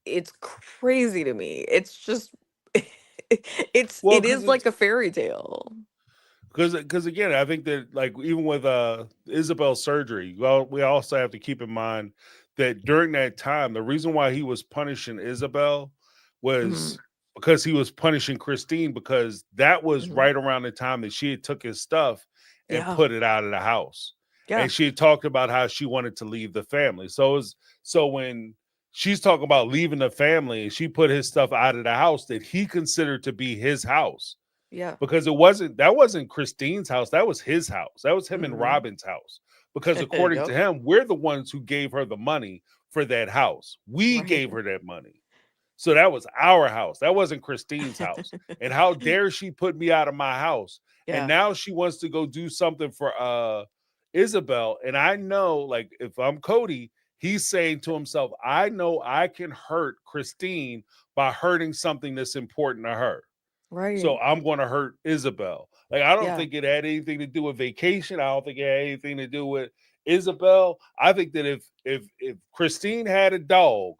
S10: it's crazy to me. It's just
S3: Well,
S10: it
S3: because
S10: is like a fairy tale.
S3: because again, I think that like even with Isabel's surgery, well, we also have to keep in mind that during that time, the reason why he was punishing Isabel
S10: Hmm.
S3: was because he was punishing Christine, because that was
S10: Hmm.
S3: right around the time that she had took his stuff and
S10: Yeah,
S3: put it out of the house.
S10: yeah,
S3: And she had talked about how she wanted to leave the family. So when she's talking about leaving the family and she put his stuff out of the house that he considered to be his house,
S10: yeah.
S3: because that wasn't Christine's house, that was his house. That was him and
S10: Hmm.
S3: Robin's house. Because according to
S10: Yep.
S3: him, we're the ones who gave her the money for that house. We
S10: Right.
S3: gave her that money. So that was our house. That wasn't Christine's house. And how dare she put me out of my house? And
S10: Yeah.
S3: now she wants to go do something for Isabel. And I know, like, if I'm Cody, he's saying to himself, I know I can hurt Christine by hurting something that's important to her. So
S10: Right.
S3: I'm going to hurt Isabel. Like, I don't
S10: Yeah.
S3: think it had anything to do with vacation. I don't think it had anything to do with Isabel. I think that if Christine had a dog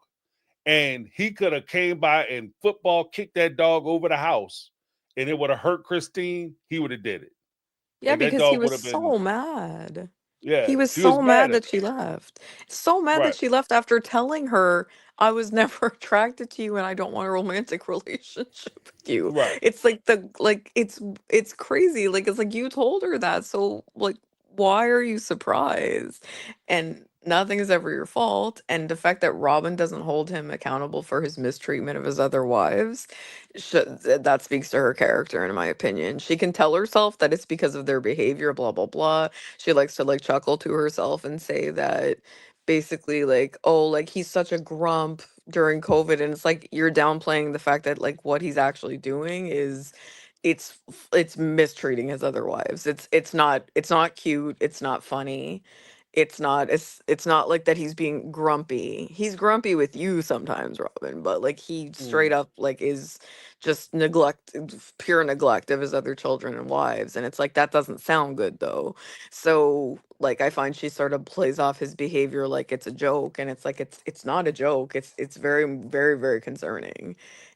S3: and he could have came by and football kicked that dog over the house and it would have hurt Christine, he would have did it.
S10: Yeah,
S3: Like that
S10: because he
S3: dog would
S10: was
S3: have been
S10: so mad.
S3: Yeah,
S10: He was
S3: she was
S10: so mad
S3: mad at
S10: that
S3: her.
S10: she left. So mad that
S3: Right,
S10: she left after telling her, I was never attracted to you and I don't want a romantic relationship with you.
S3: right.
S10: It's like it's crazy. Like it's like you told her that. So like why are you surprised? And nothing is ever your fault. And the fact that Robin doesn't hold him accountable for his mistreatment of his other wives, that speaks to her character, in my opinion. She can tell herself that it's because of their behavior, blah, blah, blah. She likes to like chuckle to herself and say that basically like, oh, like he's such a grump during COVID. And it's like you're downplaying the fact that like what he's actually doing is it's mistreating his other wives. It's not cute, it's not funny. It's not like that he's being grumpy. He's grumpy with you sometimes, Robin, but like he straight
S3: Mm.
S10: up like is just pure neglect of his other children and wives. And it's like that doesn't sound good though. So like I find she sort of plays off his behavior like it's a joke, and it's like it's not a joke. It's very, very, very concerning.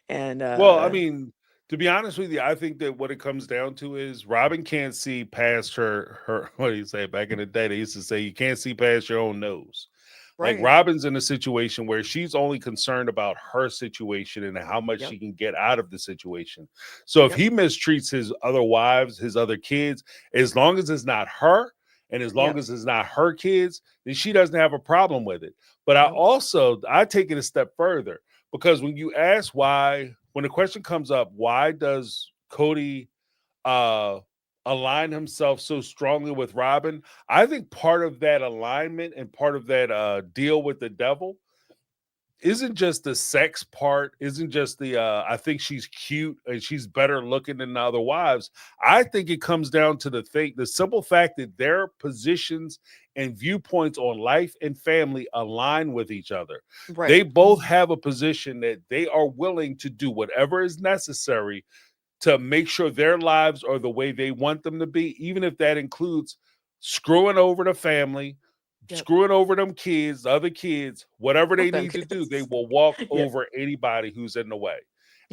S10: And
S3: Well, I mean, to be honest with you, I think that what it comes down to is Robin can't see past her what do you say? Back in the day, they used to say you can't see past your own nose. Like
S10: right.
S3: Robin's in a situation where she's only concerned about her situation and how much
S10: Yep.
S3: she can get out of the situation. So if
S10: Yep.
S3: he mistreats his other wives, his other kids, as long as it's not her and as long
S10: Yep.
S3: as it's not her kids, then she doesn't have a problem with it. But
S10: Nope.
S3: I take it a step further, because when you ask why, when the question comes up, why does Cody uh align himself so strongly with Robin? I think part of that alignment and part of that deal with the devil isn't just the sex part, isn't just the I think she's cute and she's better looking than the other wives. I think it comes down to the simple fact that their positions and viewpoints on life and family align with each other. They
S10: Right.
S3: both have a position that they are willing to do whatever is necessary to make sure their lives are the way they want them to be, even if that includes screwing over the family,
S10: Yep.
S3: screwing over them kids, the other kids, whatever they
S10: Them
S3: need to do, they
S10: kids.
S3: will walk
S10: Yeah.
S3: over anybody who's in the way.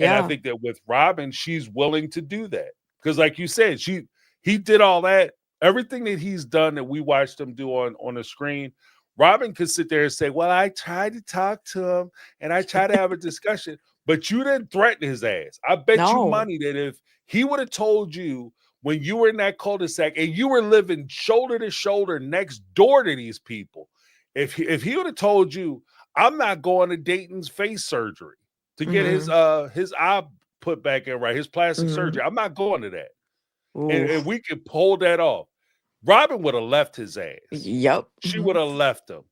S3: And I
S10: Yeah.
S3: think that with Robin, she's willing to do that. Because like you said, he did all that, everything that he's done that we watched him do on the screen. Robin could sit there and say, well, I tried to talk to him and I tried to have a discussion, but you didn't threaten his ass. I bet you
S10: No.
S3: money that if he would have told you when you were in that cul-de-sac and you were living shoulder to shoulder next door to these people, if he would have told you, I'm not going to Dayton's face surgery to get
S10: Mm-hmm.
S3: his eye put back in right, his plastic
S10: Mm-hmm.
S3: surgery, I'm not going to that. And
S10: Oof.
S3: we could pull that off. Robin would have left his ass.
S10: Yep.
S3: She
S10: Mm-hmm.
S3: would have left him.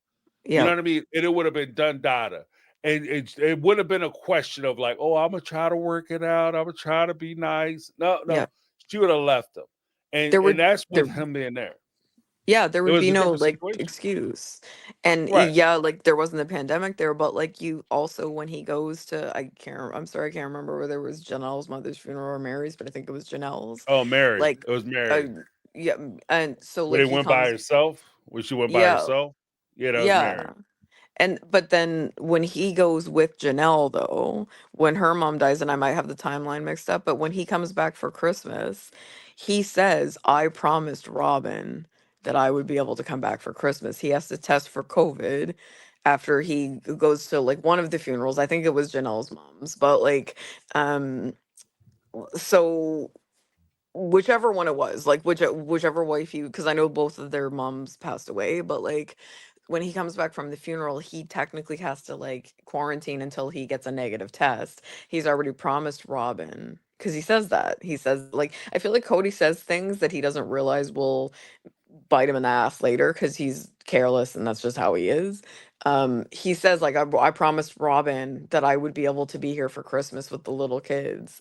S3: You know
S10: Yep.
S3: what I mean? And it would have been done data. And it would have been a question of like, oh, I'm gonna try to work it out. I'm gonna try to be nice. No, no.
S10: Yep.
S3: She would have left him. And
S10: There
S3: and
S10: would
S3: that's
S10: there
S3: with him being there.
S10: Yeah, there
S3: It
S10: would
S3: was
S10: be
S3: a
S10: no
S3: different
S10: like
S3: situation.
S10: excuse. And
S3: Right.
S10: yeah, like there wasn't a pandemic there, but like you also when he goes to I'm sorry, I can't remember whether it was Janelle's mother's funeral or Mary's, but I think it was Janelle's.
S3: Oh, Mary.
S10: Like
S3: It was
S10: uh,
S3: Mary.
S10: yeah, and so
S3: Where
S10: like
S3: they
S10: he
S3: went by
S10: comes
S3: herself? Where she went by
S10: yeah,
S3: herself? Yeah, that was
S10: yeah.
S3: Mary.
S10: And but then when he goes with Janelle though, when her mom dies, and I might have the timeline mixed up, but when he comes back for Christmas, he says, I promised Robin that I would be able to come back for Christmas. He has to test for COVID after he goes to like one of the funerals. I think it was Janelle's mom's, but like um so whichever one it was, like whichever wife you, because I know both of their moms passed away, but like when he comes back from the funeral, he technically has to like quarantine until he gets a negative test. He's already promised Robin, because he says that. He says like I feel like Cody says things that he doesn't realize will bite him in the ass later because he's careless and that's just how he is. He says like I promised Robin that I would be able to be here for Christmas with the little kids.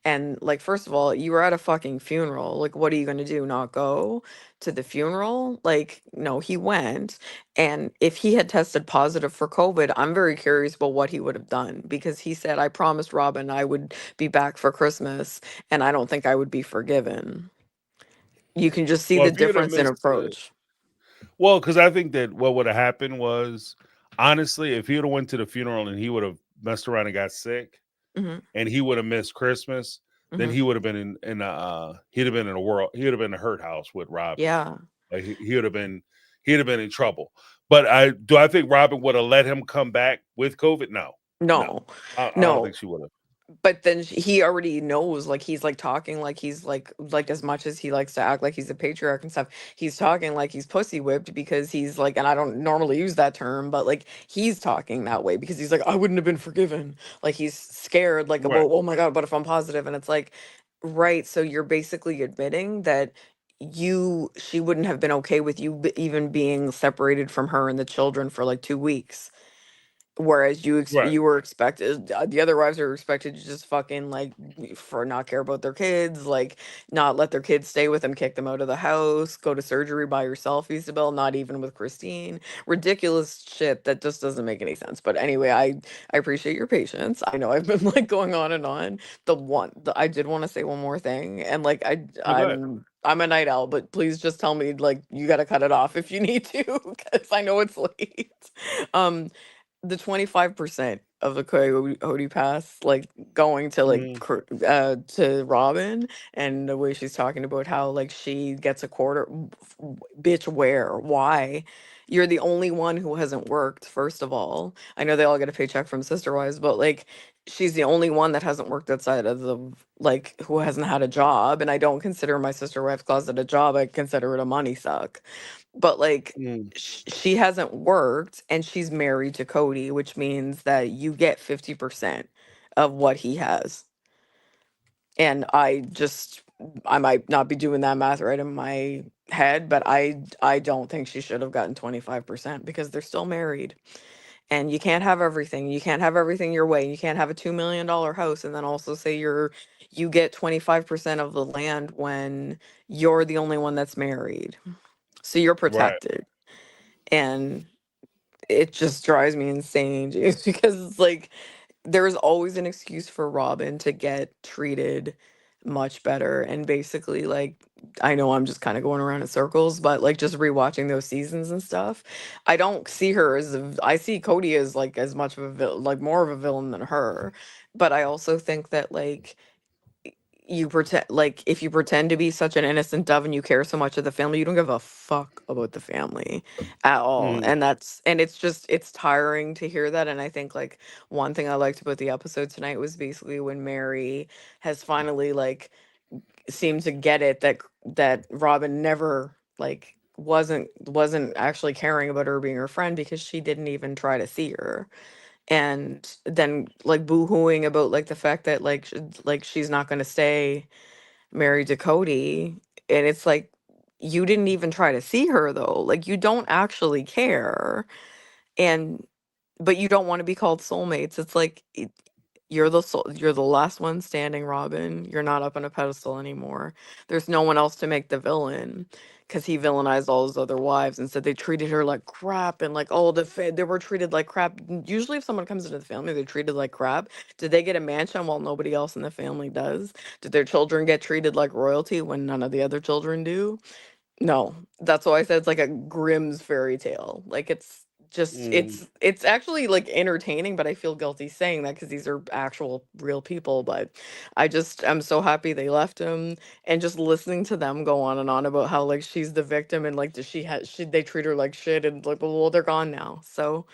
S10: And like, first of all, you were at a fucking funeral. Like, what are you gonna do? Not go to the funeral? Like, no, he went. And if he had tested positive for COVID, I'm very curious about what he would have done, because he said, I promised Robin I would be back for Christmas, and I don't think I would be forgiven. You can just see
S3: Well,
S10: the
S3: if he would have
S10: difference in
S3: missed the
S10: approach.
S3: well, because I think that what would have happened was, honestly, if he would have went to the funeral and he would have messed around and got sick,
S10: Hmm.
S3: and he would have missed Christmas, then
S10: Hmm.
S3: he would have been he'd have been in a hurt house with Robin.
S10: Yeah.
S3: Like he would have been. he'd have been in trouble. But I think Robin would have let him come back with COVID? No,
S10: No,
S3: I don't
S10: no.
S3: think she would have.
S10: But then he already knows, like he's like talking like he's like as much as he likes to act like he's a patriarch and stuff, he's talking like he's pussy whipped because he's like, and I don't normally use that term, but like he's talking that way because he's like, I wouldn't have been forgiven. Like he's scared, like
S3: Right,
S10: about, oh my God, but if I'm positive, and it's like, right. So you're basically admitting that she wouldn't have been okay with you even being separated from her and the children for like 2 weeks. Whereas
S3: right,
S10: you were expected, the other wives are expected to just fucking like for not care about their kids, like not let their kids stay with them, kick them out of the house, go to surgery by yourself, Isabel, not even with Christine. Ridiculous shit that just doesn't make any sense. But anyway, I appreciate your patience. I know I've been like going on and on. I did want to say one more thing, and like
S3: no, go ahead.
S10: I'm a night owl, but please just tell me like you got to cut it off if you need to, because I know it's late. Um, the 25% of the Coyote Pass, like going to like
S3: Mhm.
S10: to Robin, and the way she's talking about how like she gets a quarter, bitch, where, why? You're the only one who hasn't worked, first of all. I know they all get a paycheck from Sister Wives, but like she's the only one that hasn't worked outside of the, like, who hasn't had a job. And I don't consider my Sister Wives closet a job. I consider it a money suck. But like
S3: Mm,
S10: she hasn't worked and she's married to Cody, which means that you get 50% of what he has. And I might not be doing that math right in my head, but I don't think she should have gotten 25% because they're still married. And you can't have everything. You can't have everything your way. You can't have a $2 million house and then also say you get 25% of the land when you're the only one that's married. So you're
S3: right,
S10: protected. And it just drives me insane, James, because it's like there's always an excuse for Robin to get treated much better. And basically, like, I know I'm just kind of going around in circles, but like just rewatching those seasons and stuff, I don't see her as I see Cody as like as much of a like more of a villain than her. But I also think that like you pretend, like if you pretend to be such an innocent dove and you care so much of the family, you don't give a fuck about the family at all.
S3: mhm,
S10: And it's just, it's tiring to hear that. And I think like one thing I liked about the episode tonight was basically when Mary has finally like seemed to get it that Robin never like wasn't actually caring about her being her friend because she didn't even try to see her. And then like boo-hooing about like the fact that like like she's not going to stay married to Cody. And it's like, you didn't even try to see her though. Like you don't actually care. And but you don't want to be called soulmates. It's like you're the last one standing, Robin. You're not up on a pedestal anymore. There's no one else to make the villain because he villainized all his other wives and said they treated her like crap and like oh they were treated like crap. Usually if someone comes into the family, they're treated like crap. Did they get a mansion while nobody else in the family does? Did their children get treated like royalty when none of the other children do? No, that's why I said it's like a Grimm's fairy tale. Like it's just
S3: mhm.
S10: it's actually like entertaining, but I feel guilty saying that because these are actual real people. But I'm so happy they left him, and just listening to them go on and on about how like she's the victim and like does she they treat her like shit and like well they're gone now. So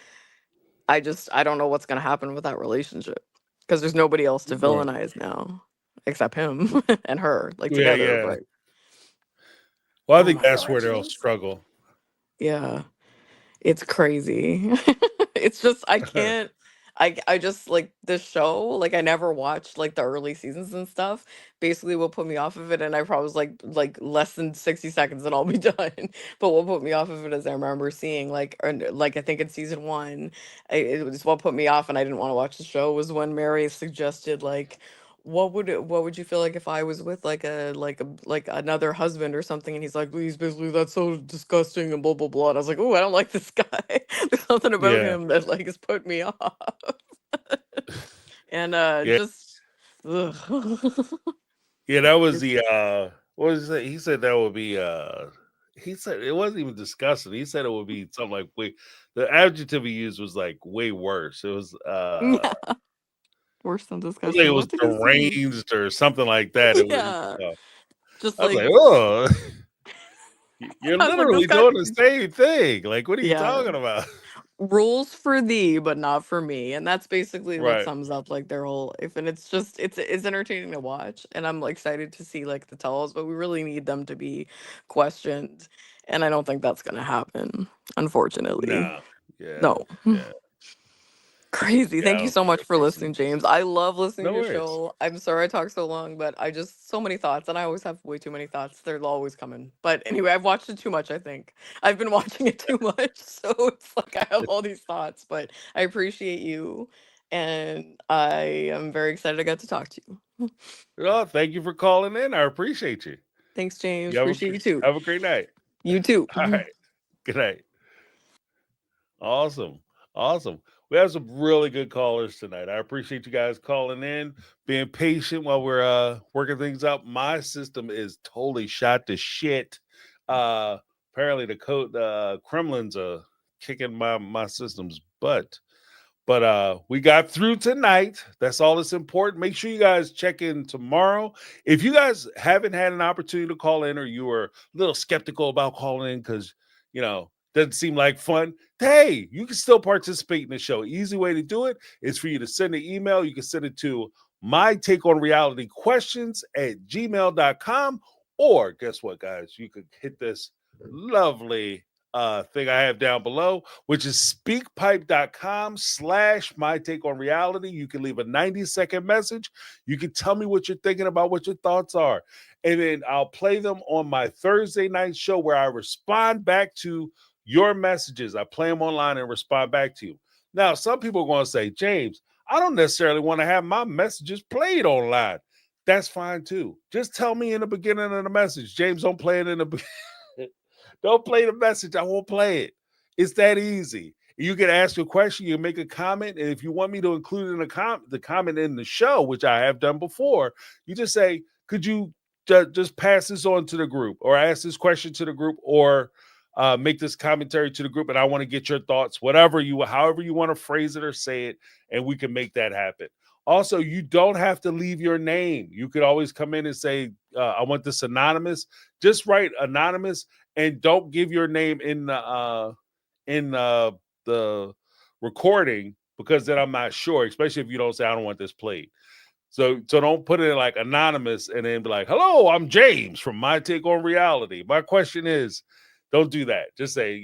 S10: I don't know what's gonna happen with that relationship because there's nobody else to
S3: Right.
S10: villainize now except him and her like
S3: Yeah,
S10: together.
S3: yeah.
S10: But
S3: Well, I
S10: oh
S3: think
S10: my
S3: that's
S10: God,
S3: where they'll
S10: James.
S3: struggle.
S10: Yeah. It's crazy. It's just I can't I just like this show, like I never watched like the early seasons and stuff. Basically what put me off of it, and I probably was like less than 60 seconds and I'll be done. But what put me off of it is I remember seeing like I think in season 1, it was what put me off and I didn't want to watch the show was when Mary suggested like what would you feel like if I was with like another husband or something? And he's like, he's basically that's so disgusting and blah blah blah. And I was like, oh, I don't like this guy. There's something about
S3: Yeah.
S10: him that like has put me off. And
S3: Yeah.
S10: just ugh.
S3: Yeah, that was
S10: It's
S3: the what was it? He said that would be he said it wasn't even disgusting. He said it would be something like way the adjective he used was like way worse. It was
S10: yeah, worse than
S3: I think it
S10: disgusting.
S3: was
S10: What did he say?
S3: deranged or something like that. It was
S10: Yeah, just
S3: I was
S10: like
S3: like, oh You're
S10: I was like, this
S3: literally
S10: guy.
S3: doing the same thing. Like, what are you
S10: Yeah.
S3: talking about?
S10: Rules for thee, but not for me. And that's basically what
S3: Right.
S10: sums up like their whole life. And it's just it's entertaining to watch. And I'm excited to see like the tells, but we really need them to be questioned. And I don't think that's gonna happen, unfortunately.
S3: No. Yeah.
S10: No.
S3: Yeah.
S10: Crazy.
S3: Yeah. I
S10: Thank you
S3: don't
S10: so
S3: think
S10: much
S3: that's
S10: for
S3: gonna see.
S10: listening, James. I love listening
S3: No
S10: to your
S3: worries.
S10: show. I'm sorry I talk so long, but I just so many thoughts and I always have way too many thoughts. They're always coming. But anyway, I've watched it too much, I think. I've been watching it too much. So it's like I have all these thoughts, but I appreciate you and I am very excited I got to talk to you.
S3: Well, thank you for calling in. I appreciate you.
S10: Thanks, James.
S3: You
S10: Appreciate you too.
S3: have a great night.
S10: You too.
S3: All right. Good night. Awesome. Awesome. We have some really good callers tonight. I appreciate you guys calling in, being patient while we're working things out. My system is totally shot to shit. Apparently the Kremlin's kicking my system's butt. But we got through tonight. That's all that's important. Make sure you guys check in tomorrow. If you guys haven't had an opportunity to call in or you were a little skeptical about calling in because, doesn't seem like fun, hey, you can still participate in the show. Easy way to do it is for you to send an email. You can send it to mytakeonrealityquestions@gmail.com. Or guess what, guys? You could hit this lovely thing I have down below, which is speakpipe.com/mytakeonreality. You can leave a 90-second message. You can tell me what you're thinking about, what your thoughts are. And then I'll play them on my Thursday night show where I respond back to your messages. I play them online and respond back to you. Now, some people are going to say, James, I don't necessarily want to have my messages played online. That's fine too. Just tell me in the beginning of the message, James, don't play it in the beginning. Don't play the message. I won't play it. It's that easy. You can ask a question, you can make a comment, and if you want me to include in the comment in the show, which I have done before, you just say, could you just pass this on to the group or ask this question to the group or make this commentary to the group, and I want to get your thoughts, however you want to phrase it or say it, and we can make that happen. Also, you don't have to leave your name. You could always come in and say, I want this anonymous. Just write anonymous and don't give your name in the recording because then I'm not sure, especially if you don't say, I don't want this played. So don't put it like anonymous and then be like, hello, I'm James from My Take on Reality. My question is, don't do that. Just say,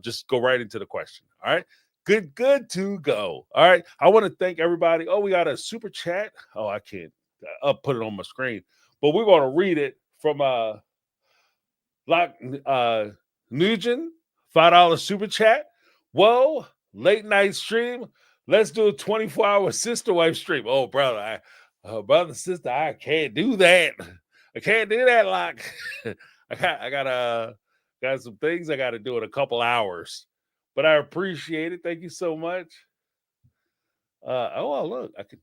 S3: just go right into the question. All right. Good to go. All right. I want to thank everybody. Oh, we got a super chat. Oh, I can't put it on my screen, but we're going to read it from Nugent, $5 super chat. Whoa, late night stream. Let's do a 24-hour sister wife stream. Oh, brother, sister, I can't do that. I can't do that, Lock. I got some things I got to do in a couple hours. But I appreciate it. Thank you so much. Look, I could.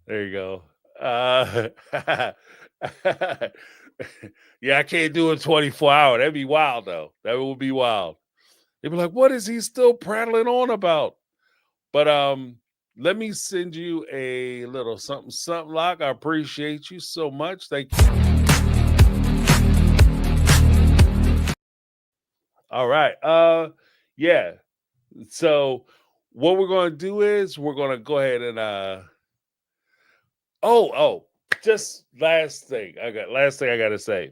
S3: There you go. Yeah, I can't do it 24 hours. That'd be wild, though. That would be wild. They'd be like, what is he still prattling on about? But let me send you a little something, Lock. I appreciate you so much. Thank you. All right. Yeah. So what we're going to do is we're going to go ahead and just last thing I got to say.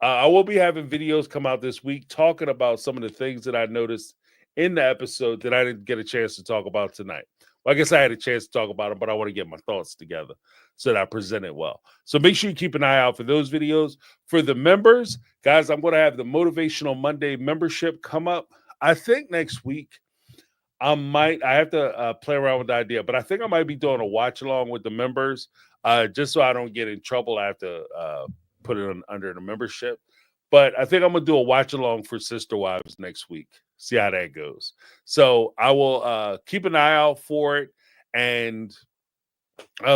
S3: I will be having videos come out this week talking about some of the things that I noticed in the episode that I didn't get a chance to talk about tonight. Well, I guess I had a chance to talk about them, but I want to get my thoughts together so that I present it well. So make sure you keep an eye out for those videos. For the members, guys, I'm going to have the Motivational Monday membership come up. I think next week I have to play around with the idea, but I think I might be doing a watch along with the members just so I don't get in trouble. I have to put it under the membership. But I think I'm going to do a watch along for Sister Wives next week. See how that goes. So I will keep an eye out for it and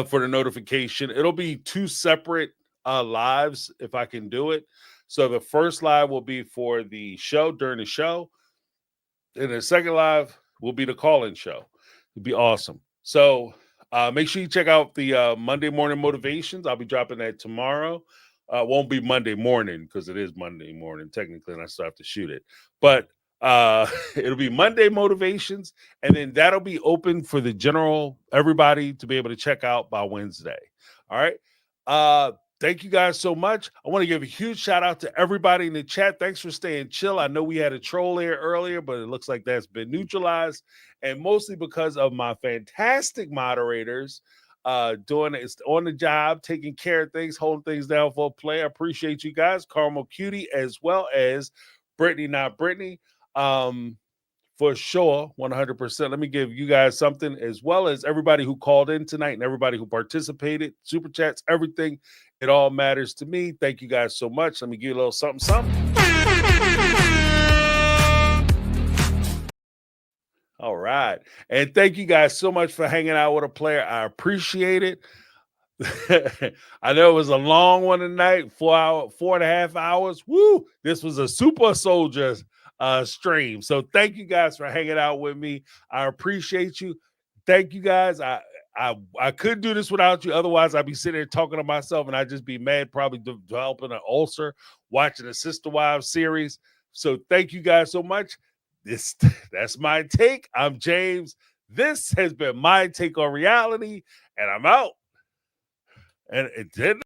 S3: for the notification. It'll be 2 separate lives if I can do it. So the first live will be for the show during the show. And the second live will be the call-in show. It'd be awesome. So Make sure you check out the Monday morning motivations. I'll be dropping that tomorrow. Won't be Monday morning because it is Monday morning technically, and I still have to shoot it. But it'll be Monday motivations, and then that'll be open for the general everybody to be able to check out by Wednesday. All right. Thank you guys so much. I want to give a huge shout out to everybody in the chat. Thanks for staying chill. I know we had a troll here earlier, but it looks like that's been neutralized, and mostly because of my fantastic moderators doing it on the job, taking care of things, holding things down for a play. I appreciate you guys, Carmel Cutie, as well as Brittany, not Brittany. For sure, 100%. Let me give you guys something, as well as everybody who called in tonight and everybody who participated, super chats, everything. It all matters to me. Thank you guys so much. Let me give you a little something, something. All right. And thank you guys so much for hanging out with a player. I appreciate it. I know it was a long one tonight, 4.5 hours. Woo! This was a super soldier stream. So thank you guys for hanging out with me. I appreciate you. Thank you guys. I couldn't do this without you. Otherwise, I'd be sitting there talking to myself and I'd just be mad, probably developing an ulcer, watching a Sister Wives series. So thank you guys so much. That's my take. I'm James. This has been my take on reality, and I'm out. And it didn't.